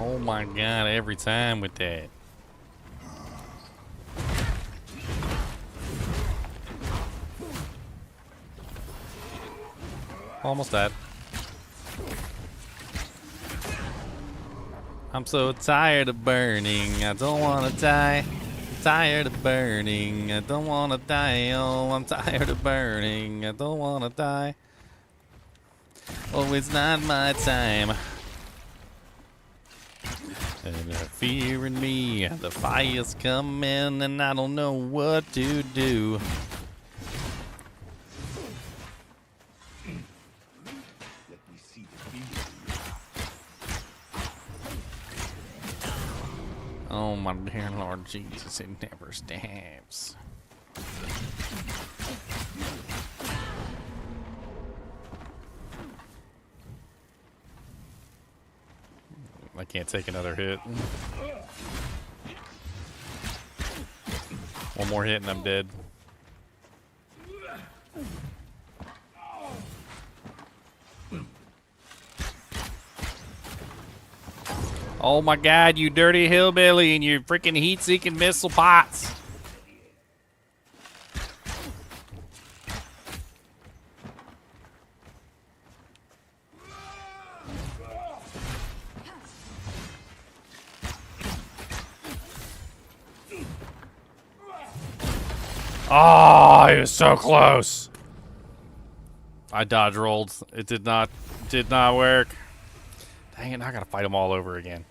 Oh my god, every time with that. Almost dead. I'm so tired of burning, I don't wanna die. Tired of burning, I don't wanna die. Oh, I'm tired of burning, I don't wanna die. Oh, it's not my time. And fear in me, the fire's coming, and I don't know what to do. Oh my dear Lord Jesus, it never stops. I can't take another hit. One more hit and I'm dead. Oh my god, you dirty hillbilly and your freaking heat-seeking missile pots. Oh, he was so close. I dodge rolled. It did not work. Dang it, now I gotta fight them all over again.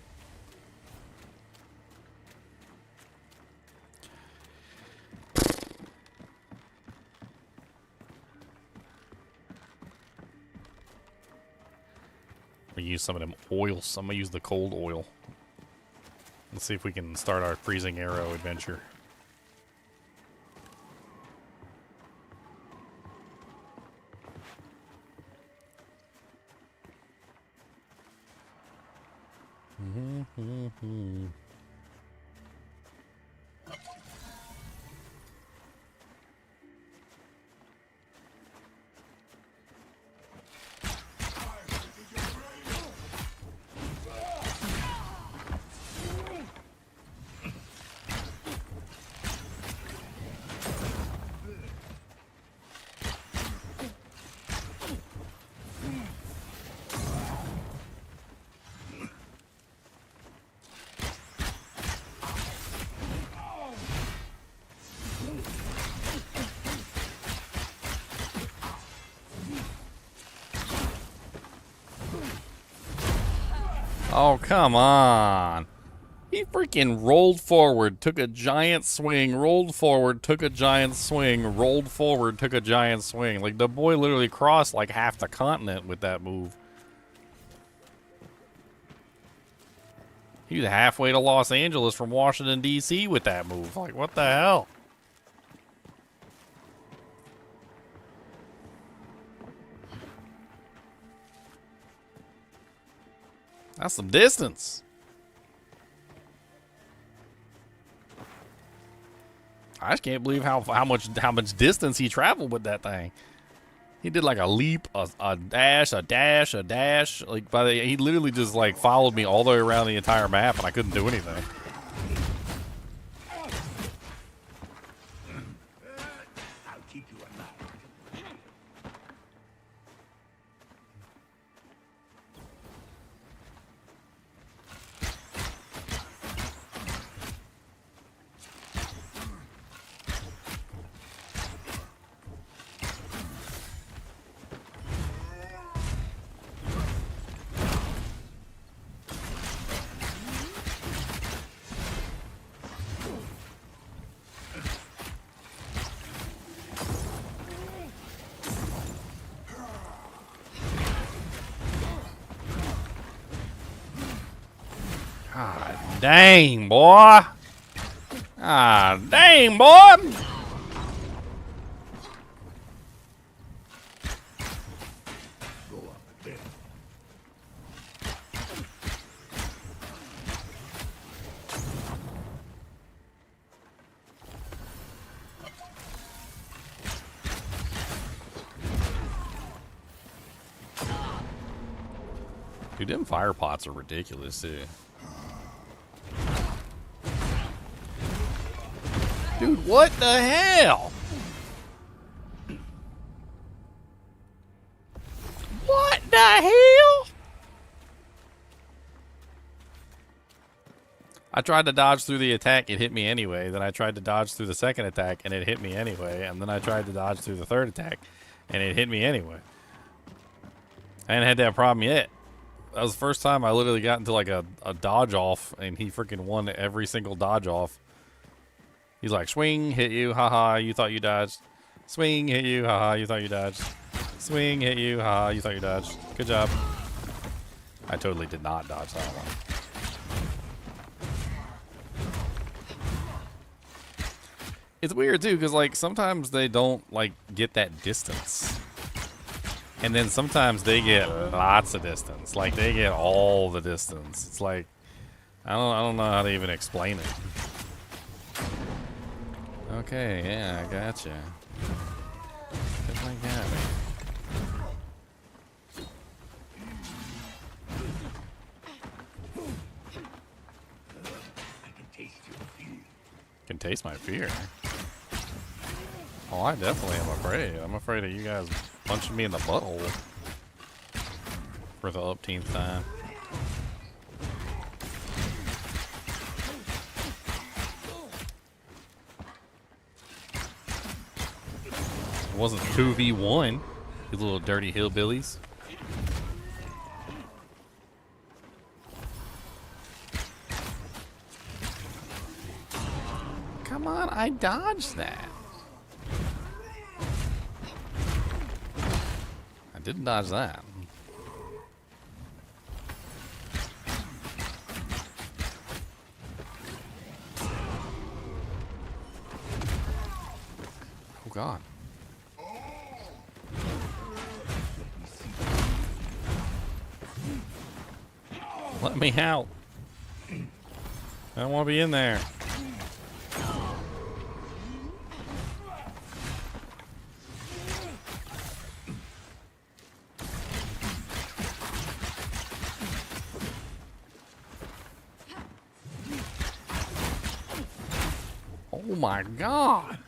We use some of them oils. I'm gonna use the cold oil. Let's see if we can start our freezing arrow adventure. Oh, come on. He freaking rolled forward, took a giant swing, rolled forward, took a giant swing, rolled forward, took a giant swing. Like, the boy literally crossed like half the continent with that move. He was halfway to Los Angeles from Washington, D.C. with that move. Like, what the hell? That's some distance. I just can't believe how much distance he traveled with that thing. He did like a leap, a dash, a dash, a dash. Like he literally just like followed me all the way around the entire map, and I couldn't do anything. I'll keep you alive. God dang, boy. Ah, dang, boy. Dude, them fire pots are ridiculous, too. Dude, what the hell? What the hell? I tried to dodge through the attack, it hit me anyway. Then I tried to dodge through the second attack, and it hit me anyway. And then I tried to dodge through the third attack, and it hit me anyway. I hadn't had that problem yet. That was the first time I literally got into like a dodge off, and he freaking won every single dodge off. He's like, swing, hit you, haha, you thought you dodged. Swing, hit you, haha, you thought you dodged. Swing, hit you, haha, you thought you dodged. Good job. I totally did not dodge that one. It's weird too, because like sometimes they don't like get that distance. And then sometimes they get lots of distance. Like they get all the distance. It's like I don't know how to even explain it. Okay, yeah, I gotcha. Definitely got me. Can taste my fear. Oh, I definitely am afraid. I'm afraid of you guys punching me in the butthole for the upteenth time. It wasn't 2v1, you little dirty hillbillies. Come on, I dodged that. I didn't dodge that. God. Let me out. I don't want to be in there. Oh my God.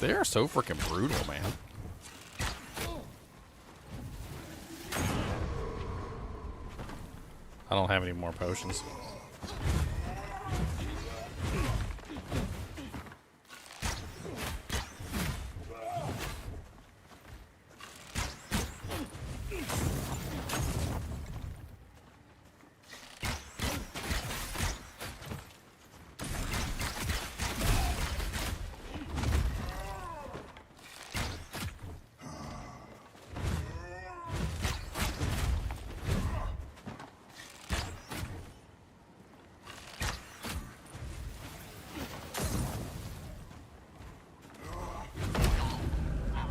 They are so freaking brutal, man. I don't have any more potions.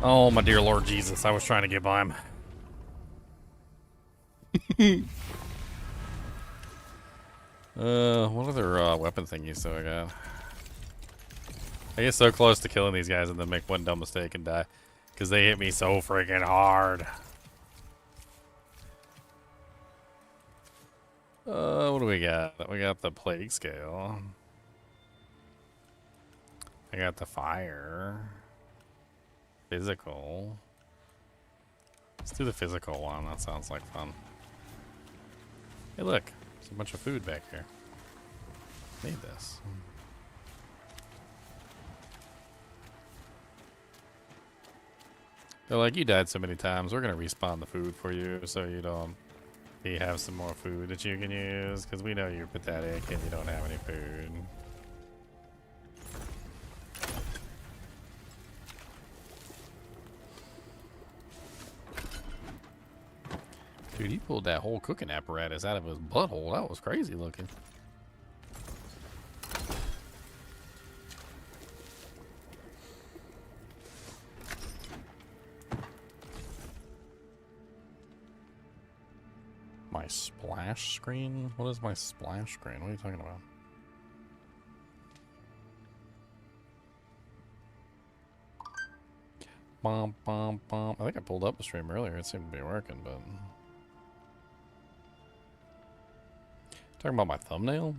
Oh, my dear Lord Jesus. I was trying to get by him. What other weapon thingies do I got? I get so close to killing these guys and then make one dumb mistake and die. Because they hit me so freaking hard. What do we got? We got the plague scale. I got the fire. Physical. Let's do the physical one. That sounds like fun. Hey, look. There's a bunch of food back here. Need this. They're like, you died so many times. We're going to respawn the food for you so you don't have some more food that you can use. Because we know you're pathetic and you don't have any food. Dude, he pulled that whole cooking apparatus out of his butthole. That was crazy looking. My splash screen? What is my splash screen? What are you talking about? Bum, bum, bum. I think I pulled up the stream earlier. It seemed to be working, but... Talking about my thumbnail?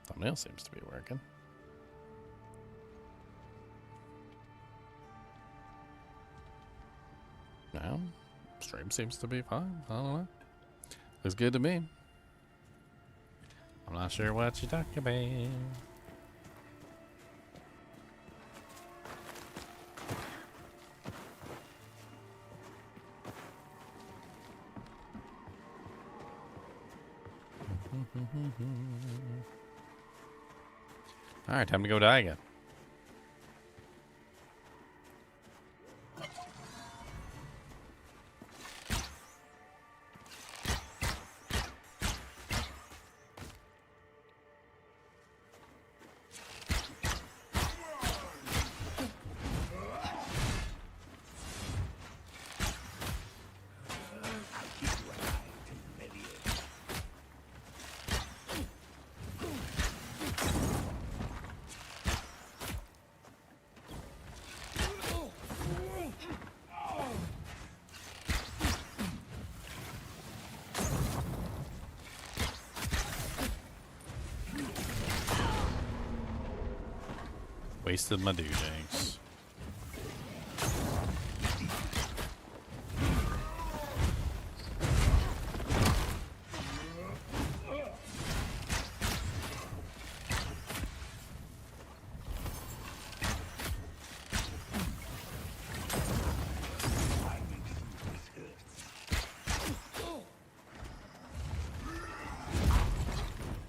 Thumbnail seems to be working. No. Stream seems to be fine. I don't know. Looks good to me. I'm not sure what you're talking about. Alright, time to go die again. Wasted my doojanks.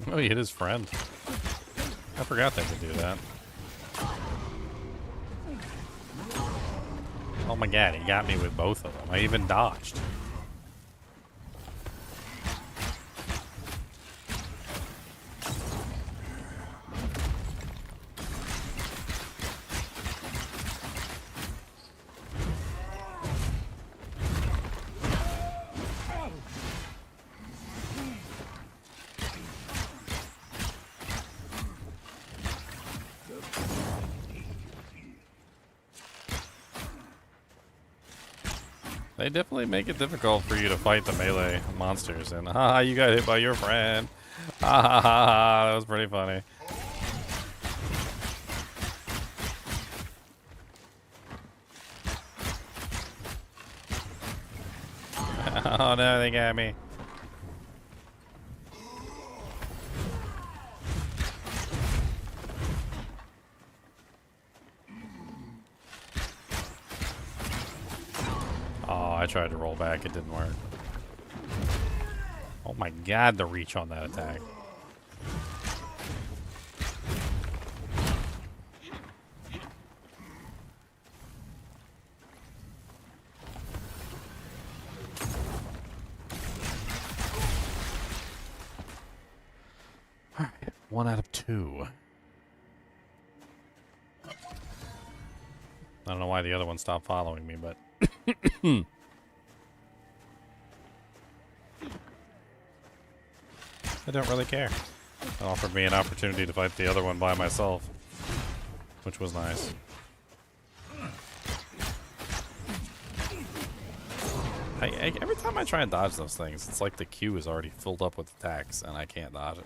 Oh, he hit his friend. I forgot they could do that. Oh my god, he got me with both of them. I even dodged. They definitely make it difficult for you to fight the melee monsters. And haha, you got hit by your friend. Ha ha ha ha. That was pretty funny. Oh no, they got me. Oh, I tried to roll back, it didn't work. Oh my god, the reach on that attack. Alright, 1 out of 2. I don't know why the other one stopped following me, but I don't really care. It offered me an opportunity to fight the other one by myself, which was nice. Every time I try and dodge those things, it's like the queue is already filled up with attacks and I can't dodge it.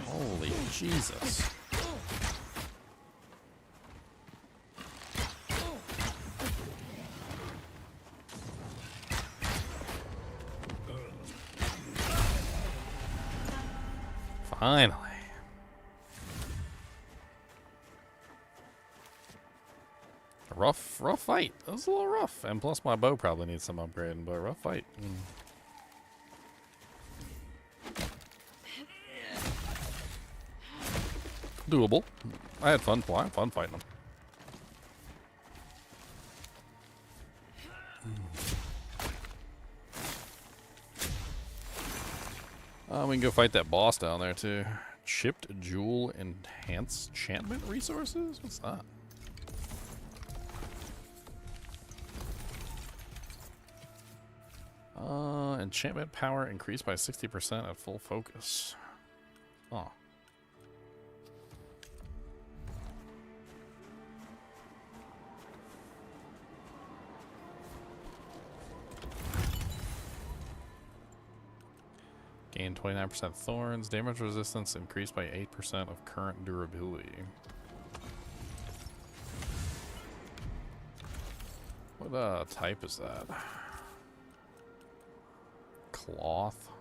Holy Jesus. Finally. Rough fight. That was a little rough. And plus my bow probably needs some upgrading, but rough fight. Doable. I had fun fighting them. We can go fight that boss down there too. Chipped jewel enchantment resources? What's that? Enchantment power increased by 60% at full focus. Oh. Gain 29% thorns. Damage resistance increased by 8% of current durability. What type is that? Cloth.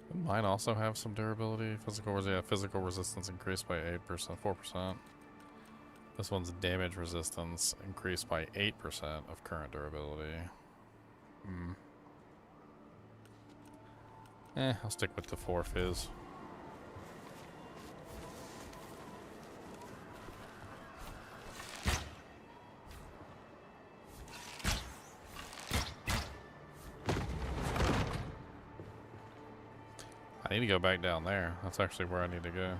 Would mine also have some durability? Physical resistance increased by 8%, 4%. This one's damage resistance increased by 8% of current durability. I'll stick with the 4 fizz. I need to go back down there. That's actually where I need to go.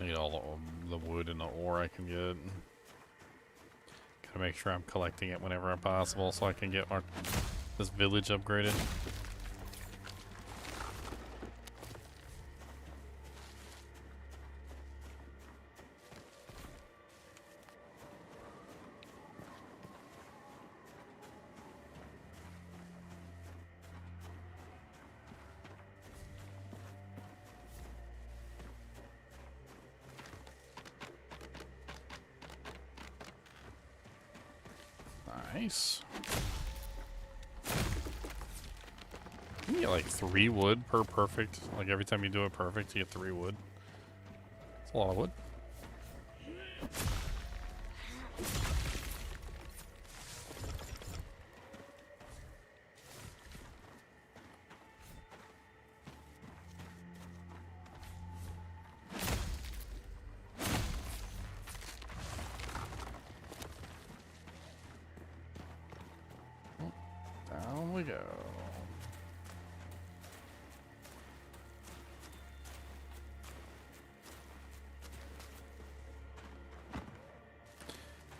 Need all the wood and the ore I can get. Gotta make sure I'm collecting it whenever possible so I can get this village upgraded. Nice. You get like 3 wood per perfect. Like every time you do it perfect, you get 3 wood. It's a lot of wood. Down we go.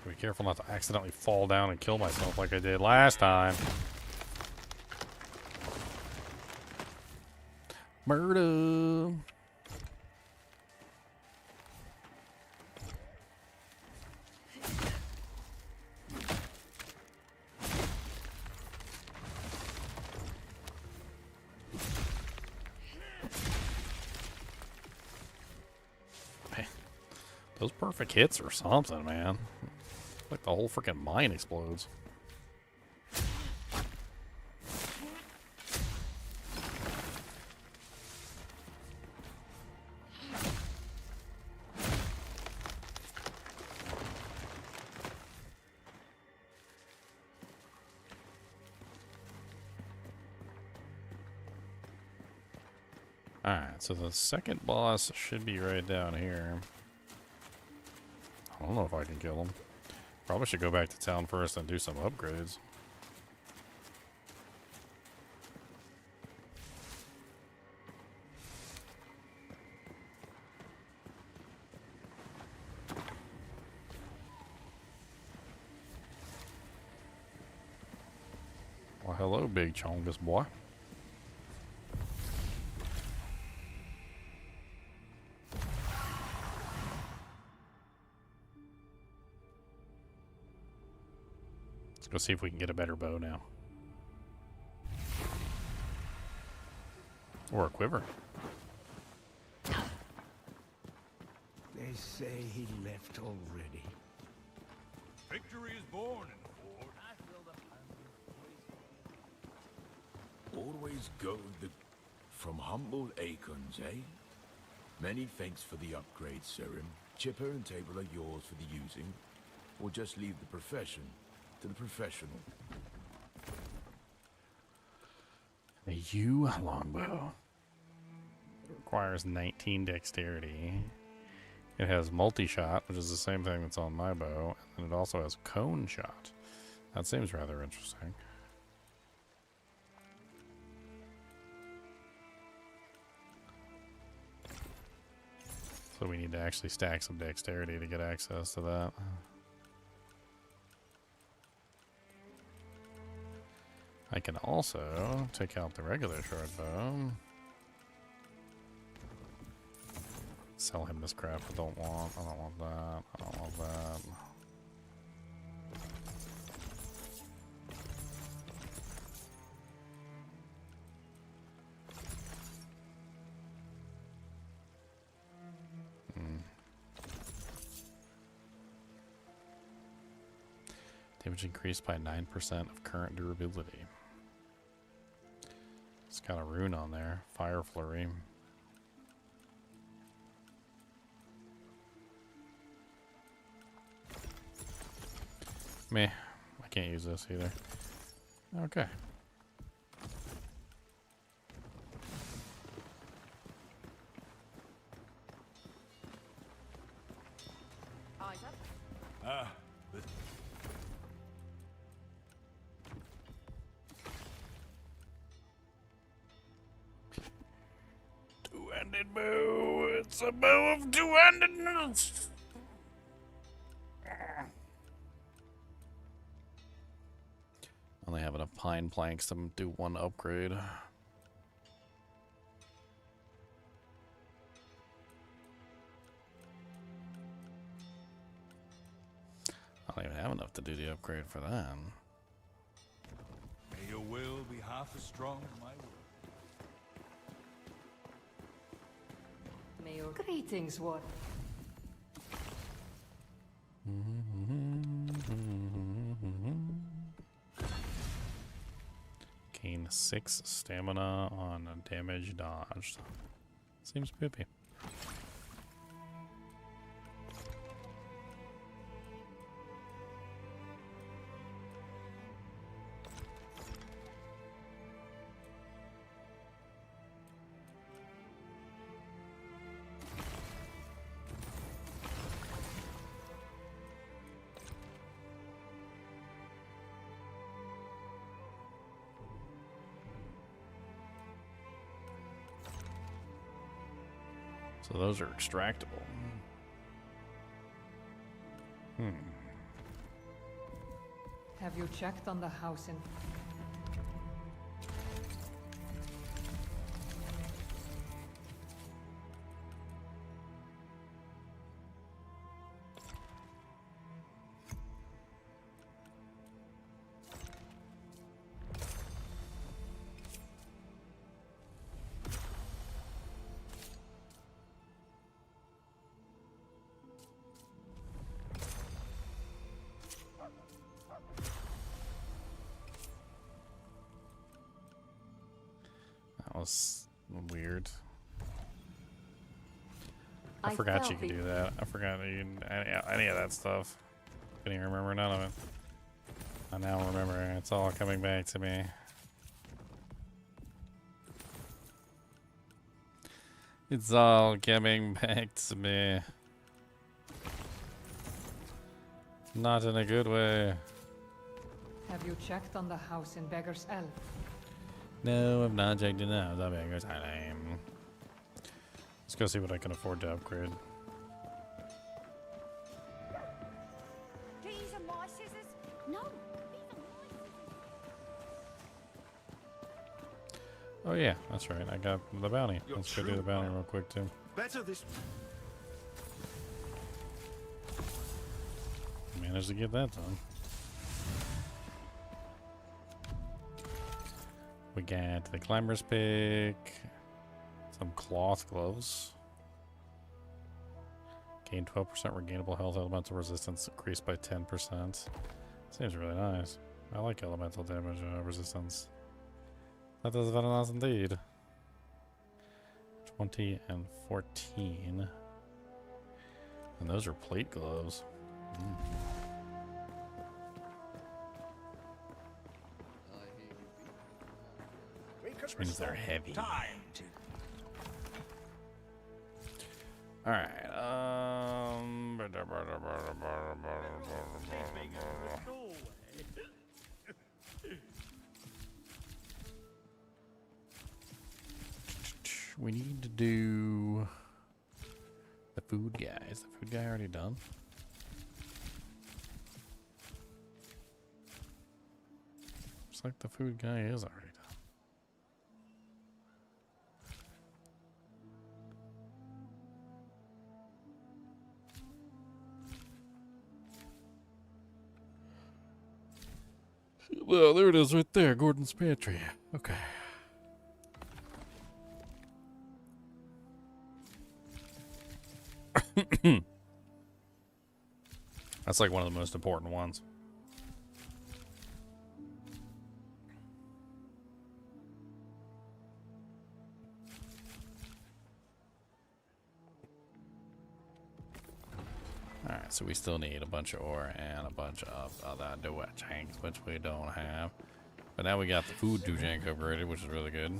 Be careful not to accidentally fall down and kill myself like I did last time. Murder. Man, those perfect hits or something, man. Like the whole freaking mine explodes. Alright, so the second boss should be right down here. I don't know if I can kill him. Probably should go back to town first and do some upgrades. Well, hello, big chongus boy. Let's go see if we can get a better bow now. Or a quiver. They say he left already. Victory is born in the fort. Always go from humble acorns, eh? Many thanks for the upgrade, Serim. Chipper and table are yours for the using, or just leave the profession to the professional. The yew longbow. It requires 19 dexterity. It has multi-shot, which is the same thing that's on my bow, and it also has cone shot. That seems rather interesting. So we need to actually stack some dexterity to get access to that. I can also take out the regular short bow. Sell him this crap I don't want. I don't want that. I don't want that. Damage increased by 9% of current durability. It's got a rune on there. Fire Flurry. Meh. I can't use this either. Okay. Eyes up. Two-handed bow. It's a bow of two-handedness. Only have enough pine planks to do one upgrade. I don't even have enough to do the upgrade for that. May your will be half as strong as my will. May your greetings, what? Gain 6 stamina on damage dodged. Seems poopy. So those are extractable. Have you checked on the house in... That was weird. I forgot you could do that. I forgot any of that stuff. Couldn't even remember none of it. I now remember. It's all coming back to me. It's all coming back to me. Not in a good way. Have you checked on the house in Beggar's Elf? No, I've not checked it out. Let's go see what I can afford to upgrade. These are my scissors? No, these are my scissors. Oh yeah, that's right. I got the bounty. Let's go do the bounty real quick too. Better this. Managed to get that done. We got the climber's pick, some cloth gloves, gain 12% regainable health, elemental resistance increased by 10%. Seems really nice. I like elemental damage resistance. That is very nice indeed. 20 and 14. And those are plate gloves. Which means they're heavy. Alright, we need to do the food guy. Is the food guy already done? Looks like the food guy is already done. Well, there it is right there, Gordon's pantry. Okay. That's like one of the most important ones. Alright, so we still need a bunch of ore and a bunch of other duet tanks, which we don't have. But now we got the food tank upgraded, which is really good.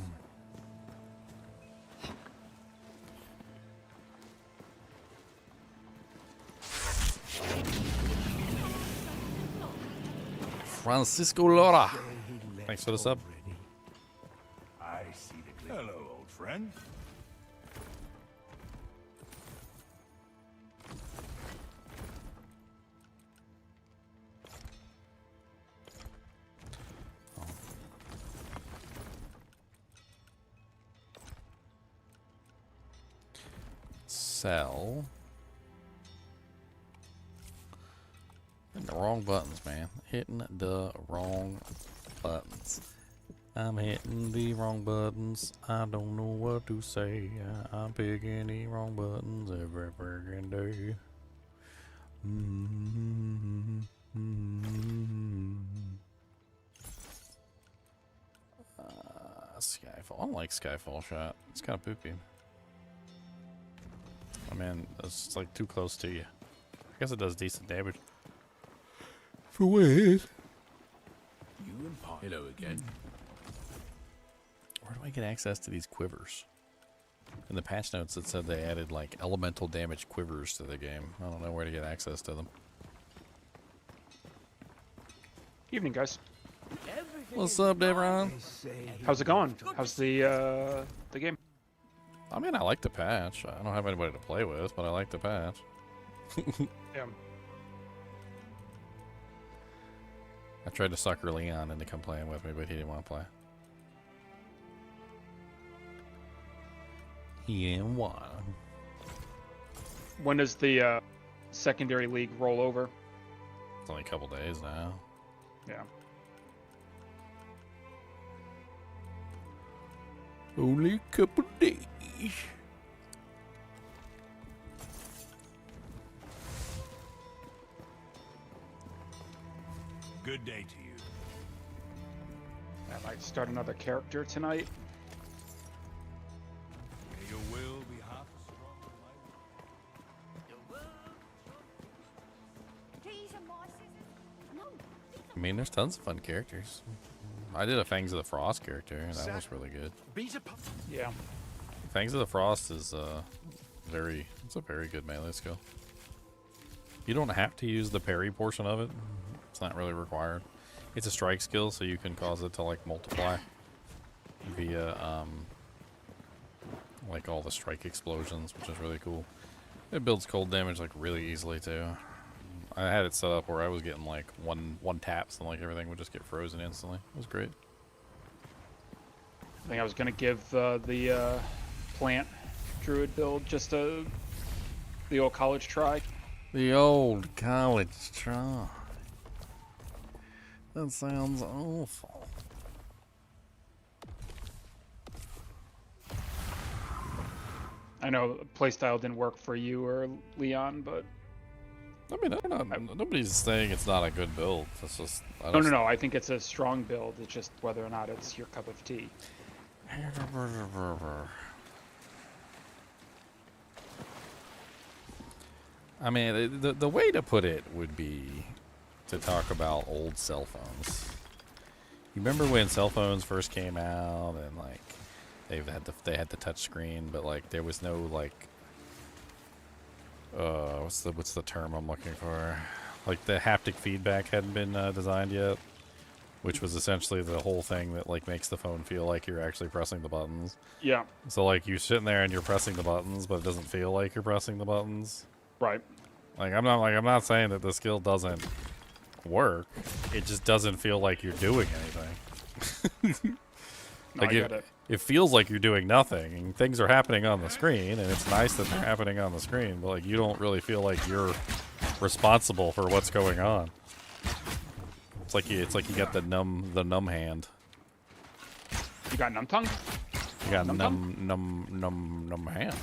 Francisco Laura. Thanks for the sub. I see the hello, old friend. Sell. Hitting the wrong buttons, man. Hitting the wrong buttons. I'm hitting the wrong buttons. I don't know what to say. I'm picking the wrong buttons every friggin' day. Skyfall. I don't like Skyfall shot. It's kind of poopy. I mean, it's like too close to you. I guess it does decent damage. For what it is. You and Pa. Hello again. Where do I get access to these quivers? In the patch notes it said they added like elemental damage quivers to the game. I don't know where to get access to them. Evening, guys. What's up, Devron? How's it going? How's the game? I mean, I like the patch. I don't have anybody to play with, but I like the patch. Yeah. I tried to sucker Leon into come playing with me, but he didn't want to play. He didn't want. When does the secondary league roll over? It's only a couple days now. Yeah. Only a couple days. Good day to you. I might start another character tonight. May your will be half as strong as my will. I mean, there's tons of fun characters. I did a Fangs of the Frost character, and that was really good. Yeah. Fangs of the Frost is it's a very good melee skill. You don't have to use the parry portion of it. It's not really required. It's a strike skill, so you can cause it to like multiply via like all the strike explosions, which is really cool. It builds cold damage like really easily too. I had it set up where I was getting like one taps and like everything would just get frozen instantly. It was great. I think I was gonna give the plant druid build just the old college try. The old college try. That sounds awful. I know playstyle didn't work for you or Leon, but I mean, I don't know. Nobody's saying it's not a good build. It's just no. I think it's a strong build. It's just whether or not it's your cup of tea. I mean, the way to put it would be to talk about old cell phones. You remember when cell phones first came out and like they had the touch screen, but like there was no like what's the term I'm looking for? Like the haptic feedback hadn't been designed yet, which was essentially the whole thing that like makes the phone feel like you're actually pressing the buttons. Yeah. So like you're sitting there and you're pressing the buttons, but it doesn't feel like you're pressing the buttons. Right. I'm not saying that the skill doesn't work. It just doesn't feel like you're doing anything. Like it feels like you're doing nothing, and things are happening on the screen, and it's nice that they're happening on the screen, but like you don't really feel like you're responsible for what's going on. It's like you got the numb hand. You got numb tongue? You got numb hand.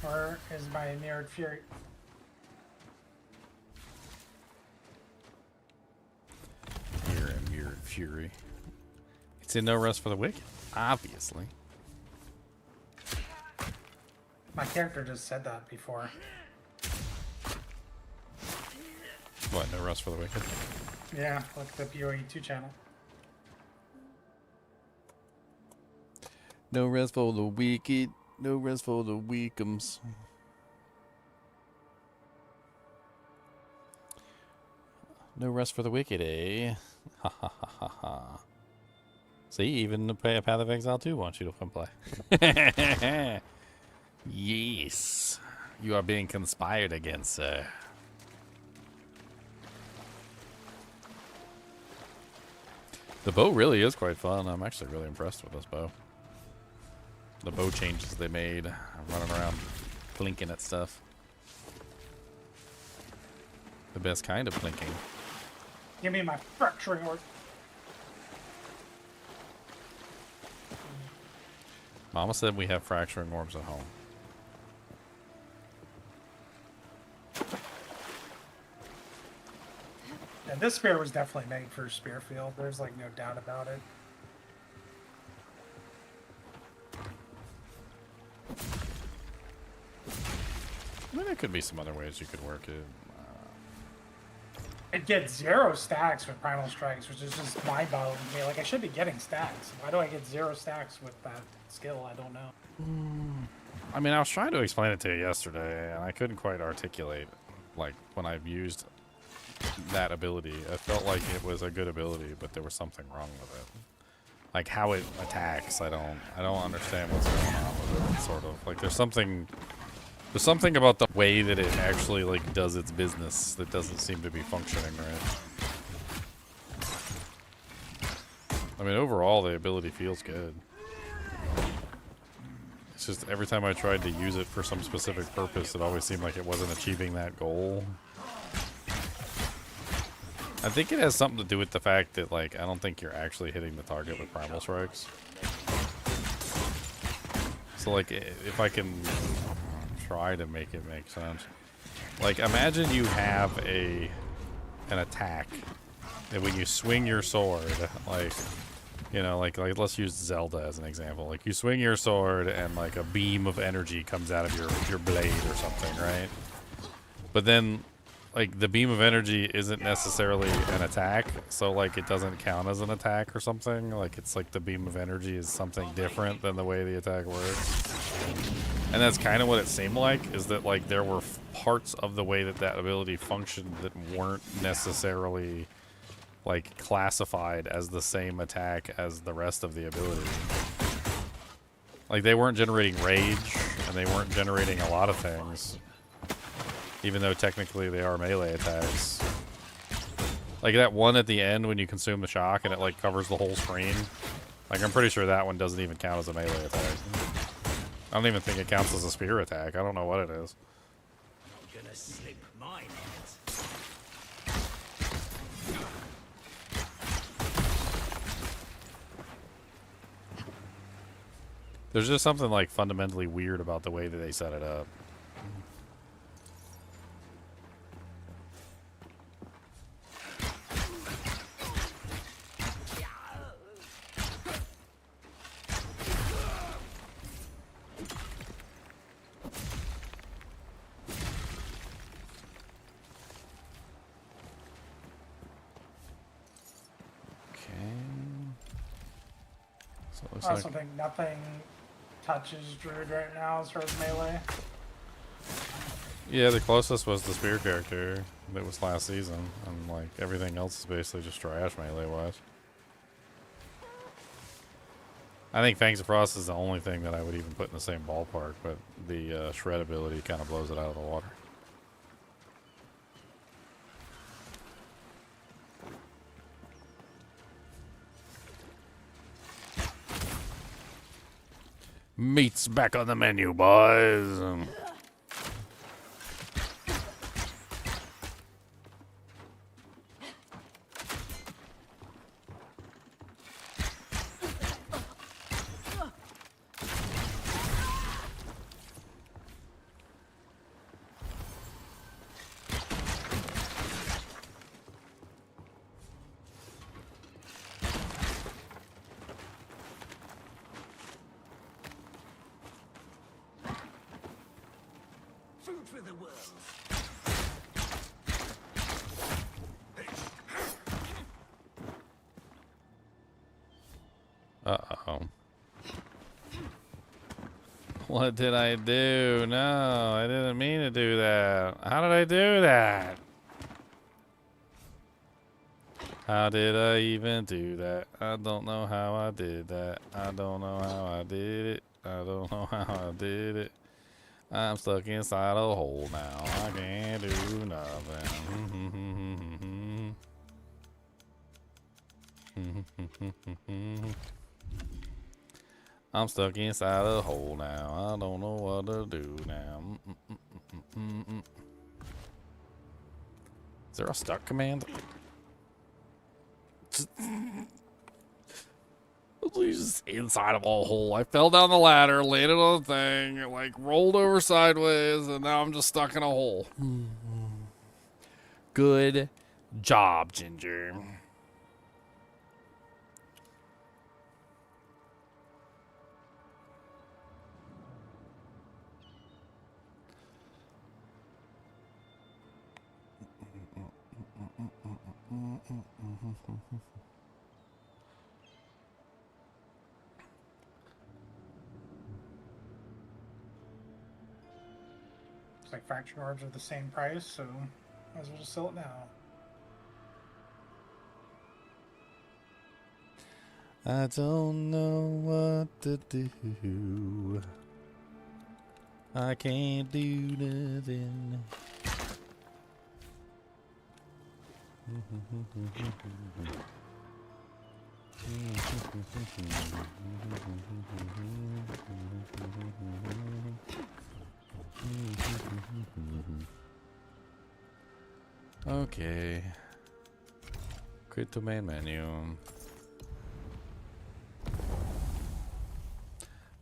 Or is my mirrored fury? Mirrored fury. It's in No Rest for the Wicked, obviously. My character just said that before. What, No Rest for the Wicked? Yeah, like the PoE 2 channel. No rest for the wicked. No rest for the weakums. No rest for the wicked, eh? Ha ha ha ha ha. See, even the Path of Exile 2 wants you to come play. Yes. You are being conspired against, sir. The bow really is quite fun. I'm actually really impressed with this bow. The bow changes they made. I'm running around plinking at stuff. The best kind of plinking. Give me my fracturing orb. Mama said we have fracturing orbs at home. Yeah, this spear was definitely made for Spearfield. There's like no doubt about it. I mean, there could be some other ways you could work it. It gets 0 stacks with Primal Strikes, which is just mind-boggling to me. Like, I should be getting stacks. Why do I get 0 stacks with that skill? I don't know. I mean, I was trying to explain it to you yesterday, and I couldn't quite articulate, like, when I've used that ability. I felt like it was a good ability, but there was something wrong with it. Like how it attacks, I don't understand what's going on with it. Sort of like there's something about the way that it actually like does its business that doesn't seem to be functioning right. I mean, overall the ability feels good. It's just every time I tried to use it for some specific purpose, it always seemed like it wasn't achieving that goal. I think it has something to do with the fact that, like, I don't think you're actually hitting the target with Primal Strikes. So, like, if I can try to make it make sense. Like, imagine you have an attack that when you swing your sword, like, you know, like let's use Zelda as an example. Like, you swing your sword and, like, a beam of energy comes out of your blade or something, right? But then, like, the beam of energy isn't necessarily an attack, so, like, it doesn't count as an attack or something. Like, it's like the beam of energy is something different than the way the attack works. And that's kind of what it seemed like, is that, like, there were parts of the way that ability functioned that weren't necessarily, like, classified as the same attack as the rest of the ability. Like, they weren't generating rage, and they weren't generating a lot of things. Even though technically they are melee attacks. Like that one at the end when you consume the shock and it like covers the whole screen. Like I'm pretty sure that one doesn't even count as a melee attack. I don't even think it counts as a spear attack. I don't know what it is. I'm gonna slip mine out. There's just something like fundamentally weird about the way that they set it up. I also think nothing touches Druid right now as far as melee. Yeah, the closest was the spear character that was last season, and like everything else is basically just trash melee-wise. I think Fangs of Frost is the only thing that I would even put in the same ballpark, but the shred ability kind of blows it out of the water. Meat's back on the menu, boys. Food for the world. Uh-oh. What did I do? No, I didn't mean to do that. How did I do that? How did I even do that? I don't know how I did that. I don't know how I did it. I don't know how I did it. I'm stuck inside a hole now. I can't do nothing. I'm stuck inside a hole now. I don't know what to do now. Is there a stuck command? Just inside of a hole. I fell down the ladder, landed on the thing, like rolled over sideways, and now I'm just stuck in a hole. Good job, Ginger. It's like fractured orbs are the same price, so might as well just sell it now. I don't know what to do. I can't do nothing. Okay. Quit to main menu.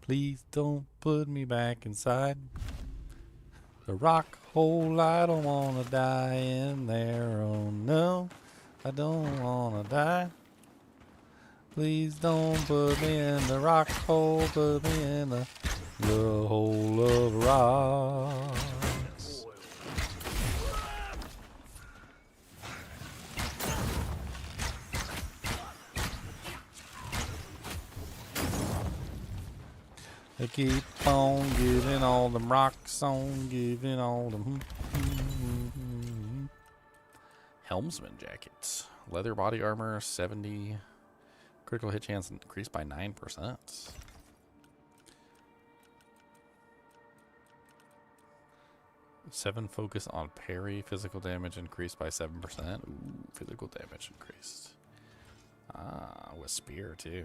Please don't put me back inside the rock hole. I don't wanna die in there. Oh no, I don't wanna die. Please don't put me in the rock hole. Put me in the hole of rocks. They keep on giving all them rocks on, giving all them helmsman jackets. Leather body armor 70. Critical hit chance increased by 9%. Seven focus on parry. Physical damage increased by 7%. Ooh, physical damage increased. Ah, with spear too.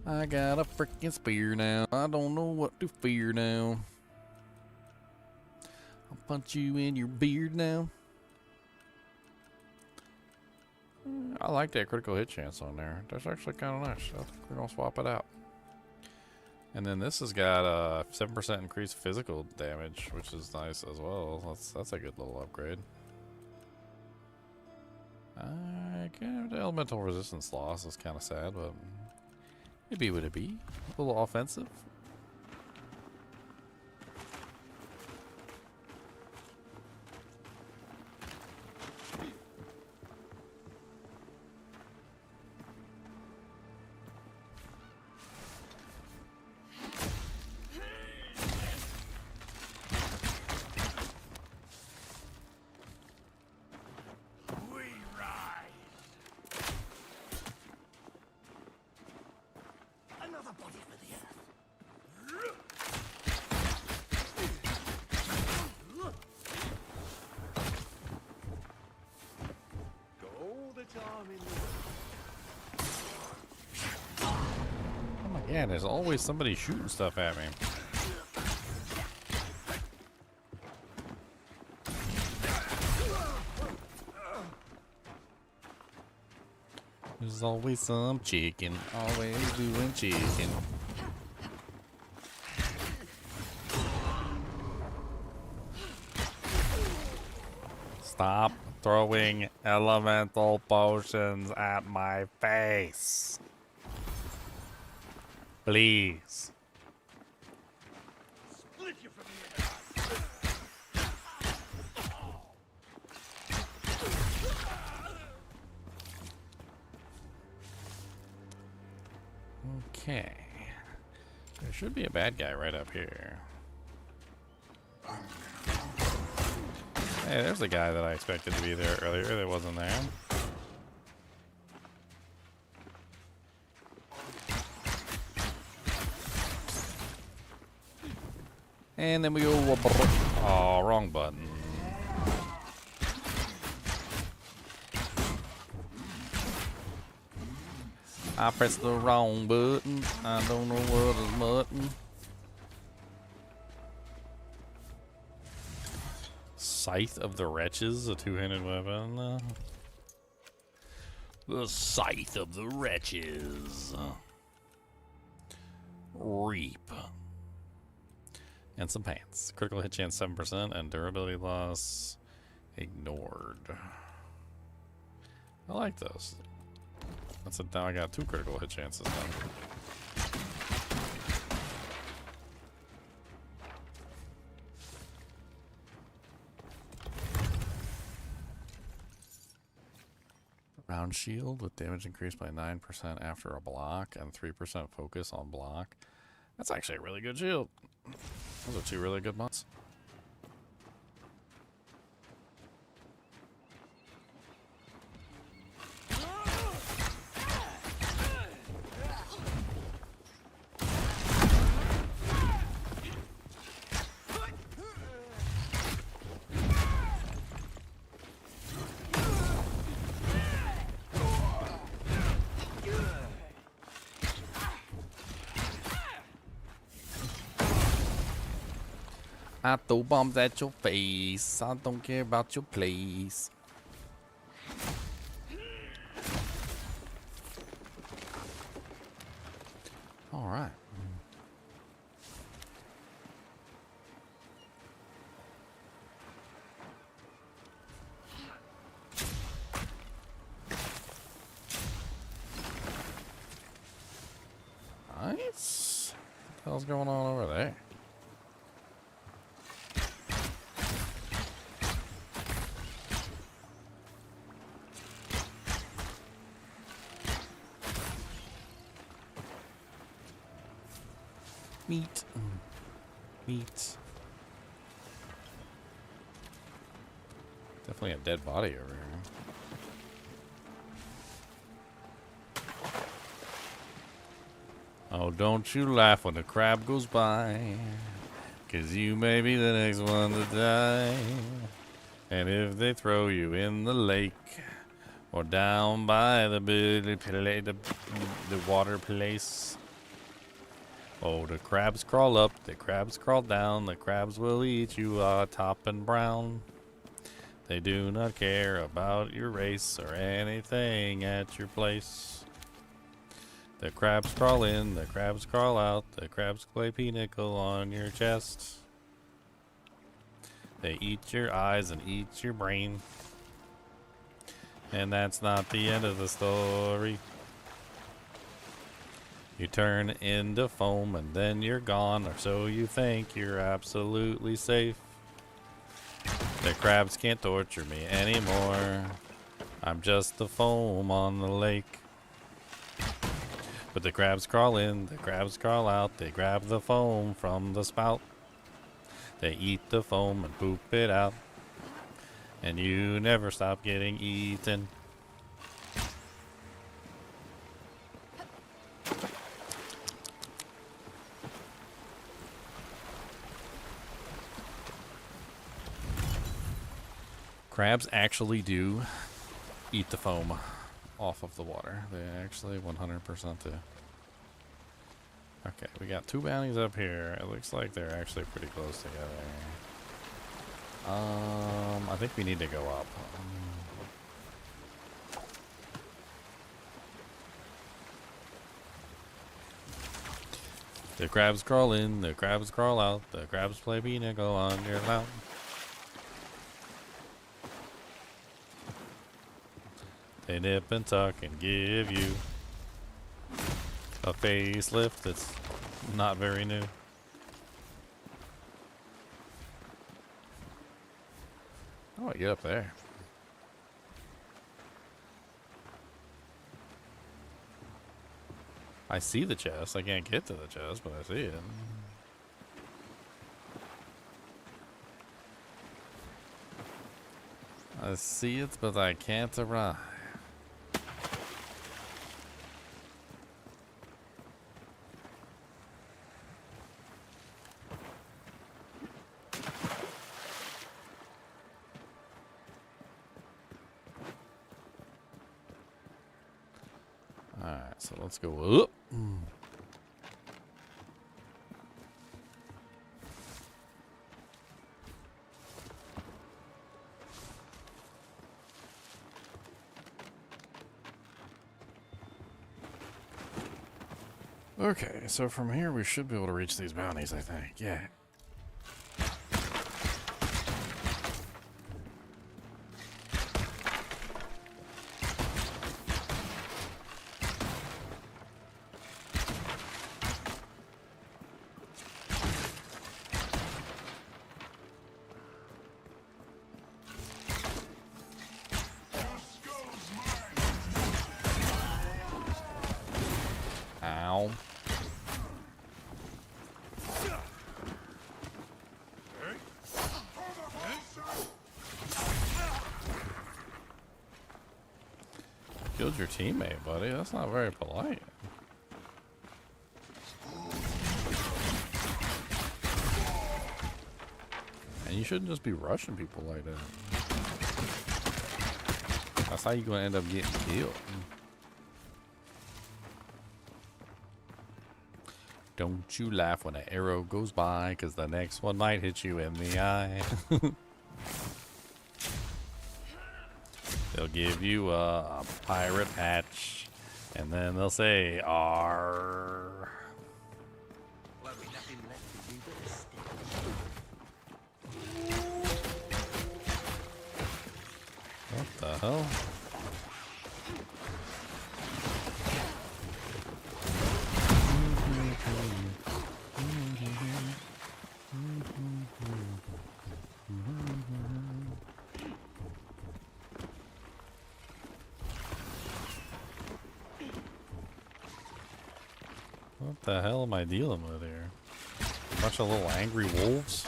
I got a freaking spear now. I don't know what to fear now. I'll punch you in your beard now. I like that critical hit chance on there. That's actually kind of nice. I think we're going to swap it out. And then this has got a 7% increased physical damage, which is nice as well. That's a good little upgrade. The elemental resistance loss is kind of sad, but it'd be what it be. A little offensive. Yeah, there's always somebody shooting stuff at me. There's always some chicken, always doing chicken. Stop throwing elemental potions at my face. Please. Split you from the Okay. There should be a bad guy right up here. Hey, there's a guy that I expected to be there earlier that wasn't there. And then we go, oh, wrong button. I pressed the wrong button. I don't know what is button. Scythe of the Wretches, a two-handed weapon. The Scythe of the Wretches. Reap. And some pants. Critical hit chance 7% and durability loss ignored. I like those. That's it. Now I got 2 critical hit chances then. Round shield with damage increased by 9% after a block and 3% focus on block. That's actually a really good shield. Those are two really good mods. I throw bombs at your face. I don't care about your place. All right. Nice. What the hell's going on over there? Meat. Meat. Definitely a dead body over here. Oh, don't you laugh when the crab goes by, 'cause you may be the next one to die. And if they throw you in the lake or down by the water place, oh, the crabs crawl up, the crabs crawl down, the crabs will eat you top and brown. They do not care about your race or anything at your place. The crabs crawl in, the crabs crawl out, the crabs play pinnacle on your chest. They eat your eyes and eat your brain. And that's not the end of the story. You turn into foam and then you're gone, or so you think. You're absolutely safe. The crabs can't torture me anymore. I'm just the foam on the lake. But the crabs crawl in, the crabs crawl out. They grab the foam from the spout. They eat the foam and poop it out. And you never stop getting eaten. Crabs actually do eat the foam off of the water. They actually 100% do. Okay, we got two bounties up here. It looks like they're actually pretty close together. I think we need to go up. The crabs crawl in, the crabs crawl out, the crabs play pinnacle on your mountain. They nip and tuck and give you a facelift that's not very new. Oh, I get up there. I see the chest. I can't get to the chest, but I see it. I see it, but I can't arrive. Alright, so let's go up. Okay, so from here we should be able to reach these bounties, I think. Yeah. Ow. killed your teammate, buddy. That's not very polite. And you shouldn't just be rushing people like that. That's how you're gonna end up getting killed. Don't you laugh when an arrow goes by, because the next one might hit you in the eye. They'll give you a pirate patch, and then they'll say, "Arr." What the hell? What the hell am I dealing with here? A bunch of little angry wolves?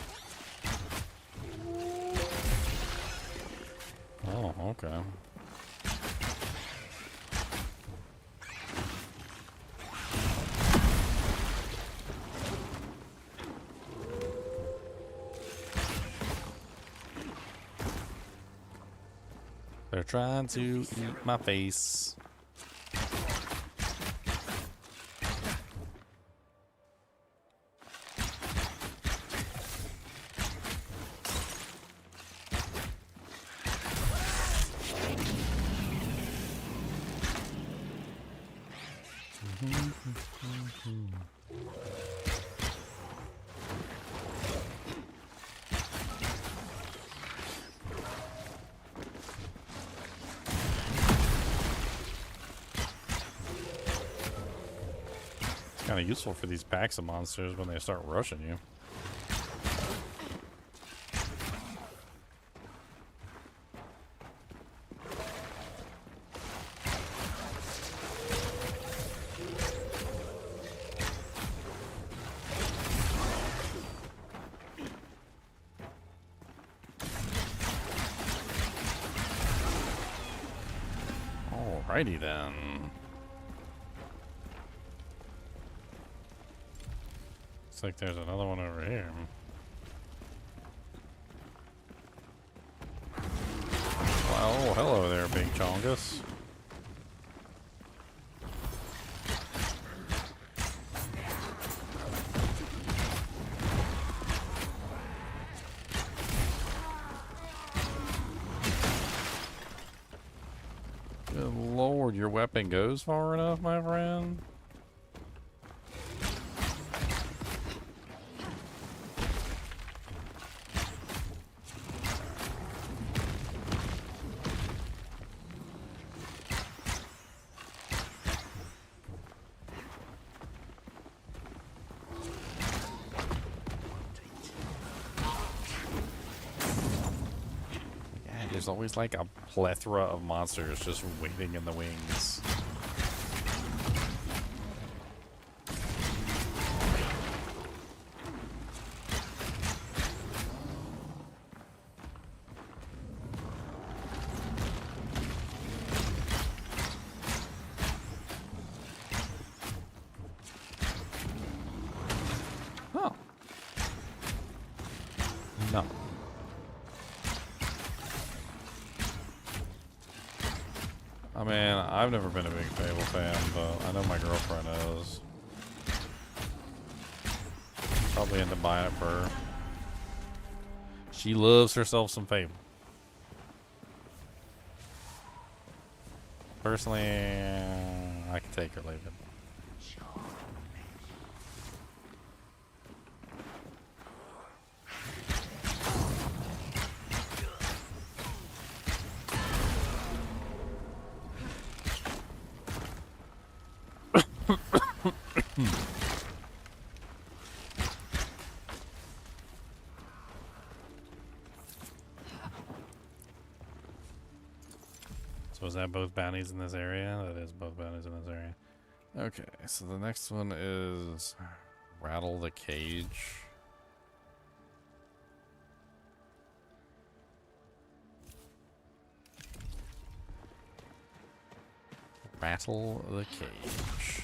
Oh, okay. They're trying to eat my face. Kind of useful for these packs of monsters when they start rushing you. Alrighty then. Looks like there's another one over here. Wow, oh, hello there, big chongus. Good lord, your weapon goes far enough, my friend? There's always like a plethora of monsters just waiting in the wings. Oh. No. I mean, I've never been a big Fable fan, but I know my girlfriend is. Probably into buying it for her. She loves herself some Fable. Personally, I can take or leave it. So is that both bounties in this area? That is both bounties in this area. Okay, so the next one is rattle the cage. Rattle the cage.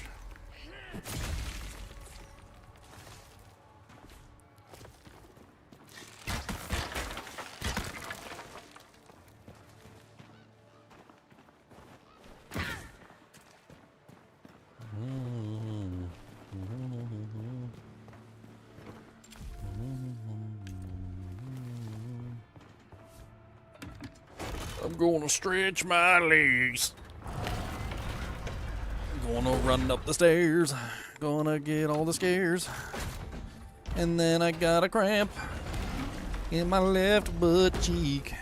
I'm gonna stretch my legs. Gonna run up the stairs. Gonna get all the scares. And then I got a cramp in my left butt cheek.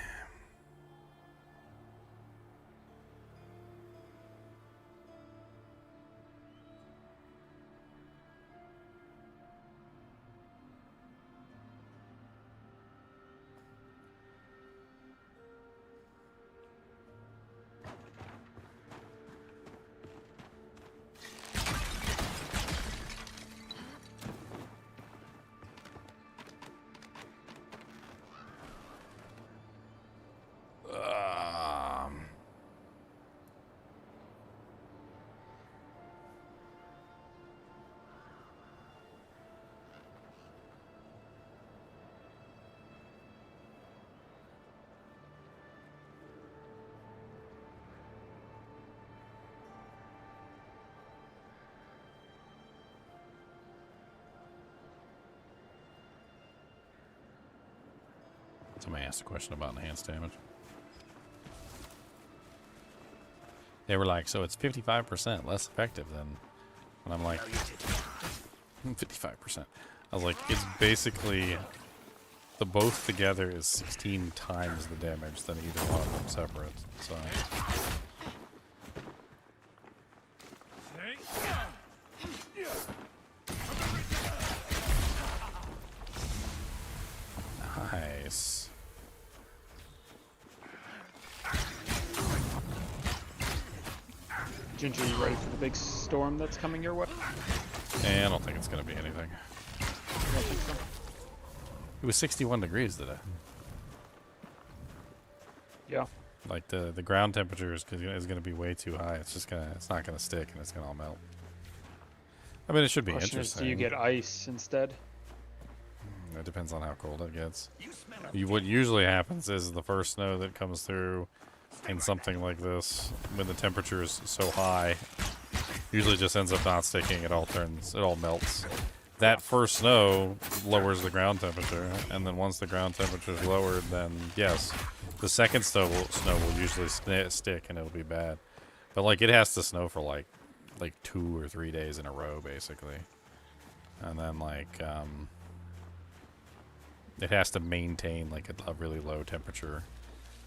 Somebody asked a question about enhanced damage. They were like, so it's 55% less effective than... And I'm like, 55%. I was like, it's basically... The both together is 16 times the damage than either one of them separate. So... Nice. Ginger, you ready for the big storm that's coming your way? I don't think it's going to be anything. I don't think so. It was 61 degrees today. Yeah. Like the ground temperature is going to be way too high. It's not going to stick and it's going to all melt. I mean, it should be Question is, interesting. do you get ice instead? It depends on how cold it gets. What usually happens is the first snow that comes through in something like this, when the temperature is so high, usually just ends up not sticking. It all melts. That first snow lowers the ground temperature, and then once the ground temperature is lowered, then yes, the second snow will usually stick and it'll be bad. But like it has to snow for like 2 or 3 days in a row, basically, and then it has to maintain like a really low temperature.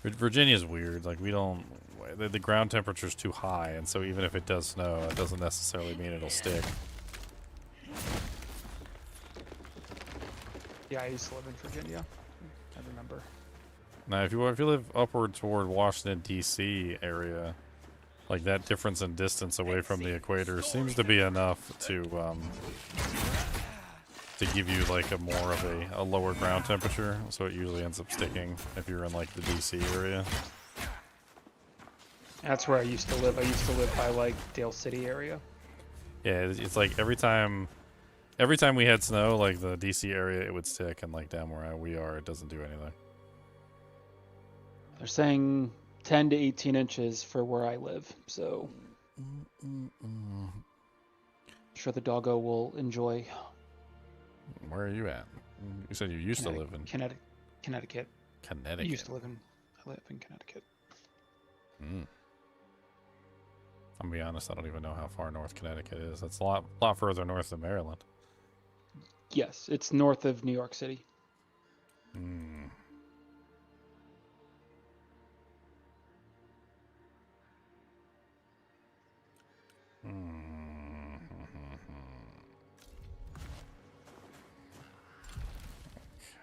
Virginia's weird. Like the ground temperature's too high, and so even if it does snow, it doesn't necessarily mean it'll stick. Yeah, I used to live in Virginia. I remember. Now, if you live upward toward Washington D.C. area, like that difference in distance away from the equator seems to be enough to give you like a more of a lower ground temperature, so it usually ends up sticking if you're in like the DC area. That's where I used to live. I used to live by like Dale City area. Yeah, it's like every time we had snow, like the DC area, it would stick, and like down where we are, it doesn't do anything. They're saying 10 to 18 inches for where I live, so I'm sure the doggo will enjoy. Where are you at? You said you used to live in Connecticut. Connecticut. I used to live in Connecticut. I'm gonna be honest, I don't even know how far north Connecticut is. That's a lot further north than Maryland. Yes, it's north of New York City.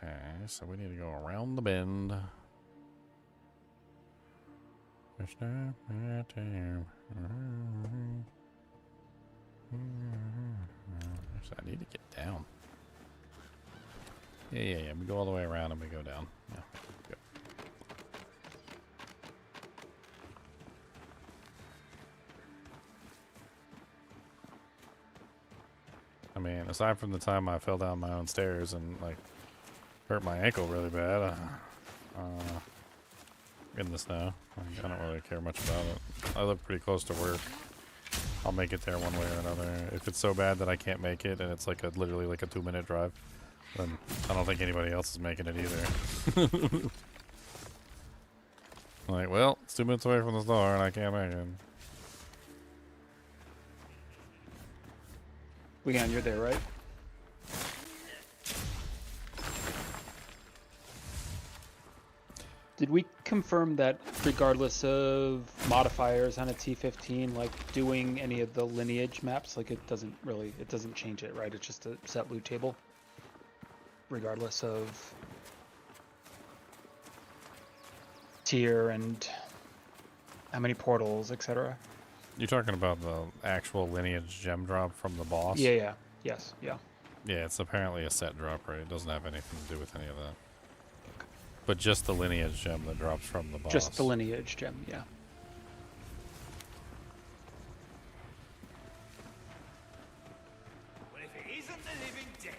Okay, so we need to go around the bend. So I need to get down. Yeah. We go all the way around and we go down. Yeah. Go. aside from the time I fell down my own stairs and like hurt my ankle really bad, in the snow, like, I don't really care much about it. I live pretty close to work. I'll make it there one way or another. If it's so bad that I can't make it and it's like literally like a 2-minute drive, then I don't think anybody else is making it either. Like, well, it's 2 minutes away from the store and I can't make it. Leon, you're there, right? Did we confirm that regardless of modifiers on a T15, like doing any of the lineage maps, like it doesn't change it, right? It's just a set loot table, regardless of tier and how many portals, etc. You're talking about the actual lineage gem drop from the boss? Yeah. Yes. Yeah. Yeah, it's apparently a set drop rate. It doesn't have anything to do with any of that. But just the lineage gem that drops from the boss. Just the lineage gem, yeah. Well, if it isn't the living dead.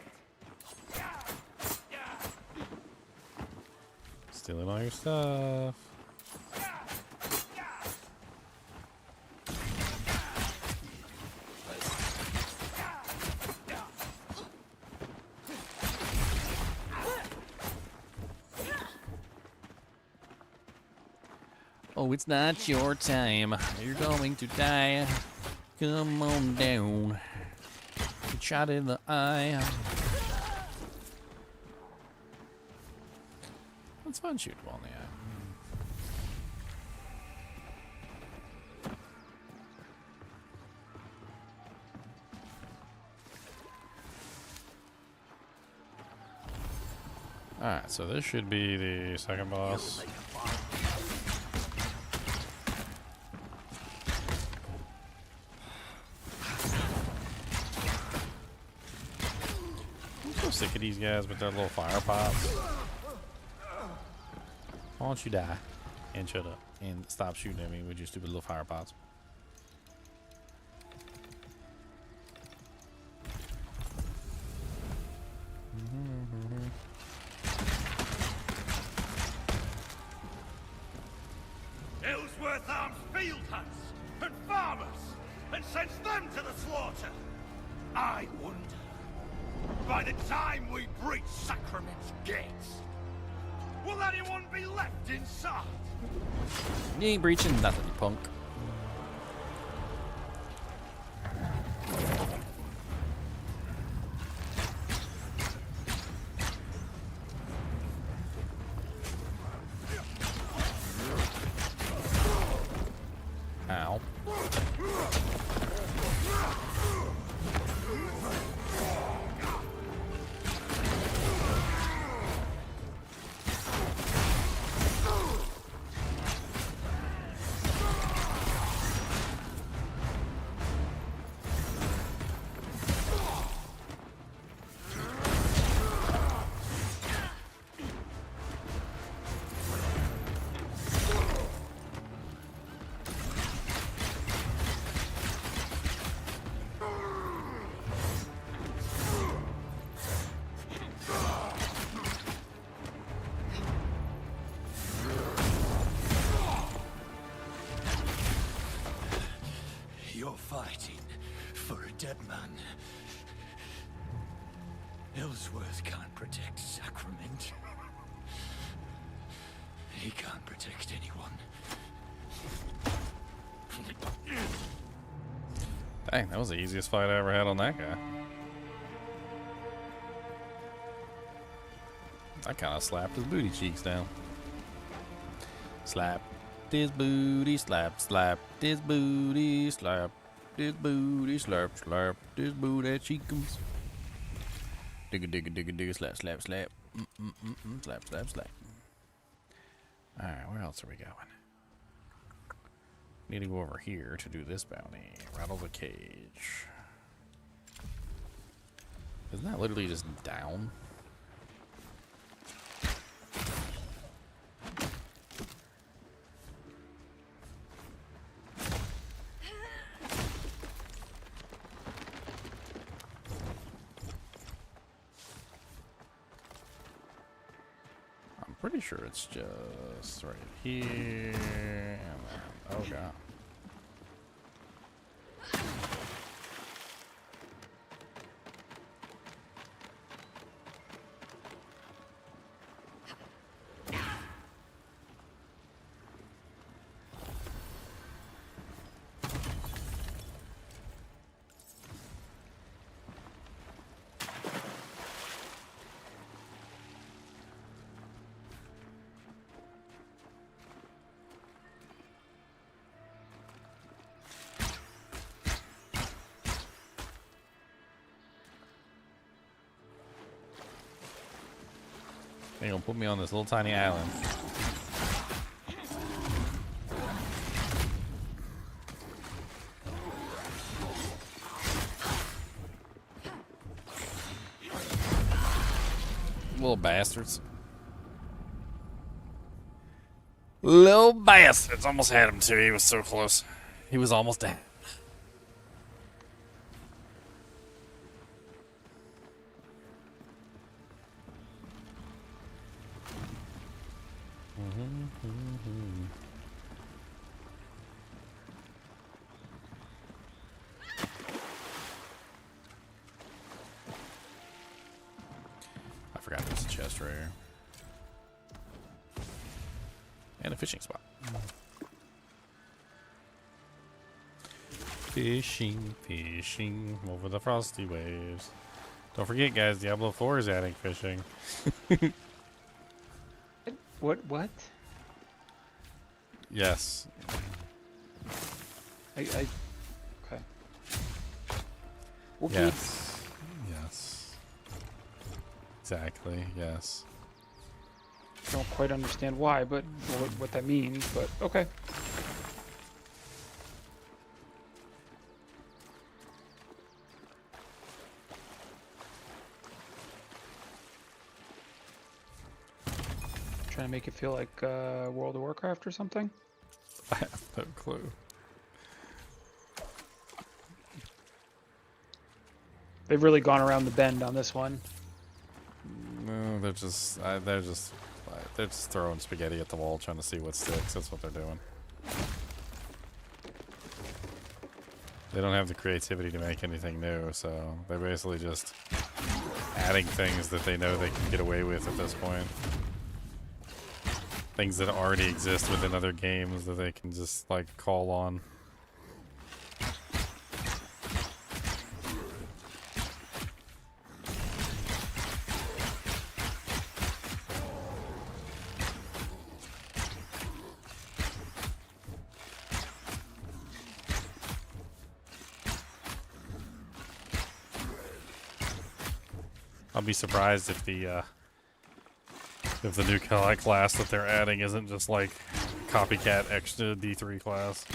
Stealing all your stuff. Oh, it's not your time. You're going to die. Come on down. Get shot in the eye. It's fun shooting on the eye. Alright, so this should be the second boss. I'm so sick of these guys with their little fire pots. Why don't you die and shut up and stop shooting at me with your stupid little fire pots? Ellsworth arms field hunts and farmers and sends them to the slaughter. I wonder, by the time we breach Sacrament's gates, will anyone be left inside? You ain't breaching nothing, you punk. Ow. You're fighting for a dead man. Ellsworth can't protect Sacrament. He can't protect anyone. Dang, that was the easiest fight I ever had on that guy. I kind of slapped his booty cheeks down. Slap this booty, slap, slap this booty, slap this booty, slap, slap this booty cheekums. Digga, digga, digga, digga, slap, slap, slap. Slap, slap, slap. Alright, where else are we going? Need to go over here to do this bounty. Rattle the cage. Isn't that literally just down? Pretty sure it's just right here. Oh god. They gonna put me on this little tiny island. Little bastards. Little bastards. Almost had him too. He was so close. He was almost dead. I forgot there's a chest right here. And a fishing spot. Fishing, fishing over the frosty waves. Don't forget, guys, Diablo 4 is adding fishing. What? Yes. Okay. Okay. Yes. Yes. Exactly, yes. Don't quite understand why, but what that means, but okay. Trying to make it feel like World of Warcraft or something? I have no clue. They've really gone around the bend on this one. No, they're just throwing spaghetti at the wall, trying to see what sticks. That's what they're doing. They don't have the creativity to make anything new, so they're basically just adding things that they know they can get away with at this point. Things that already exist within other games that they can just like call on. I'll be surprised if the new class that they're adding isn't just like copycat extra D3 class.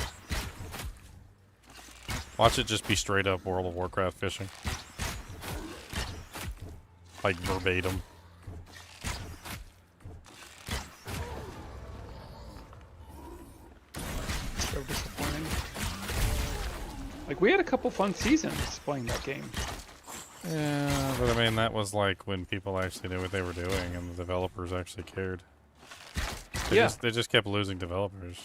Watch it just be straight up World of Warcraft fishing. Like verbatim. So disappointing. Like, we had a couple fun seasons playing that game. Yeah, but I mean, that was like when people actually knew what they were doing and the developers actually cared. They just kept losing developers.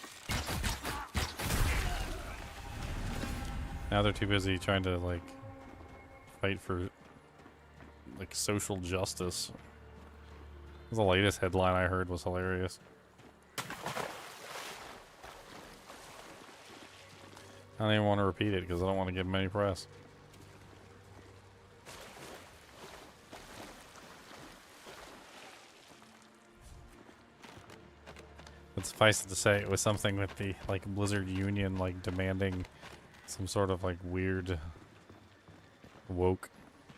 Now they're too busy trying to like fight for like social justice. The latest headline I heard was hilarious. I don't even want to repeat it because I don't want to give them any press. But suffice it to say, it was something with the like Blizzard Union like demanding some sort of like weird woke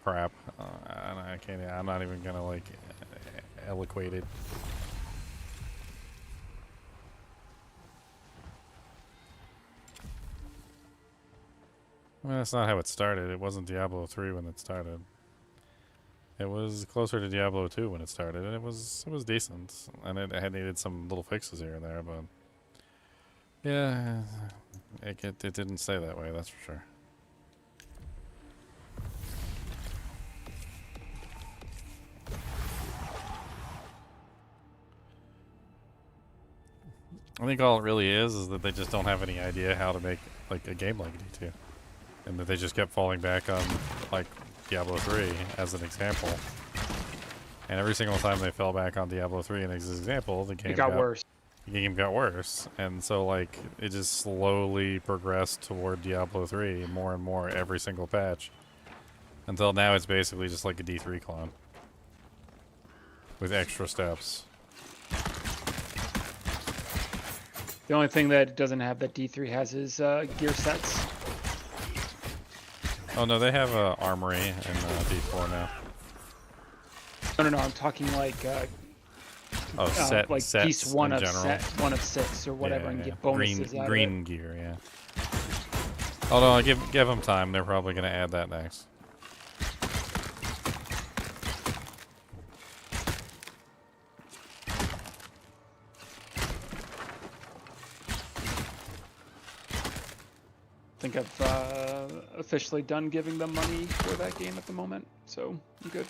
crap. I can't. I'm not even gonna like eloquate it. I mean, that's not how it started. It wasn't Diablo 3 when it started. It was closer to Diablo 2 when it started, and it was decent, and it had needed some little fixes here and there, but yeah, it didn't stay that way. That's for sure. I think all it really is that they just don't have any idea how to make like a game like D2, and that they just kept falling back on like Diablo 3 as an example. And every single time they fell back on Diablo 3 as an example, the game got worse. The game got worse, and so like it just slowly progressed toward Diablo 3 more and more every single patch, until now it's basically just like a D3 clone with extra steps. The only thing that doesn't have that D3 has is gear sets. Oh no, they have armory in D4 now. No, I'm talking like set, like sets piece one in of general. set 1 of 6 or whatever, and get bonuses out green of it. gear, yeah. Although give them time, they're probably gonna add that next. I think I've officially done giving them money for that game at the moment, so I'm good.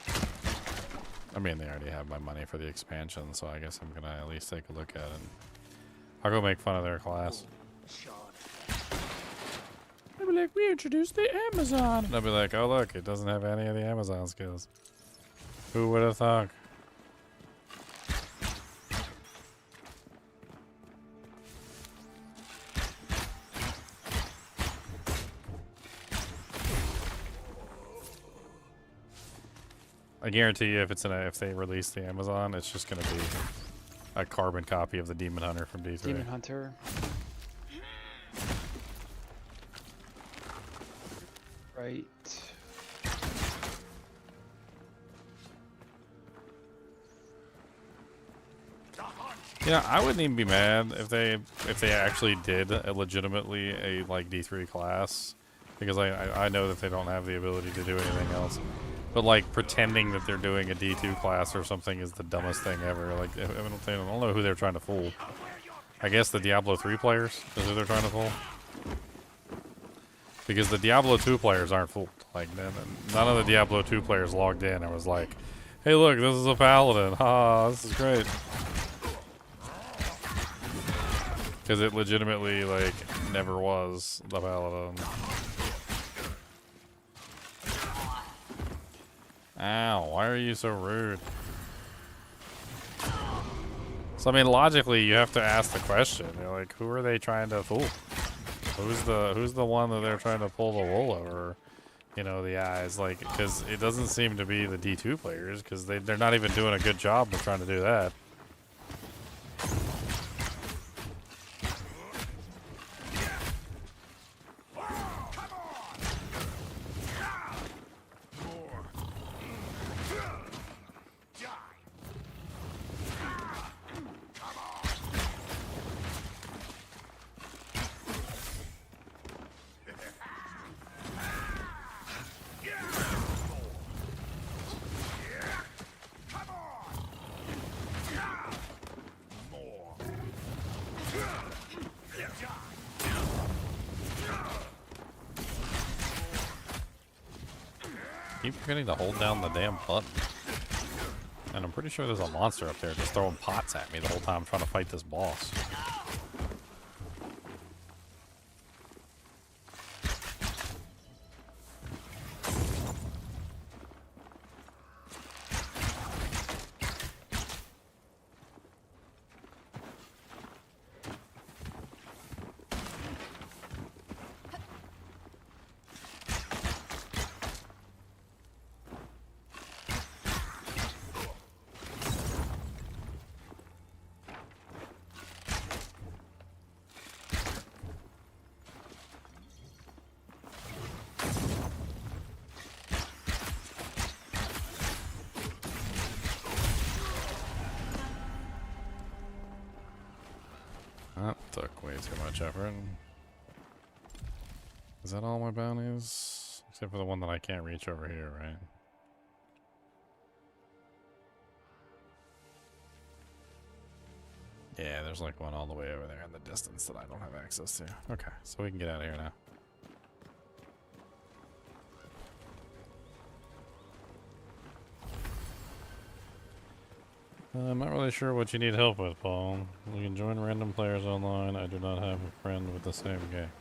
I mean, they already have my money for the expansion, so I guess I'm gonna at least take a look at it. I'll go make fun of their class. They'll be like, we introduced the Amazon. And I'll be like, oh look, it doesn't have any of the Amazon skills. Who would have thought? I guarantee you, if they release the Amazon, it's just gonna be a carbon copy of the Demon Hunter from D3. Demon Hunter. Right. Yeah, I wouldn't even be mad if they actually did legitimately a like D3 class, because I know that they don't have the ability to do anything else. But like pretending that they're doing a D2 class or something is the dumbest thing ever. Like I don't know who they're trying to fool. I guess the Diablo 3 players is who they're trying to fool. Because the Diablo 2 players aren't fooled. Like none of the Diablo 2 players logged in and was like, "Hey, look, this is a paladin. Ha, this is great." Because it legitimately like never was the paladin. Ow, why are you so rude? So I mean, logically, you have to ask the question. You're like, who are they trying to fool? Who's the one that they're trying to pull the wool over, you know, the eyes? Like, because it doesn't seem to be the D2 players, because they're not even doing a good job of trying to do that. Keep forgetting to hold down the damn button. And I'm pretty sure there's a monster up there just throwing pots at me the whole time I'm trying to fight this boss. That took way too much effort. Is that all my bounties? Except for the one that I can't reach over here, right? Yeah, there's like one all the way over there in the distance that I don't have access to. Okay, so we can get out of here now. I'm not really sure what you need help with, Paul. You can join random players online. I do not have a friend with the same game.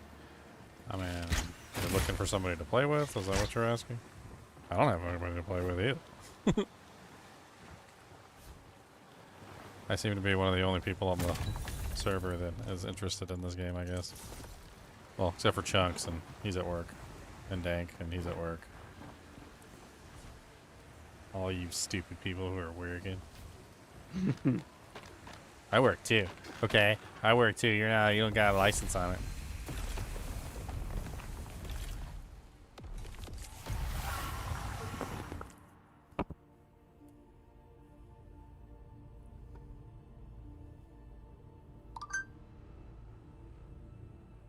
I mean, you're looking for somebody to play with? Is that what you're asking? I don't have anybody to play with either. I seem to be one of the only people on the server that is interested in this game, I guess. Well, except for Chunks, and he's at work. And Dank, and he's at work. All you stupid people who are working. I work too. Okay, I work too. You don't got a license on it.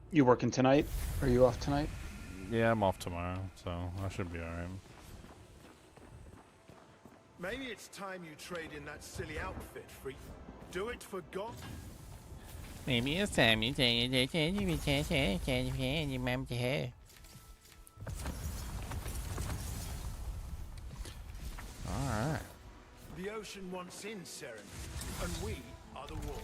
You working tonight? Are you off tonight? Yeah, I'm off tomorrow, so I should be alright. Maybe it's time you trade in that silly outfit for... Do it for God. Maybe it's time you take it. Alright. The ocean wants in, Seren, and we are the wall.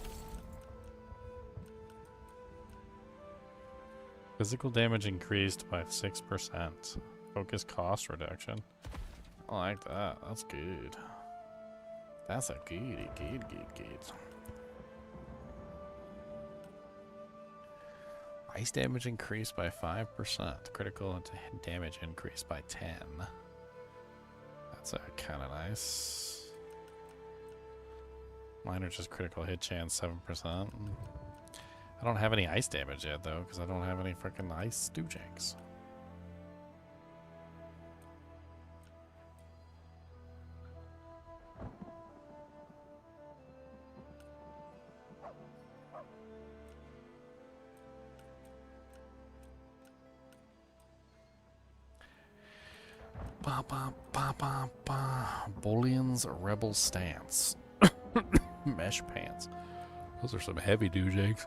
Physical damage increased by 6%. Focus cost reduction. I like that. That's good. That's a good. Ice damage increased by 5%. Critical damage increased by 10. That's kind of nice. Mine are just critical hit chance 7%. I don't have any ice damage yet though, because I don't have any freaking ice stoojanks. Bullion's Rebel Stance. Mesh pants. Those are some heavy doojags.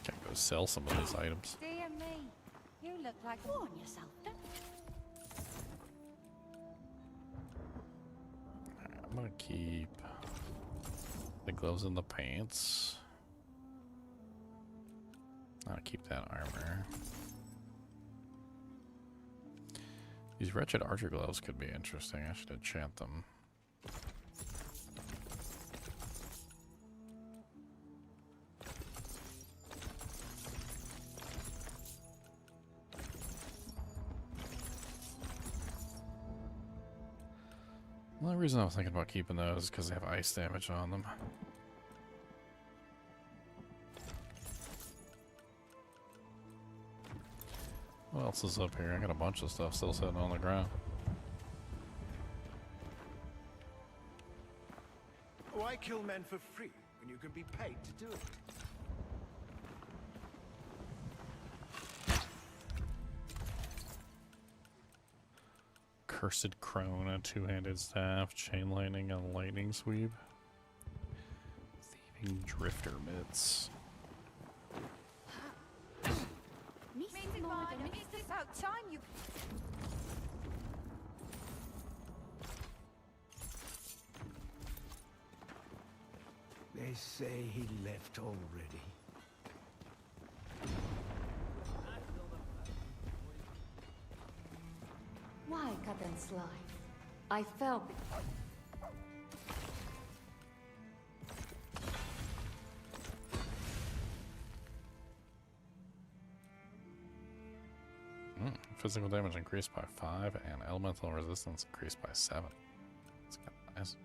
Can't go sell some of these items. Dear me, you look like a warn yourself. I'm gonna keep the gloves and the pants. I'll keep that armor. These wretched archer gloves could be interesting. I should enchant them. The only reason I was thinking about keeping those is because they have ice damage on them. What else is up here? I got a bunch of stuff still sitting on the ground. Why kill men for free when you can be paid to do it? Cursed Crone, a two-handed staff, chain lightning, and lightning sweep. Thieving drifter mitts. It's about time you... They say he left already. Why cut and slide? I fell... Physical damage increased by 5 and elemental resistance increased by 7. That's kind of nice.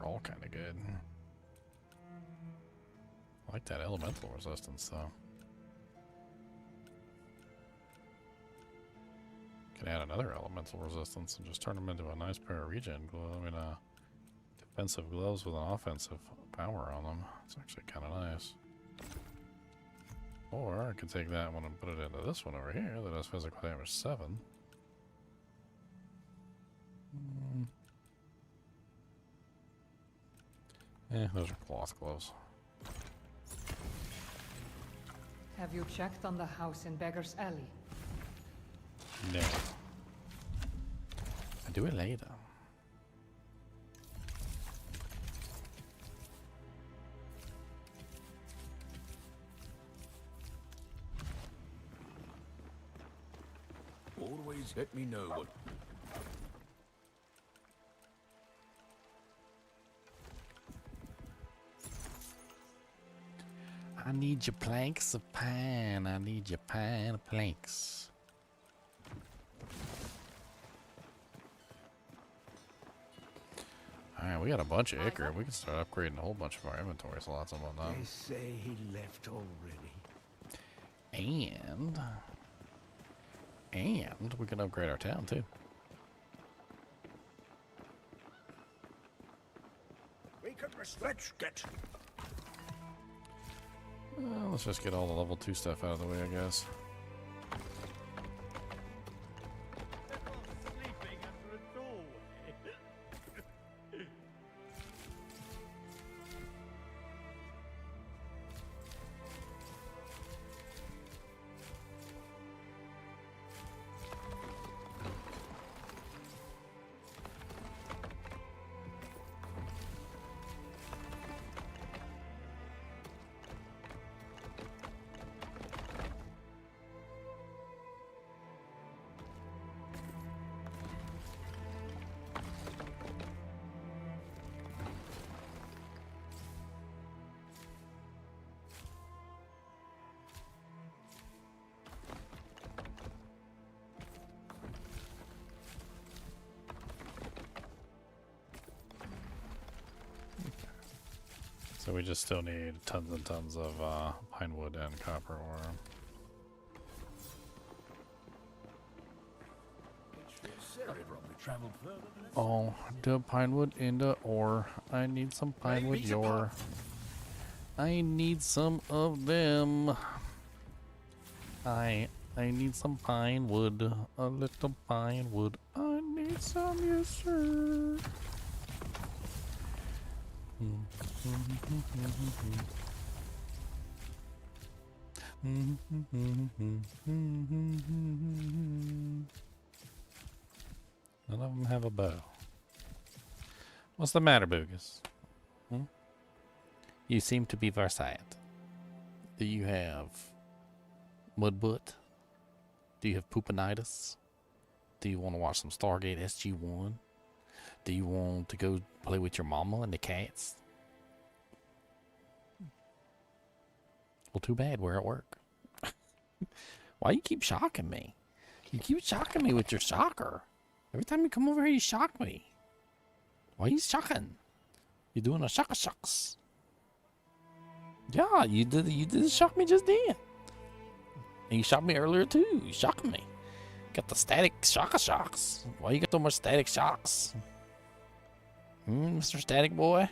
are all kind of good. I like that elemental resistance, though. Can add another elemental resistance and just turn them into a nice pair of regen gloves. I mean, defensive gloves with an offensive power on them. It's actually kind of nice. Or I could take that one and put it into this one over here that has physical damage 7. Those are cloth gloves. Have you checked on the house in Beggar's Alley? No. I do it later. Always let me know what... I need your planks of pine. I need your pine of planks. Alright, we got a bunch of ichor. We can start upgrading a whole bunch of our inventory slots and whatnot. They say he left already. And we can upgrade our town too. We could let's get. Let's just get all the level 2 stuff out of the way, I guess. So we just still need tons and tons of pine wood and copper ore. Oh, the pine wood in the ore. I need some pine wood yore. I need some of them. I need some pine wood. A little pine wood. I need some, yes sir. None of them have a bow. What's the matter, Boogus? You seem to be Versailles. Do you have mudbutt? Do you have poopinitis? Do you want to watch some Stargate SG-1? Do you want to go play with your mama and the cats? Well, too bad. We're at work. Why you keep shocking me? You keep shocking me with your shocker. Every time you come over here, you shock me. Why are you shocking? You're doing a shocks. Yeah, you did shock me just then. And you shocked me earlier too. You shocked me. Got the static shocks. Why you got so much static shocks? Mr. Static Boy?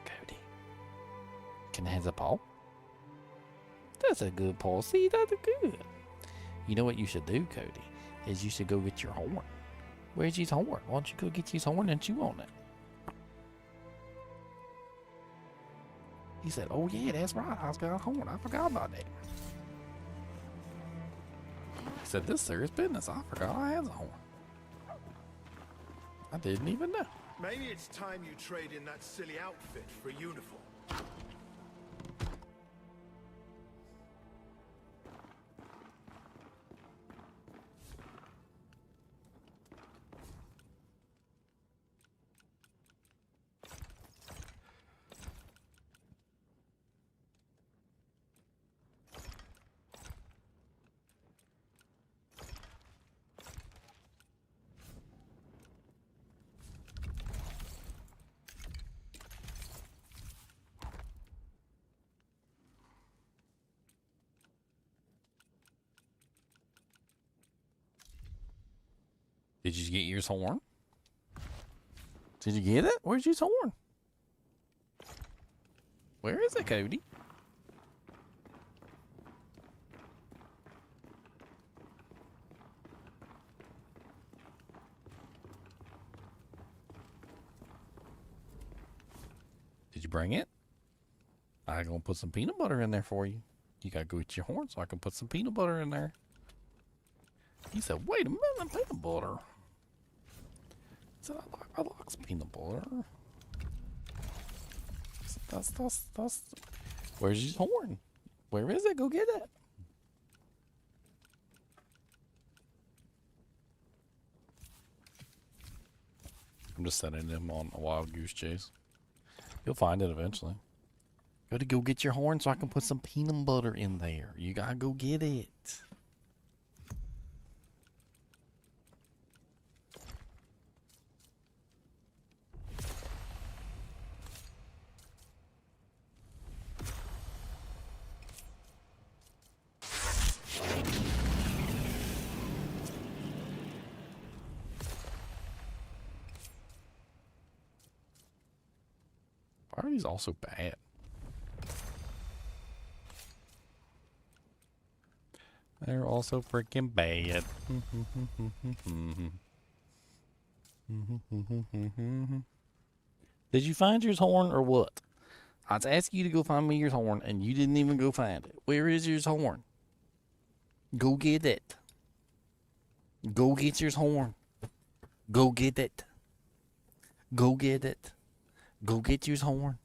Cody. Can I have a paw? That's a good paw. See, that's good. You know what you should do, Cody? Is you should go get your horn. Where's his horn? Why don't you go get his horn and chew on it? He said, oh yeah, that's right. I got a horn. I forgot about that. He said, this serious business. I forgot I had a horn. I didn't even know. Maybe it's time you trade in that silly outfit for a uniform. Did you get your horn? Did you get it? Where's your horn? Where is it, Cody? Did you bring it? I'm gonna put some peanut butter in there for you. You gotta go get your horn so I can put some peanut butter in there. He said, wait a minute, peanut butter. He said, I like some peanut butter. I said, that's. Where's his horn? Where is it? Go get it. I'm just sending him on a wild goose chase. You'll find it eventually. Gotta go get your horn so I can put some peanut butter in there. You gotta go get it. Why are these all so bad? They're also freaking bad. Did you find your horn or what? I was asking you to go find me your horn and you didn't even go find it. Where is your horn? Go get it. Go get your horn. Go get it. Go get it. Go get your horn.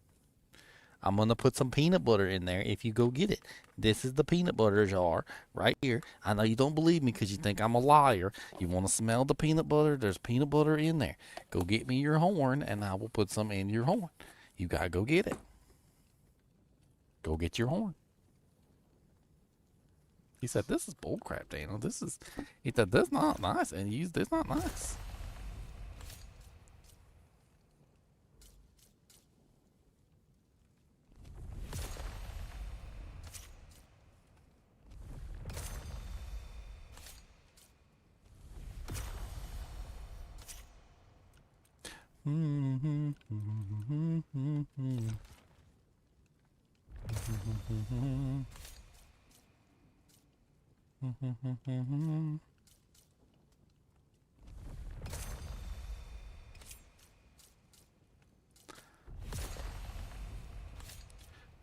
I'm going to put some peanut butter in there if you go get it. This is the peanut butter jar right here. I know you don't believe me because you think I'm a liar. You want to smell the peanut butter? There's peanut butter in there. Go get me your horn and I will put some in your horn. You got to go get it. Go get your horn. He said, this is bullcrap, Daniel. He said, this is not nice. And this is not nice.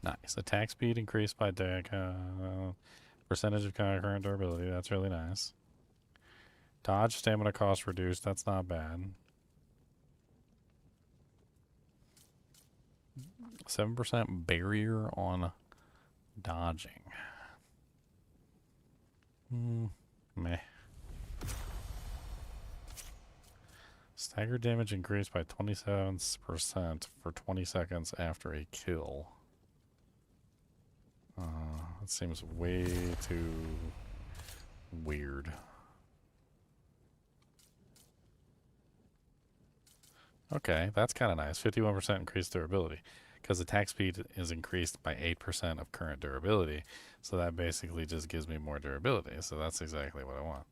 Nice. Attack speed increased by deck. Percentage of current durability. That's really nice. Dodge stamina cost reduced. That's not bad. 7% barrier on dodging. Meh. Stagger damage increased by 27% for 20 seconds after a kill. That seems way too weird. Okay, that's kind of nice. 51% increased durability. Because attack speed is increased by 8% of current durability. So that basically just gives me more durability. So that's exactly what I want.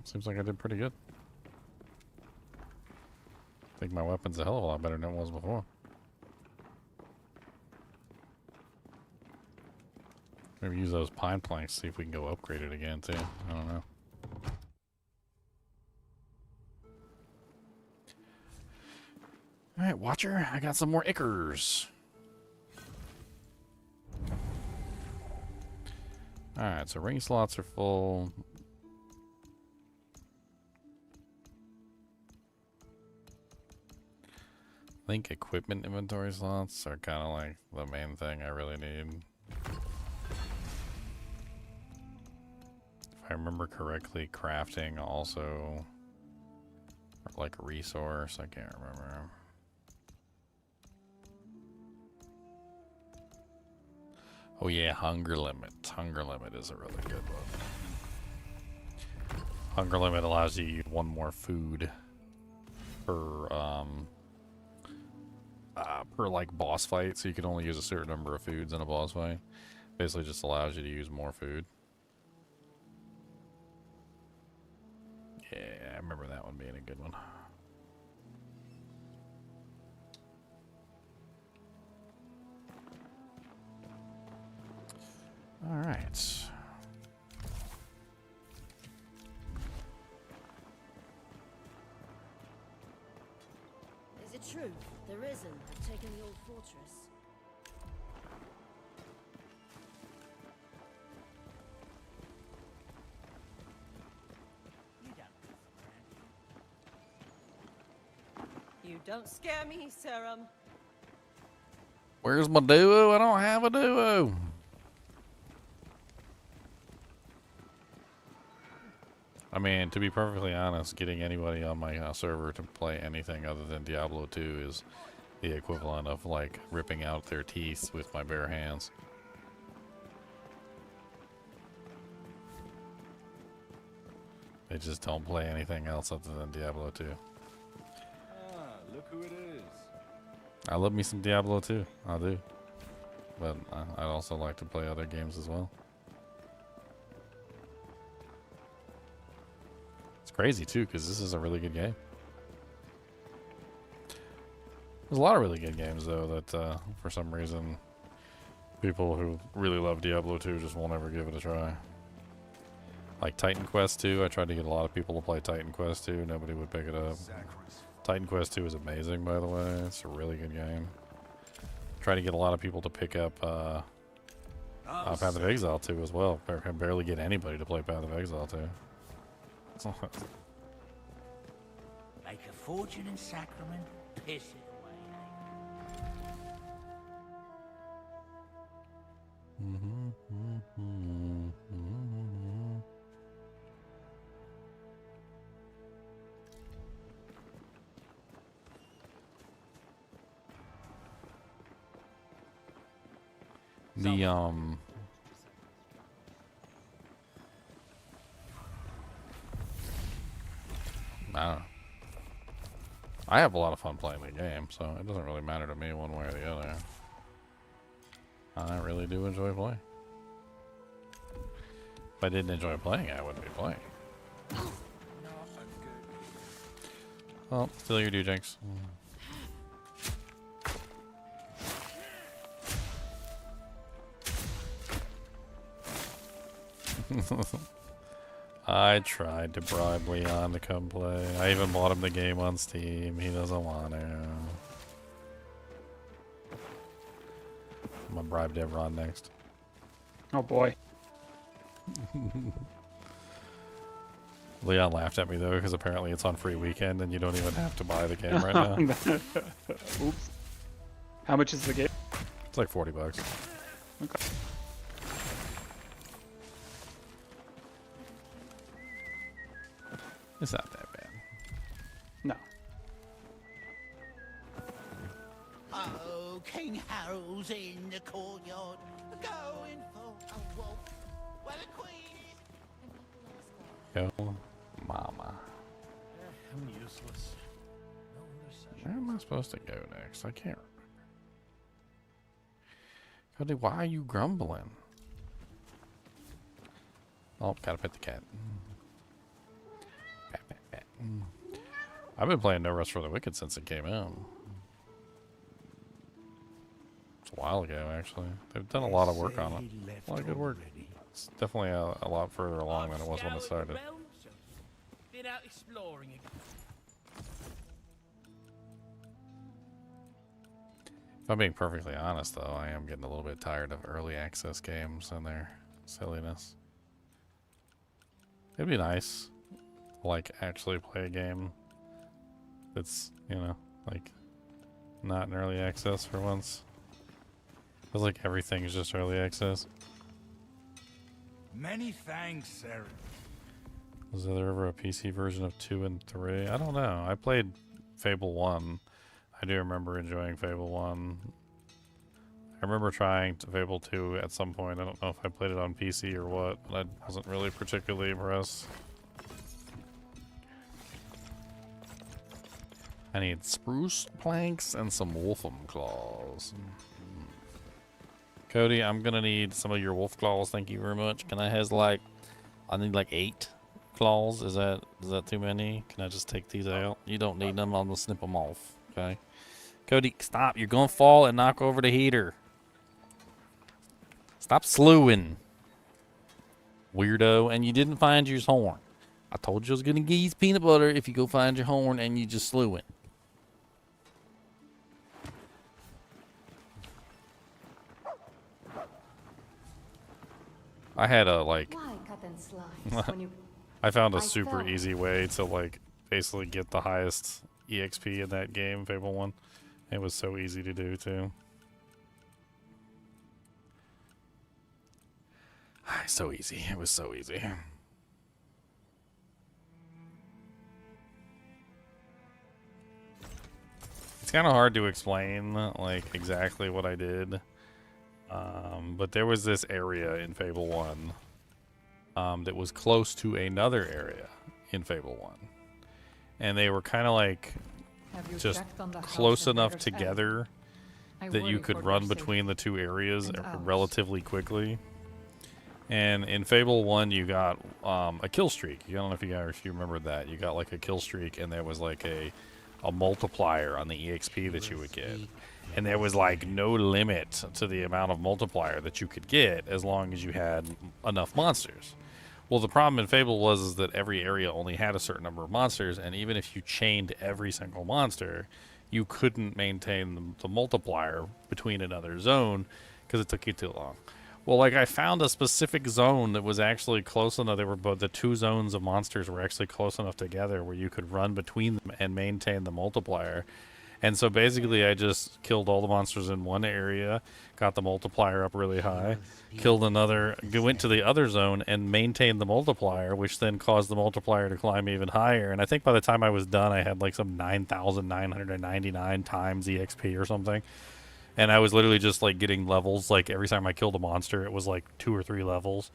Seems like I did pretty good. I think my weapon's a hell of a lot better than it was before. Maybe use those pine planks, see if we can go upgrade it again too. I don't know. Alright, Watcher, I got some more ichors. Alright, so ring slots are full. I think equipment inventory slots are kind of like the main thing I really need. If I remember correctly, crafting also like a resource. I can't remember. Oh yeah, hunger limit. Hunger limit is a really good one. Hunger limit allows you to use one more food per like boss fight, so you can only use a certain number of foods in a boss fight. Basically just allows you to use more food. Yeah, I remember that one being a good one. All right. Is it true? The Risen have taken the old fortress. You don't scare me, Serum. Where's my duo? I don't have a duo. I mean, to be perfectly honest, getting anybody on my server to play anything other than Diablo 2 is the equivalent of, like, ripping out their teeth with my bare hands. They just don't play anything else other than Diablo 2. Ah, look who it is. I love me some Diablo 2. I do. But I'd also like to play other games as well. It's crazy, too, because this is a really good game. There's a lot of really good games, though, that for some reason people who really love Diablo 2 just won't ever give it a try. Like Titan Quest 2, I tried to get a lot of people to play Titan Quest 2. Nobody would pick it up. Titan Quest 2 is amazing, by the way. It's a really good game. Try to get a lot of people to pick up Path of Exile 2 as well. I can barely get anybody to play Path of Exile 2. Make a fortune in Sacrament, piss it away. The I don't know. I have a lot of fun playing the game, so it doesn't really matter to me one way or the other. I really do enjoy playing. If I didn't enjoy playing, I wouldn't be playing. Well, still you do, Jinx. I tried to bribe Leon to come play. I even bought him the game on Steam. He doesn't want to. I'm gonna bribe Devron next. Oh boy. Leon laughed at me though, because apparently it's on free weekend and you don't even have to buy the game right now. Oops. How much is the game? It's like $40. Okay. It's not that bad. No. Oh, King Harold's in the courtyard, going for a walk. Where the queen is. Go, mama. I'm useless. Where am I supposed to go next? I can't remember. Cody, why are you grumbling? Oh, gotta pet the cat. Pat, pat, pat. I've been playing No Rest for the Wicked since it came out. It's a while ago, actually. They've done a lot of work on it. A lot of good work. It's definitely a lot further along than it was when it started. Been out exploring again. If I'm being perfectly honest, though, I am getting a little bit tired of early access games and their silliness. It'd be nice to, like, actually play a game that's, you know, like, not in early access for once. Feels like everything is just early access. Many thanks, Sarah. Was there ever a PC version of 2 and 3? I don't know. I played Fable 1. I do remember enjoying Fable 1. I remember trying to Fable 2 at some point. I don't know if I played it on PC or what, but I wasn't really particularly impressed. I need spruce planks and some wolfram claws. Cody, I'm gonna need some of your wolf claws. Thank you very much. Can I has like, I need like 8 claws. Is that too many? Can I just take these out? You don't need them. I'm gonna snip them off. Okay. Cody, stop. You're gonna fall and knock over the heater. Stop slewing, weirdo. And you didn't find your horn. I told you I was gonna give you peanut butter if you go find your horn and you just slew it. I had a like Why cut and slice when you... I found a I super fell. easy way to like basically get the highest EXP in that game, Fable 1. It was so easy to do too. So easy. It was so easy. It's kind of hard to explain like exactly what I did. But there was this area in Fable 1 that was close to another area in Fable 1. And they were kind of like just close enough together that you could run between the two areas relatively quickly. And in Fable 1, you got a kill streak. I don't know if you remember that. You got like a kill streak, and there was like a multiplier on the EXP that you would get. And there was like no limit to the amount of multiplier that you could get as long as you had enough monsters. Well, the problem in Fable was that every area only had a certain number of monsters, and even if you chained every single monster, you couldn't maintain the multiplier between another zone because it took you too long. Well, like I found a specific zone that was actually close enough. They were both, the two zones of monsters were actually close enough together where you could run between them and maintain the multiplier. And so basically I just killed all the monsters in one area, got the multiplier up really high, killed another, went to the other zone and maintained the multiplier, which then caused the multiplier to climb even higher. And I think by the time I was done, I had like some 9,999 times EXP or something. And I was literally just like getting levels, like every time I killed a monster, it was like 2 or 3 levels.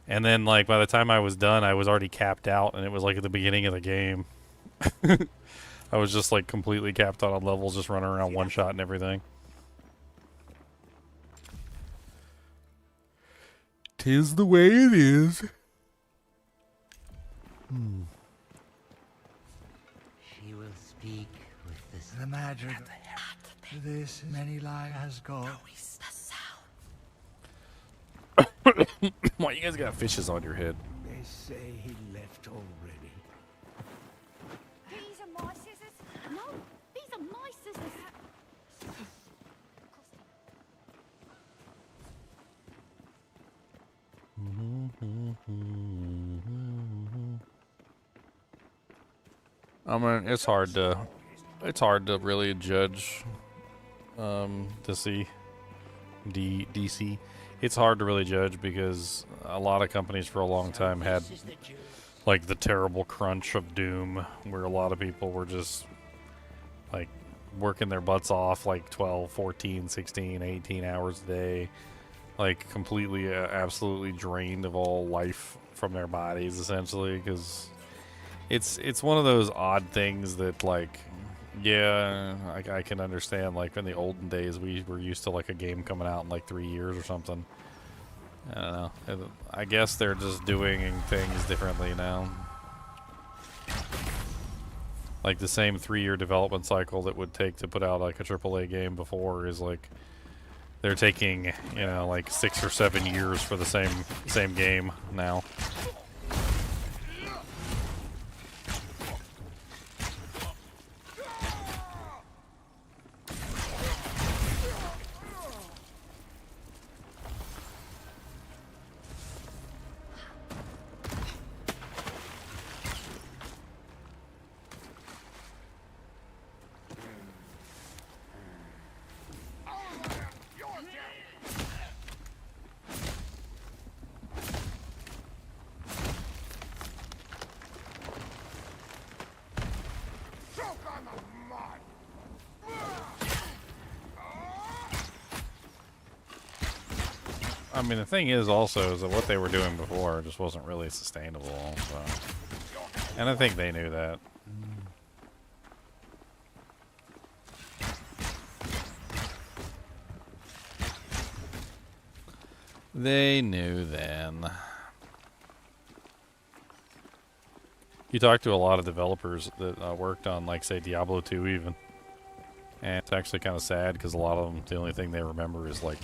And then like by the time I was done, I was already capped out, and it was like at the beginning of the game. I was just like completely capped out on levels, just running around one shot and everything. 'Tis the way it is. She will speak with The magic this many life has gone. Why you guys got fishes on your head? They say he left already. These are my scissors. No, these are my scissors. I mean, it's hard to really judge DC. It's hard to really judge because a lot of companies for a long time had like the terrible crunch of Doom, where a lot of people were just like working their butts off like 12, 14, 16, 18 hours a day, like completely absolutely drained of all life from their bodies essentially, because it's one of those odd things that like, yeah, I can understand. Like in the olden days, we were used to like a game coming out in like 3 years or something. I don't know. I guess they're just doing things differently now. Like the same 3-year development cycle that would take to put out like a AAA game before is like they're taking, you know, like 6 or 7 years for the same game now. I mean, the thing is also is that what they were doing before just wasn't really sustainable. So. And I think they knew that. They knew then. You talk to a lot of developers that worked on, like, say, Diablo 2 even. And it's actually kind of sad because a lot of them, the only thing they remember is, like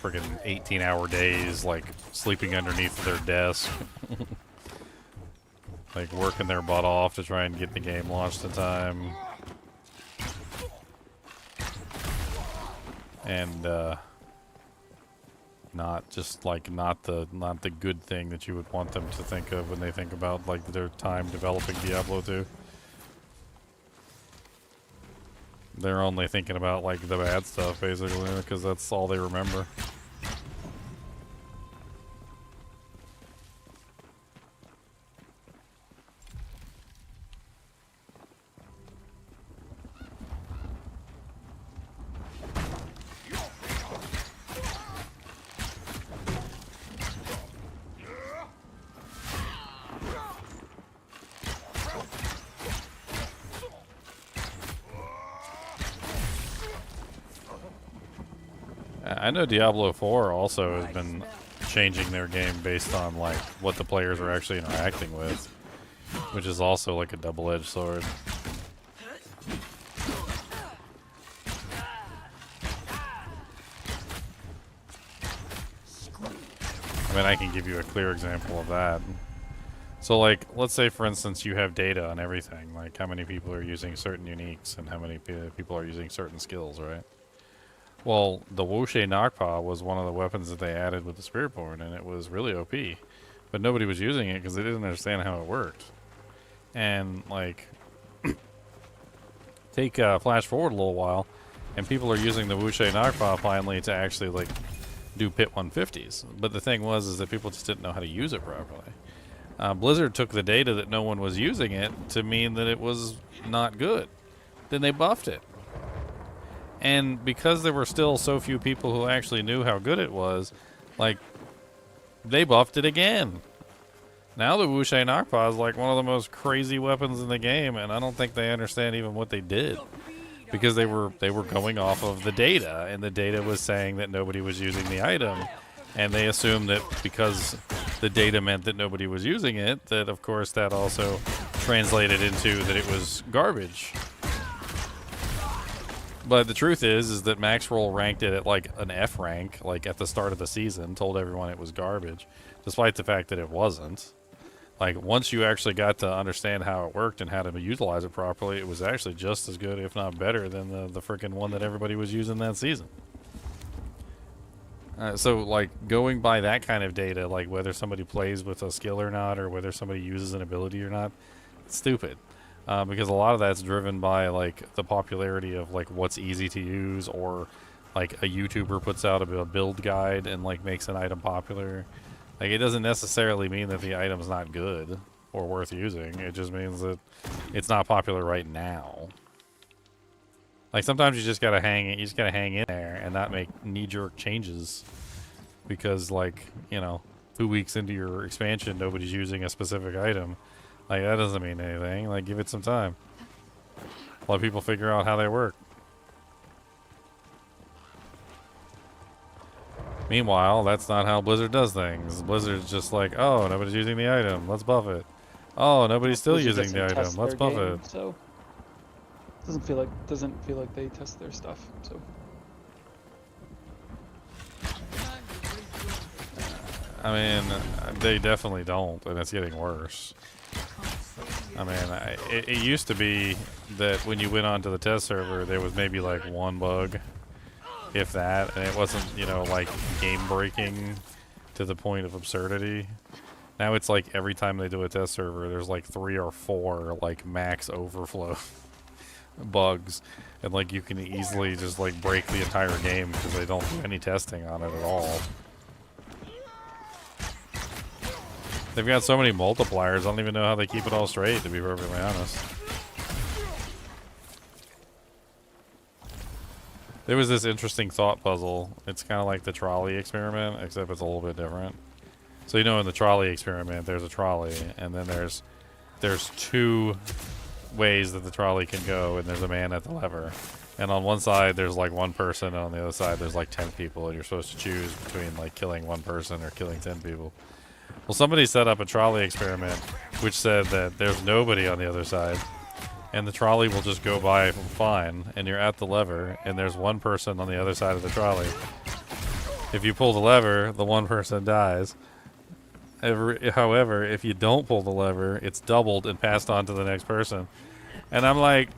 friggin' 18-hour days, like, sleeping underneath their desk. Like, working their butt off to try and get the game launched in time. And, not just like not the good thing that you would want them to think of when they think about like their time developing Diablo 2. They're only thinking about like the bad stuff basically because that's all they remember. I know Diablo 4 also has been changing their game based on like what the players are actually interacting with, which is also like a double-edged sword. I mean, I can give you a clear example of that. So like, let's say for instance you have data on everything, like how many people are using certain uniques and how many people are using certain skills, right? Well, the Wushe Nakpa was one of the weapons that they added with the Spiritborn, and it was really OP. But nobody was using it because they didn't understand how it worked. And, like, take flash forward a little while, and people are using the Wushe Nakpa finally to actually, like, do pit 150s. But the thing was is that people just didn't know how to use it properly. Blizzard took the data that no one was using it to mean that it was not good. Then they buffed it. And because there were still so few people who actually knew how good it was, like, they buffed it again. Now the Wushe Nakpa is like one of the most crazy weapons in the game, and I don't think they understand even what they did. Because they were going off of the data, and the data was saying that nobody was using the item. And they assumed that because the data meant that nobody was using it, that of course that also translated into that it was garbage. But the truth is that Maxroll ranked it at like an F rank, like at the start of the season, told everyone it was garbage, despite the fact that it wasn't. Like, once you actually got to understand how it worked and how to utilize it properly, it was actually just as good, if not better, than the freaking one that everybody was using that season. So, like, going by that kind of data, like whether somebody plays with a skill or not, or whether somebody uses an ability or not, it's stupid. Because a lot of that's driven by like the popularity of like what's easy to use, or like a YouTuber puts out a build guide and like makes an item popular. Like, it doesn't necessarily mean that the item's not good or worth using. It just means that it's not popular right now. Like, sometimes you just gotta hang in there and not make knee-jerk changes because, like, you know, 2 weeks into your expansion nobody's using a specific item. Like, that doesn't mean anything. Like, give it some time. Let people figure out how they work. Meanwhile, that's not how Blizzard does things. Blizzard's just like, oh, nobody's using the item, let's buff it. Oh, nobody's still Blizzard using the doesn't item, test let's their buff game, it. So doesn't feel like they test their stuff. So I mean, they definitely don't, and it's getting worse. I mean, it used to be that when you went onto the test server, there was maybe like one bug, if that, and it wasn't, you know, like game-breaking to the point of absurdity. Now it's like every time they do a test server, there's like 3 or 4 like max overflow bugs, and like you can easily just like break the entire game because they don't do any testing on it at all. They've got so many multipliers, I don't even know how they keep it all straight, to be perfectly honest. There was this interesting thought puzzle. It's kind of like the trolley experiment, except it's a little bit different. So, you know, in the trolley experiment, there's a trolley, and then there's 2 ways that the trolley can go, and there's a man at the lever. And on one side, there's like 1 person, and on the other side, there's like 10 people, and you're supposed to choose between like killing 1 person or killing 10 people. Well, somebody set up a trolley experiment, which said that there's nobody on the other side, and the trolley will just go by fine, and you're at the lever, and there's 1 person on the other side of the trolley. If you pull the lever, the 1 person dies. However, if you don't pull the lever, it's doubled and passed on to the next person. And I'm like,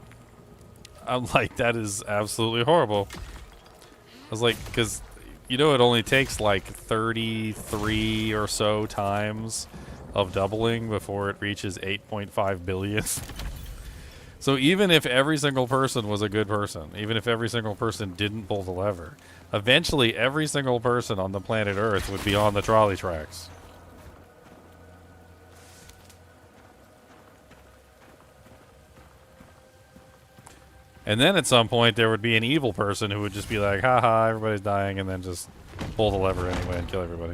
that is absolutely horrible. I was like, because, you know, it only takes like 33 or so times of doubling before it reaches 8.5 billion. So even if every single person was a good person, even if every single person didn't pull the lever, eventually every single person on the planet Earth would be on the trolley tracks. And then at some point there would be an evil person who would just be like, haha, everybody's dying, and then just pull the lever anyway and kill everybody.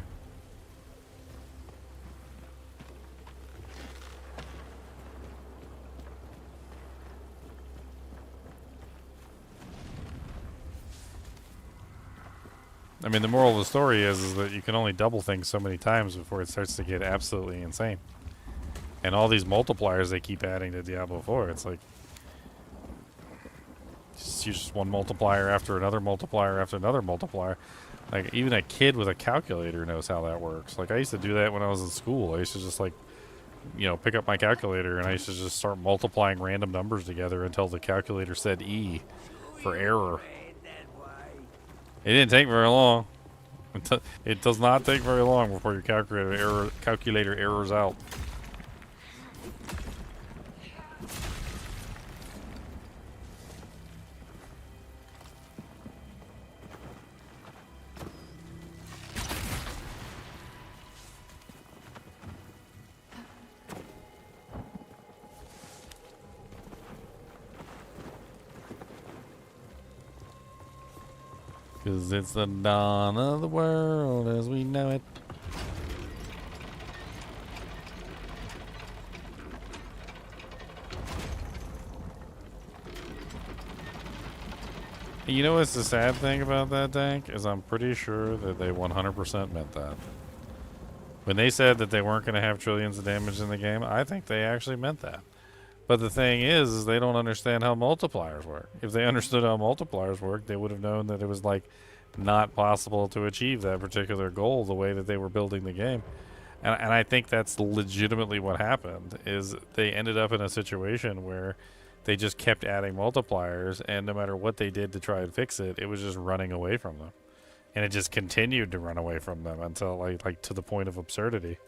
I mean, the moral of the story is that you can only double things so many times before it starts to get absolutely insane. And all these multipliers they keep adding to Diablo 4, it's like, just 1 multiplier after another multiplier after another multiplier. Like, even a kid with a calculator knows how that works. Like, I used to do that when I was in school. I used to just, like, you know, pick up my calculator and I used to just start multiplying random numbers together until the calculator said E for error. It didn't take very long. It does not take very long before your calculator errors out. Cause it's the dawn of the world as we know it. You know what's the sad thing about that, Dank? Is I'm pretty sure that they 100% meant that. When they said that they weren't going to have trillions of damage in the game, I think they actually meant that. But the thing is they don't understand how multipliers work. If they understood how multipliers work, they would have known that it was, like, not possible to achieve that particular goal the way that they were building the game. And I think that's legitimately what happened, is they ended up in a situation where they just kept adding multipliers, and no matter what they did to try and fix it, it was just running away from them. And it just continued to run away from them until, like to the point of absurdity.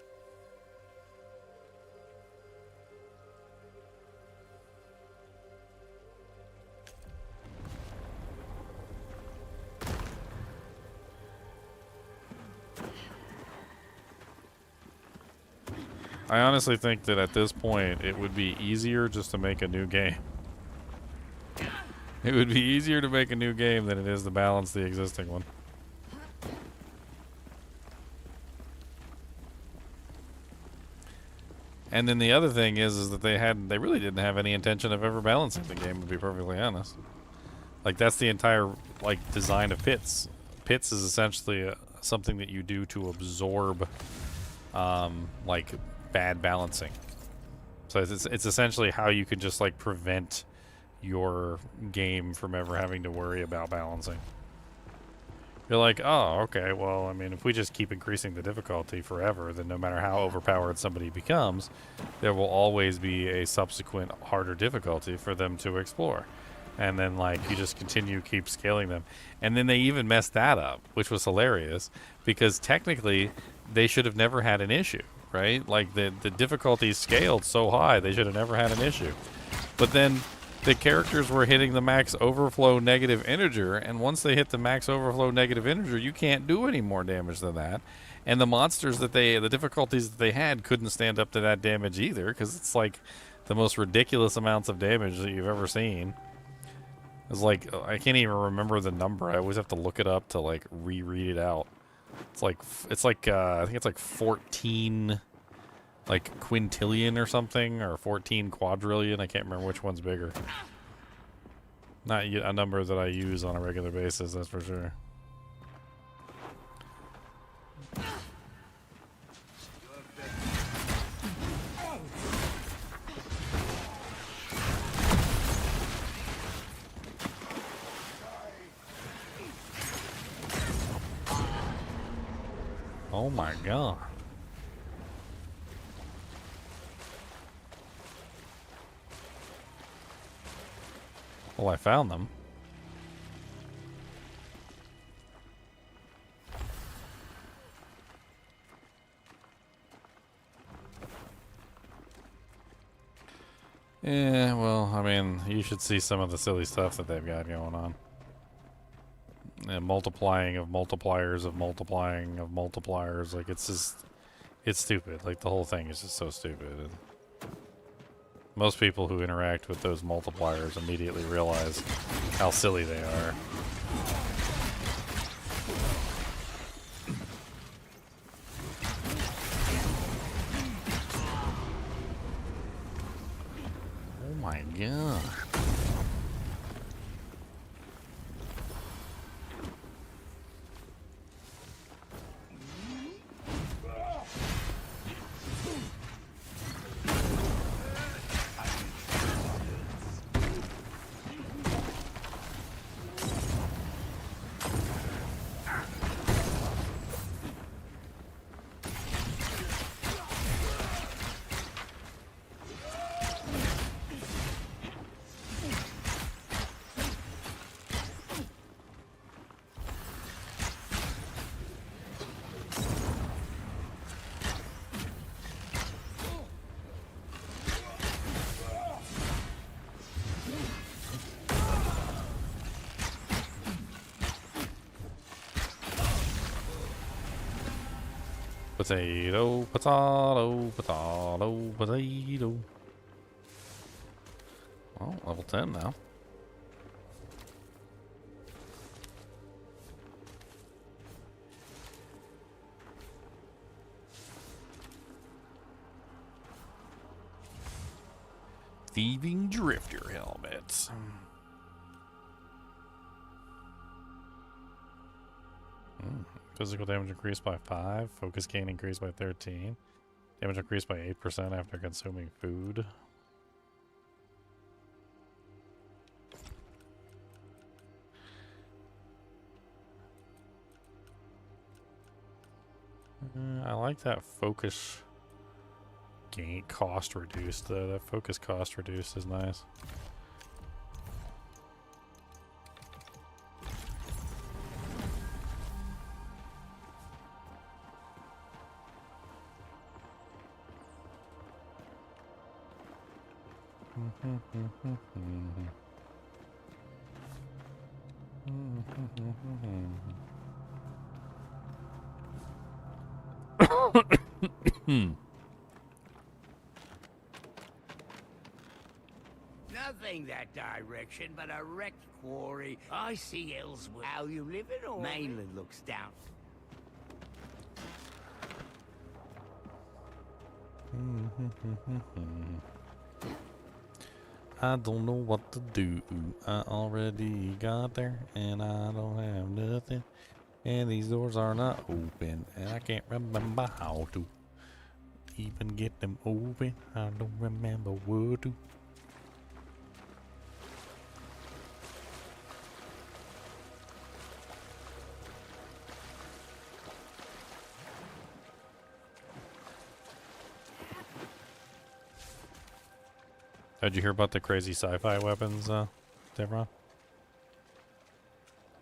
I honestly think that at this point, it would be easier just to make a new game. It would be easier to make a new game than it is to balance the existing one. And then the other thing is that they really didn't have any intention of ever balancing the game, to be perfectly honest. Like, that's the entire, like, design of pits. Pits is essentially something that you do to absorb, like, bad balancing. So it's essentially how you can just, like, prevent your game from ever having to worry about balancing. You're like, oh, okay, well, I mean, if we just keep increasing the difficulty forever, then no matter how overpowered somebody becomes, there will always be a subsequent harder difficulty for them to explore. And then, like, you just keep scaling them. And then they even messed that up, which was hilarious, because technically they should have never had an issue, right? Like, the difficulty scaled so high, they should have never had an issue. But then the characters were hitting the max overflow negative integer, and once they hit the max overflow negative integer, you can't do any more damage than that. And the monsters the difficulties that they had couldn't stand up to that damage either, because it's like the most ridiculous amounts of damage that you've ever seen. It's like, I can't even remember the number. I always have to look it up to, like, reread it out. It's like, I think it's like 14, like, quintillion or something, or 14 quadrillion. I can't remember which one's bigger. Not a number that I use on a regular basis, that's for sure. Oh my god. Well, I found them. Yeah, well, I mean, you should see some of the silly stuff that they've got going on. And multiplying of multipliers of multiplying of multipliers. Like, it's just, it's stupid. Like, the whole thing is just so stupid. And most people who interact with those multipliers immediately realize how silly they are. Oh my god. Potato, potato, potato, potato. Well, level 10 now. Thieving Drifter helmets. Physical damage increased by 5. Focus gain increased by 13. Damage increased by 8% after consuming food. I like that focus gain cost reduced though. That focus cost reduced is nice. Nothing that direction but a wrecked quarry. I see Ellsworth. How you living or? Mainland looks down. I don't know what to do. I already got there and I don't have nothing. And these doors are not open and I can't remember how to even get them open. I don't remember what to. Did you hear about the crazy sci-fi weapons, Devron?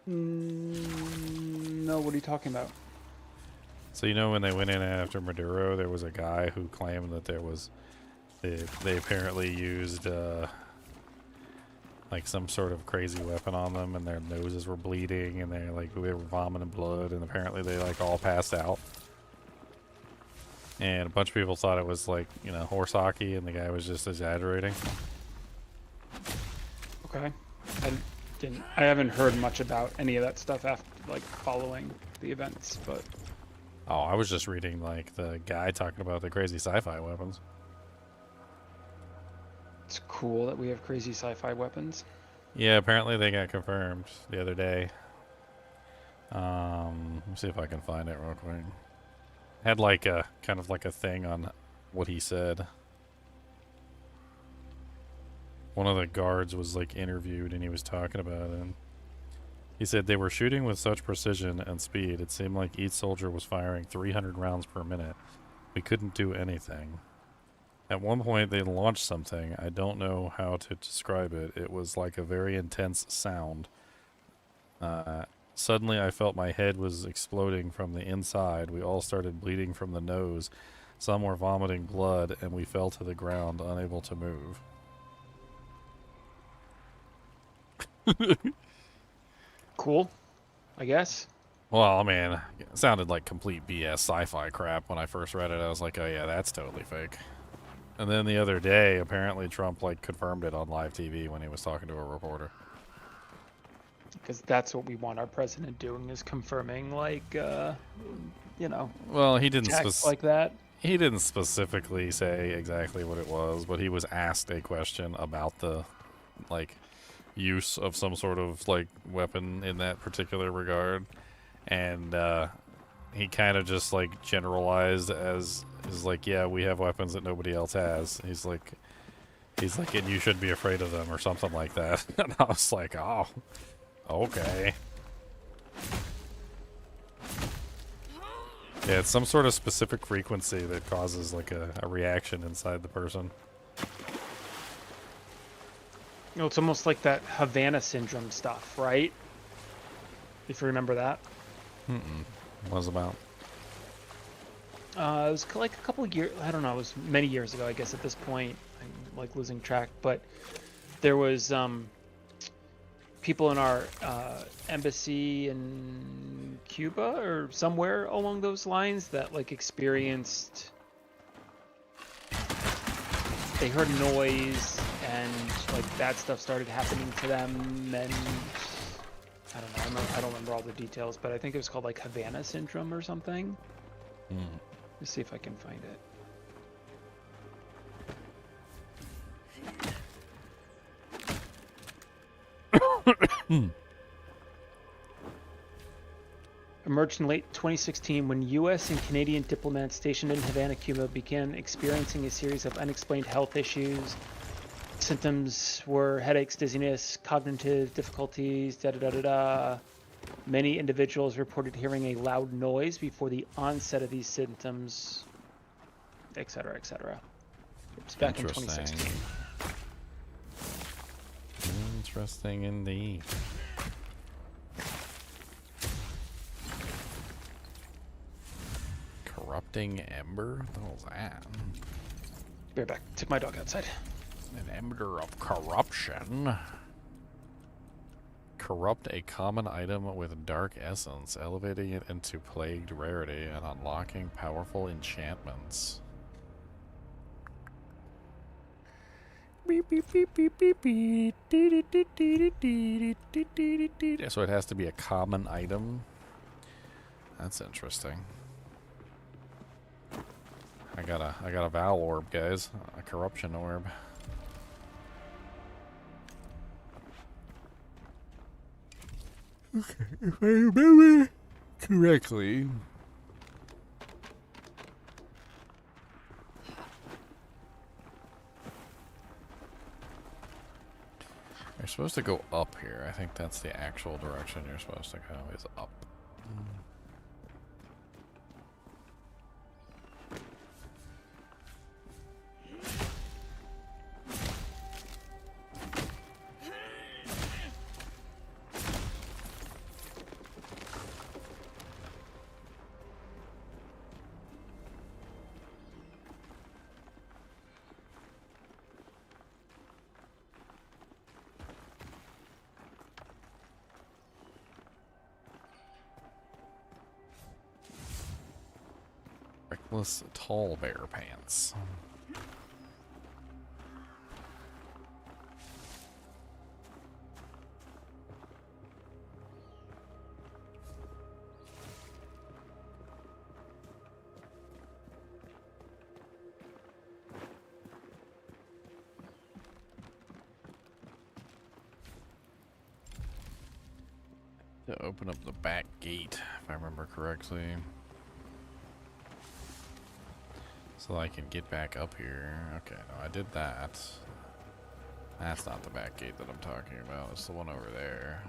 No, what are you talking about? So you know when they went in after Maduro, there was a guy who claimed that there was, they apparently used like some sort of crazy weapon on them, and their noses were bleeding, and they were vomiting blood, and apparently they like all passed out. And a bunch of people thought it was like, you know, horse hockey, and the guy was just exaggerating. Okay. I haven't heard much about any of that stuff after, like, following the events, but Oh, I was just reading like the guy talking about the crazy sci-fi weapons. it's cool that we have crazy sci-fi weapons. Yeah, apparently they got confirmed the other day. Let me see if I can find it real quick. Had like a kind of like a thing on what he said. One of the guards was like interviewed and he was talking about it. He said they were shooting with such precision and speed, it seemed like each soldier was firing 300 rounds per minute. We couldn't do anything. At one point they launched something, I don't know how to describe it. It was like a very intense sound. Suddenly I felt my head was exploding from the inside. We all started bleeding from the nose. Some were vomiting blood, and we fell to the ground, unable to move. Cool, I guess. Well, I mean, it sounded like complete BS sci-fi crap when I first read it. I was like, oh yeah, that's totally fake. And then the other day, apparently Trump like confirmed it on live TV when he was talking to a reporter. Because that's what we want our president doing, is confirming, like, you know, Well, he didn't like that. He didn't specifically say exactly what it was, but he was asked a question about the like use of some sort of like weapon in that particular regard, and he kind of just like generalized as is like, yeah, we have weapons that nobody else has. He's like, and you shouldn't be afraid of them or something like that. And I was like, oh, okay. Yeah, it's some sort of specific frequency that causes like a reaction inside the person. You know, it's almost like that Havana syndrome stuff, right? If you remember that. What was it about? It was like a couple of years, I don't know, it was many years ago, I guess at this point. I'm like losing track, but there was people in our embassy in Cuba or somewhere along those lines that like experienced, they heard noise and like bad stuff started happening to them, and I don't know, I don't remember all the details, but I think it was called like Havana syndrome or something. Let's see if I can find it. Emerged in late 2016 when U.S. and Canadian diplomats stationed in Havana, Cuba began experiencing a series of unexplained health issues. Symptoms were headaches, dizziness, cognitive difficulties, da-da-da-da-da. Many individuals reported hearing a loud noise before the onset of these symptoms, etc., etc. It was back in 2016. Interesting indeed. Corrupting ember? What the hell is that? Be right back. Took my dog outside. An ember of corruption. Corrupt a common item with dark essence, elevating it into plagued rarity and unlocking powerful enchantments. Beep, beep, beep, beep, beep, beep. So it has to be a common item. That's interesting. I got a Val orb, guys. A corruption orb. Okay, if I remember correctly, you're supposed to go up here. I think that's the actual direction you're supposed to go, is up. Reckless tall bear pants. To open up the back gate, if I remember correctly. So I can get back up here. Okay, no, I did that. That's not the back gate that I'm talking about. It's the one over there.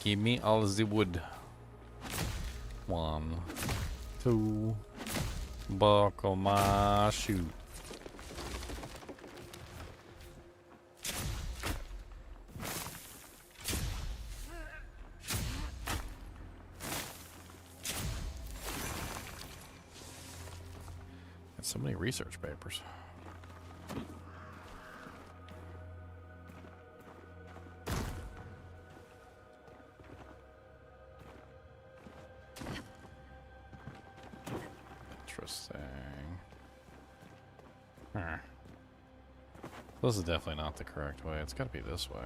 Give me all the wood. 1, 2, buckle my shoe. Got so many research papers. This is definitely not the correct way. It's got to be this way.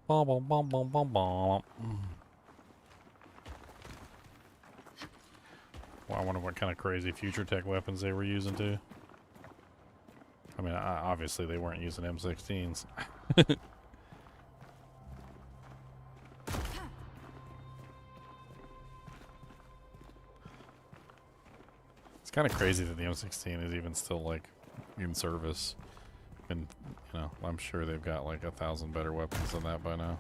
Bom, bom, bom, bom, bom, bom. Well, I wonder what kind of crazy future tech weapons they were using too. I mean, obviously they weren't using M16s. Kind of crazy that the M16 is even still like in service, and you know, I'm sure they've got like 1,000 better weapons than that by now.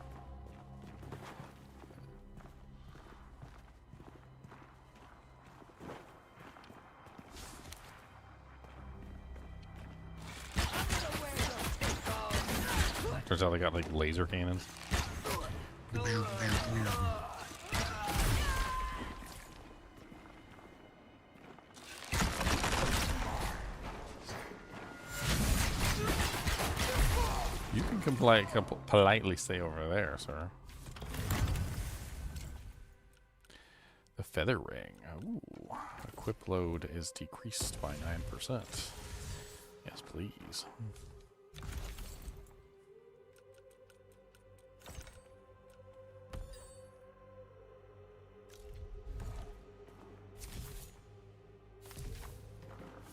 Turns out they got like laser cannons. Politely stay over there, sir. The feather ring. Ooh. Equip load is decreased by 9%. Yes, please.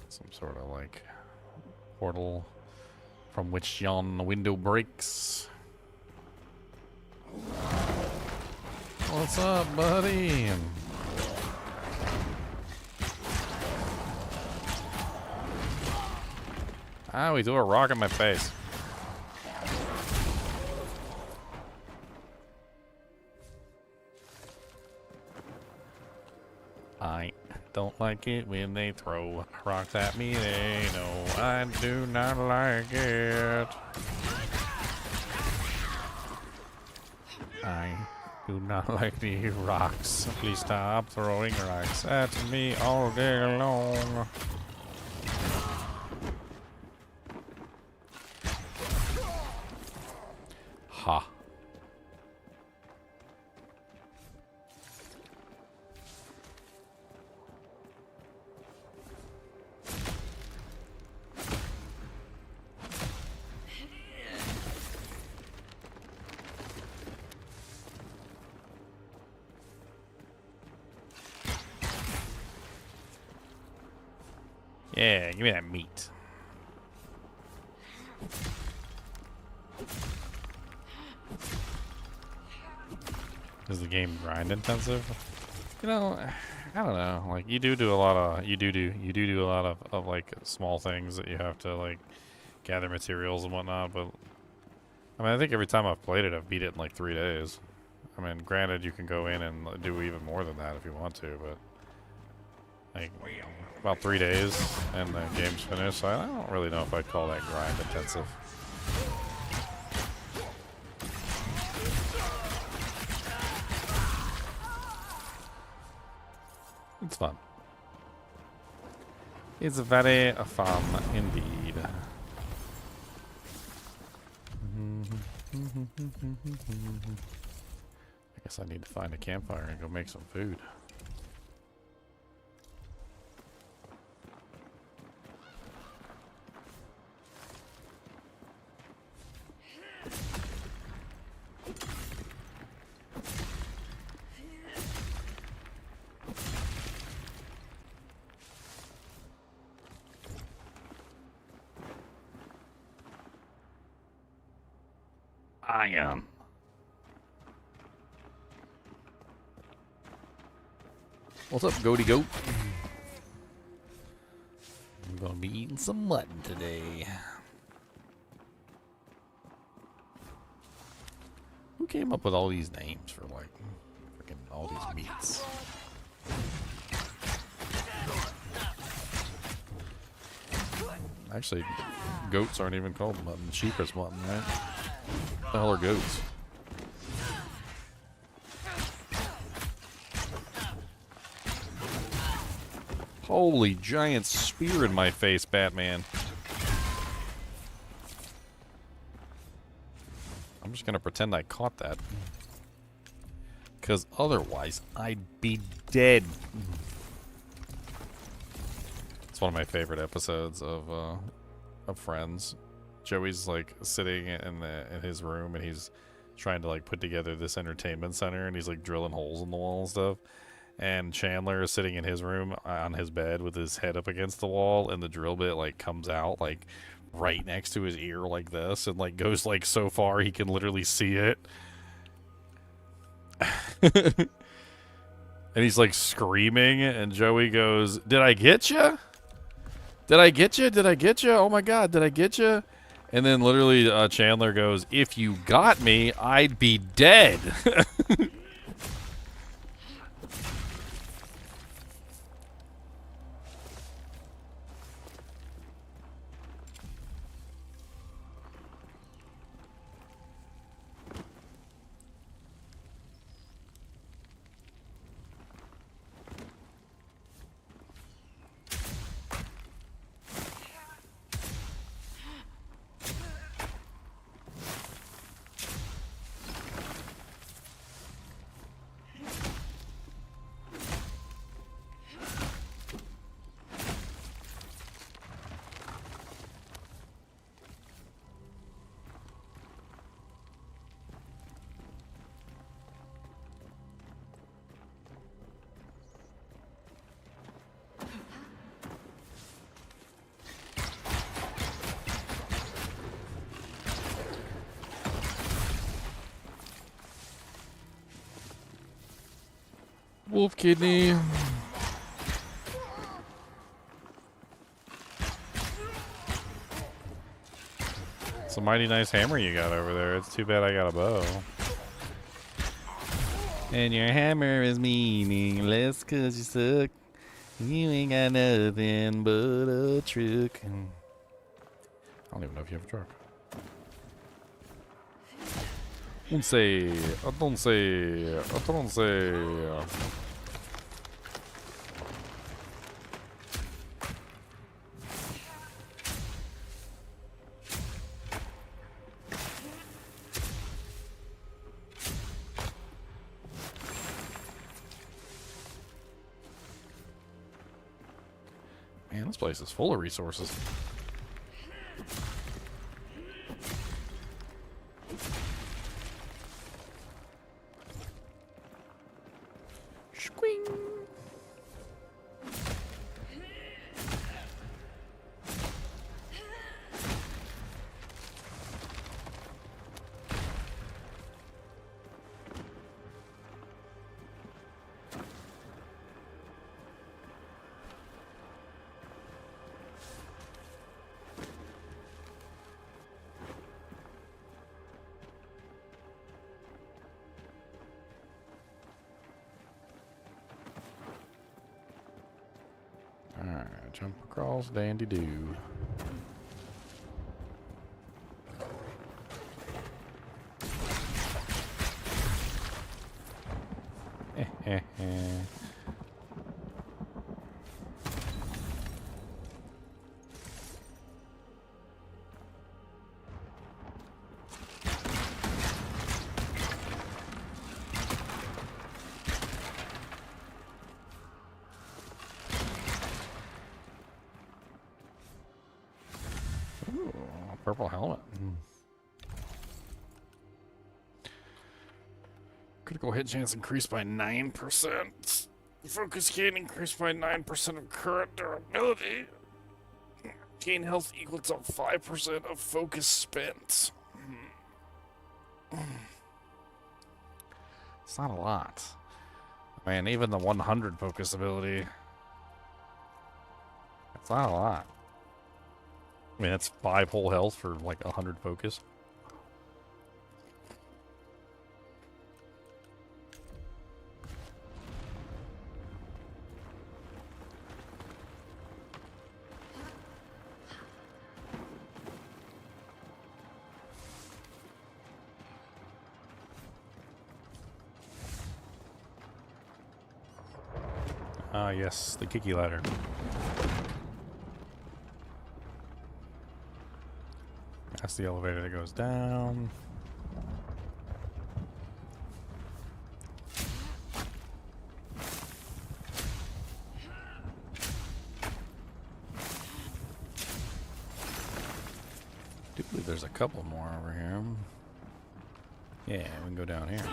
Some sort of like portal from which yon window breaks. What's up, buddy? Ah, he threw a rock in my face. I don't like it when they throw rocks at me. They know I do not like it. I do not like the rocks. Please stop throwing rocks at me all day long. Ha. Yeah, give me that meat. Is the game grind intensive? You know, I don't know. Like you do a lot of a lot of like small things that you have to like gather materials and whatnot, but I mean I think every time I've played it I've beat it in like 3 days. I mean granted you can go in and do even more than that if you want to, but like about 3 days and the game's finished, so I don't really know if I'd call that grind intensive. It's fun. It's very fun indeed. I guess I need to find a campfire and go make some food. Iron. What's up, goaty goat? I'm gonna be eating some mutton today. Who came up with all these names for like freaking all these meats? Actually, goats aren't even called mutton. Sheep is mutton, right? What the hell are goats? Holy giant spear in my face, Batman. I'm just gonna pretend I caught that. Because otherwise, I'd be dead. It's one of my favorite episodes of Friends. Joey's like sitting in his room and he's trying to like put together this entertainment center and he's like drilling holes in the wall and stuff. And Chandler is sitting in his room on his bed with his head up against the wall, and the drill bit like comes out like right next to his ear like this, and like goes like so far he can literally see it. And he's like screaming, and Joey goes, "Did I get you? Did I get you? Did I get you? Oh my God, did I get you?" And then literally Chandler goes, "If you got me, I'd be dead." Wolf kidney. It's a mighty nice hammer you got over there. It's too bad I got a bow. And your hammer is meaningless 'cause you suck. You ain't got nothing but a truck. I don't even know if you have a truck. I don't say. Man, this place is full of resources. Squing. Alright, jump across, dandy do. Purple helmet. Critical hit chance increased by 9%. Focus gain increased by 9% of current durability. Gain health equal to 5% of focus spent. It's not a lot. Man, even the 100 focus ability. It's not a lot. I mean, that's 5 whole health for like 100 focus. Ah, yes, the kicky ladder. That's the elevator that goes down. I do believe there's a couple more over here. Yeah, we can go down here.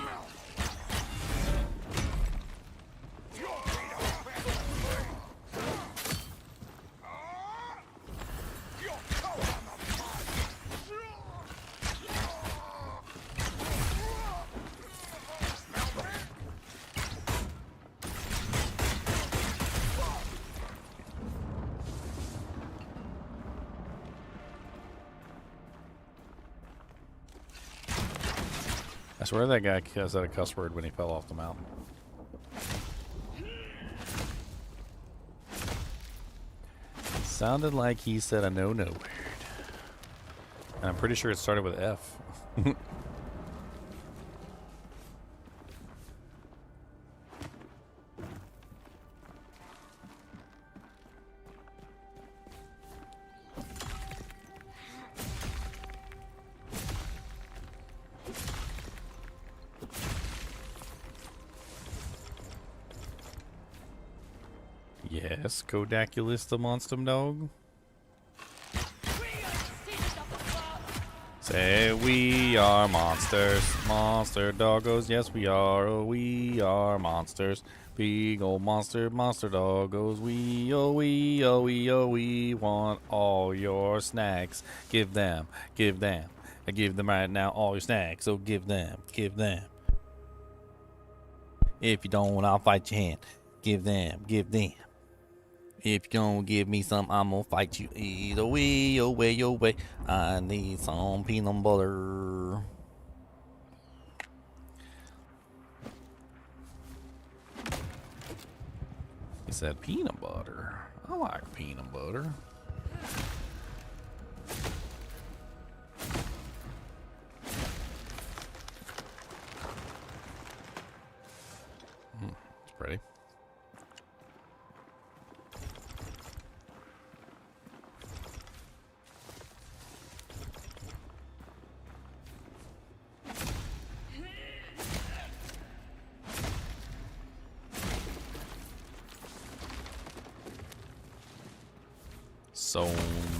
I swear that guy said a cuss word when he fell off the mountain. Sounded like he said a no-no word. And I'm pretty sure it started with F. Yes, Kodaculus the monster dog. Say we are monsters, monster doggos. Yes, we are. Oh, we are monsters. Big old monster doggos. We we want all your snacks. Give them. I give them right now all your snacks. So give them. If you don't, I'll fight your hand. Give them. If you don't give me some, I'm gonna fight you. Either way, your way. I need some peanut butter. He said peanut butter. I like peanut butter. It's pretty. So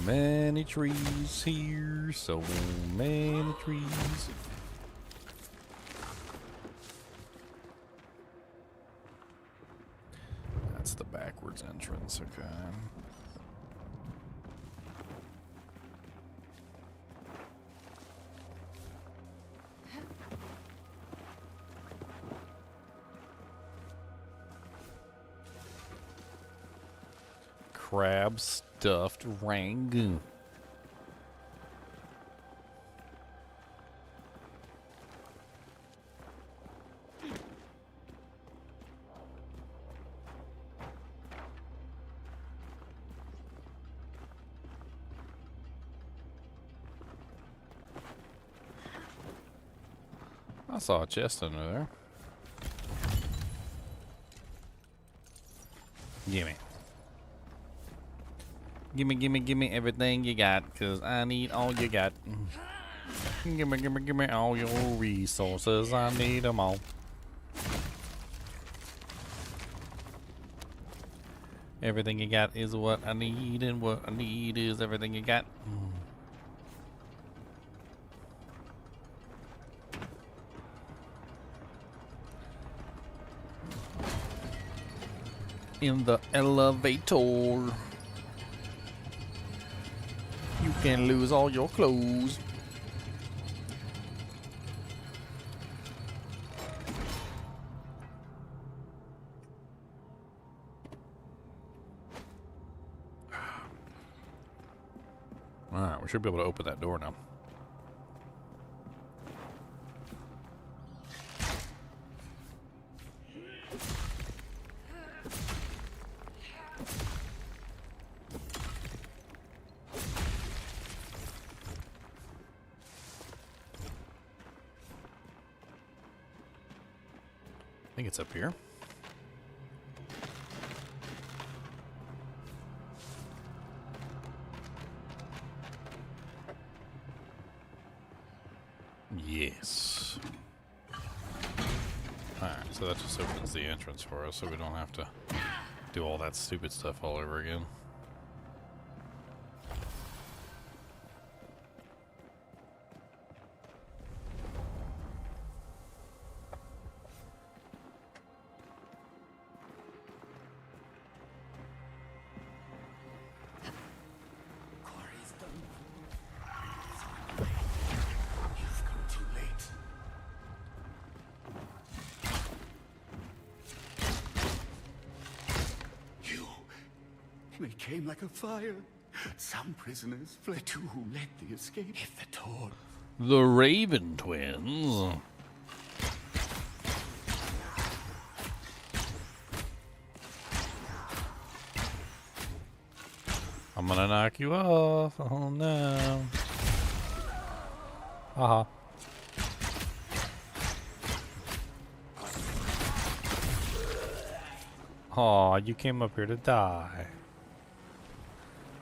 many trees here, so many trees. That's the backwards entrance, okay. Crab stuffed rangoon. I saw a chest under there. Gimme everything you got, cause I need all you got. Gimme all your resources, I need them all. Everything you got is what I need, and what I need is everything you got. in the elevator. You can lose all your clothes. Alright, we should be able to open that door now. I think it's up here. Yes. Alright, so that just opens the entrance for us, so we don't have to do all that stupid stuff all over again. They came like a fire. Some prisoners fled to who led the escape. If the torn. The Raven Twins. I'm gonna knock you off. Oh no. Haha. Aw, you came up here to die.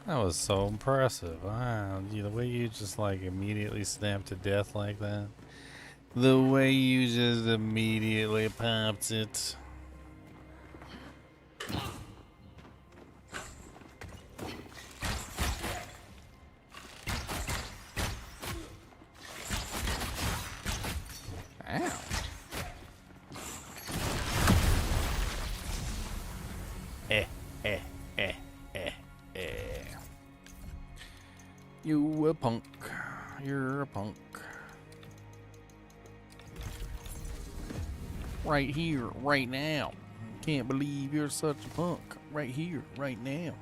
That was so impressive. Wow, the way you just like immediately snapped to death like that. The way you just immediately popped it. Ow. You a punk. You're a punk. Right here, right now. Can't believe you're such a punk. Right here, right now.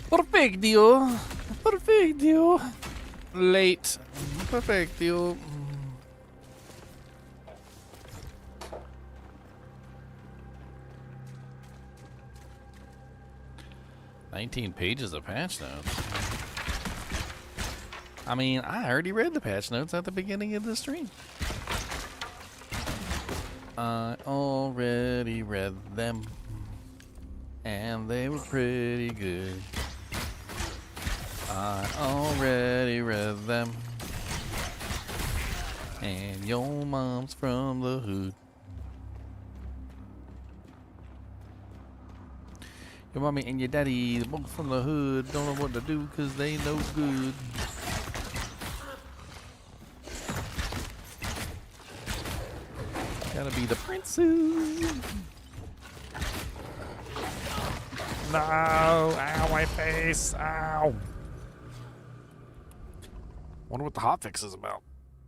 Perfectio. Perfectio. Late. Perfectio. 19 pages of patch notes. I mean, I already read the patch notes at the beginning of the stream. I already read them. And they were pretty good. I already read them. And your mom's from the hood. Your mommy and your daddy, both from the hood, don't know what to do because they no good. Gotta be the princess. No, ow, my face, ow. Wonder what the hotfix is about.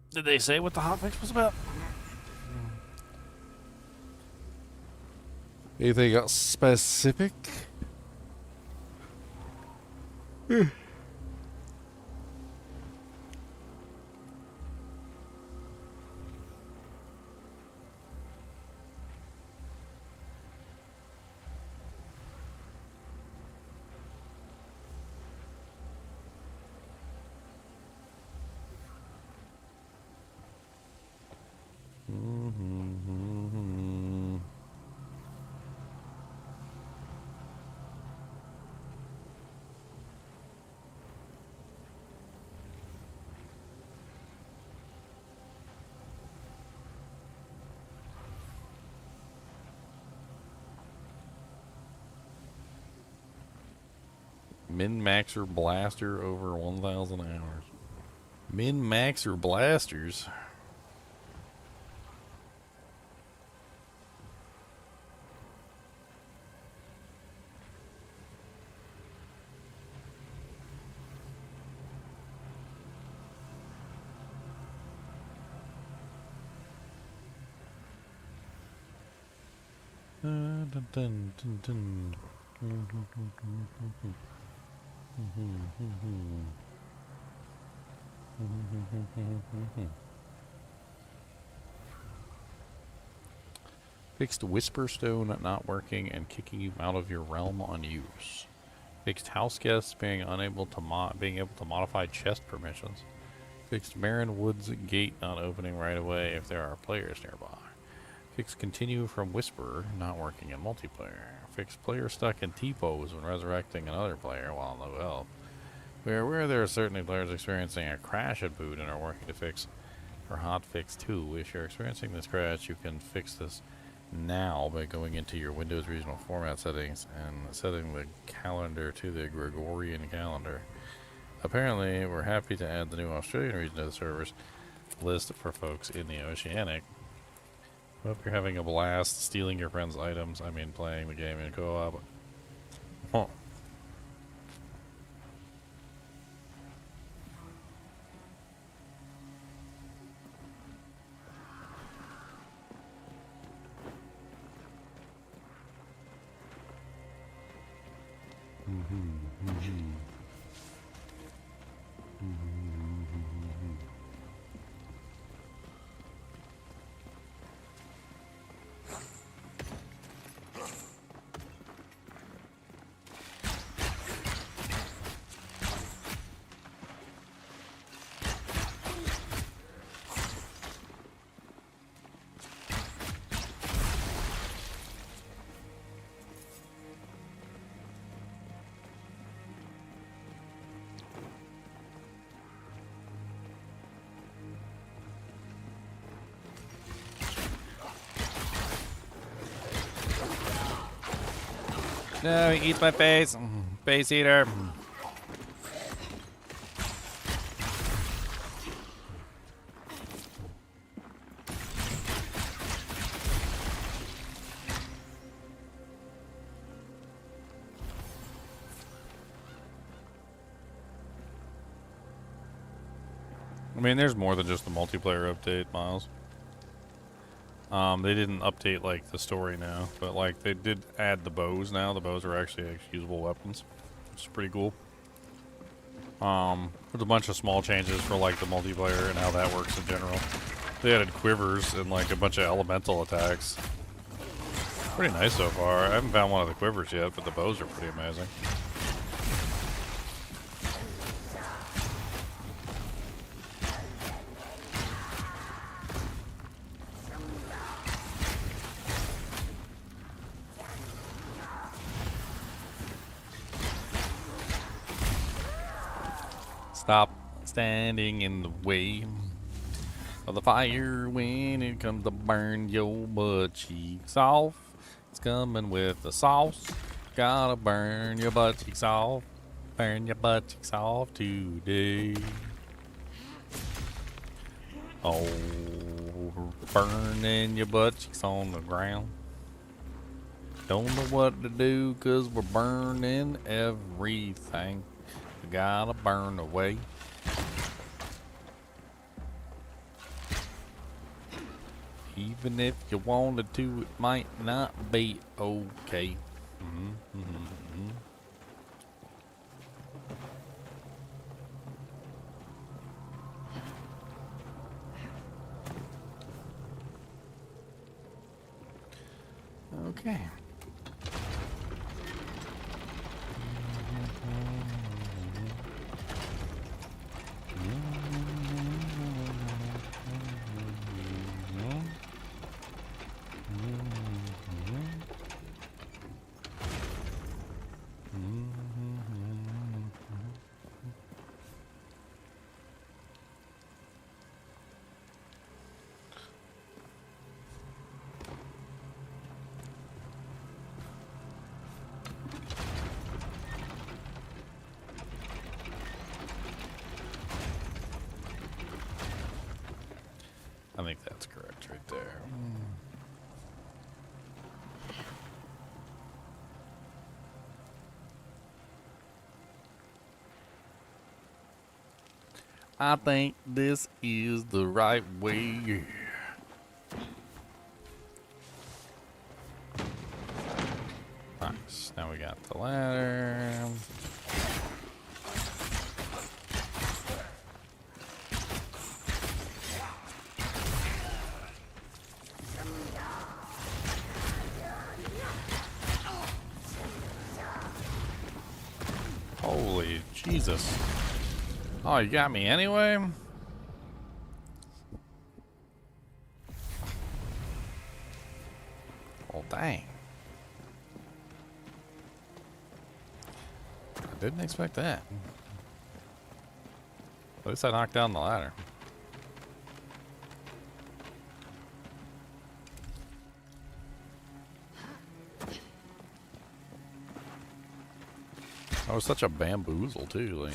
Did they say what the hotfix was about? Anything else specific? Min-maxer blaster over 1,000 hours. Min-maxer blasters? Dun, dun, dun, dun. Fixed Whisper Stone not working and kicking you out of your realm on use. Fixed House Guests being able to modify chest permissions. Fixed Barren Woods Gate not opening right away if there are players nearby. Fixed Continue from Whisperer not working in multiplayer. Fixed Player stuck in T-pose when resurrecting another player while low health. We are aware there are certainly players experiencing a crash at boot and are working to fix or hotfix too. If you're experiencing this crash, you can fix this now by going into your Windows regional format settings and setting the calendar to the Gregorian calendar. Apparently, we're happy to add the new Australian region to the servers list for folks in the Oceanic. Hope you're having a blast stealing your friends' items. I mean, playing the game in co-op. Huh. No, he eats my face. Face eater. I mean, there's more than just the multiplayer update, Miles. They didn't update, like, the story now, but, like, they did add the bows now. The bows are actually usable weapons, which is pretty cool. With a bunch of small changes for, like, the multiplayer and how that works in general. They added quivers and, like, a bunch of elemental attacks. Pretty nice so far. I haven't found one of the quivers yet, but the bows are pretty amazing. Stop standing in the way of the fire when it comes to burn your butt cheeks off. It's coming with the sauce. Gotta burn your butt cheeks off. Burn your butt cheeks off today. Oh, burning your butt cheeks on the ground. Don't know what to do 'cause we're burning everything. Gotta burn away. Even if you wanted to, it might not be okay. Okay. I think that's correct right there. I think this is the right way. Nice. Now we got the ladder. Holy Jesus. Oh, you got me anyway? Well, dang. I didn't expect that. At least I knocked down the ladder. That was such a bamboozle, too. Like.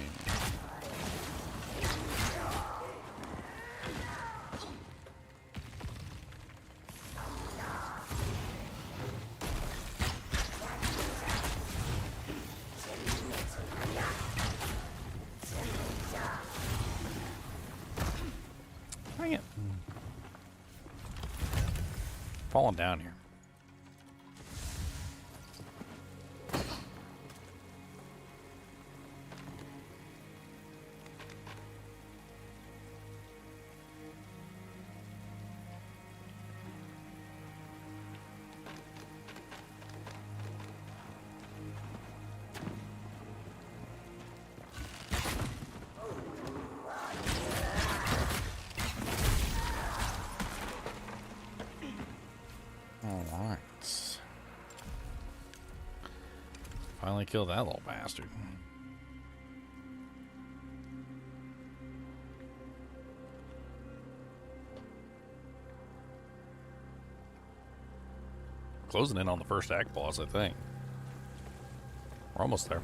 Dang it. Falling down here. Alright. Finally killed that little bastard. Closing in on the first act boss, I think. We're almost there.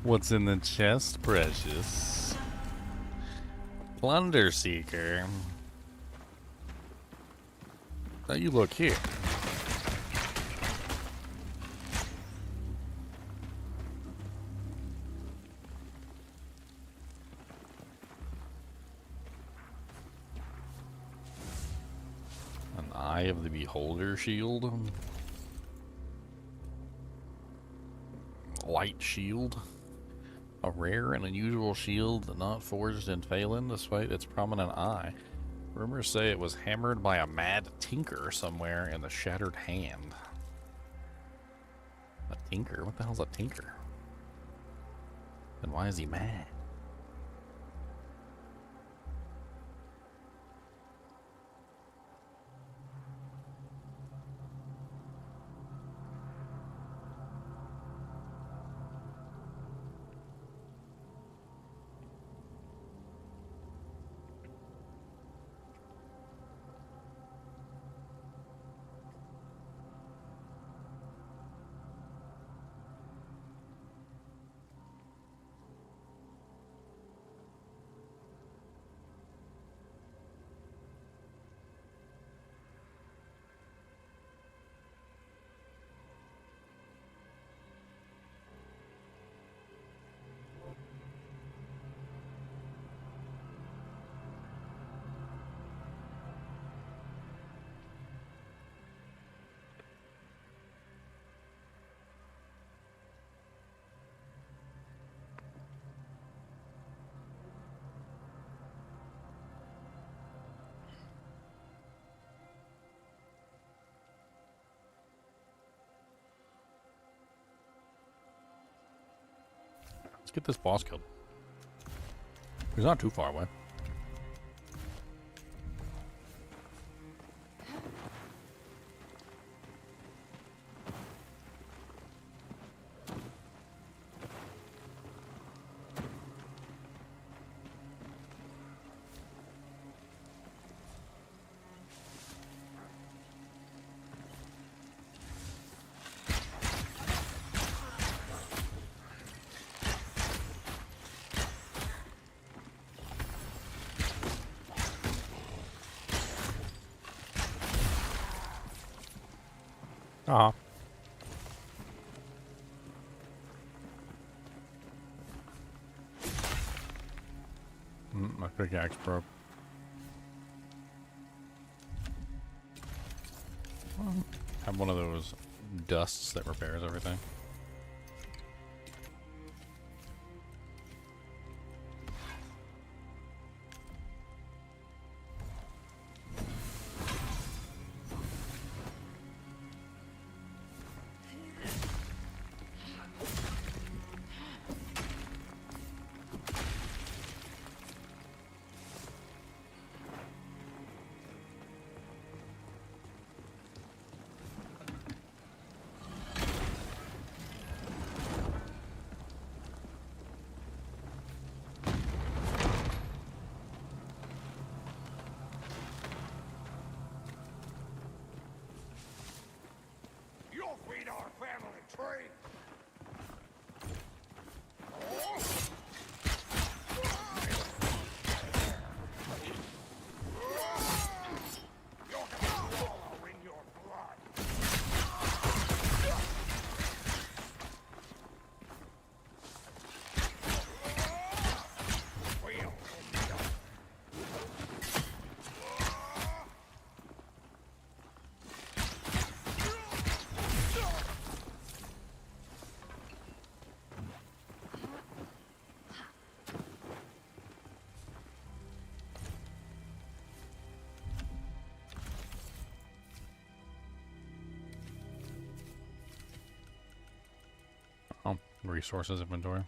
What's in the chest, precious? Plunder Seeker. Now you look here. An Eye of the Beholder shield. Light shield. A rare and unusual shield not forged in Phelan despite its prominent eye. Rumors say it was hammered by a mad tinker somewhere in the Shattered Hand. A tinker? What the hell's a tinker? And why is he mad? Let's get this boss killed. He's not too far away. Aw. My pickaxe broke. Have one of those dusts that repairs everything. You'll feed our family tree. You're gonna wallow in your blood. Oh, resources inventory.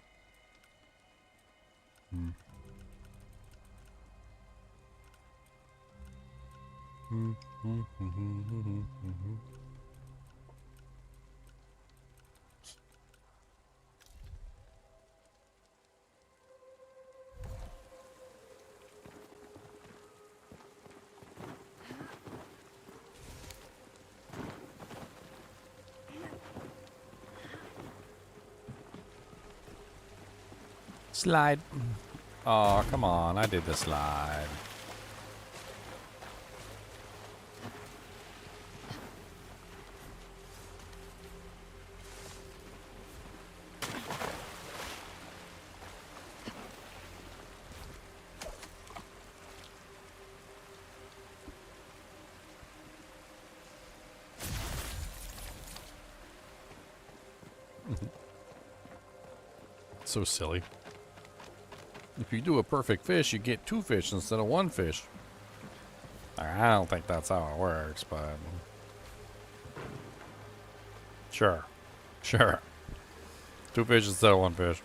Slide. Oh, come on. I did the slide. So silly. If you do a perfect fish, you get 2 fish instead of 1 fish. I don't think that's how it works, but... Sure. Sure. 2 fish instead of 1 fish.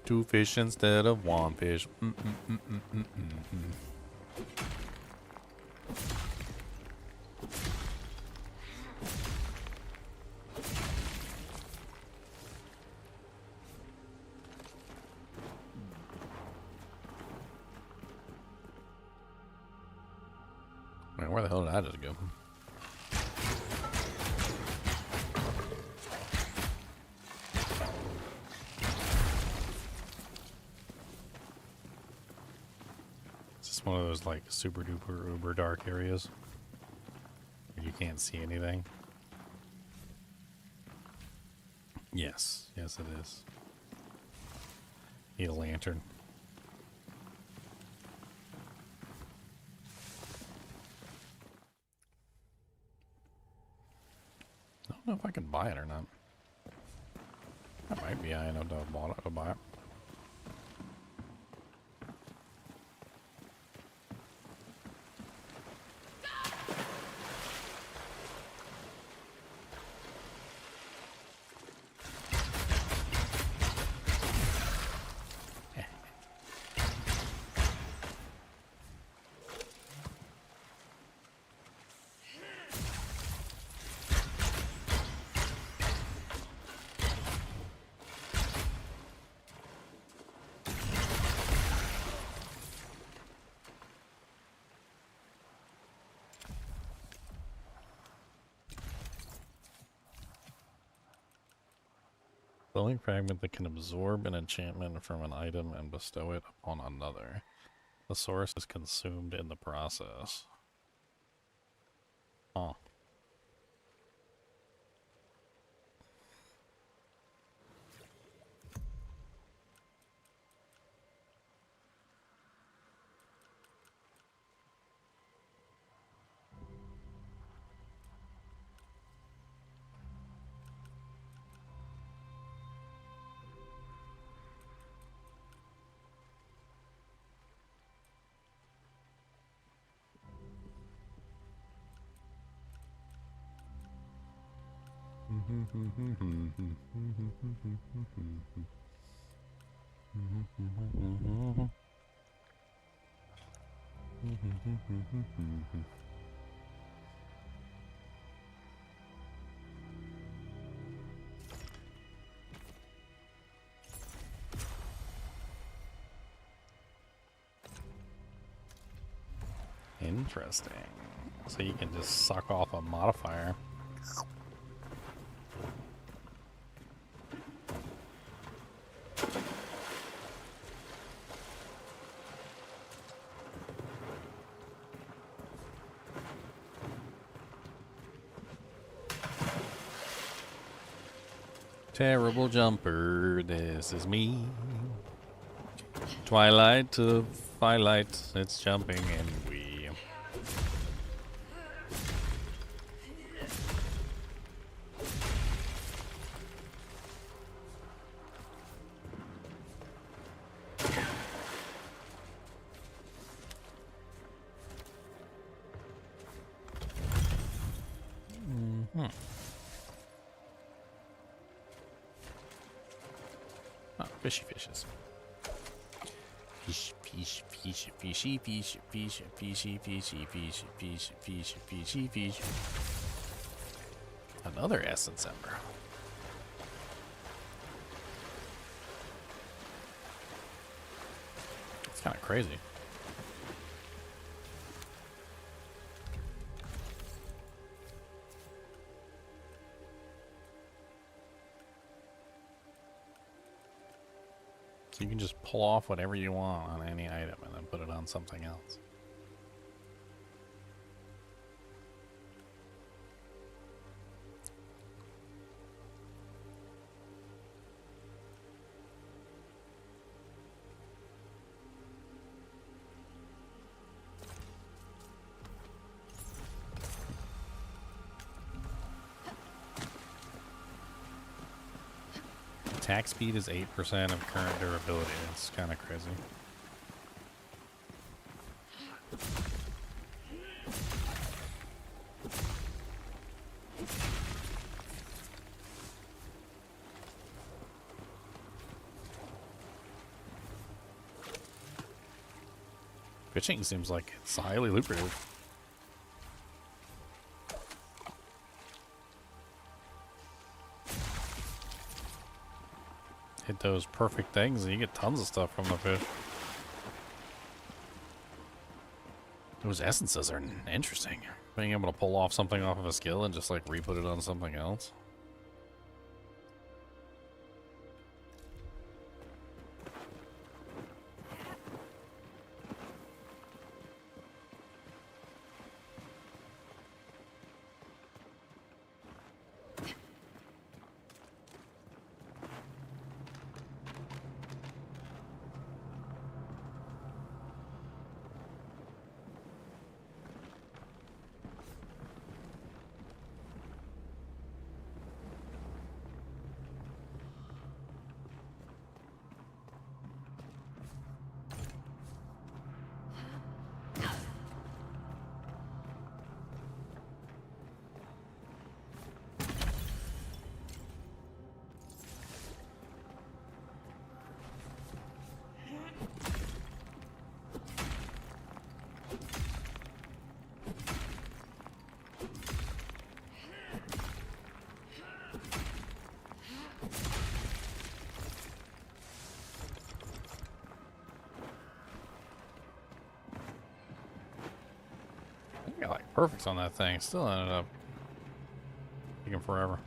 Two fish instead of 1 fish. Man, where the hell did I just go? One of those like super duper uber dark areas where you can't see anything. Yes, yes it is. Need a lantern. I don't know if I can buy it or not. That might be. I know to buy it. Glowing fragment that can absorb an enchantment from an item and bestow it upon another. The source is consumed in the process. Huh. Interesting. So you can just suck off a modifier. Terrible jumper, this is me. Twilight to firelight, it's jumping and we. Fishy fishes. Fish, fish, fish, fishy, fish, fish, fishy, fishy, fish, fish, fish, fishy, fish. Another essence ember. It's kind of crazy. So you can just pull off whatever you want on any item and then put it on something else. Attack speed is 8% of current durability. It's kind of crazy. Fishing seems like it's highly lucrative. Hit those perfect things and you get tons of stuff from the fish. Those essences are interesting. Being able to pull off something off of a skill and just like re-put it on something else. I got like perfects on that thing. Still ended up taking forever.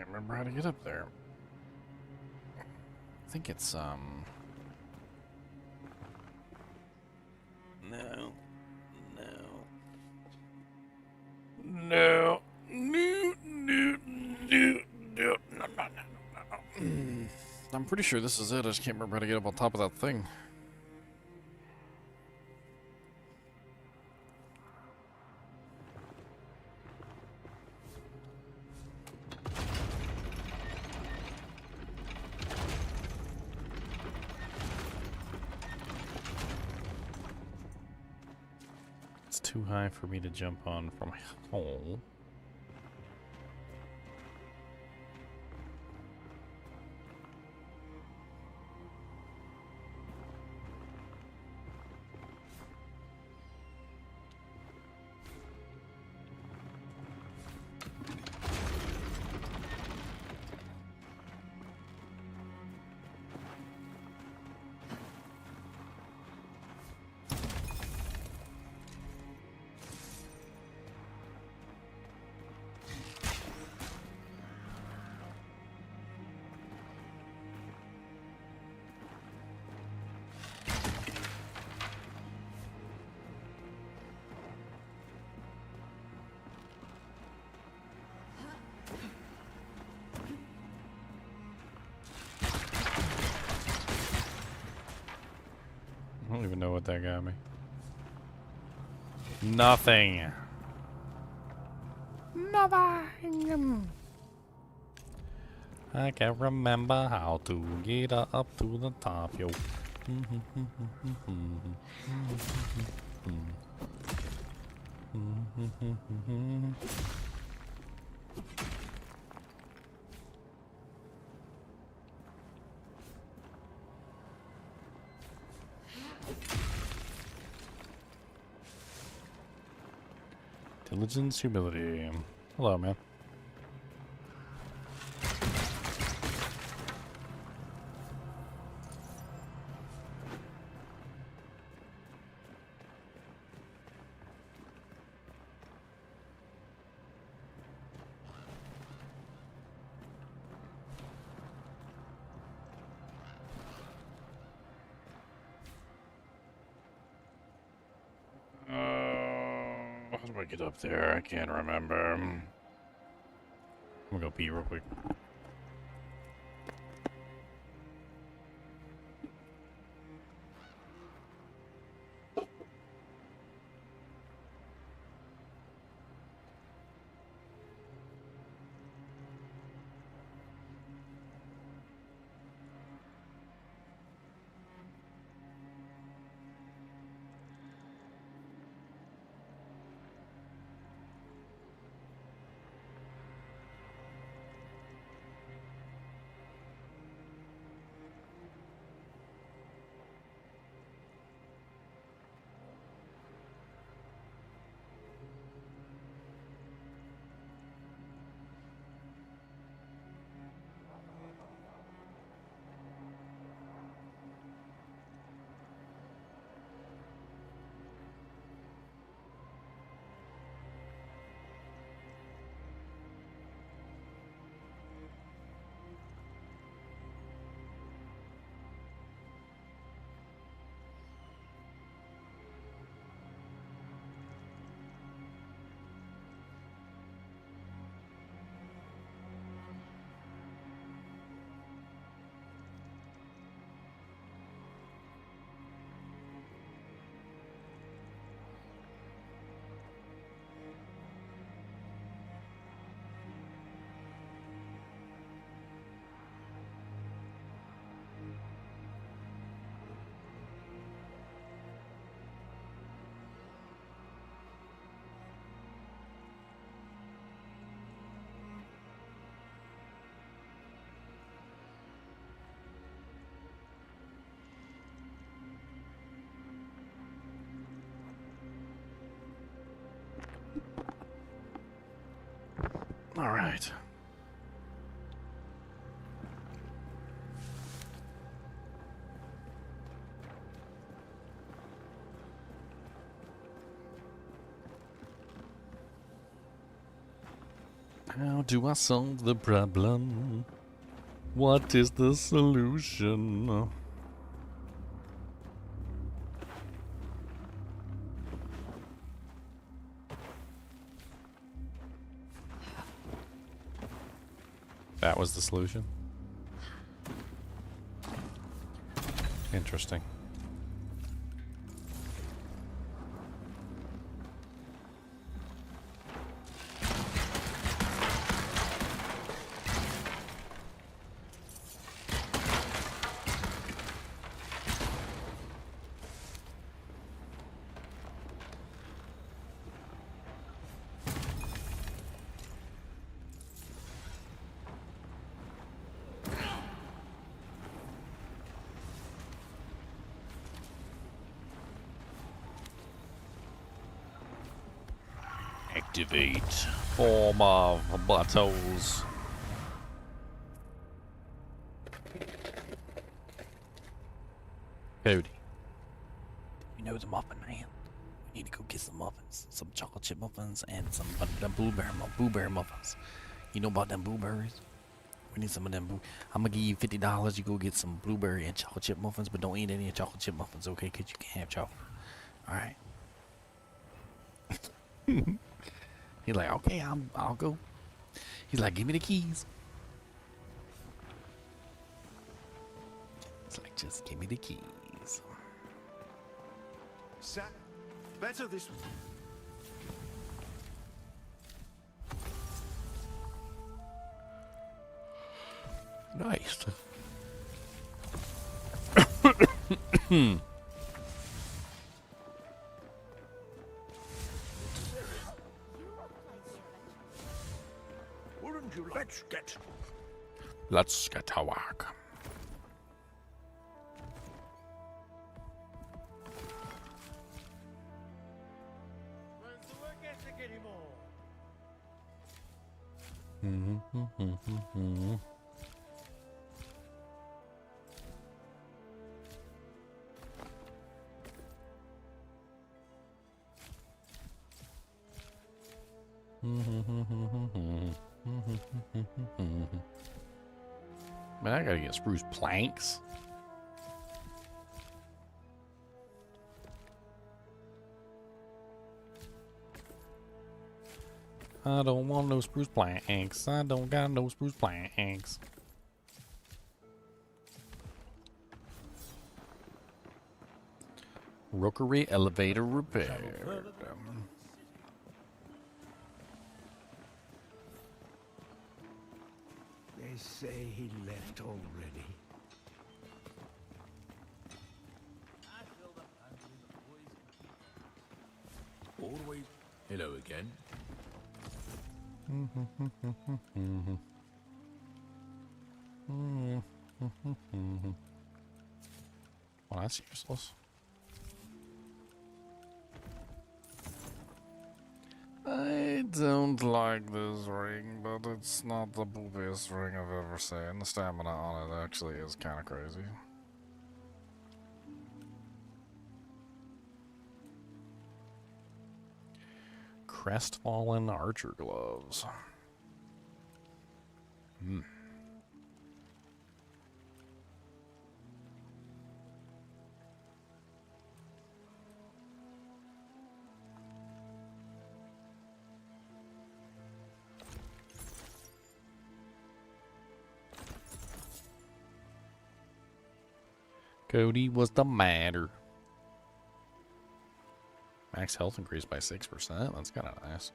can't remember how to get up there. I think it's, No. No. No. I'm pretty sure this is it. I just can't remember how to get up on top of that thing. It's too high for me to jump on from hole. I don't even know what that got me. Nothing. Nothing. I can't remember how to get up to the top, yo. Diligence, humility. Hello, man. How do I get up there? I can't remember. I'm gonna go pee real quick. All right. How do I solve the problem? What is the solution? That was the solution? Interesting. Activate form of battles. Cody. You know the muffin man. We need to go get some muffins, some chocolate chip muffins, and some blueberry muffins. You know about them blueberries? We need some of them. I'm gonna give you $50. You go get some blueberry and chocolate chip muffins, but don't eat any chocolate chip muffins, okay? Cause you can't have chocolate. All right. He's like, okay, I'll go. He's like, give me the keys. It's like, just give me the keys. Better this Nice. Wouldn't you Let's get to work. Where's the work ethic anymore? Man, I gotta get spruce planks. I don't want no spruce planks. I don't got no spruce planks. Rookery elevator repaired. They say he left already. All the way. Hello again. Well, that's useless. I don't like this ring, but it's not the boobiest ring I've ever seen. The stamina on it actually is kind of crazy. Crestfallen archer gloves. Cody, what's the matter? Max health increased by 6%. That's kind of nice.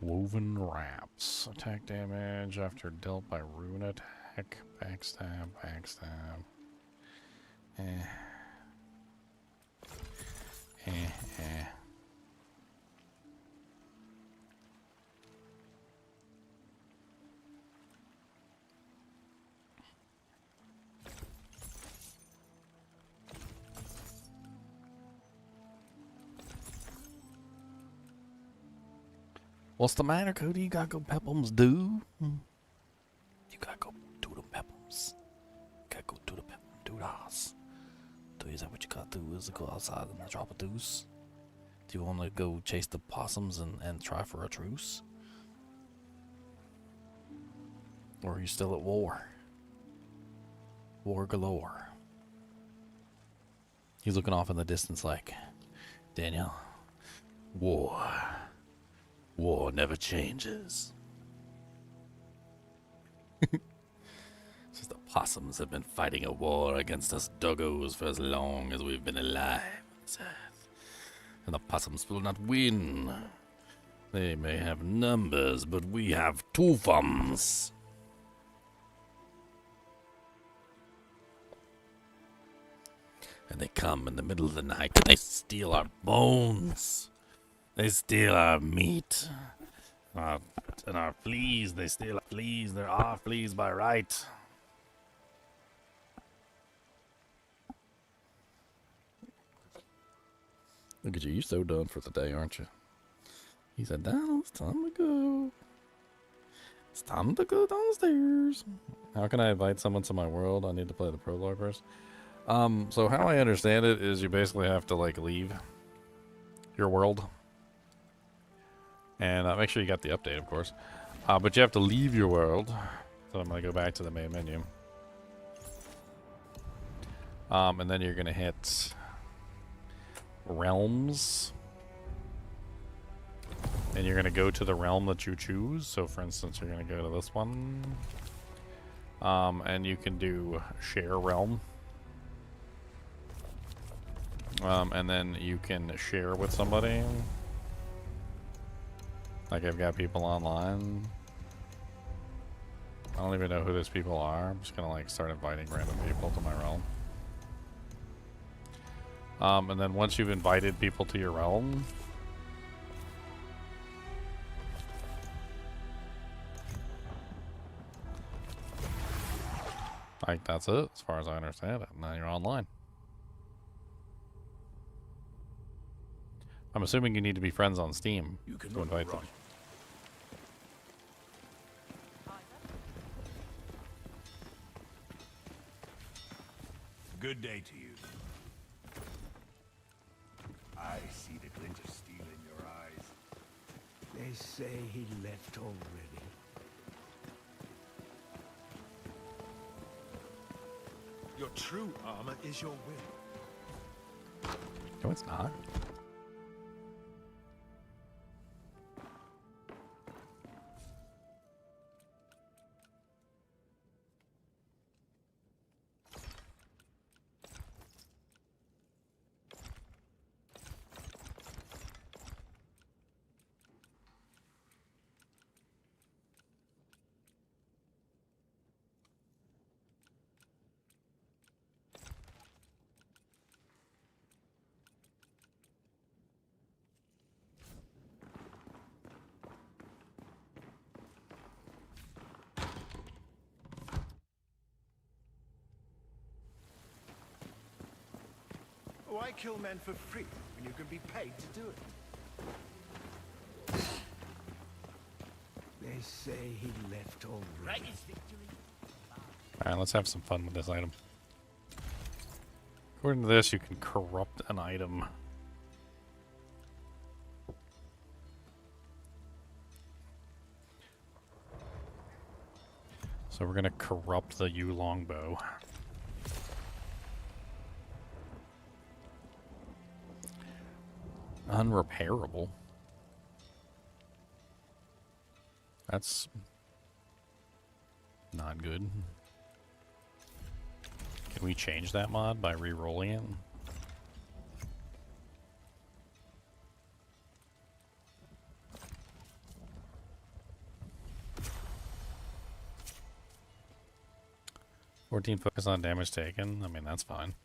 Woven wraps. Attack damage after dealt by rune attack. Backstab, backstab. What's the matter, Cody? You gotta go Peplum's do? You gotta go do them house. Gotta go to the house. Is that what you gotta do? Is to go outside and drop a deuce? Do you want to go chase the possums and try for a truce? Or are you still at war? War galore. He's looking off in the distance like, Daniel, war never changes. Just the possums have been fighting a war against us doggos for as long as we've been alive. And the possums will not win. They may have numbers, but we have two thumbs. And they come in the middle of the night and they steal our bones. They steal our meat. And our fleas, they steal our fleas. There are fleas by right. Look at you, you're so done for the day, aren't you? He said, "Down, it's time to go. It's time to go downstairs." How can I invite someone to my world? I need to play the prologue first. So how I understand it is you basically have to, like, leave your world. And make sure you got the update, of course. But you have to leave your world. So I'm going to go back to the main menu. And then you're going to hit Realms. And you're going to go to the realm that you choose. So, for instance, you're going to go to this one. And you can do Share Realm. And then you can share with somebody. Like, I've got people online. I don't even know who those people are. I'm just gonna, like, start inviting random people to my realm. And then once you've invited people to your realm, like, that's it, as far as I understand it. Now you're online. I'm assuming you need to be friends on Steam to invite them. Good day to you. I see the glint of steel in your eyes. They say he left already. Your true armor is your will. No, it's not. Why kill men for free when you can be paid to do it? They say he left already. Alright, let's have some fun with this item. According to this, you can corrupt an item. So we're gonna corrupt the yew longbow. Unrepairable. That's not good. Can we change that mod by re-rolling it? $14 focus on damage taken. I mean, that's fine.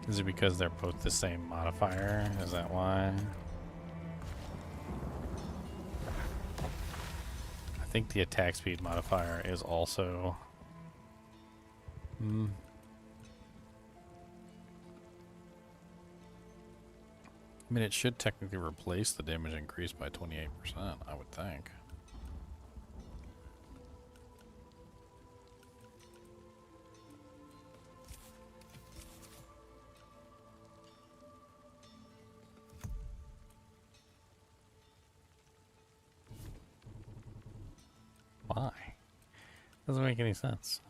Is it because they're both the same modifier? Is that why? I think the attack speed modifier is also... I mean, it should technically replace the damage increase by 28%, I would think. Why? Doesn't make any sense.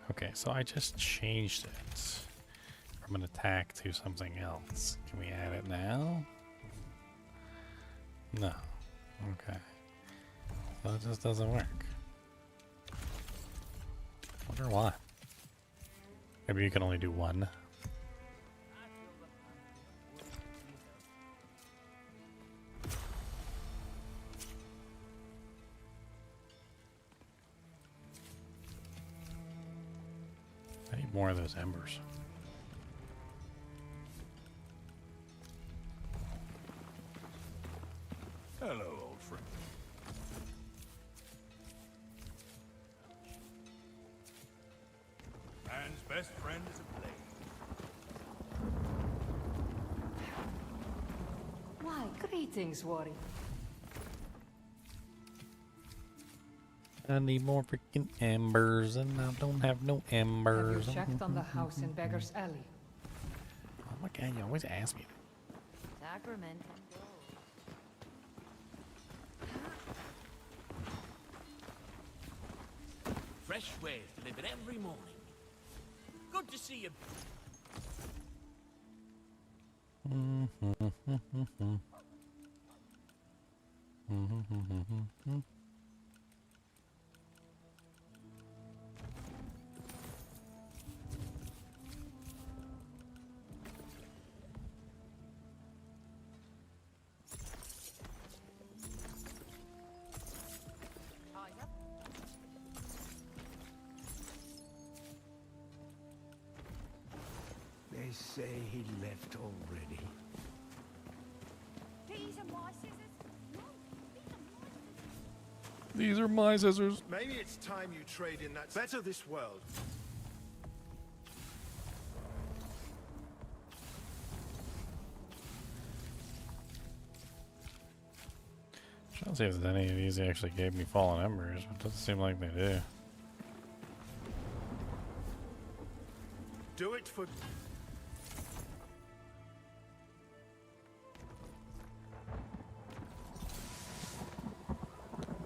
Okay, so I just changed it from an attack to something else. Can we add it now? No. Okay. So it just doesn't work. Wonder why. Maybe you can only do one. I need more of those embers. Hello, old friend. Man's best friend is a blade. Why, greetings, warrior. I need more freaking embers, and I don't have no embers. Have you checked on the house in Beggar's Alley? Oh my god, you always ask me. Sacrament. Fresh wares delivered every morning. Good to see you. They say he left already. These are my scissors. No, These are my scissors. Maybe it's time you trade in that. Better this world. Trying to see if there's any of these that actually gave me fallen embers, but it doesn't seem like they do. Do it for.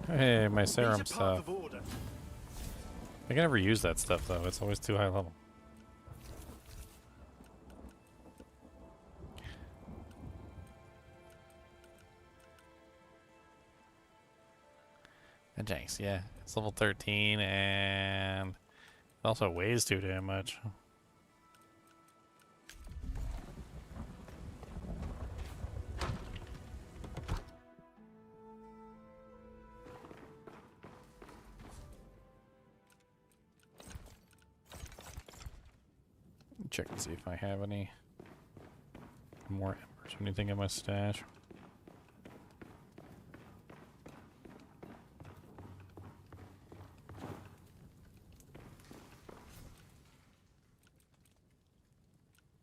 Hey, my These serum are part stuff. of order. I can never use that stuff though, it's always too high level. And Jinx, yeah. It's level 13 and it also weighs too damn much. Check and see if I have any more embers or anything in my stash.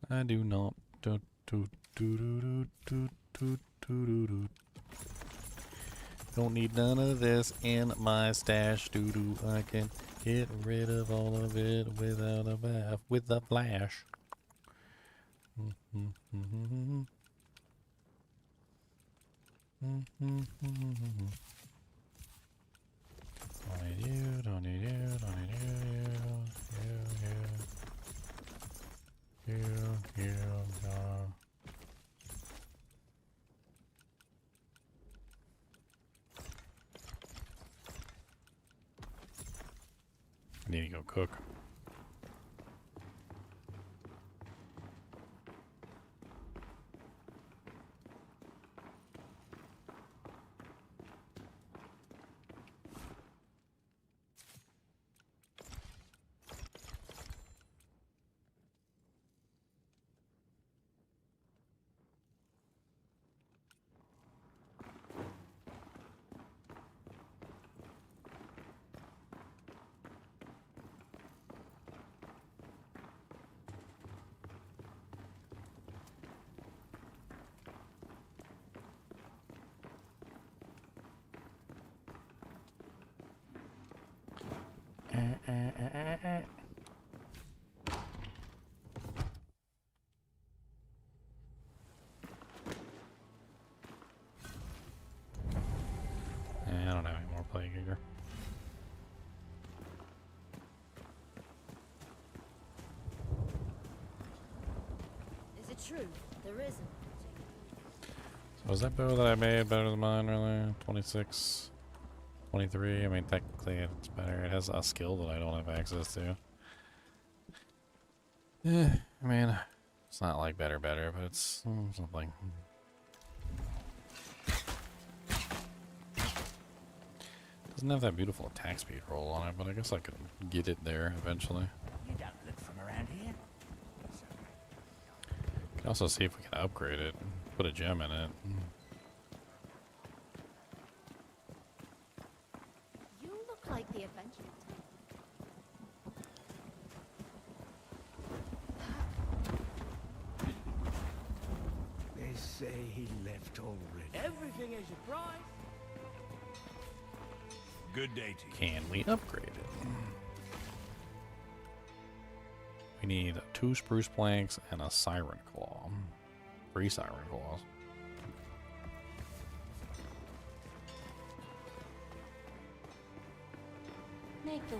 I do not. Don't need none of this in my stash. I can get rid of all of it without a bath with a flash. Don't need you, don't need you, don't need you. Need to go cook. I don't have any more plague eater. Is it true? There isn't. So was that bow that I made better than mine earlier? 26, 23. I mean, technically it's better. It has a skill that I don't have access to. Yeah, I mean, it's not like better, but it's something. Doesn't have that beautiful attack speed roll on it, but I guess I could get it there eventually. You don't look from around here. Can also see if we can upgrade it, put a gem in it. You look like the adventure. They say he left already. Everything is your prize. Good day to you. Can we upgrade it? We need 2 spruce planks and a siren claw. 3 siren claws.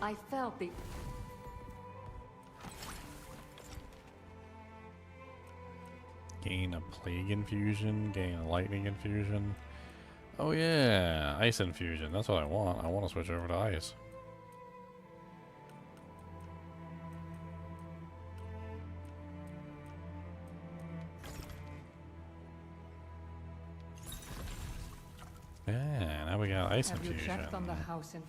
I felt the... Gain a plague infusion, gain a lightning infusion. Oh yeah, ice infusion. That's what I want. I want to switch over to ice. Yeah, now we got ice Have you infusion. checked on the house in...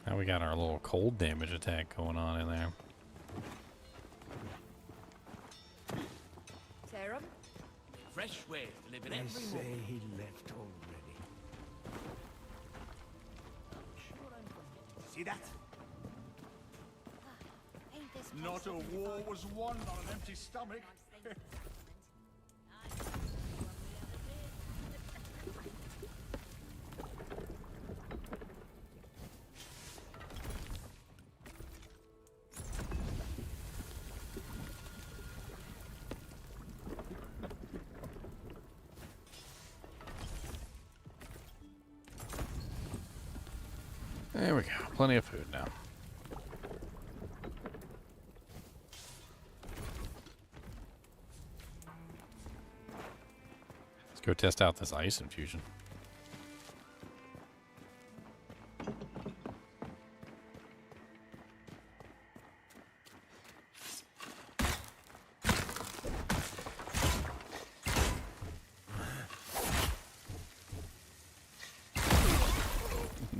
Now we got our little cold damage attack going on in there. Serum? Fresh ways to live in They every say moment. he left already. See that? Ain't this Not a war was won on an empty stomach. There we go. Plenty of food now. Let's go test out this ice infusion.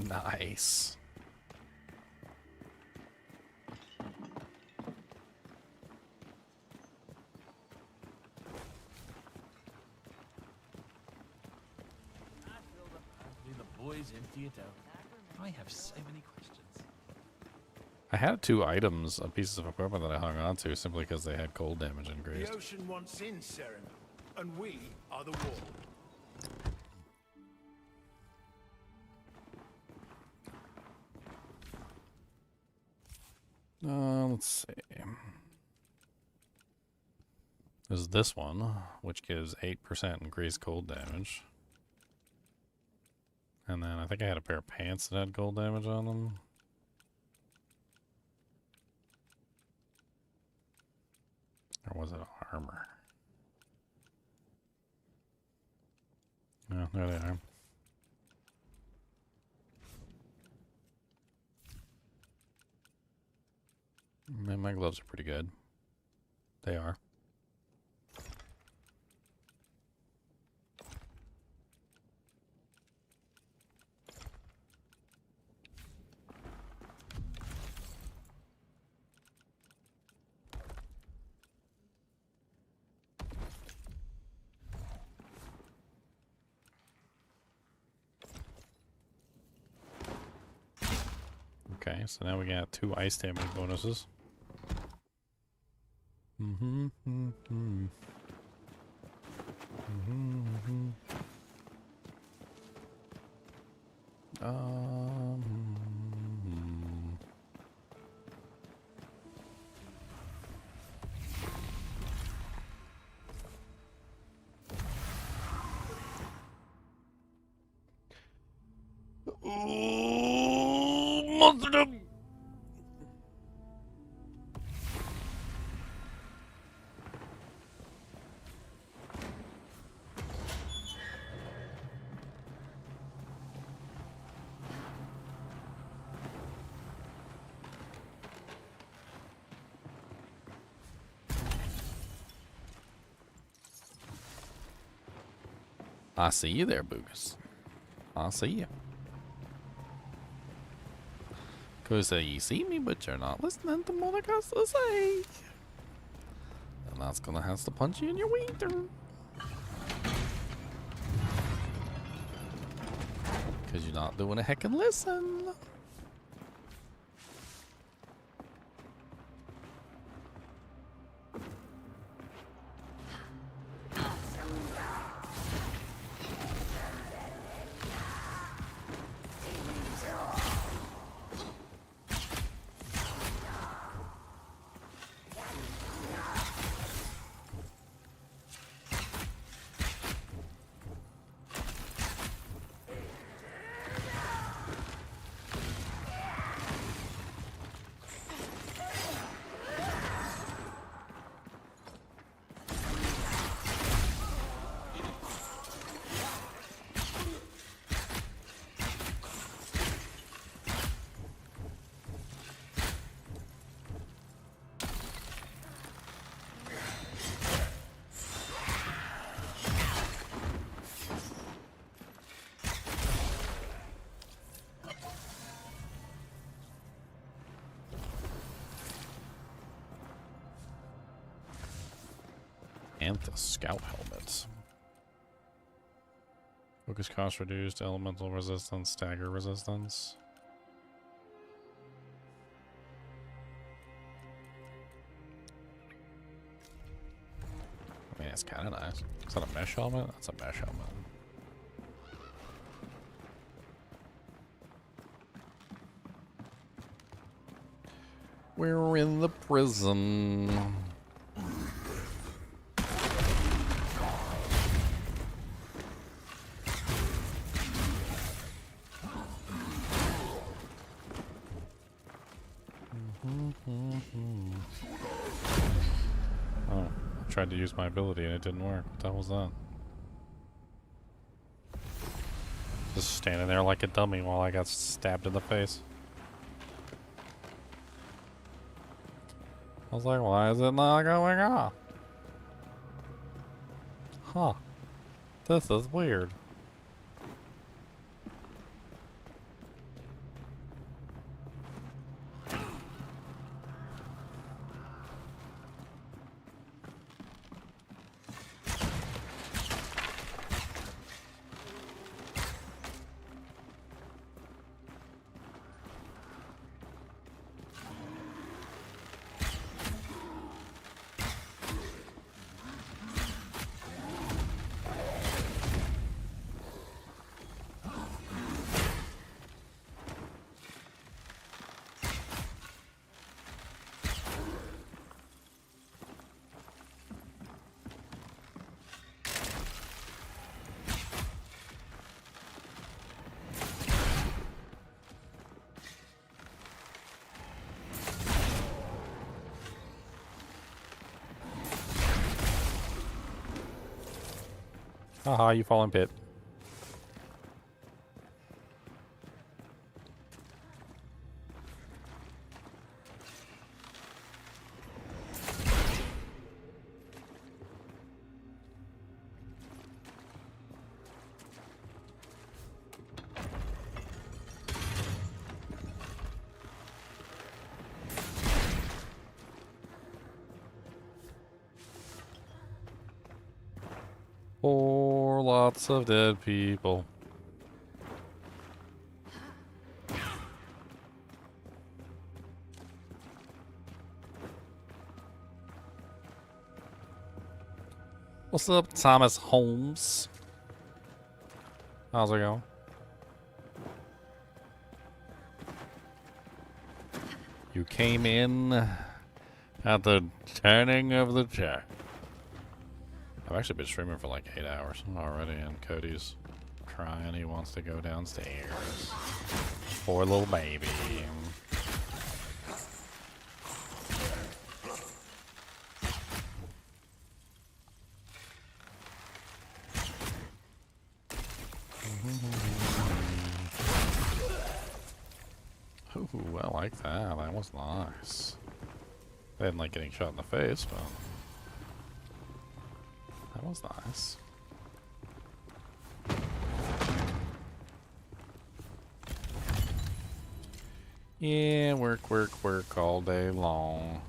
Nice. The boys empty it out. I have so many questions. I had 2 items, pieces of equipment that I hung on to simply because they had cold damage The increased. ocean wants in, Seren, and we are the wall. Let's see. There's this one, which gives 8% increased cold damage. And then I think I had a pair of pants that had cold damage on them. Or was it armor? No, there they are. gloves are pretty good. They are. Okay, so now we got 2 ice damage bonuses. Monster. I see you there, Boogus. I see you. Cause you see me, but you're not listening to what I got to say. And that's gonna have to punch you in your wiener. Cause you're not doing a heckin' listen. And the scout helmets. Focus cost reduced, elemental resistance, stagger resistance. I mean, it's kind of nice. Is that a mesh helmet? That's a mesh helmet. We're in the prison. Oh, I tried to use my ability and it didn't work. What the hell was that? Just standing there like a dummy while I got stabbed in the face. I was like, why is it not going off? Huh. This is weird. Haha, you fallen pit. Lots of dead people. What's up, Thomas Holmes? How's it going? You came in at the turning of the chair. I've actually been streaming for like 8 hours already, and Cody's crying. He wants to go downstairs. Poor little baby. Ooh, I like that. That was nice. I didn't like getting shot in the face, but that was nice. Yeah, work, work, work all day long.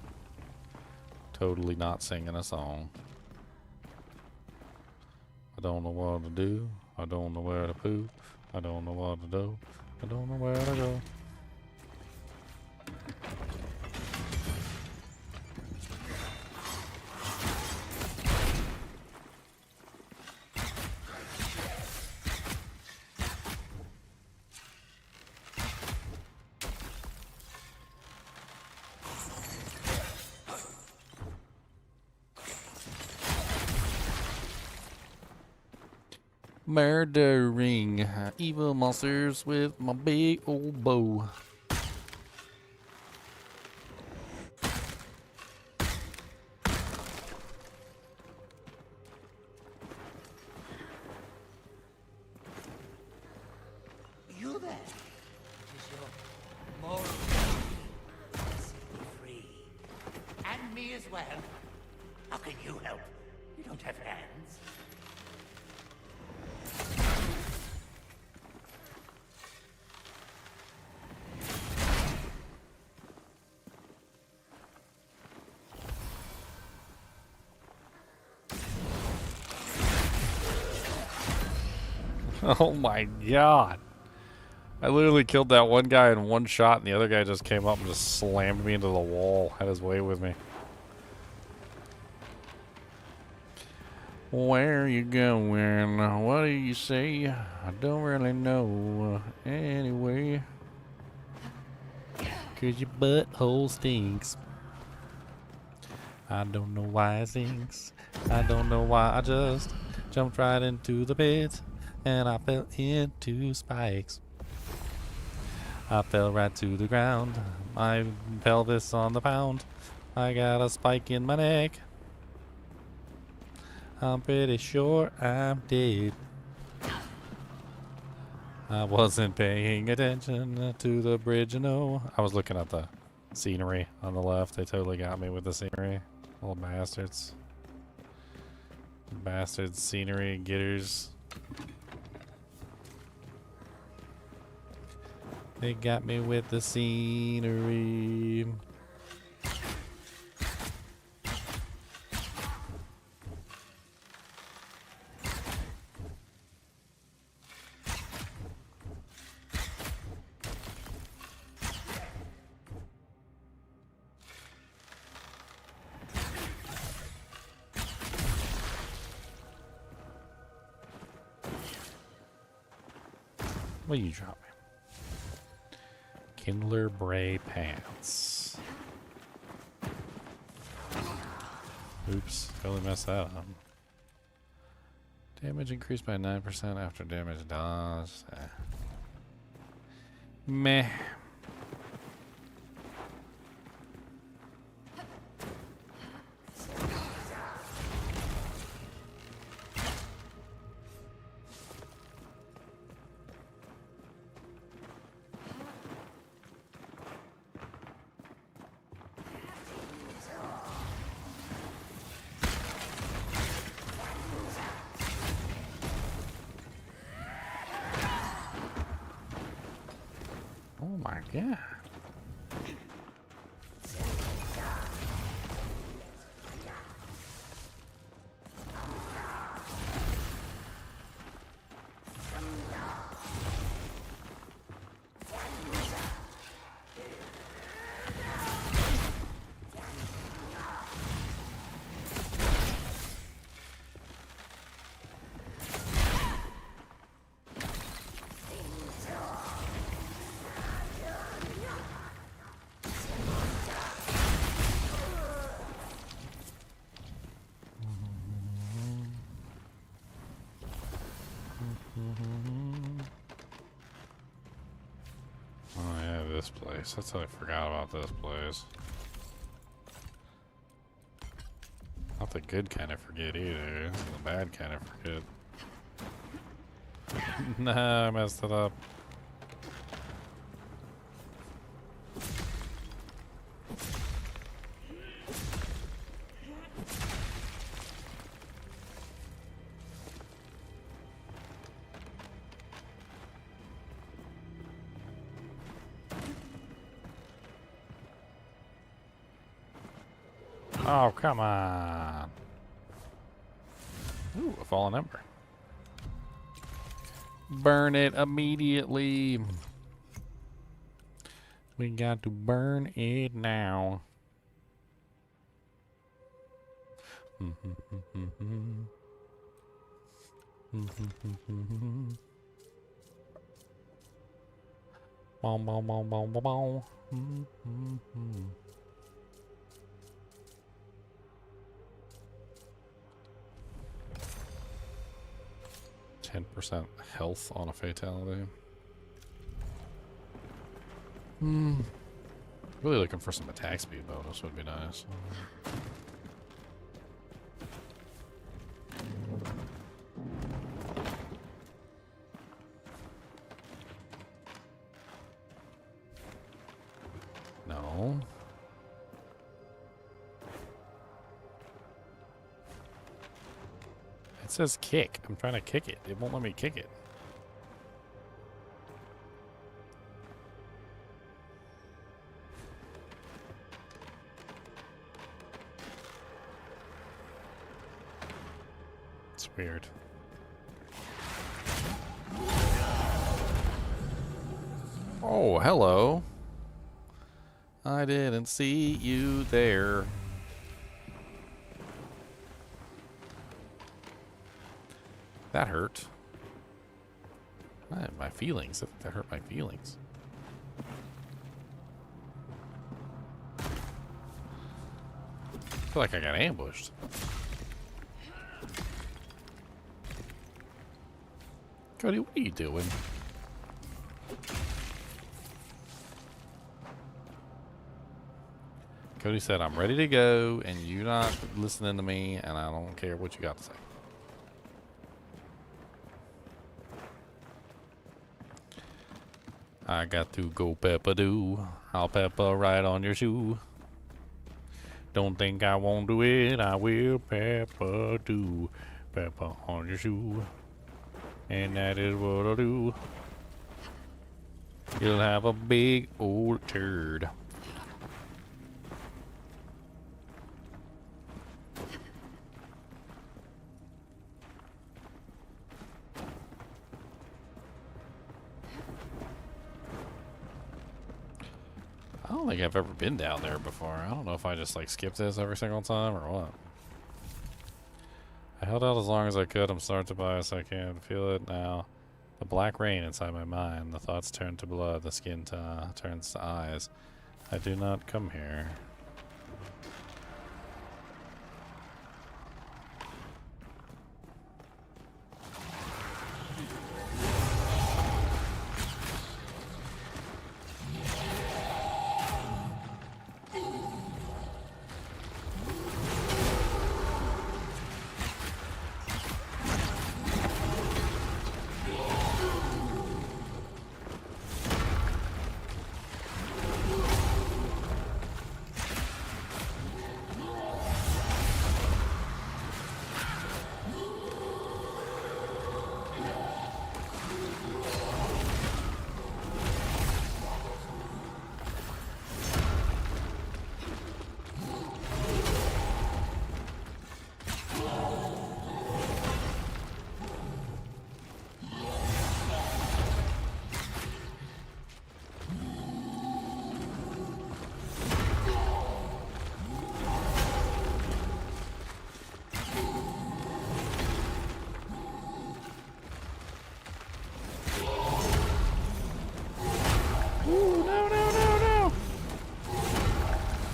Totally not singing a song. I don't know what to do. I don't know where to poop. I don't know what to do. I don't know where to go. Murdering evil monsters with my big old bow. You there? It is your moral duty to set me free. And me as well. How can you help? You don't have hands. Oh my god. I literally killed that one guy in one shot, and the other guy just came up and just slammed me into the wall. Had his way with me. Where you going? What do you say? I don't really know. Anyway. 'Cause your butthole stinks. I don't know why it stinks. I don't know why I just jumped right into the pit. And I fell into spikes. I fell right to the ground. My pelvis on the pound. I got a spike in my neck. I'm pretty sure I'm dead. I wasn't paying attention to the bridge, no. I was looking at the scenery on the left. They totally got me with the scenery. Little bastards. Bastards, scenery getters. They got me with the scenery. What you drop me? Kindler Bray Pants. Oops, totally messed that up. Damage increased by 9% after damage dodged. Meh. Oh my god. this place. That's how I forgot about this place. Not the good kind of forget either. This is the bad kind of forget. Nah, I messed it up. Oh, come on. Ooh, a fallen ember. Burn it immediately. We got to burn it now. Boom, boom, boom, boom, boom, boom. 10% health on a fatality. Really looking for some attack speed bonus would be nice. No. It says kick. I'm trying to kick it. It won't let me kick it. It's weird. Oh, hello. I didn't see you there. That hurt. My feelings. That hurt my feelings. I feel like I got ambushed. Cody, what are you doing? Cody said, I'm ready to go, and you're not listening to me, and I don't care what you got to say. I got to go pepper-do. I'll pepper right on your shoe. Don't think I won't do it. I will pepper-do. Pepper on your shoe. And that is what I'll do. You'll have a big old turd. I don't think I've ever been down there before. I don't know if I just like skip this every single time or what. I held out as long as I could. I'm starting to bias. I can feel it now. The black rain inside my mind. The thoughts turn to blood. The skin turns to eyes. I do not come here.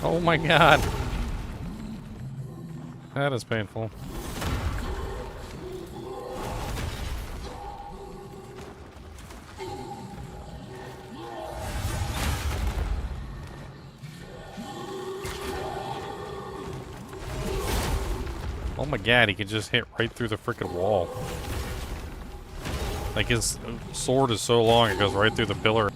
Oh my god. That is painful. my god, he can just hit right through the freaking wall. Like his sword is so long it goes right through the pillar.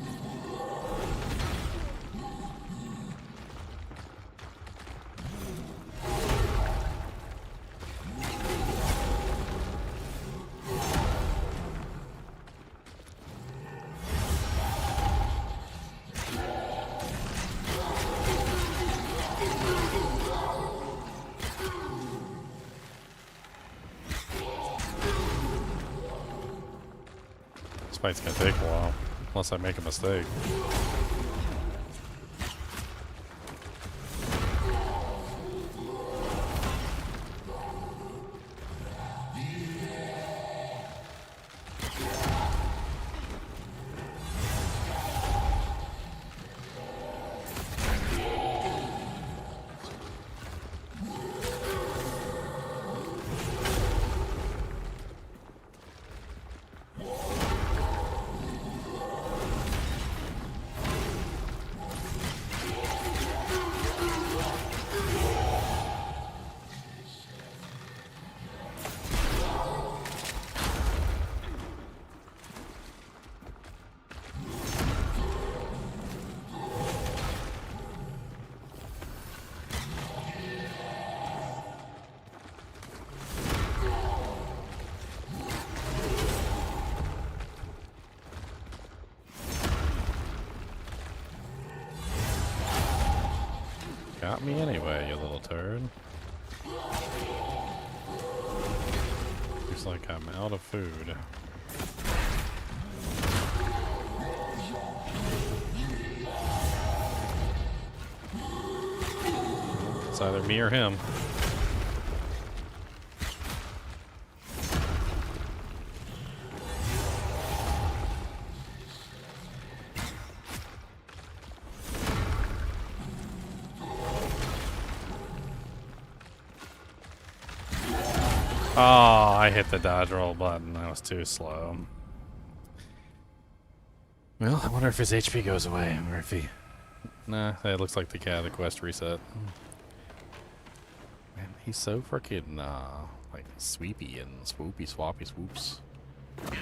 This fight's gonna take a while, unless I make a mistake. Got me anyway, you little turd. Looks like I'm out of food. It's either me or him. Oh, I hit the dodge roll button. That was too slow. Well, I wonder if his HP goes away, or if he... Nah, it looks like the quest reset. Man, he's so freaking, like, sweepy and swoopy, swappy, swoops. I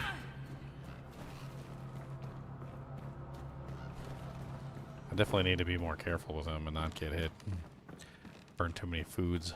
definitely need to be more careful with him and not get hit. Burn too many foods.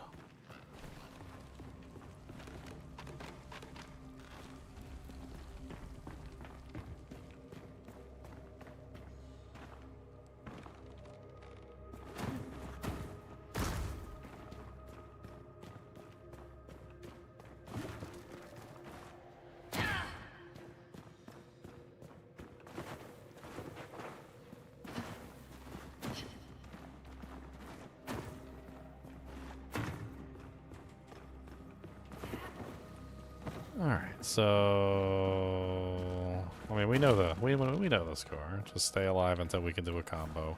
Alright, so... I mean, we know the score. Just stay alive until we can do a combo.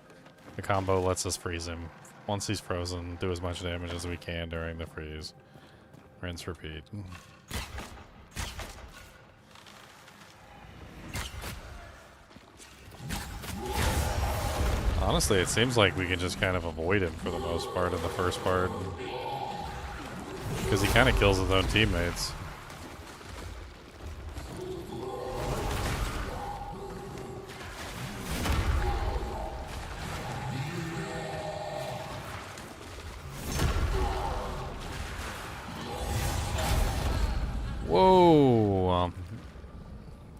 The combo lets us freeze him. Once he's frozen, do as much damage as we can during the freeze. Rinse, repeat. Honestly, it seems like we can just kind of avoid him for the most part in the first part. Because he kind of kills his own teammates. Whoa!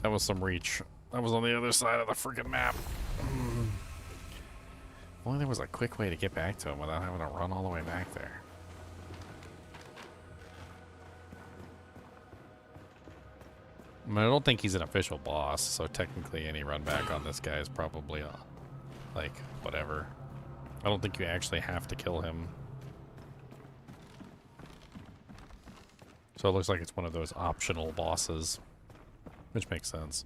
That was some reach. That was on the other side of the freaking map. Only there was a quick way to get back to him without having to run all the way back there. I mean, I don't think he's an official boss, so technically any run back on this guy is probably, like, whatever. I don't think you actually have to kill him. So it looks like it's one of those optional bosses, which makes sense.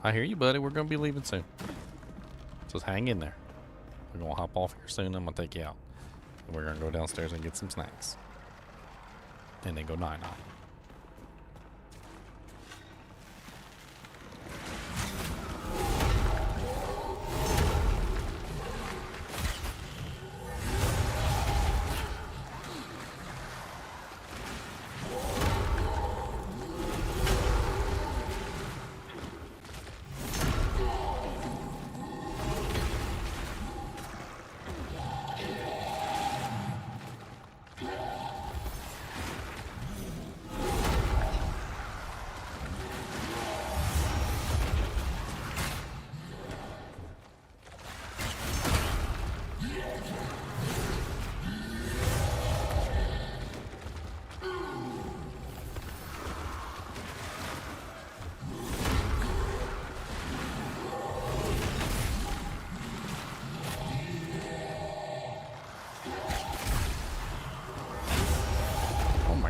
I hear you, buddy. We're going to be leaving soon. Just hang in there. We're gonna hop off here soon. I'm gonna take you out. And we're gonna go downstairs and get some snacks. And then go NiNi.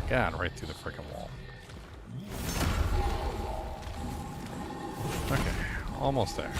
God, right through the freaking wall. Okay, almost there.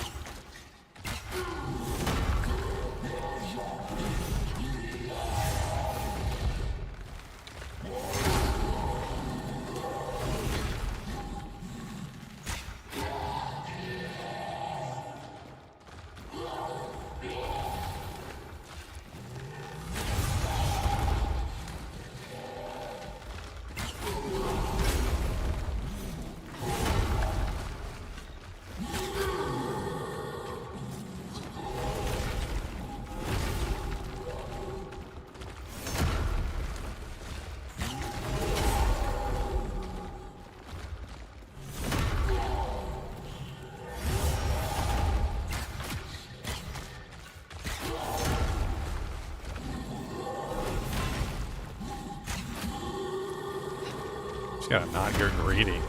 Just gotta not get greedy.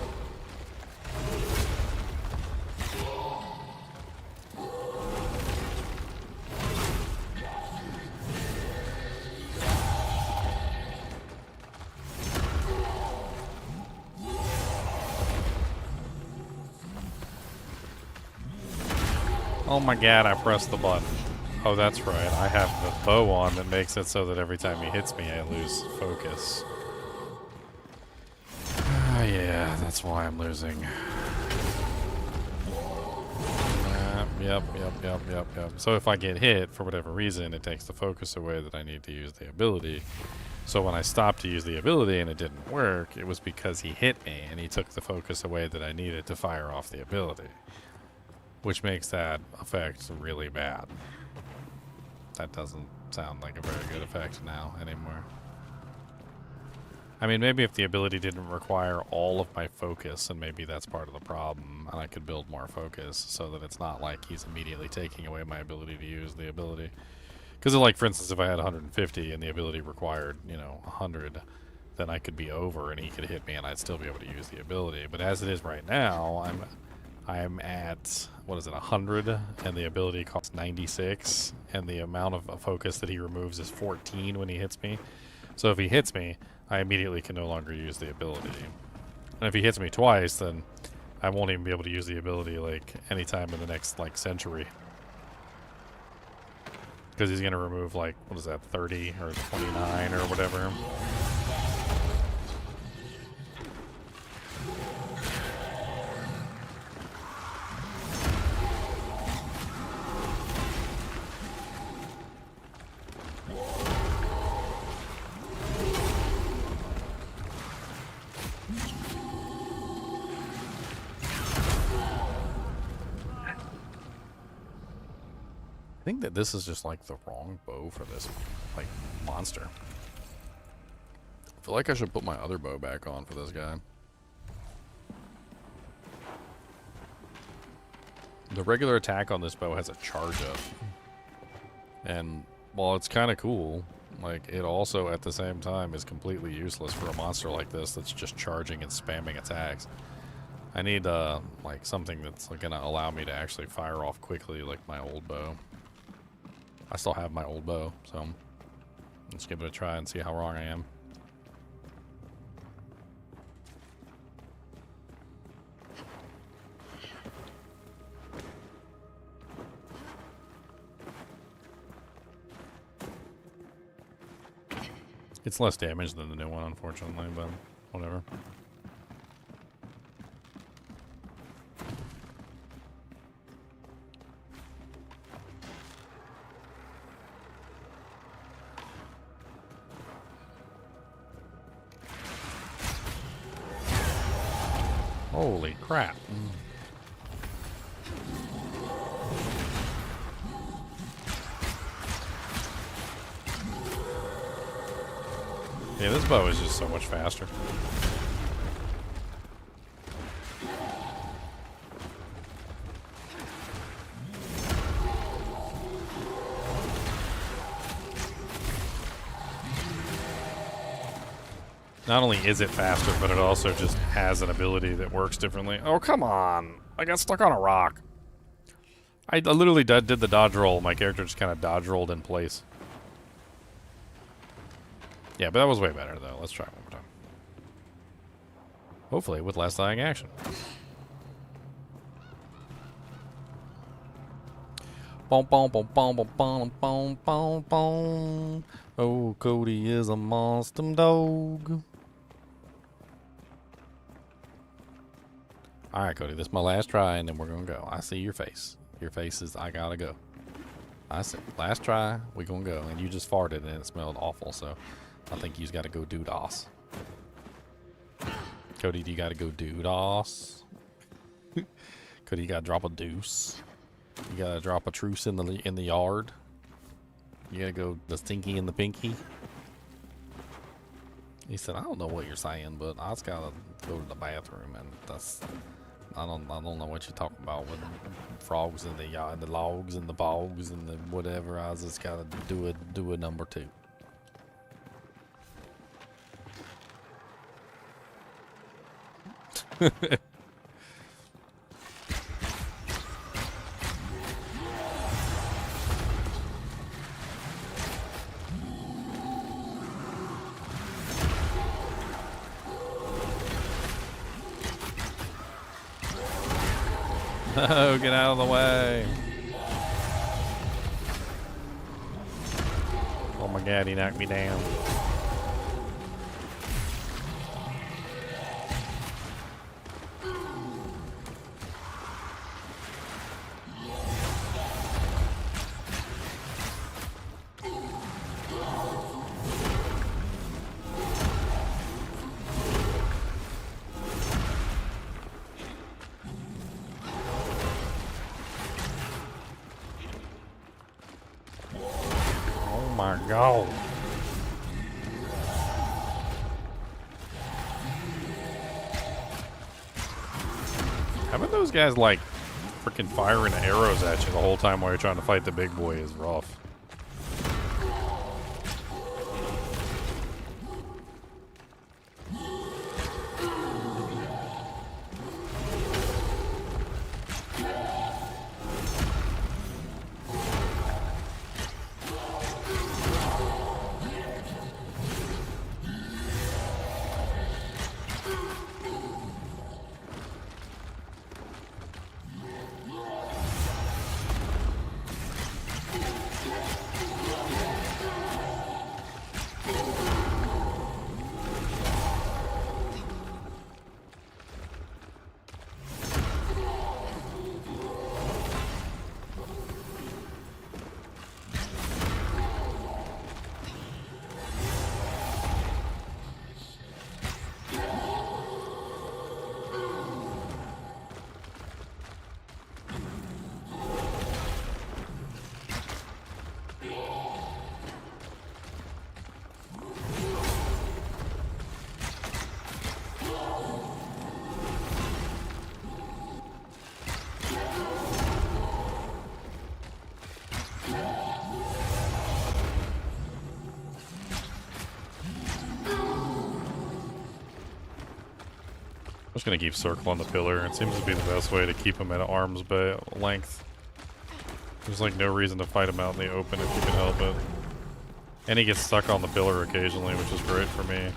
Oh my god, I pressed the button. Oh, that's right. I have the bow on that makes it so that every time he hits me, I lose focus. Yeah, that's why I'm losing. Yep. So if I get hit, for whatever reason, it takes the focus away that I need to use the ability. So when I stopped to use the ability and it didn't work, it was because he hit me and he took the focus away that I needed to fire off the ability. Which makes that effect really bad. That doesn't sound like a very good effect now anymore. I mean, maybe if the ability didn't require all of my focus, and maybe that's part of the problem, and I could build more focus so that it's not like he's immediately taking away my ability to use the ability. Because, like, for instance, if I had 150 and the ability required, you know, 100, then I could be over and he could hit me and I'd still be able to use the ability. But as it is right now, I'm at, what is it, 100, and the ability costs 96, and the amount of focus that he removes is 14 when he hits me. So if he hits me, I immediately can no longer use the ability. And if he hits me twice, then I won't even be able to use the ability, like, anytime in the next, like, century. Because he's going to remove, like, what is that, 30 or 29 or whatever. I think that this is just like the wrong bow for this like monster. I feel like I should put my other bow back on for this guy. The regular attack on this bow has a charge up. And while it's kind of cool, like it also at the same time is completely useless for a monster like this that's just charging and spamming attacks. I need like something that's gonna allow me to actually fire off quickly like my old bow. I still have my old bow, so let's give it a try and see how wrong I am. It's less damage than the new one, unfortunately, but whatever. Holy crap. Yeah, this bow is just so much faster. Not only is it faster, but it also just has an ability that works differently. Oh, come on. I got stuck on a rock. I literally did the dodge roll. My character just kind of dodge rolled in place. Yeah, but that was way better, though. Let's try it one more time. Hopefully with less dying action. Boom, boom, boom, boom, boom, boom, boom, boom, boom. Oh, Cody is a monster dog. Alright, Cody, this is my last try, and then we're gonna go. I see your face. Your face is, I gotta go. I said, last try, we gonna go. And you just farted, and it smelled awful, so I think you's gotta go do DOS. Cody, do you gotta go do DOS? Cody, you gotta drop a deuce. You gotta drop a truce in the yard. You gotta go the stinky and the pinky. He said, I don't know what you're saying, but I just gotta go to the bathroom, and that's I don't know what you're talking about with frogs in the yard, the logs and the bogs and the whatever. I just gotta do a number 2. Oh, get out of the way. Oh my god, he knocked me down. My God. Having those guys like freaking firing arrows at you the whole time while you're trying to fight the big boy is rough. I'm just gonna keep circling the pillar. It seems to be the best way to keep him at arm's length. There's like no reason to fight him out in the open if you can help it. And he gets stuck on the pillar occasionally, which is great for me.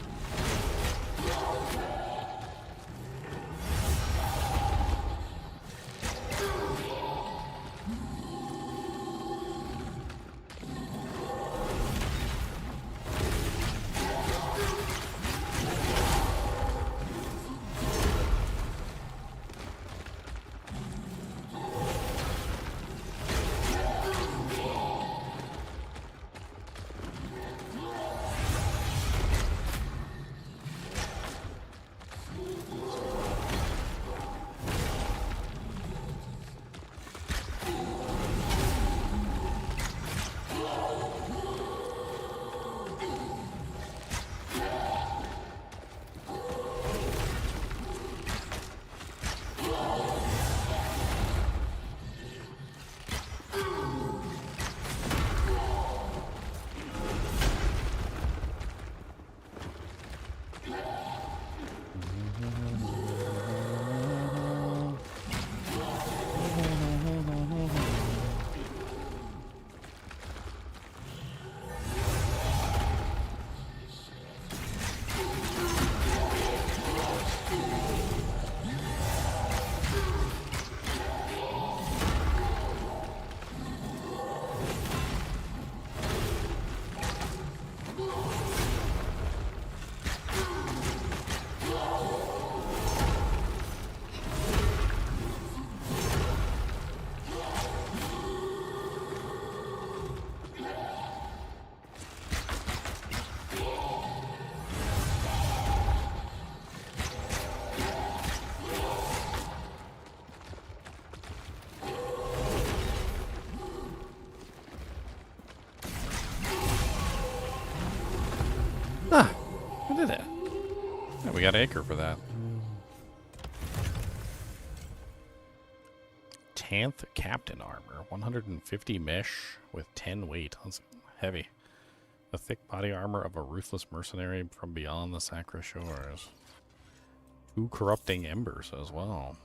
Yeah, we got acre for that. 10th captain armor, 150 mesh with 10 weight. That's heavy. The thick body armor of a ruthless mercenary from beyond the Sacra shores. 2 corrupting embers as well.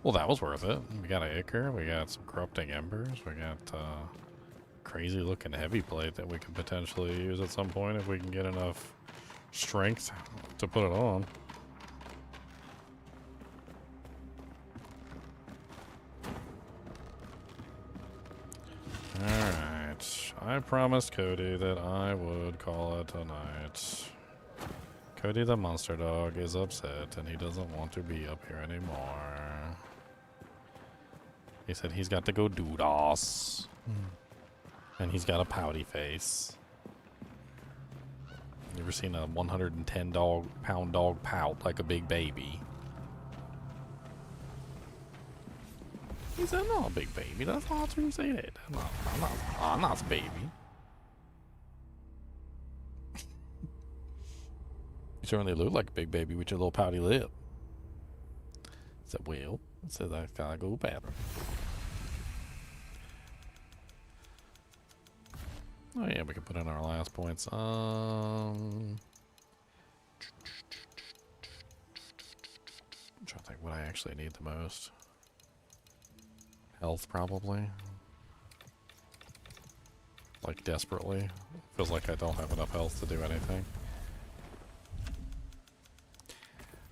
Well, that was worth it. We got an Ichor, we got some corrupting embers, we got crazy looking heavy plate that we could potentially use at some point if we can get enough strength to put it on. Alright. I promised Cody that I would call it a night. Cody the monster dog is upset and he doesn't want to be up here anymore. He said he's got to go doodas. And he's got a pouty face. You ever seen a 110-pound dog pout like a big baby? He said, "No, big baby. That's not true. Say that. I'm not a baby." You certainly look like a big baby with your little pouty lip. I said, "Well," I said, "I gotta go better." Oh yeah, we can put in our last points. I'm trying to think what I actually need the most. Health, probably. Like, desperately. Feels like I don't have enough health to do anything.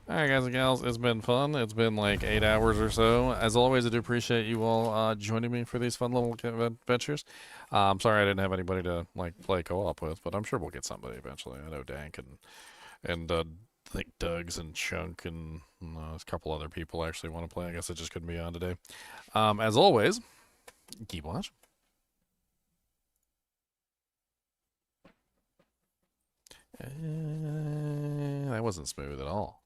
Alright, guys and gals, it's been fun. It's been like 8 hours or so. As always, I do appreciate you all joining me for these fun little adventures. I'm sorry I didn't have anybody to like play co-op with, but I'm sure we'll get somebody eventually. I know Dank and I think Doug's and Chunk and a couple other people actually want to play. I guess it just couldn't be on today. As always, keep watching. That wasn't smooth at all.